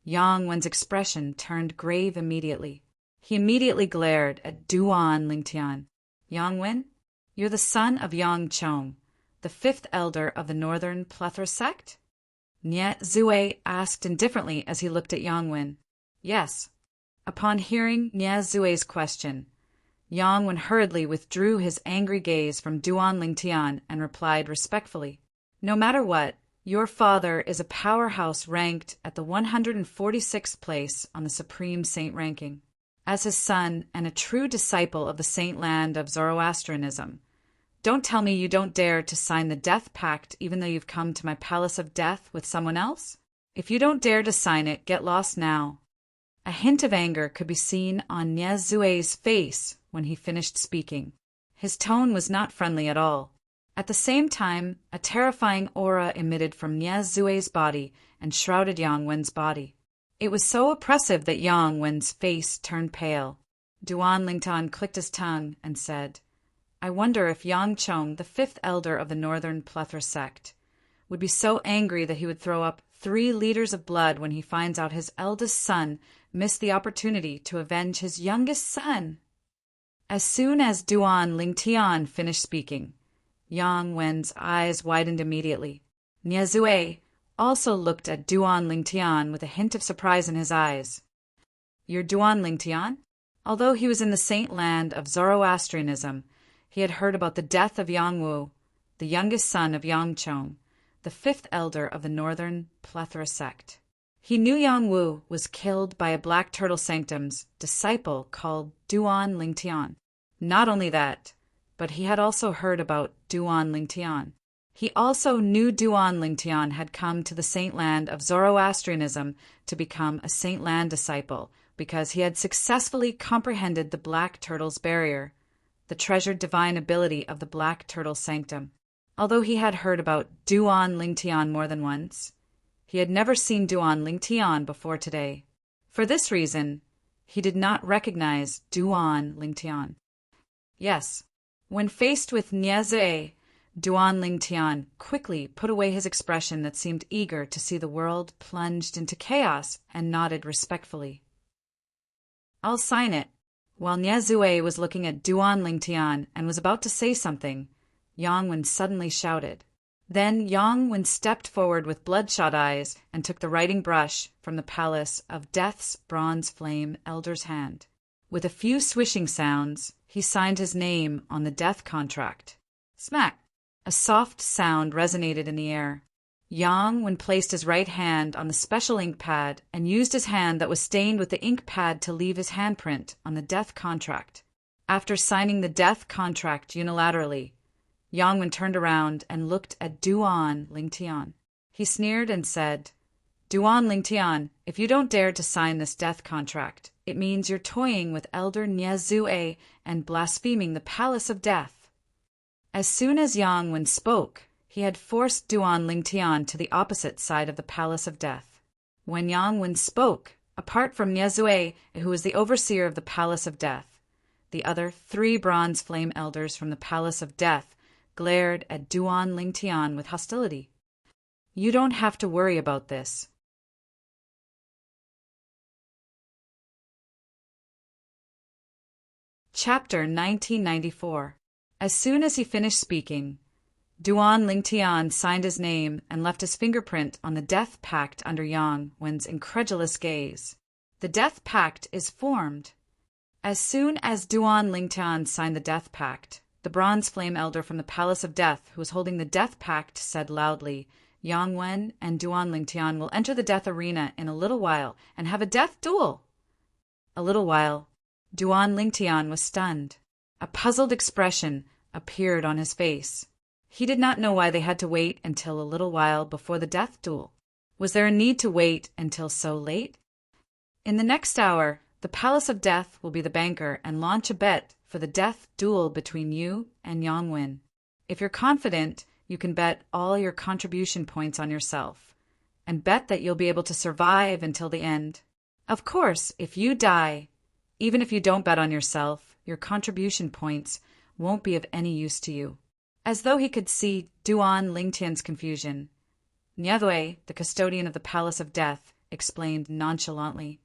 Yang Wen's expression turned grave immediately. He immediately glared at Duan Lingtian. "Yang Wen, you're the son of Yang Chong, the 5th elder of the Northern Plethora sect?" Niezue asked indifferently as he looked at Yang Wen. "Yes." Upon hearing Niezue's question, Yang Wen hurriedly withdrew his angry gaze from Duan Lingtian and replied respectfully, "No matter what, your father is a powerhouse ranked at the 146th place on the Supreme Saint ranking. As his son and a true disciple of the Saint land of Zoroastrianism, don't tell me you don't dare to sign the death pact even though you've come to my palace of death with someone else? If you don't dare to sign it, get lost now." A hint of anger could be seen on Niezue's face when he finished speaking. His tone was not friendly at all. At the same time, a terrifying aura emitted from Niezue's body and shrouded Yang Wen's body. It was so oppressive that Yang Wen's face turned pale. Duan Lingtian clicked his tongue and said, "I wonder if Yang Chong, the 5th elder of the Northern Plethora sect, would be so angry that he would throw up 3 liters of blood when he finds out his eldest son missed the opportunity to avenge his youngest son." As soon as Duan Lingtian finished speaking, Yang Wen's eyes widened immediately. Niezue also looked at Duan Lingtian with a hint of surprise in his eyes. "You're Duan Lingtian?" Although he was in the saint land of Zoroastrianism, he had heard about the death of Yang Wu, the youngest son of Yang Chong, the 5th elder of the Northern Plethora sect. He knew Yang Wu was killed by a Black Turtle Sanctum's disciple called Duan Lingtian. Not only that, but he had also heard about Duan Lingtian. He also knew Duan Lingtian had come to the Saint Land of Zoroastrianism to become a Saint Land disciple because he had successfully comprehended the Black Turtle's barrier, the treasured divine ability of the Black Turtle Sanctum. Although he had heard about Duan Lingtian more than once, he had never seen Duan Lingtian before today. For this reason, he did not recognize Duan Lingtian. Yes, when faced with Niezue, Duan Lingtian quickly put away his expression that seemed eager to see the world plunged into chaos and nodded respectfully. "I'll sign it." While Niezue was looking at Duan Lingtian and was about to say something, Yang Wen suddenly shouted. Then Yang Wen stepped forward with bloodshot eyes and took the writing brush from the Palace of Death's bronze flame elder's hand. With a few swishing sounds, he signed his name on the death contract. Smack! A soft sound resonated in the air. Yang Wen placed his right hand on the special ink pad and used his hand that was stained with the ink pad to leave his handprint on the death contract. After signing the death contract unilaterally, Yang Wen turned around and looked at Duan Lingtian. He sneered and said, "Duan Lingtian, if you don't dare to sign this death contract, it means you're toying with Elder Niezue and blaspheming the Palace of Death." As soon as Yang Wen spoke, he had forced Duan Lingtian to the opposite side of the Palace of Death. When Yang Wen spoke, apart from Niezue, who was the overseer of the Palace of Death, the other 3 bronze flame elders from the Palace of Death glared at Duan Lingtian with hostility. "You don't have to worry about this." Chapter 1994. As soon as he finished speaking, Duan Lingtian signed his name and left his fingerprint on the death pact under Yang Wen's incredulous gaze. The death pact is formed. As soon as Duan Lingtian signed the death pact, the bronze flame elder from the Palace of Death who was holding the death pact said loudly, "Yang Wen and Duan Lingtian will enter the death arena in a little while and have a death duel." A little while, Duan Lingtian was stunned. A puzzled expression appeared on his face. He did not know why they had to wait until a little while before the death duel. Was there a need to wait until so late? In the next hour, the Palace of Death will be the banker and launch a bet for the death duel between you and Yang Wen. If you're confident, you can bet all your contribution points on yourself, and bet that you'll be able to survive until the end. Of course, if you die, even if you don't bet on yourself, your contribution points won't be of any use to you. As though he could see Duan Lingtian's confusion, Niezue, the custodian of the Palace of Death, explained nonchalantly,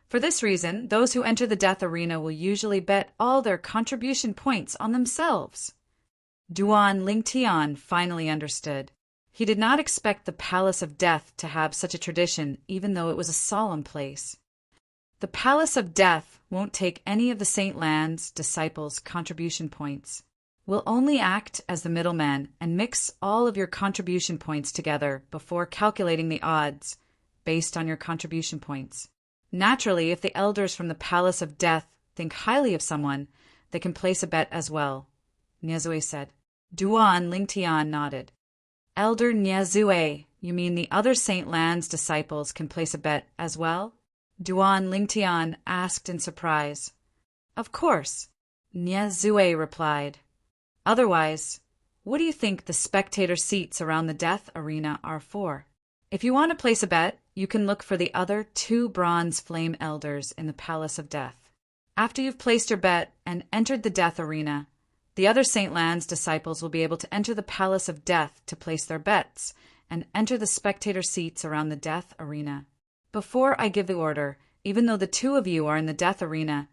"For this reason, those who enter the death arena will usually bet all their contribution points on themselves." Duan Lingtian finally understood. He did not expect the Palace of Death to have such a tradition, even though it was a solemn place. The Palace of Death won't take any of the Saint Land's disciples' contribution points. We'll only act as the middleman and mix all of your contribution points together before calculating the odds based on your contribution points. Naturally, if the elders from the Palace of Death think highly of someone, they can place a bet as well, Niezue said. Duan Lingtian nodded. "Elder Niezue, you mean the other Saint Land's disciples can place a bet as well?" Duan Lingtian asked in surprise. "Of course," Niezue replied. "Otherwise, what do you think the spectator seats around the death arena are for? If you want to place a bet, you can look for the other 2 bronze flame elders in the Palace of Death. After you've placed your bet and entered the death arena, the other Saint Land's disciples will be able to enter the Palace of Death to place their bets and enter the spectator seats around the death arena. Before I give the order, even though the 2 of you are in the death arena,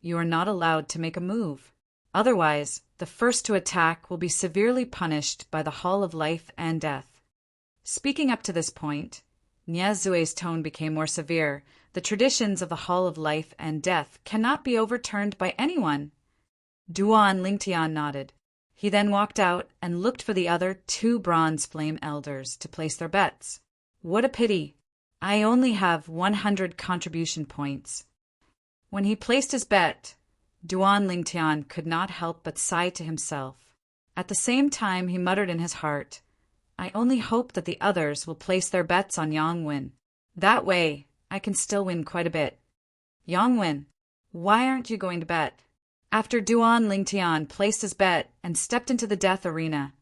you are not allowed to make a move. Otherwise, the first to attack will be severely punished by the Hall of Life and Death." Speaking up to this point, Niezue's tone became more severe. The traditions of the Hall of Life and Death cannot be overturned by anyone. Duan Lingtian nodded. He then walked out and looked for the other 2 bronze flame elders to place their bets. "What a pity! I only have 100 contribution points." When he placed his bet, Duan Lingtian could not help but sigh to himself. At the same time, he muttered in his heart, I only hope that the others will place their bets on Yongwin. That way, I can still win quite a bit. Yongwin, why aren't you going to bet? After Duan Lingtian placed his bet and stepped into the death arena,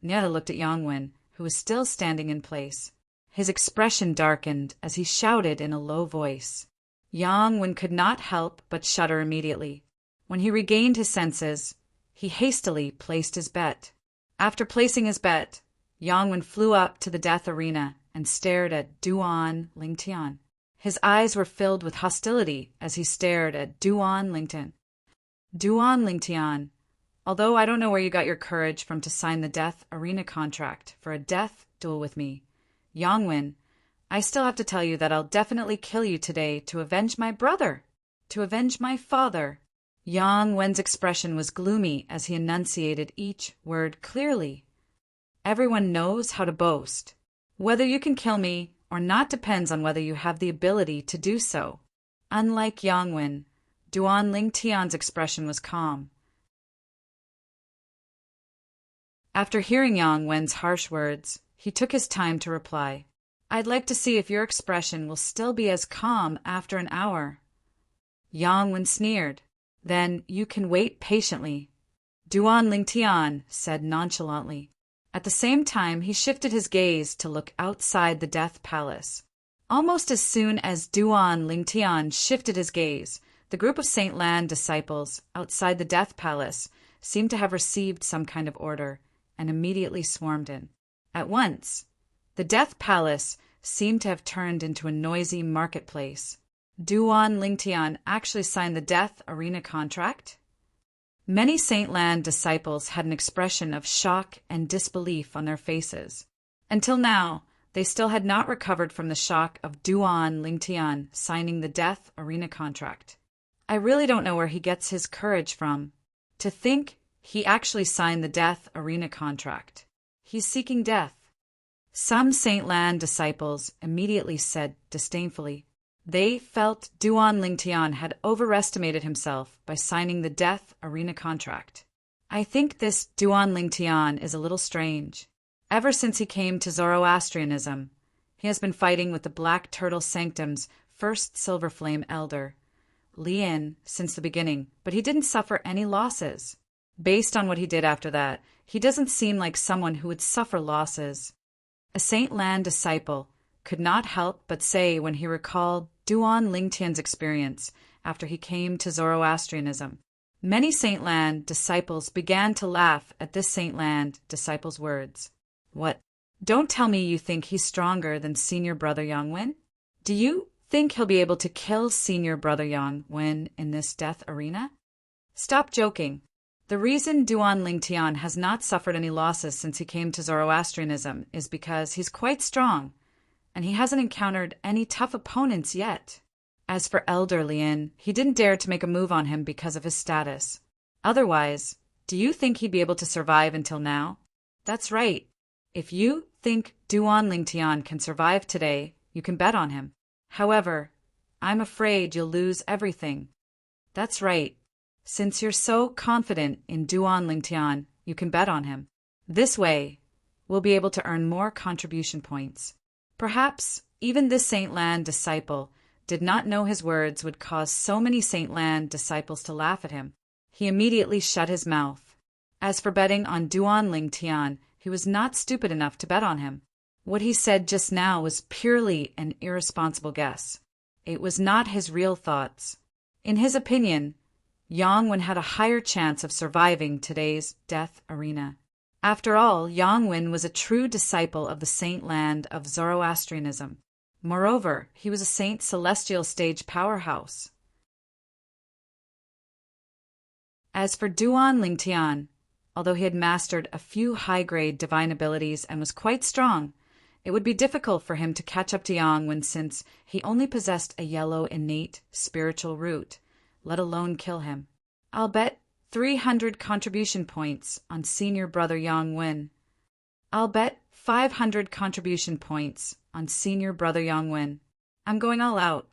Nye looked at Yongwin, who was still standing in place. His expression darkened as he shouted in a low voice. Yongwin could not help but shudder immediately. When he regained his senses, he hastily placed his bet. After placing his bet, Yongwin flew up to the death arena and stared at Duan Lingtian. His eyes were filled with hostility as he stared at Duan Lingtian. Duan Lingtian, although I don't know where you got your courage from to sign the death arena contract for a death duel with me, Yongwin, I still have to tell you that I'll definitely kill you today to avenge my brother, to avenge my father. Yongwen's expression was gloomy as he enunciated each word clearly. Everyone knows how to boast. Whether you can kill me or not depends on whether you have the ability to do so. Unlike Yongwin, Duan Lingtian's expression was calm. After hearing Yongwen's harsh words, he took his time to reply. I'd like to see if your expression will still be as calm after an hour. Yongwen sneered. Then you can wait patiently. Duan Lingtian said nonchalantly. At the same time, he shifted his gaze to look outside the death palace. Almost as soon as Duan Lingtian shifted his gaze, the group of Saint Lan disciples outside the death palace seemed to have received some kind of order and immediately swarmed in. At once, the death palace seemed to have turned into a noisy marketplace. Duan Lingtian actually signed the death arena contract? Many Saint Lan disciples had an expression of shock and disbelief on their faces. Until now, they still had not recovered from the shock of Duan Lingtian signing the death arena contract. I really don't know where he gets his courage from. To think he actually signed the death arena contract. He's seeking death. Some Saint Lan disciples immediately said disdainfully. They felt Duan Lingtian had overestimated himself by signing the death arena contract. I think this Duan Lingtian is a little strange. Ever since he came to Zoroastrianism, he has been fighting with the Black Turtle Sanctum's first Silver Flame elder, Lian, since the beginning, but he didn't suffer any losses. Based on what he did after that, he doesn't seem like someone who would suffer losses. A Saint Lan disciple could not help but say when he recalled Duan Lingtian's experience after he came to Zoroastrianism. Many Saint Lan disciples began to laugh at this Saint Lan disciple's words. What? Don't tell me you think he's stronger than senior brother Yongwin? Do you think he'll be able to kill senior brother Yongwin in this death arena? Stop joking. The reason Duan Lingtian has not suffered any losses since he came to Zoroastrianism is because he's quite strong, and he hasn't encountered any tough opponents yet. As for Elder Lian, he didn't dare to make a move on him because of his status. Otherwise, do you think he'd be able to survive until now? That's right. If you think Duan Lingtian can survive today, you can bet on him. However, I'm afraid you'll lose everything. That's right. Since you're so confident in Duan Lingtian, you can bet on him. This way, we'll be able to earn more contribution points. Perhaps even this Saint Lan disciple did not know his words would cause so many Saint Lan disciples to laugh at him. He immediately shut his mouth. As for betting on Duan Lingtian, he was not stupid enough to bet on him. What he said just now was purely an irresponsible guess. It was not his real thoughts. In his opinion, Yongwin had a higher chance of surviving today's death arena. After all, Yongwin was a true disciple of the Saint Land of Zoroastrianism. Moreover, he was a Saint Celestial stage powerhouse. As for Duan Lingtian, although he had mastered a few high-grade divine abilities and was quite strong, it would be difficult for him to catch up to Yongwin since he only possessed a yellow innate spiritual root, let alone kill him. I'll bet 300 contribution points on senior brother Yongwin. I'll bet 500 contribution points on senior brother Yongwin. I'm going all out.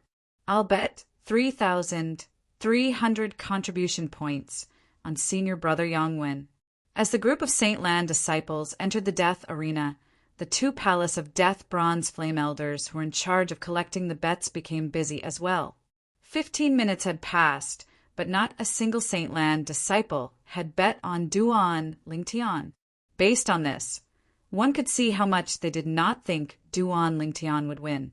I'll bet 3,300 contribution points on senior brother Yongwin. As the group of Saint Lan disciples entered the death arena, The two Palace of Death bronze flame elders who were in charge of collecting the bets became busy as well. 15 minutes had passed, but not a single Saint Lan disciple had bet on Duan Lingtian. Based on this, one could see how much they did not think Duan Lingtian would win.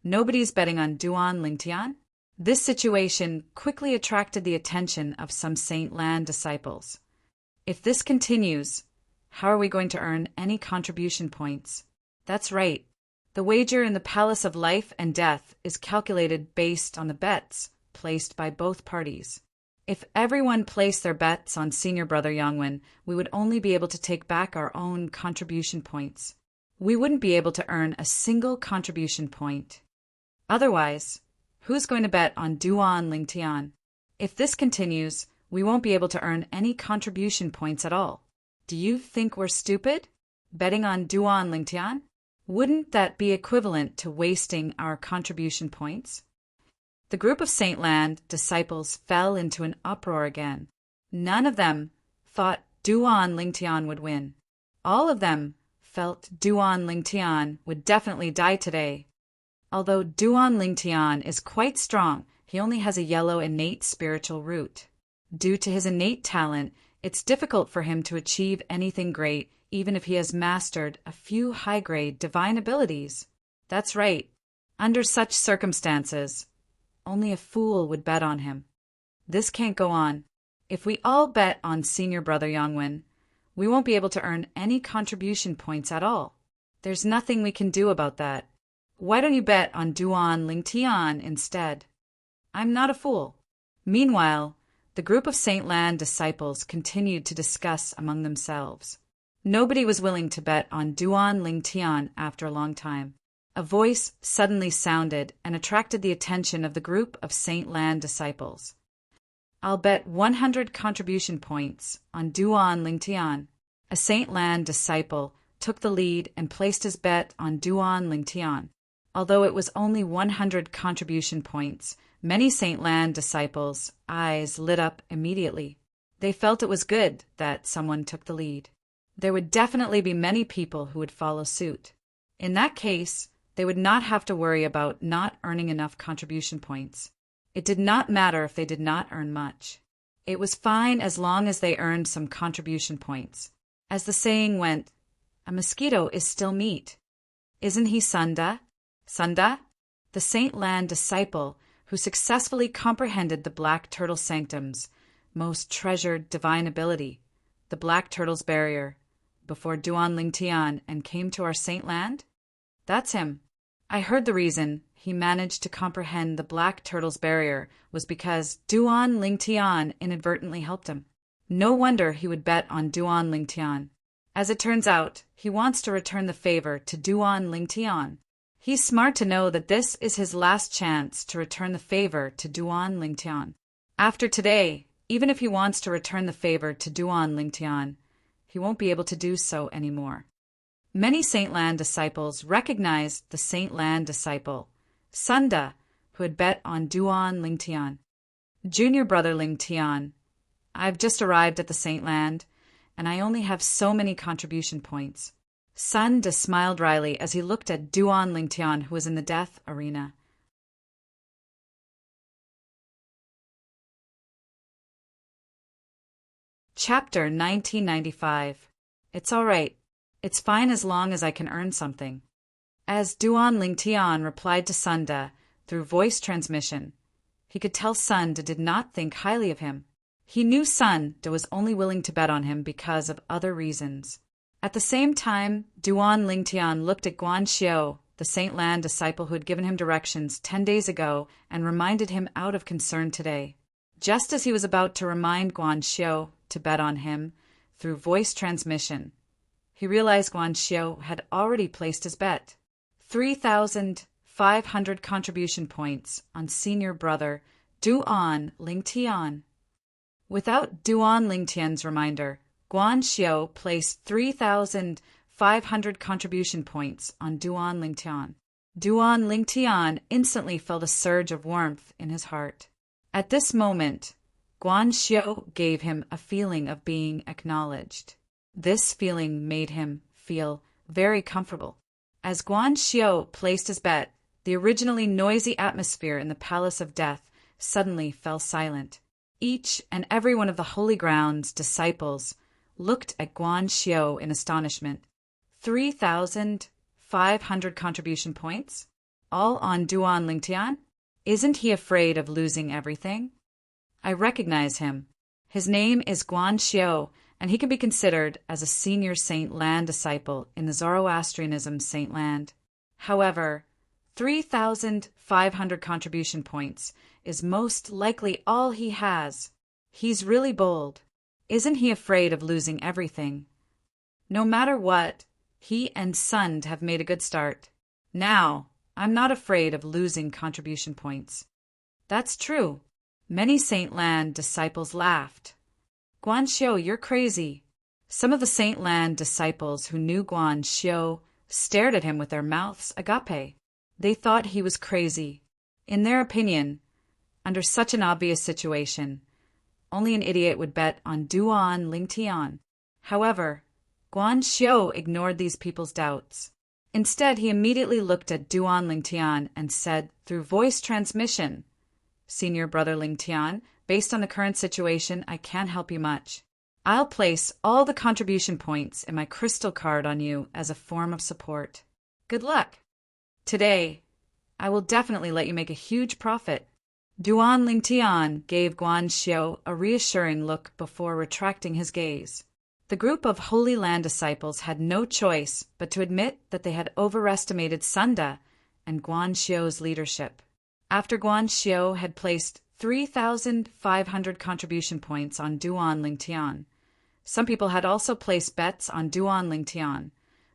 Nobody's betting on Duan Lingtian? This situation quickly attracted the attention of some Saint Lan disciples. If this continues, how are we going to earn any contribution points? That's right. The wager in the Palace of Life and Death is calculated based on the bets placed by both parties. If everyone placed their bets on senior brother Yangwen, we would only be able to take back our own contribution points. We wouldn't be able to earn a single contribution point. Otherwise, who's going to bet on Duan Lingtian? If this continues, we won't be able to earn any contribution points at all. Do you think we're stupid? Betting on Duan Lingtian? Wouldn't that be equivalent to wasting our contribution points? The group of Saint Lan disciples fell into an uproar again. None of them thought Duan Lingtian would win. All of them felt Duan Lingtian would definitely die today. Although Duan Lingtian is quite strong, he only has a yellow innate spiritual root. Due to his innate talent, it's difficult for him to achieve anything great, even if he has mastered a few high-grade divine abilities. That's right. Under such circumstances, only a fool would bet on him. This can't go on. If we all bet on senior brother Yangwen, we won't be able to earn any contribution points at all. There's nothing we can do about that. Why don't you bet on Duan Lingtian instead? I'm not a fool. Meanwhile, the group of Saint Lan disciples continued to discuss among themselves. Nobody was willing to bet on Duan Lingtian after a long time. A voice suddenly sounded and attracted the attention of the group of Saint Lan disciples. I'll bet 100 contribution points on Duan Lingtian. A Saint Lan disciple took the lead and placed his bet on Duan Lingtian. Although it was only 100 contribution points, many Saint Lan disciples' eyes lit up immediately. They felt it was good that someone took the lead. There would definitely be many people who would follow suit. In that case, they would not have to worry about not earning enough contribution points. It did not matter if they did not earn much. It was fine as long as they earned some contribution points. As the saying went, a mosquito is still meat. Isn't he Sunda? Sunda? The Saint Lan disciple who successfully comprehended the Black Turtle Sanctum's most treasured divine ability, the Black Turtle's barrier, before Duan Lingtian and came to our Saint Land? That's him. I heard the reason he managed to comprehend the Black Turtle's barrier was because Duan Lingtian inadvertently helped him. No wonder he would bet on Duan Lingtian. As it turns out, he wants to return the favor to Duan Lingtian. He's smart to know that this is his last chance to return the favor to Duan Lingtian. After today, even if he wants to return the favor to Duan Lingtian, he won't be able to do so anymore. Many Saint Lan disciples recognized the Saint Lan disciple, Sunda, who had bet on Duan Lingtian. Junior brother Lingtian, I've just arrived at the Saint Land, and I only have so many contribution points. Sunda smiled wryly as he looked at Duan Lingtian, who was in the death arena. Chapter 1995. It's all right. It's fine as long as I can earn something. As Duan Lingtian replied to Sunda through voice transmission, he could tell Sunda did not think highly of him. He knew Sunda was only willing to bet on him because of other reasons. At the same time, Duan Lingtian looked at Guan Xiao, the Saint Lan disciple who had given him directions 10 days ago and reminded him out of concern today. Just as he was about to remind Guan Xiao to bet on him through voice transmission, he realized Guan Xiao had already placed his bet. 3,500 contribution points on senior brother Duan Lingtian. Without Duan Lingtian's reminder, Guan Xiao placed 3,500 contribution points on Duan Lingtian. Duan Lingtian instantly felt a surge of warmth in his heart. At this moment, Guan Xiao gave him a feeling of being acknowledged. This feeling made him feel very comfortable. As Guan Xiu placed his bet, the originally noisy atmosphere in the Palace of Death suddenly fell silent. Each and every one of the Holy Ground's disciples looked at Guan Xiu in astonishment. 3,500 contribution points? All on Duan Lingtian? Isn't he afraid of losing everything? I recognize him. His name is Guan Xiu, and he can be considered as a senior Saint Lan disciple in the Zoroastrianism Saint Land. However, 3,500 contribution points is most likely all he has. He's really bold. Isn't he afraid of losing everything? No matter what, he and Sund have made a good start. Now, I'm not afraid of losing contribution points. That's true. Many Saint Lan disciples laughed. Guan Xiu, you're crazy. Some of the Saint Lan disciples who knew Guan Xiu stared at him with their mouths agape. They thought he was crazy. In their opinion, under such an obvious situation, only an idiot would bet on Duan Lingtian. However, Guan Xiu ignored these people's doubts. Instead, he immediately looked at Duan Lingtian and said through voice transmission, "Senior brother Lingtian, based on the current situation, I can't help you much. I'll place all the contribution points in my crystal card on you as a form of support. Good luck. Today, I will definitely let you make a huge profit." Duan Lingtian gave Guan Xiu a reassuring look before retracting his gaze. The group of Holy Land disciples had no choice but to admit that they had overestimated Sunda and Guan Xiu's leadership. After Guan Xiu had placed 3,500 contribution points on Duan Lingtian, some people had also placed bets on Duan Lingtian,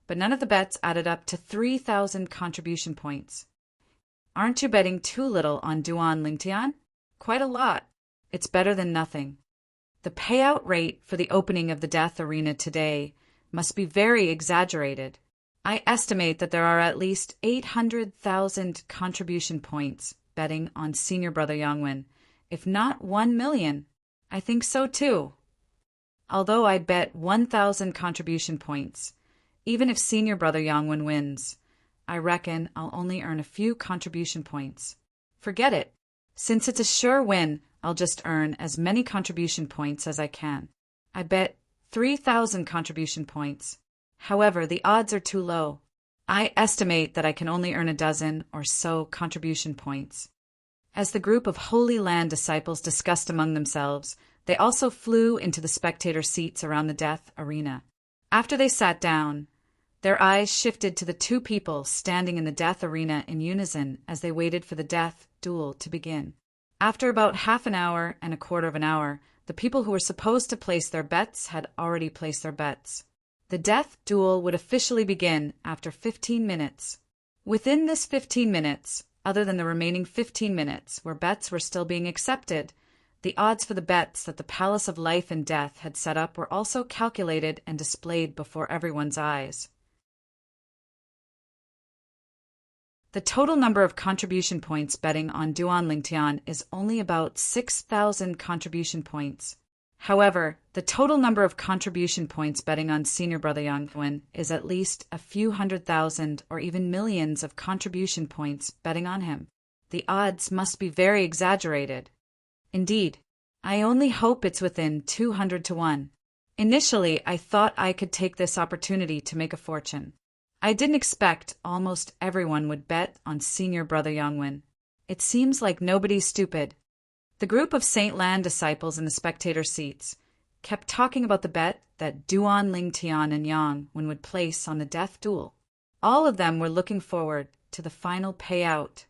but none of the bets added up to 3,000 contribution points. Aren't you betting too little on Duan Lingtian? Quite a lot. It's better than nothing. The payout rate for the opening of the Death Arena today must be very exaggerated. I estimate that there are at least 800,000 contribution points betting on Senior Brother Yongwen, if not 1 million. I think so too. Although I bet 1,000 contribution points, even if Senior Brother Yongwen wins, I reckon I'll only earn a few contribution points. Forget it. Since it's a sure win, I'll just earn as many contribution points as I can. I bet 3,000 contribution points. However, the odds are too low. I estimate that I can only earn a dozen or so contribution points. As the group of Holy Land disciples discussed among themselves, they also flew into the spectator seats around the Death Arena. After they sat down, their eyes shifted to the two people standing in the Death Arena in unison as they waited for the death duel to begin. After about half an hour and a quarter of an hour, the people who were supposed to place their bets had already placed their bets. The death duel would officially begin after 15 minutes. Within this 15 minutes, other than the remaining 15 minutes where bets were still being accepted, the odds for the bets that the Palace of Life and Death had set up were also calculated and displayed before everyone's eyes. The total number of contribution points betting on Duan Lingtian is only about 6,000 contribution points. However, the total number of contribution points betting on Senior Brother Yongwen is at least a few 100,000 or even millions of contribution points betting on him. The odds must be very exaggerated. Indeed, I only hope it's within 200 to 1. Initially, I thought I could take this opportunity to make a fortune. I didn't expect almost everyone would bet on Senior Brother Yongwen. It seems like nobody's stupid. The group of Saint Lan disciples in the spectator seats kept talking about the bet that Duan Lingtian and Yongwen would place on the death duel. All of them were looking forward to the final payout.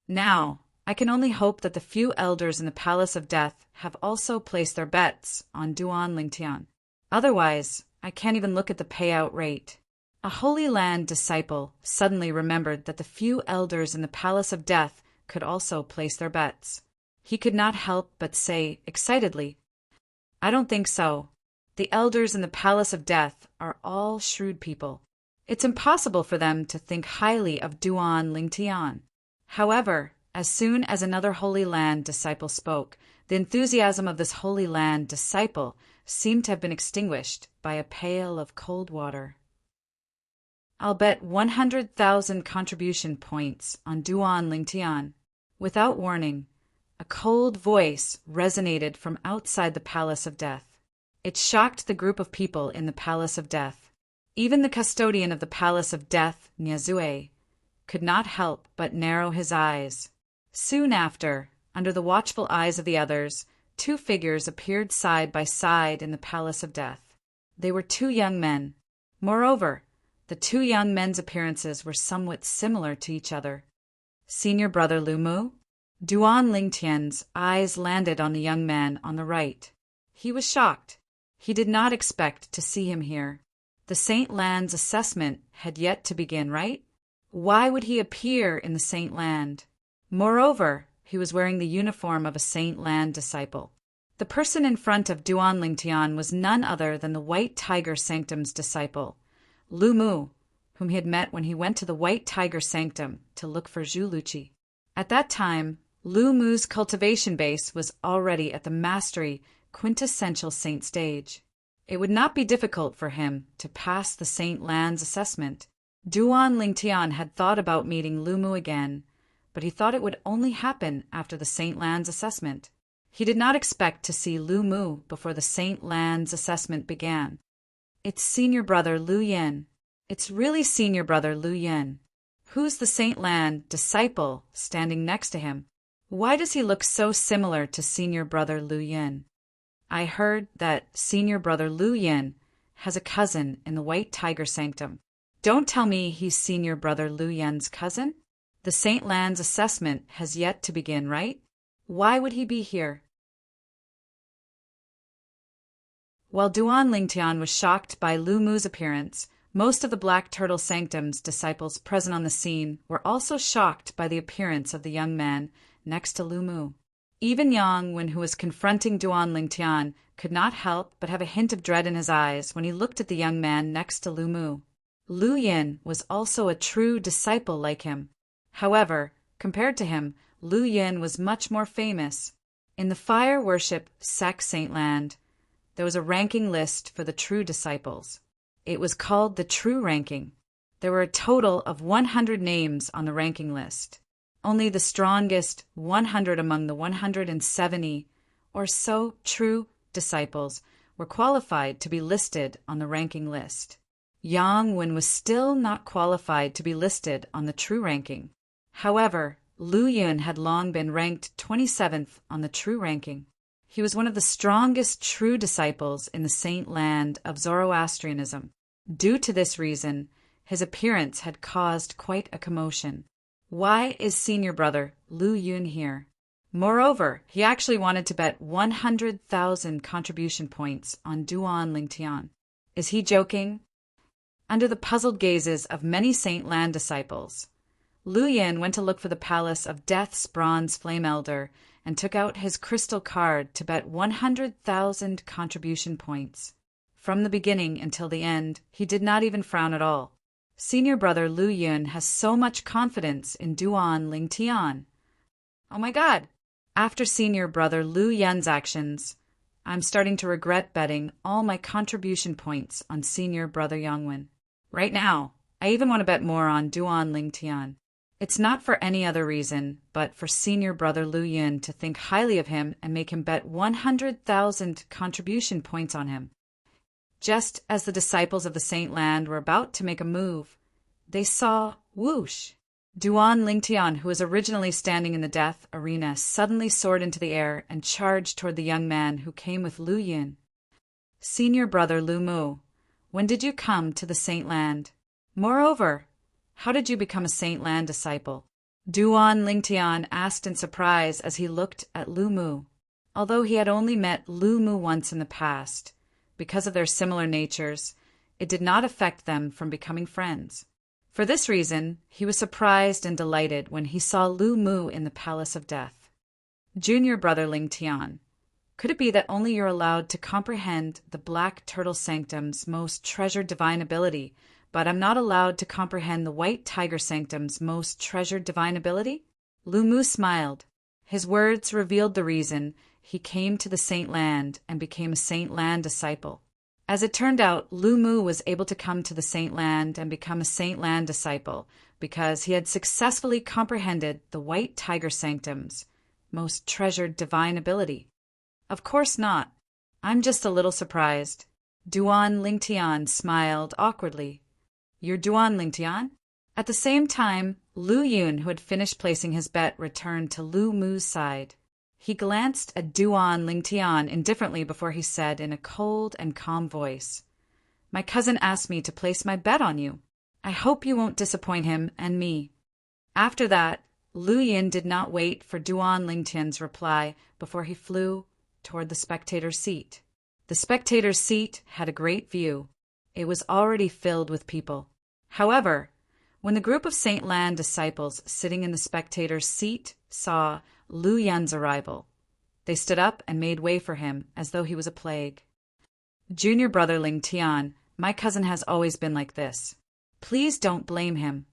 Now, I can only hope that the few elders in the Palace of Death have also placed their bets on Duan Lingtian. Otherwise, I can't even look at the payout rate. A Holy Land disciple suddenly remembered that the few elders in the Palace of Death could also place their bets. He could not help but say excitedly, "I don't think so. The elders in the Palace of Death are all shrewd people. It's impossible for them to think highly of Duan Lingtian." However, as soon as another Holy Land disciple spoke, the enthusiasm of this Holy Land disciple seemed to have been extinguished by a pail of cold water. I'll bet 100,000 contribution points on Duan Lingtian. Without warning, a cold voice resonated from outside the Palace of Death. It shocked the group of people in the Palace of Death. Even the custodian of the Palace of Death, Nyazue, could not help but narrow his eyes. Soon after, under the watchful eyes of the others, two figures appeared side by side in the Palace of Death. They were two young men. Moreover, the two young men's appearances were somewhat similar to each other. Senior brother Lu Mu? Duan Lingtian's eyes landed on the young man on the right. He was shocked. He did not expect to see him here. The Saint Land's assessment had yet to begin, right? Why would he appear in the Saint Land? Moreover, he was wearing the uniform of a Saint Land disciple. The person in front of Duan Lingtian was none other than the White Tiger Sanctum's disciple, Lu Mu, whom he had met when he went to the White Tiger Sanctum to look for Zhu Luqi. At that time, Lu Mu's cultivation base was already at the mastery quintessential saint stage. It would not be difficult for him to pass the Saint Land's assessment. Duan Lingtian had thought about meeting Lu Mu again, but he thought it would only happen after the Saint Land's assessment. He did not expect to see Lu Mu before the Saint Land's assessment began. It's senior brother Lu Yin. It's really senior brother Lu Yin. Who's the Saint Land disciple standing next to him? Why does he look so similar to senior brother Lu Yin? I heard that senior brother Lu Yin has a cousin in the White Tiger Sanctum. Don't tell me he's senior brother Lu Yin's cousin? The Saint Land's assessment has yet to begin, right? Why would he be here? While Duan Lingtian was shocked by Lu Mu's appearance, most of the Black Turtle Sanctum's disciples present on the scene were also shocked by the appearance of the young man next to Lu Mu. Even Yang Wen, who was confronting Duan Lingtian, could not help but have a hint of dread in his eyes when he looked at the young man next to Lu Mu. Lu Yin was also a true disciple like him. However, compared to him, Lu Yin was much more famous. In the fire worship sect Saint Land, there was a ranking list for the true disciples. It was called the True Ranking. There were a total of 100 names on the ranking list. Only the strongest 100 among the 170 or so true disciples were qualified to be listed on the ranking list. Yang Wen was still not qualified to be listed on the true ranking. However, Lu Yin had long been ranked 27th on the true ranking. He was one of the strongest true disciples in the Saint Land of Zoroastrianism. Due to this reason, his appearance had caused quite a commotion. Why is senior brother Lu Yin here? Moreover, he actually wanted to bet 100,000 contribution points on Duan Lingtian. Is he joking? Under the puzzled gazes of many Saint Land disciples, Lu Yin went to look for the Palace of Death's bronze flame elder and took out his crystal card to bet 100,000 contribution points. From the beginning until the end, he did not even frown at all. Senior brother Lu Yin has so much confidence in Duan Lingtian. Oh my God! After senior brother Lu Yin's actions, I'm starting to regret betting all my contribution points on senior brother Yang Wen. Right now, I even want to bet more on Duan Lingtian. It's not for any other reason, but for senior brother Lu Yin to think highly of him and make him bet 100,000 contribution points on him. Just as the disciples of the Saint Land were about to make a move, they saw whoosh. Duan Lingtian, who was originally standing in the death arena, suddenly soared into the air and charged toward the young man who came with Lu Yin. Senior brother Lu Mu, when did you come to the Saint Land? Moreover, how did you become a Saint Land disciple? Duan Lingtian asked in surprise as he looked at Lu Mu. Although he had only met Lu Mu once in the past, because of their similar natures, it did not affect them from becoming friends. For this reason, he was surprised and delighted when he saw Lu Mu in the Palace of Death. Junior brother Lingtian, could it be that only you're allowed to comprehend the Black Turtle Sanctum's most treasured divine ability, but I'm not allowed to comprehend the White Tiger Sanctum's most treasured divine ability? Lu Mu smiled. His words revealed the reason he came to the Saint Land and became a Saint Land disciple. As it turned out, Lu Mu was able to come to the Saint Land and become a Saint Land disciple because he had successfully comprehended the White Tiger Sanctum's most treasured divine ability. Of course not. I'm just a little surprised. Duan Lingtian smiled awkwardly. You're Duan Lingtian? At the same time, Lu Yun, who had finished placing his bet, returned to Lu Mu's side. He glanced at Duan Lingtian indifferently before he said in a cold and calm voice, My cousin asked me to place my bet on you. I hope you won't disappoint him and me. After that, Lu Yun did not wait for Duan Lingtian's reply before he flew toward the spectator's seat. The spectator's seat had a great view. It was already filled with people. However, when the group of Saint Land disciples sitting in the spectator's seat saw Lu Yun's arrival, they stood up and made way for him as though he was a plague. Junior brother Ling Tian, my cousin has always been like this. Please don't blame him.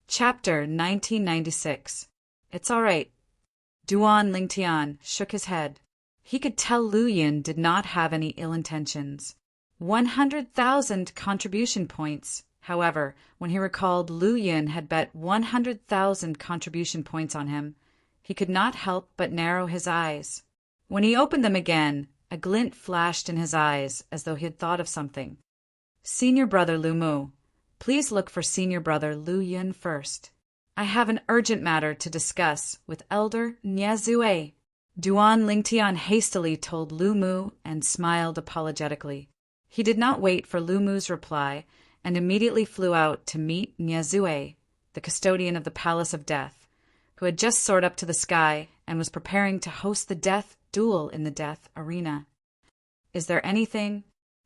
Chapter 1996. It's all right. Duan Lingtian shook his head. He could tell Lu Yun did not have any ill intentions. 100,000 contribution points. However, when he recalled Lu Yun had bet 100,000 contribution points on him, he could not help but narrow his eyes. When he opened them again, a glint flashed in his eyes as though he had thought of something. Senior brother Lu Mu, please look for senior brother Lu Yun first. I have an urgent matter to discuss with Elder Nie Zue. Duan Lingtian hastily told Lu Mu and smiled apologetically. He did not wait for Lu Mu's reply and immediately flew out to meet Nie Zue, the custodian of the Palace of Death, who had just soared up to the sky and was preparing to host the death duel in the death arena. Is there anything?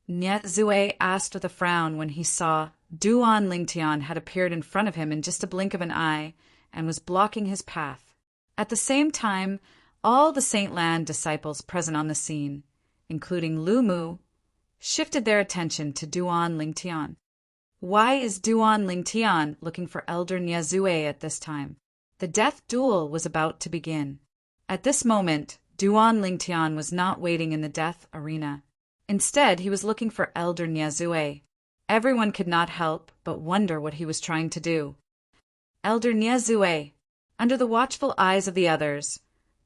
Nie Zue asked with a frown when he saw Duan Lingtian had appeared in front of him in just a blink of an eye and was blocking his path. At the same time, all the Saint Land disciples present on the scene, including Lu Mu, shifted their attention to Duan Lingtian. Why is Duan Lingtian looking for Elder Nie Zue at this time? The death duel was about to begin. At this moment, Duan Lingtian was not waiting in the death arena. Instead, he was looking for Elder Nie Zue. Everyone could not help but wonder what he was trying to do. Elder Nie Zue, under the watchful eyes of the others,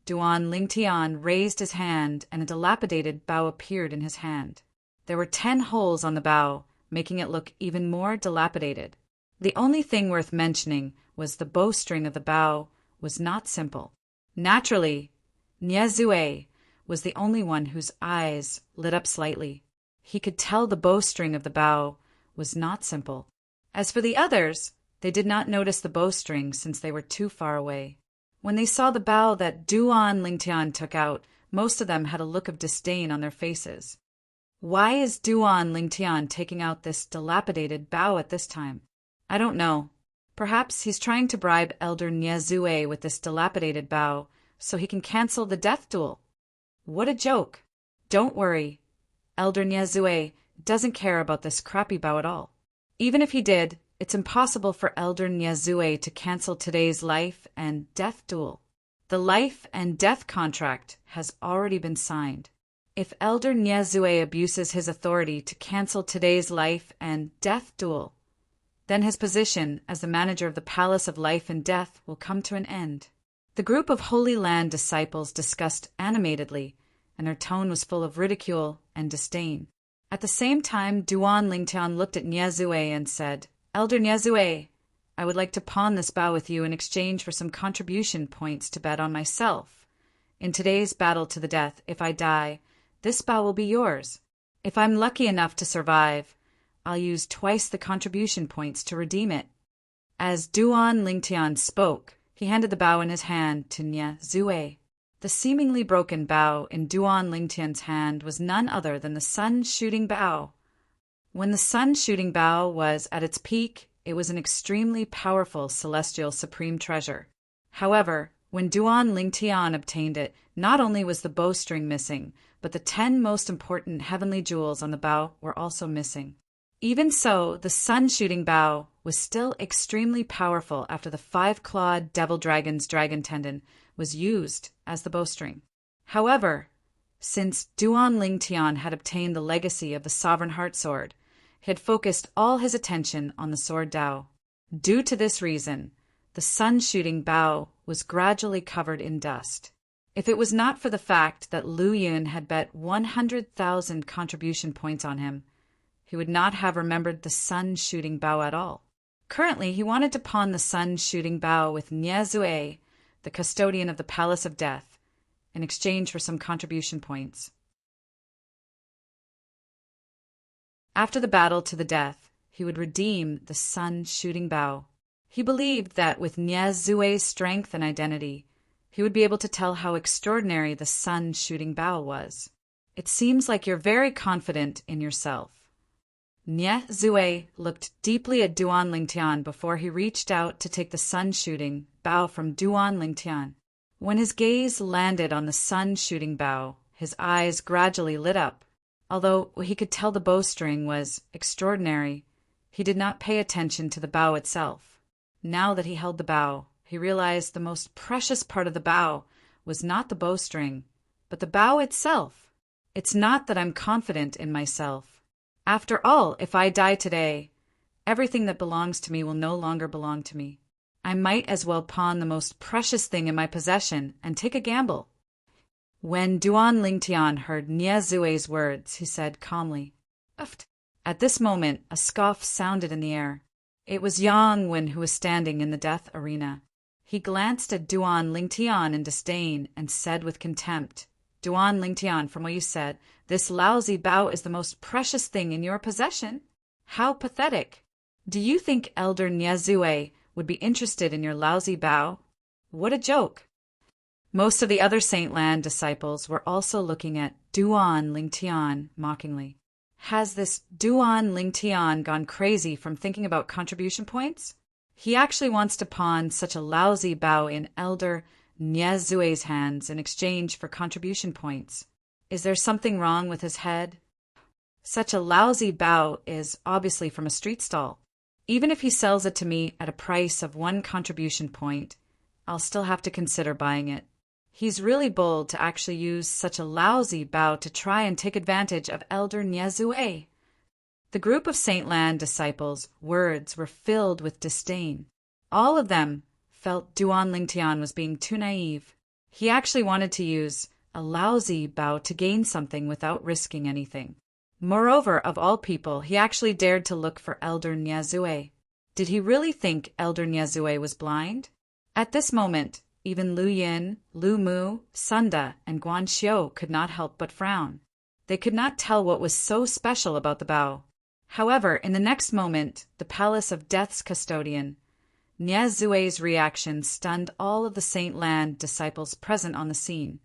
Duan Lingtian raised his hand and a dilapidated bow appeared in his hand. There were 10 holes on the bow, making it look even more dilapidated. The only thing worth mentioning was the bowstring of the bow was not simple. Naturally, Nie Zue was the only one whose eyes lit up slightly. He could tell the bowstring of the bow was not simple. As for the others, they did not notice the bowstring since they were too far away. When they saw the bow that Duan Lingtian took out, most of them had a look of disdain on their faces. Why is Duan Lingtian taking out this dilapidated bow at this time? I don't know. Perhaps he's trying to bribe Elder Nie Zue with this dilapidated bow so he can cancel the death duel. What a joke. Don't worry. Elder Nie Zue doesn't care about this crappy bow at all. Even if he did, it's impossible for Elder Nie Zue to cancel today's life and death duel. The life and death contract has already been signed. If Elder Nie Zue abuses his authority to cancel today's life and death duel, then his position as the manager of the Palace of Life and Death will come to an end. The group of Holy Land disciples discussed animatedly, and their tone was full of ridicule and disdain. At the same time, Duan Lingtian looked at Nie Zue and said, Elder Nie Zue, I would like to pawn this bow with you in exchange for some contribution points to bet on myself. In today's battle to the death, if I die, this bow will be yours. If I'm lucky enough to survive, I'll use twice the contribution points to redeem it. As Duan Lingtian spoke, he handed the bow in his hand to Nie Zue. The seemingly broken bow in Duan Lingtian's hand was none other than the sun-shooting bow. When the sun-shooting bow was at its peak, it was an extremely powerful celestial supreme treasure. However, when Duan Lingtian obtained it, not only was the bowstring missing, but the 10 most important heavenly jewels on the bow were also missing. Even so, the sun-shooting bow was still extremely powerful after the 5-clawed devil dragon's dragon tendon was used as the bowstring. However, since Duan Lingtian had obtained the legacy of the Sovereign Heart Sword, he had focused all his attention on the sword Dao. Due to this reason, the sun-shooting bow was gradually covered in dust. If it was not for the fact that Lu Yun had bet 100,000 contribution points on him, he would not have remembered the sun-shooting bow at all. Currently, he wanted to pawn the sun-shooting bow with Nie Zue, the custodian of the Palace of Death, in exchange for some contribution points. After the battle to the death, he would redeem the sun-shooting bow. He believed that with Nie Zue's strength and identity, he would be able to tell how extraordinary the sun-shooting bow was. It seems like you're very confident in yourself. Nie Zue looked deeply at Duan Lingtian before he reached out to take the sun-shooting bow from Duan Lingtian. When his gaze landed on the sun-shooting bow, his eyes gradually lit up. Although he could tell the bowstring was extraordinary, he did not pay attention to the bow itself. Now that he held the bow, he realized the most precious part of the bow was not the bowstring, but the bow itself. It's not that I'm confident in myself. After all, if I die today, everything that belongs to me will no longer belong to me. I might as well pawn the most precious thing in my possession and take a gamble. When Duan Lingtian heard Nie Zue's words, he said calmly, "Uft." At this moment, a scoff sounded in the air. It was Yang Wen who was standing in the death arena. He glanced at Duan Lingtian in disdain and said with contempt, "Duan Lingtian, from what you said, this lousy bow is the most precious thing in your possession. How pathetic! Do you think Elder Nie Zue would be interested in your lousy bow? What a joke!" Most of the other Saint Lan disciples were also looking at Duan Lingtian mockingly. Has this Duan Lingtian gone crazy from thinking about contribution points? He actually wants to pawn such a lousy bow in Elder Nie Zue's hands in exchange for contribution points. Is there something wrong with his head? Such a lousy bow is obviously from a street stall. Even if he sells it to me at a price of 1 contribution point, I'll still have to consider buying it. He's really bold to actually use such a lousy bow to try and take advantage of Elder Nie Zue. The group of Saint Lan disciples' words were filled with disdain. All of them felt Duan Lingtian was being too naive. He actually wanted to use a lousy bow to gain something without risking anything. Moreover, of all people, he actually dared to look for Elder Nie Zue. Did he really think Elder Nie Zue was blind? At this moment, even Lu Yin, Lu Mu, Sunda, and Guan Xiu could not help but frown. They could not tell what was so special about the bow. However, in the next moment, the Palace of Death's custodian, Nie Zue's reaction stunned all of the Saint Lan disciples present on the scene,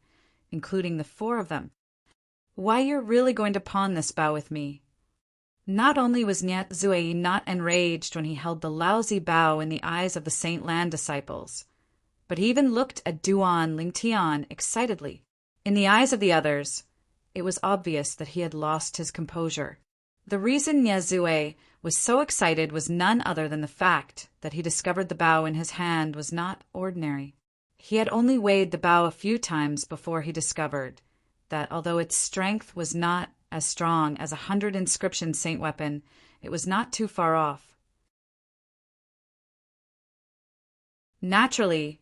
including the 4 of them. "Why, you're really going to pawn this bow with me?" Not only was Nie Zue not enraged when he held the lousy bow in the eyes of the Saint Lan disciples, but he even looked at Duan Lingtian excitedly. In the eyes of the others, it was obvious that he had lost his composure. The reason Nie Zue was so excited was none other than the fact that he discovered the bow in his hand was not ordinary. He had only weighed the bow a few times before he discovered that although its strength was not as strong as 100 inscription saint weapon, it was not too far off. Naturally,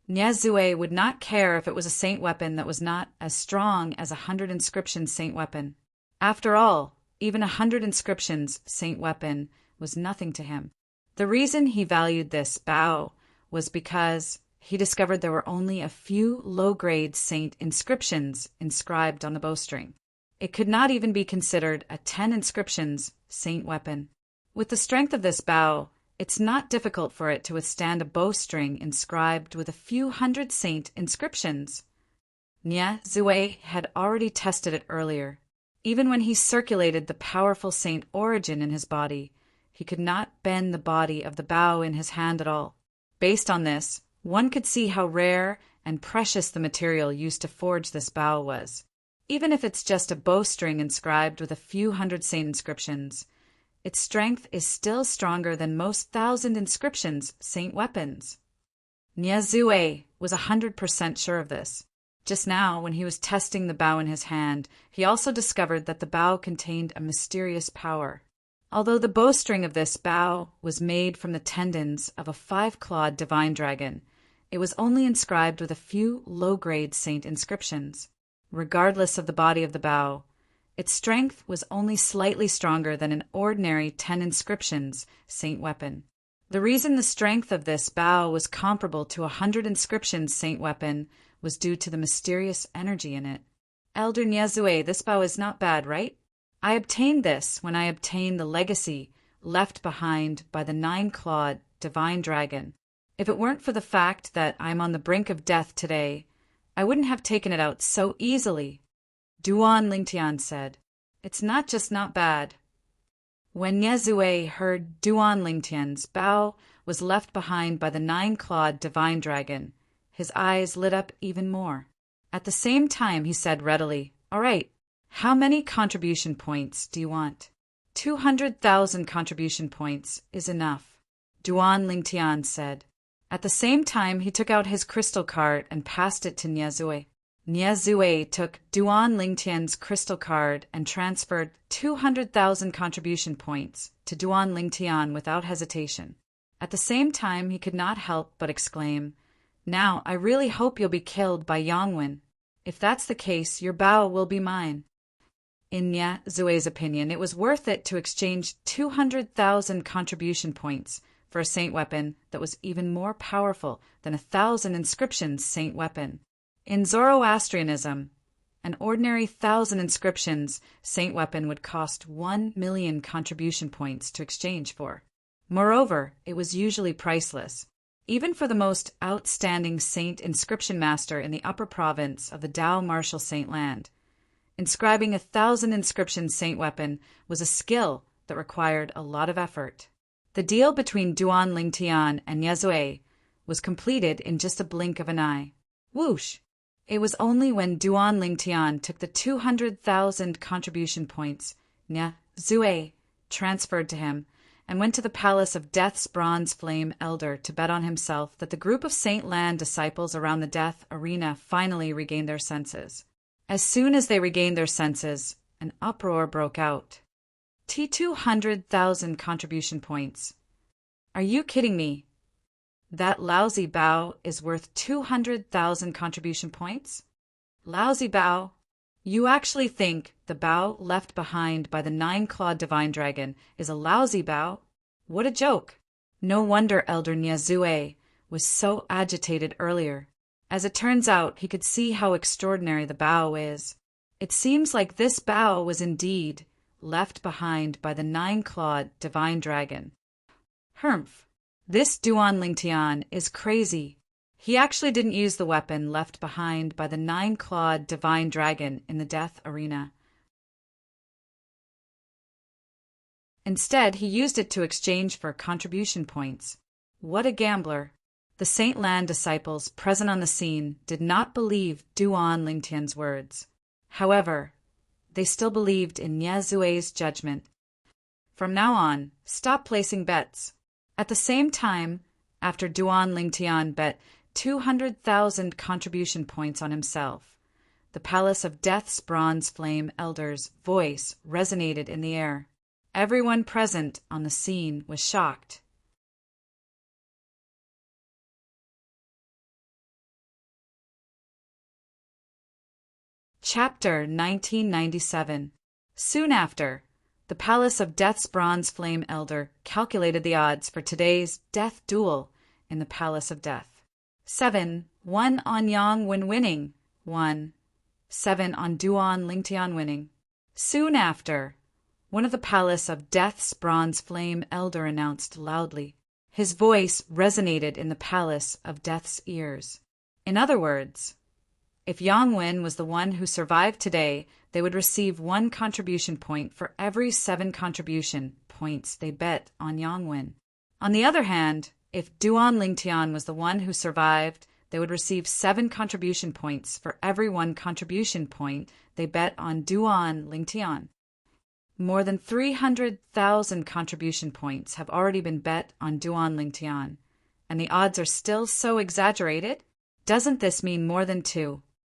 Nie Zue would not care if it was a saint weapon that was not as strong as 100 inscription saint weapon. After all, even 100 inscriptions saint weapon was nothing to him. The reason he valued this bow was because he discovered there were only a few low-grade saint inscriptions inscribed on the bowstring. It could not even be considered a 10 inscriptions saint weapon. With the strength of this bow, it's not difficult for it to withstand a bowstring inscribed with a few hundred saint inscriptions. Nie Zue had already tested it earlier. Even when he circulated the powerful Saint Origin in his body, he could not bend the body of the bow in his hand at all. Based on this, one could see how rare and precious the material used to forge this bow was. Even if it's just a bowstring inscribed with a few hundred saint inscriptions, its strength is still stronger than most 1,000 inscriptions saint weapons. Niezue was 100% sure of this. Just now, when he was testing the bow in his hand, he also discovered that the bow contained a mysterious power. Although the bowstring of this bow was made from the tendons of a 5-clawed divine dragon, it was only inscribed with a few low-grade saint inscriptions. Regardless of the body of the bow, its strength was only slightly stronger than an ordinary 10 inscriptions saint weapon. The reason the strength of this bow was comparable to 100 inscriptions saint weapon was due to the mysterious energy in it. Elder Niezue, this bow is not bad, right? I obtained this when I obtained the legacy left behind by the 9-clawed divine dragon. If it weren't for the fact that I'm on the brink of death today, I wouldn't have taken it out so easily. Duan Lingtian said, "It's not just not bad." When Niezue heard Duan Lingtian's bow was left behind by the 9-clawed divine dragon, his eyes lit up even more. At the same time, he said readily, "All right, how many contribution points do you want?" 200,000 contribution points is enough, Duan Lingtian said. At the same time, he took out his crystal card and passed it to Niezue. Niezue took Duan Lingtian's crystal card and transferred 200,000 contribution points to Duan Lingtian without hesitation. At the same time, he could not help but exclaim, "Now, I really hope you'll be killed by Yangwen. If that's the case, your bow will be mine." In Niezue's opinion, it was worth it to exchange 200,000 contribution points for a saint weapon that was even more powerful than 1,000 inscriptions saint weapon. In Zoroastrianism, an ordinary 1,000 inscriptions saint weapon would cost 1 million contribution points to exchange for. Moreover, it was usually priceless, even for the most outstanding saint inscription master in the upper province of the Dao Martial Saint Land. Inscribing 1,000 inscription saint weapon was a skill that required a lot of effort. The deal between Duan Lingtian and Niezue was completed in just a blink of an eye. Whoosh! It was only when Duan Lingtian took the 200,000 contribution points Niezue transferred to him and went to the palace of Death's Bronze Flame Elder to bet on himself that the group of Saint Land disciples around the Death Arena finally regained their senses. As soon as they regained their senses, an uproar broke out. 200,000 contribution points. Are you kidding me? That lousy bow is worth 200,000 contribution points? Lousy bow? You actually think the bow left behind by the 9-clawed divine dragon is a lousy bow? What a joke! No wonder Elder Niezue was so agitated earlier. As it turns out, he could see how extraordinary the bow is. It seems like this bow was indeed left behind by the 9-clawed divine dragon. Humph! This Duan Lingtian is crazy. He actually didn't use the weapon left behind by the 9-clawed divine dragon in the death arena. Instead, he used it to exchange for contribution points. What a gambler! The Saint Land disciples present on the scene did not believe Duan Lingtian's words. However, they still believed in Niezue's judgment. From now on, stop placing bets. At the same time, after Duan Lingtian bet 200,000 contribution points on himself, the Palace of Death's Bronze Flame Elder's voice resonated in the air. Everyone present on the scene was shocked. Chapter 1997. Soon after, the Palace of Death's Bronze Flame Elder calculated the odds for today's death duel in the Palace of Death. 7, 1 on Yangwen winning, 1, 7 on Duan Lingtian winning. Soon after, one of the Palace of Death's Bronze Flame Elder announced loudly. His voice resonated in the Palace of Death's ears. In other words, if Yangwen was the one who survived today, they would receive 1 contribution point for every 7 contribution points they bet on Yangwen. On the other hand, if Duan Lingtian was the one who survived, they would receive 7 contribution points for every 1 contribution point they bet on Duan Lingtian. More than 300,000 contribution points have already been bet on Duan Lingtian, and the odds are still so exaggerated? Doesn't this mean more than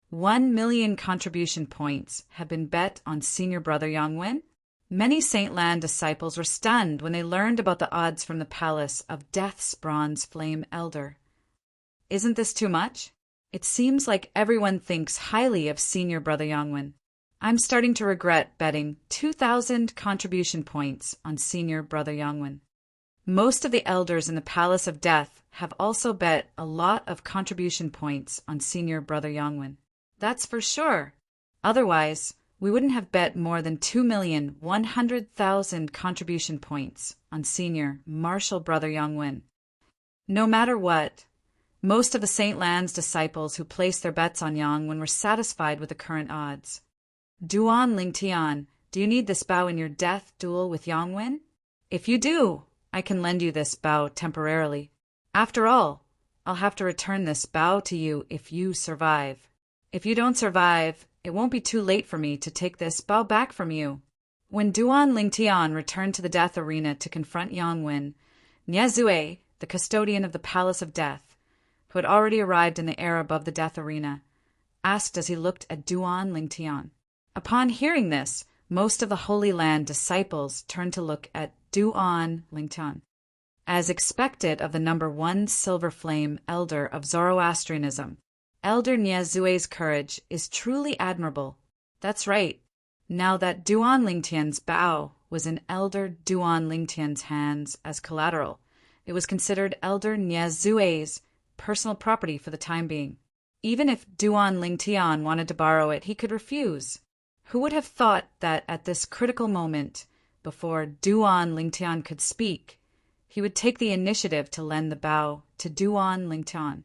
1 million contribution points have been bet on senior brother Yongwen? Many Saint Lan disciples were stunned when they learned about the odds from the palace of Death's bronze flame elder. Isn't this too much? It seems like everyone thinks highly of senior brother Yongwen. I'm starting to regret betting 2,000 contribution points on senior brother Yongwen. Most of the elders in the Palace of Death have also bet a lot of contribution points on senior brother Yongwen. That's for sure. Otherwise, we wouldn't have bet more than 2,100,000 contribution points on senior martial brother Yongwen. No matter what, most of the Saint Lan's disciples who placed their bets on Yongwen were satisfied with the current odds. Duan Lingtian, do you need this bow in your death duel with Yongwen? If you do, I can lend you this bow temporarily. After all, I'll have to return this bow to you if you survive. If you don't survive, it won't be too late for me to take this bow back from you. When Duan Lingtian returned to the death arena to confront Yongwen, Niezue, the custodian of the Palace of Death, who had already arrived in the air above the death arena, asked as he looked at Duan Lingtian. Upon hearing this, most of the Holy Land disciples turned to look at Duan Lingtian. As expected of the number 1 silver flame elder of Zoroastrianism, Elder Niezue's courage is truly admirable. That's right. Now that Duan Lingtian's bow was in Elder Duan Lingtian's hands as collateral, it was considered Elder Niezue's personal property for the time being. Even if Duan Lingtian wanted to borrow it, he could refuse. Who would have thought that at this critical moment, before Duan Lingtian could speak, he would take the initiative to lend the bow to Duan Lingtian?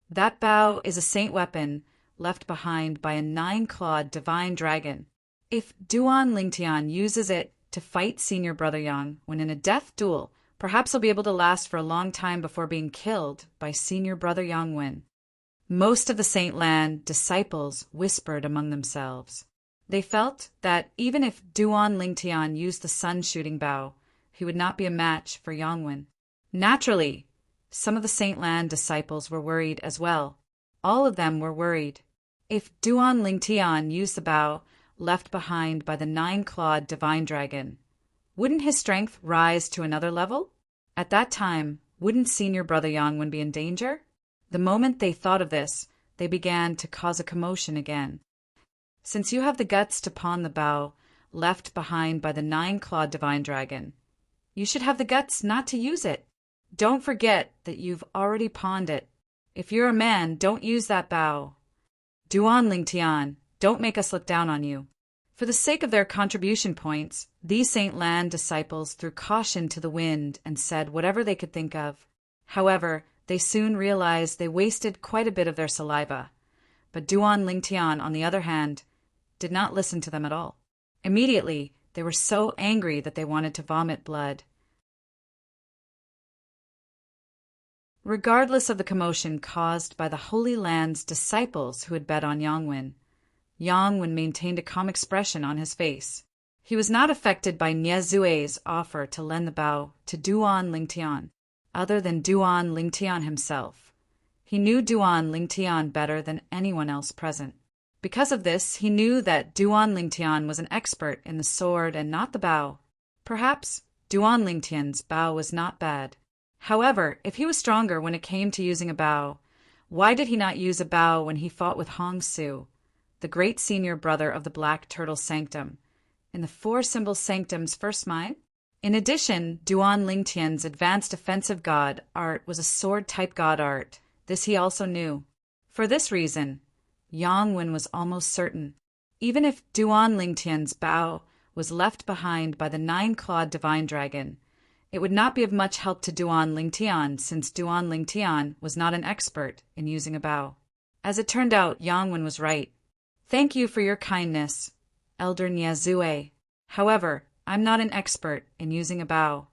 That bow is a saint weapon left behind by a 9-clawed divine dragon. If Duan Lingtian uses it to fight senior brother Yang when in a death duel, perhaps he'll be able to last for a long time before being killed by senior brother Yongwen. Most of the Saint Lan disciples whispered among themselves. They felt that even if Duan Lingtian used the sun-shooting bow, he would not be a match for Yongwen. Naturally, some of the Saint Lan disciples were worried as well. All of them were worried. If Duan Lingtian used the bow left behind by the 9-clawed divine dragon, wouldn't his strength rise to another level? At that time, wouldn't senior brother Yongwen be in danger? The moment they thought of this, they began to cause a commotion again. Since you have the guts to pawn the bow left behind by the 9-clawed divine dragon, you should have the guts not to use it. Don't forget that you've already pawned it. If you're a man, don't use that bow. Duan Lingtian, don't make us look down on you. For the sake of their contribution points, these Saint Lan disciples threw caution to the wind and said whatever they could think of. However, they soon realized they wasted quite a bit of their saliva. But Duan Lingtian, on the other hand, did not listen to them at all. Immediately, they were so angry that they wanted to vomit blood. Regardless of the commotion caused by the Holy Land's disciples who had bet on Yongwen, Yongwen maintained a calm expression on his face. He was not affected by Niezue's offer to lend the bow to Duan Lingtian, other than Duan Lingtian himself. He knew Duan Lingtian better than anyone else present. Because of this, he knew that Duan Lingtian was an expert in the sword and not the bow. Perhaps Duan Lingtian's bow was not bad. However, if he was stronger when it came to using a bow, why did he not use a bow when he fought with Hong Su, the great senior brother of the Black Turtle Sanctum, in the Four Symbol Sanctum's first mine? In addition, Duan Lingtian's advanced offensive god art was a sword-type god art. This he also knew. For this reason, Yongwen was almost certain. Even if Duan Lingtian's bow was left behind by the 9-clawed divine dragon, it would not be of much help to Duan Lingtian, since Duan Lingtian was not an expert in using a bow. As it turned out, Yongwen was right. Thank you for your kindness, Elder Niezue. However, I'm not an expert in using a bow.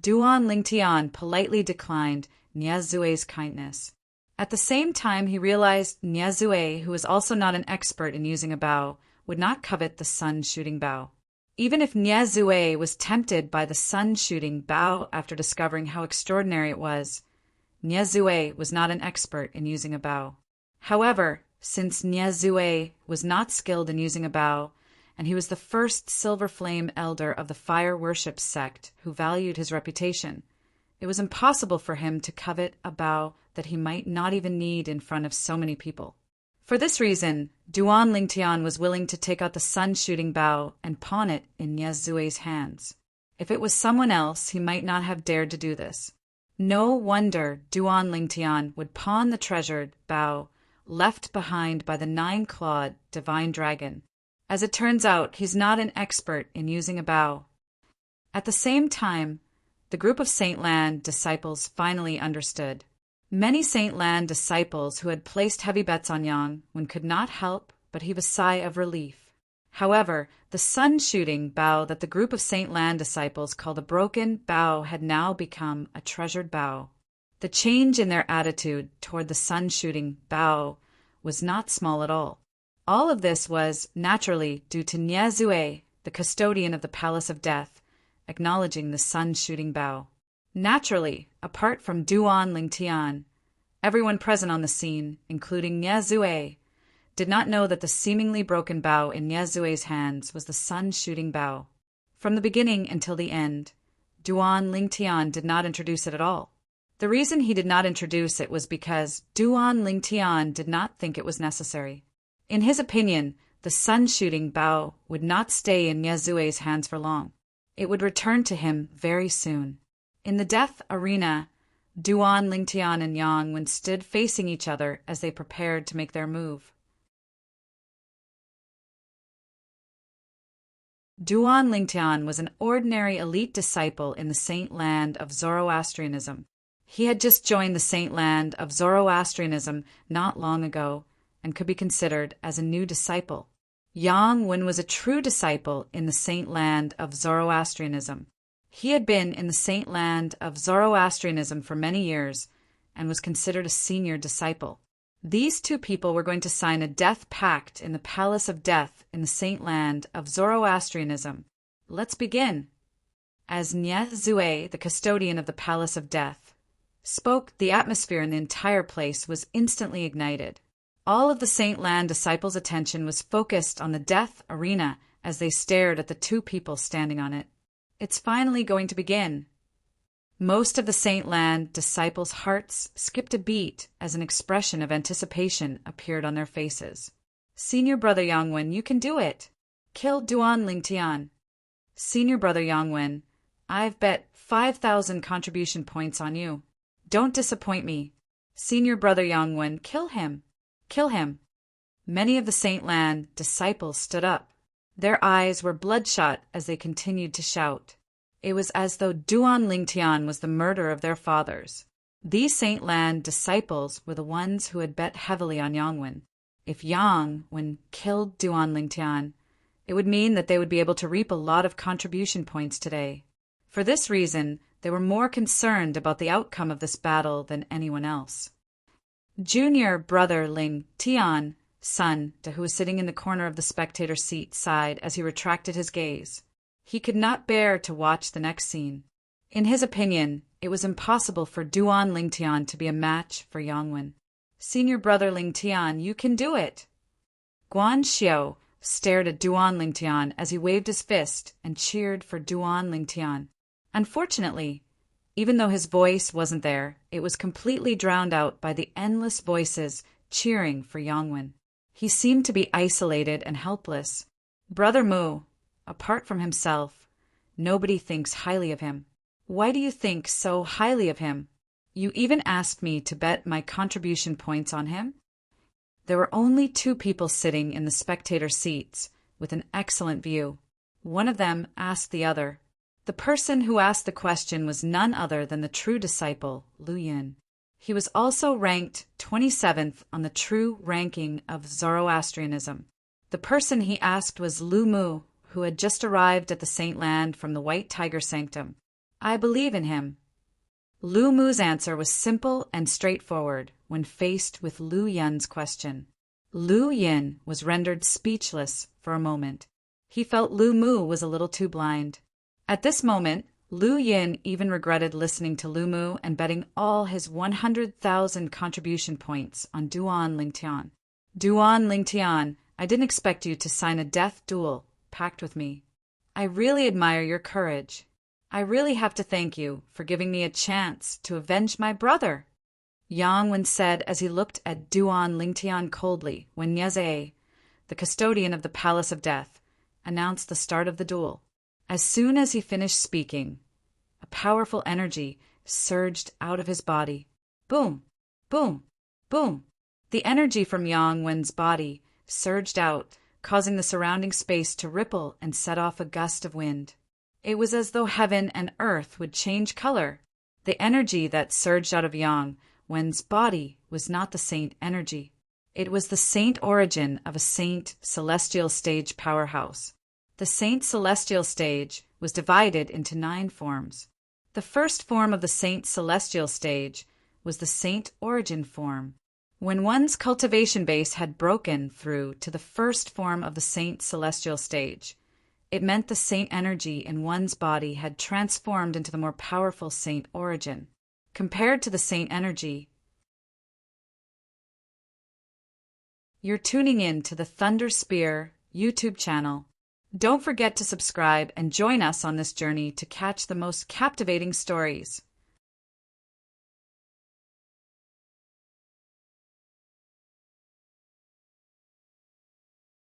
Duan Lingtian politely declined Niezue's kindness. At the same time, he realized Niezue, who was also not an expert in using a bow, would not covet the sun-shooting bow. Even if Niezue was tempted by the sun-shooting bow after discovering how extraordinary it was, Niezue was not an expert in using a bow. However, since Niezue was not skilled in using a bow, and he was the first Silver Flame elder of the fire worship sect who valued his reputation, it was impossible for him to covet a bow that he might not even need in front of so many people. For this reason, Duan Lingtian was willing to take out the sun-shooting bow and pawn it in Niezue's hands. If it was someone else, he might not have dared to do this. No wonder Duan Lingtian would pawn the treasured bow left behind by the 9-clawed divine dragon. As it turns out, he's not an expert in using a bow. At the same time, the group of Saint Lan disciples finally understood. Many Saint Lan disciples who had placed heavy bets on Yang Wen could not help but heave a sigh of relief. However, the sun-shooting bow that the group of Saint Lan disciples called a broken bow had now become a treasured bow. The change in their attitude toward the sun-shooting bow was not small at all. All of this was, naturally, due to Niezue, the custodian of the Palace of Death, acknowledging the sun-shooting bow. Naturally, apart from Duan Lingtian, everyone present on the scene, including Niezue, did not know that the seemingly broken bow in Niezue's hands was the sun-shooting bow. From the beginning until the end, Duan Lingtian did not introduce it at all. The reason he did not introduce it was because Duan Lingtian did not think it was necessary. In his opinion, the sun-shooting bow would not stay in Niezue's hands for long. It would return to him very soon. In the death arena, Duan Lingtian and Yang Wen stood facing each other as they prepared to make their move. Duan Lingtian was an ordinary elite disciple in the Saint Land of Zoroastrianism. He had just joined the Saint Land of Zoroastrianism not long ago and could be considered as a new disciple. Yang Wen was a true disciple in the Saint Land of Zoroastrianism. He had been in the Saint Land of Zoroastrianism for many years and was considered a senior disciple. These two people were going to sign a death pact in the Palace of Death in the Saint Land of Zoroastrianism. Let's begin. As Niezue, the custodian of the Palace of Death, spoke, the atmosphere in the entire place was instantly ignited. All of the Saint Lan disciples' attention was focused on the death arena as they stared at the two people standing on it. It's finally going to begin. Most of the Saint Lan disciples' hearts skipped a beat as an expression of anticipation appeared on their faces. Senior Brother Yang Wen, you can do it. Kill Duan Lingtian. Senior Brother Yang Wen, I've bet 5,000 contribution points on you. Don't disappoint me. Senior Brother Yang Wen, kill him. Kill him. Many of the Saint Lan disciples stood up. Their eyes were bloodshot as they continued to shout. It was as though Duan Lingtian was the murderer of their fathers. These Saint Lan disciples were the ones who had bet heavily on Yang Wen. If Yang Wen killed Duan Lingtian, it would mean that they would be able to reap a lot of contribution points today. For this reason, they were more concerned about the outcome of this battle than anyone else. Junior Brother Ling Tian, son, who was sitting in the corner of the spectator seat, sighed as he retracted his gaze. He could not bear to watch the next scene. In his opinion, it was impossible for Duan Lingtian to be a match for Yang Wen. Senior Brother Lingtian, you can do it. Guan Xiao stared at Duan Lingtian as he waved his fist and cheered for Duan Lingtian. Unfortunately, even though his voice wasn't there, it was completely drowned out by the endless voices cheering for Yang Wen. He seemed to be isolated and helpless. Brother Mu, apart from himself, nobody thinks highly of him. Why do you think so highly of him? You even asked me to bet my contribution points on him? There were only two people sitting in the spectator seats with an excellent view. One of them asked the other. The person who asked the question was none other than the true disciple, Lu Yin. He was also ranked 27th on the true ranking of Zoroastrianism. The person he asked was Lu Mu, who had just arrived at the Saint Land from the White Tiger Sanctum. I believe in him. Lu Mu's answer was simple and straightforward when faced with Lu Yin's question. Lu Yin was rendered speechless for a moment. He felt Lu Mu was a little too blind. At this moment, Lu Yin even regretted listening to Lu Mu and betting all his 100,000 contribution points on Duan Lingtian. Duan Lingtian, I didn't expect you to sign a death duel pact with me. I really admire your courage. I really have to thank you for giving me a chance to avenge my brother. Yang Wen said as he looked at Duan Lingtian coldly when Nieze, the custodian of the Palace of Death, announced the start of the duel. As soon as he finished speaking, a powerful energy surged out of his body. Boom! Boom! Boom! The energy from Yang Wen's body surged out, causing the surrounding space to ripple and set off a gust of wind. It was as though heaven and earth would change color. The energy that surged out of Yang Wen's body was not the saint energy. It was the saint origin of a saint celestial stage powerhouse. The Saint Celestial Stage was divided into 9 forms. The first form of the Saint Celestial Stage was the Saint Origin form. When one's cultivation base had broken through to the first form of the Saint Celestial Stage, it meant the saint energy in one's body had transformed into the more powerful Saint Origin. Compared to the saint energy, you're tuning in to the Thunder Spear YouTube channel. Don't forget to subscribe and join us on this journey to catch the most captivating stories.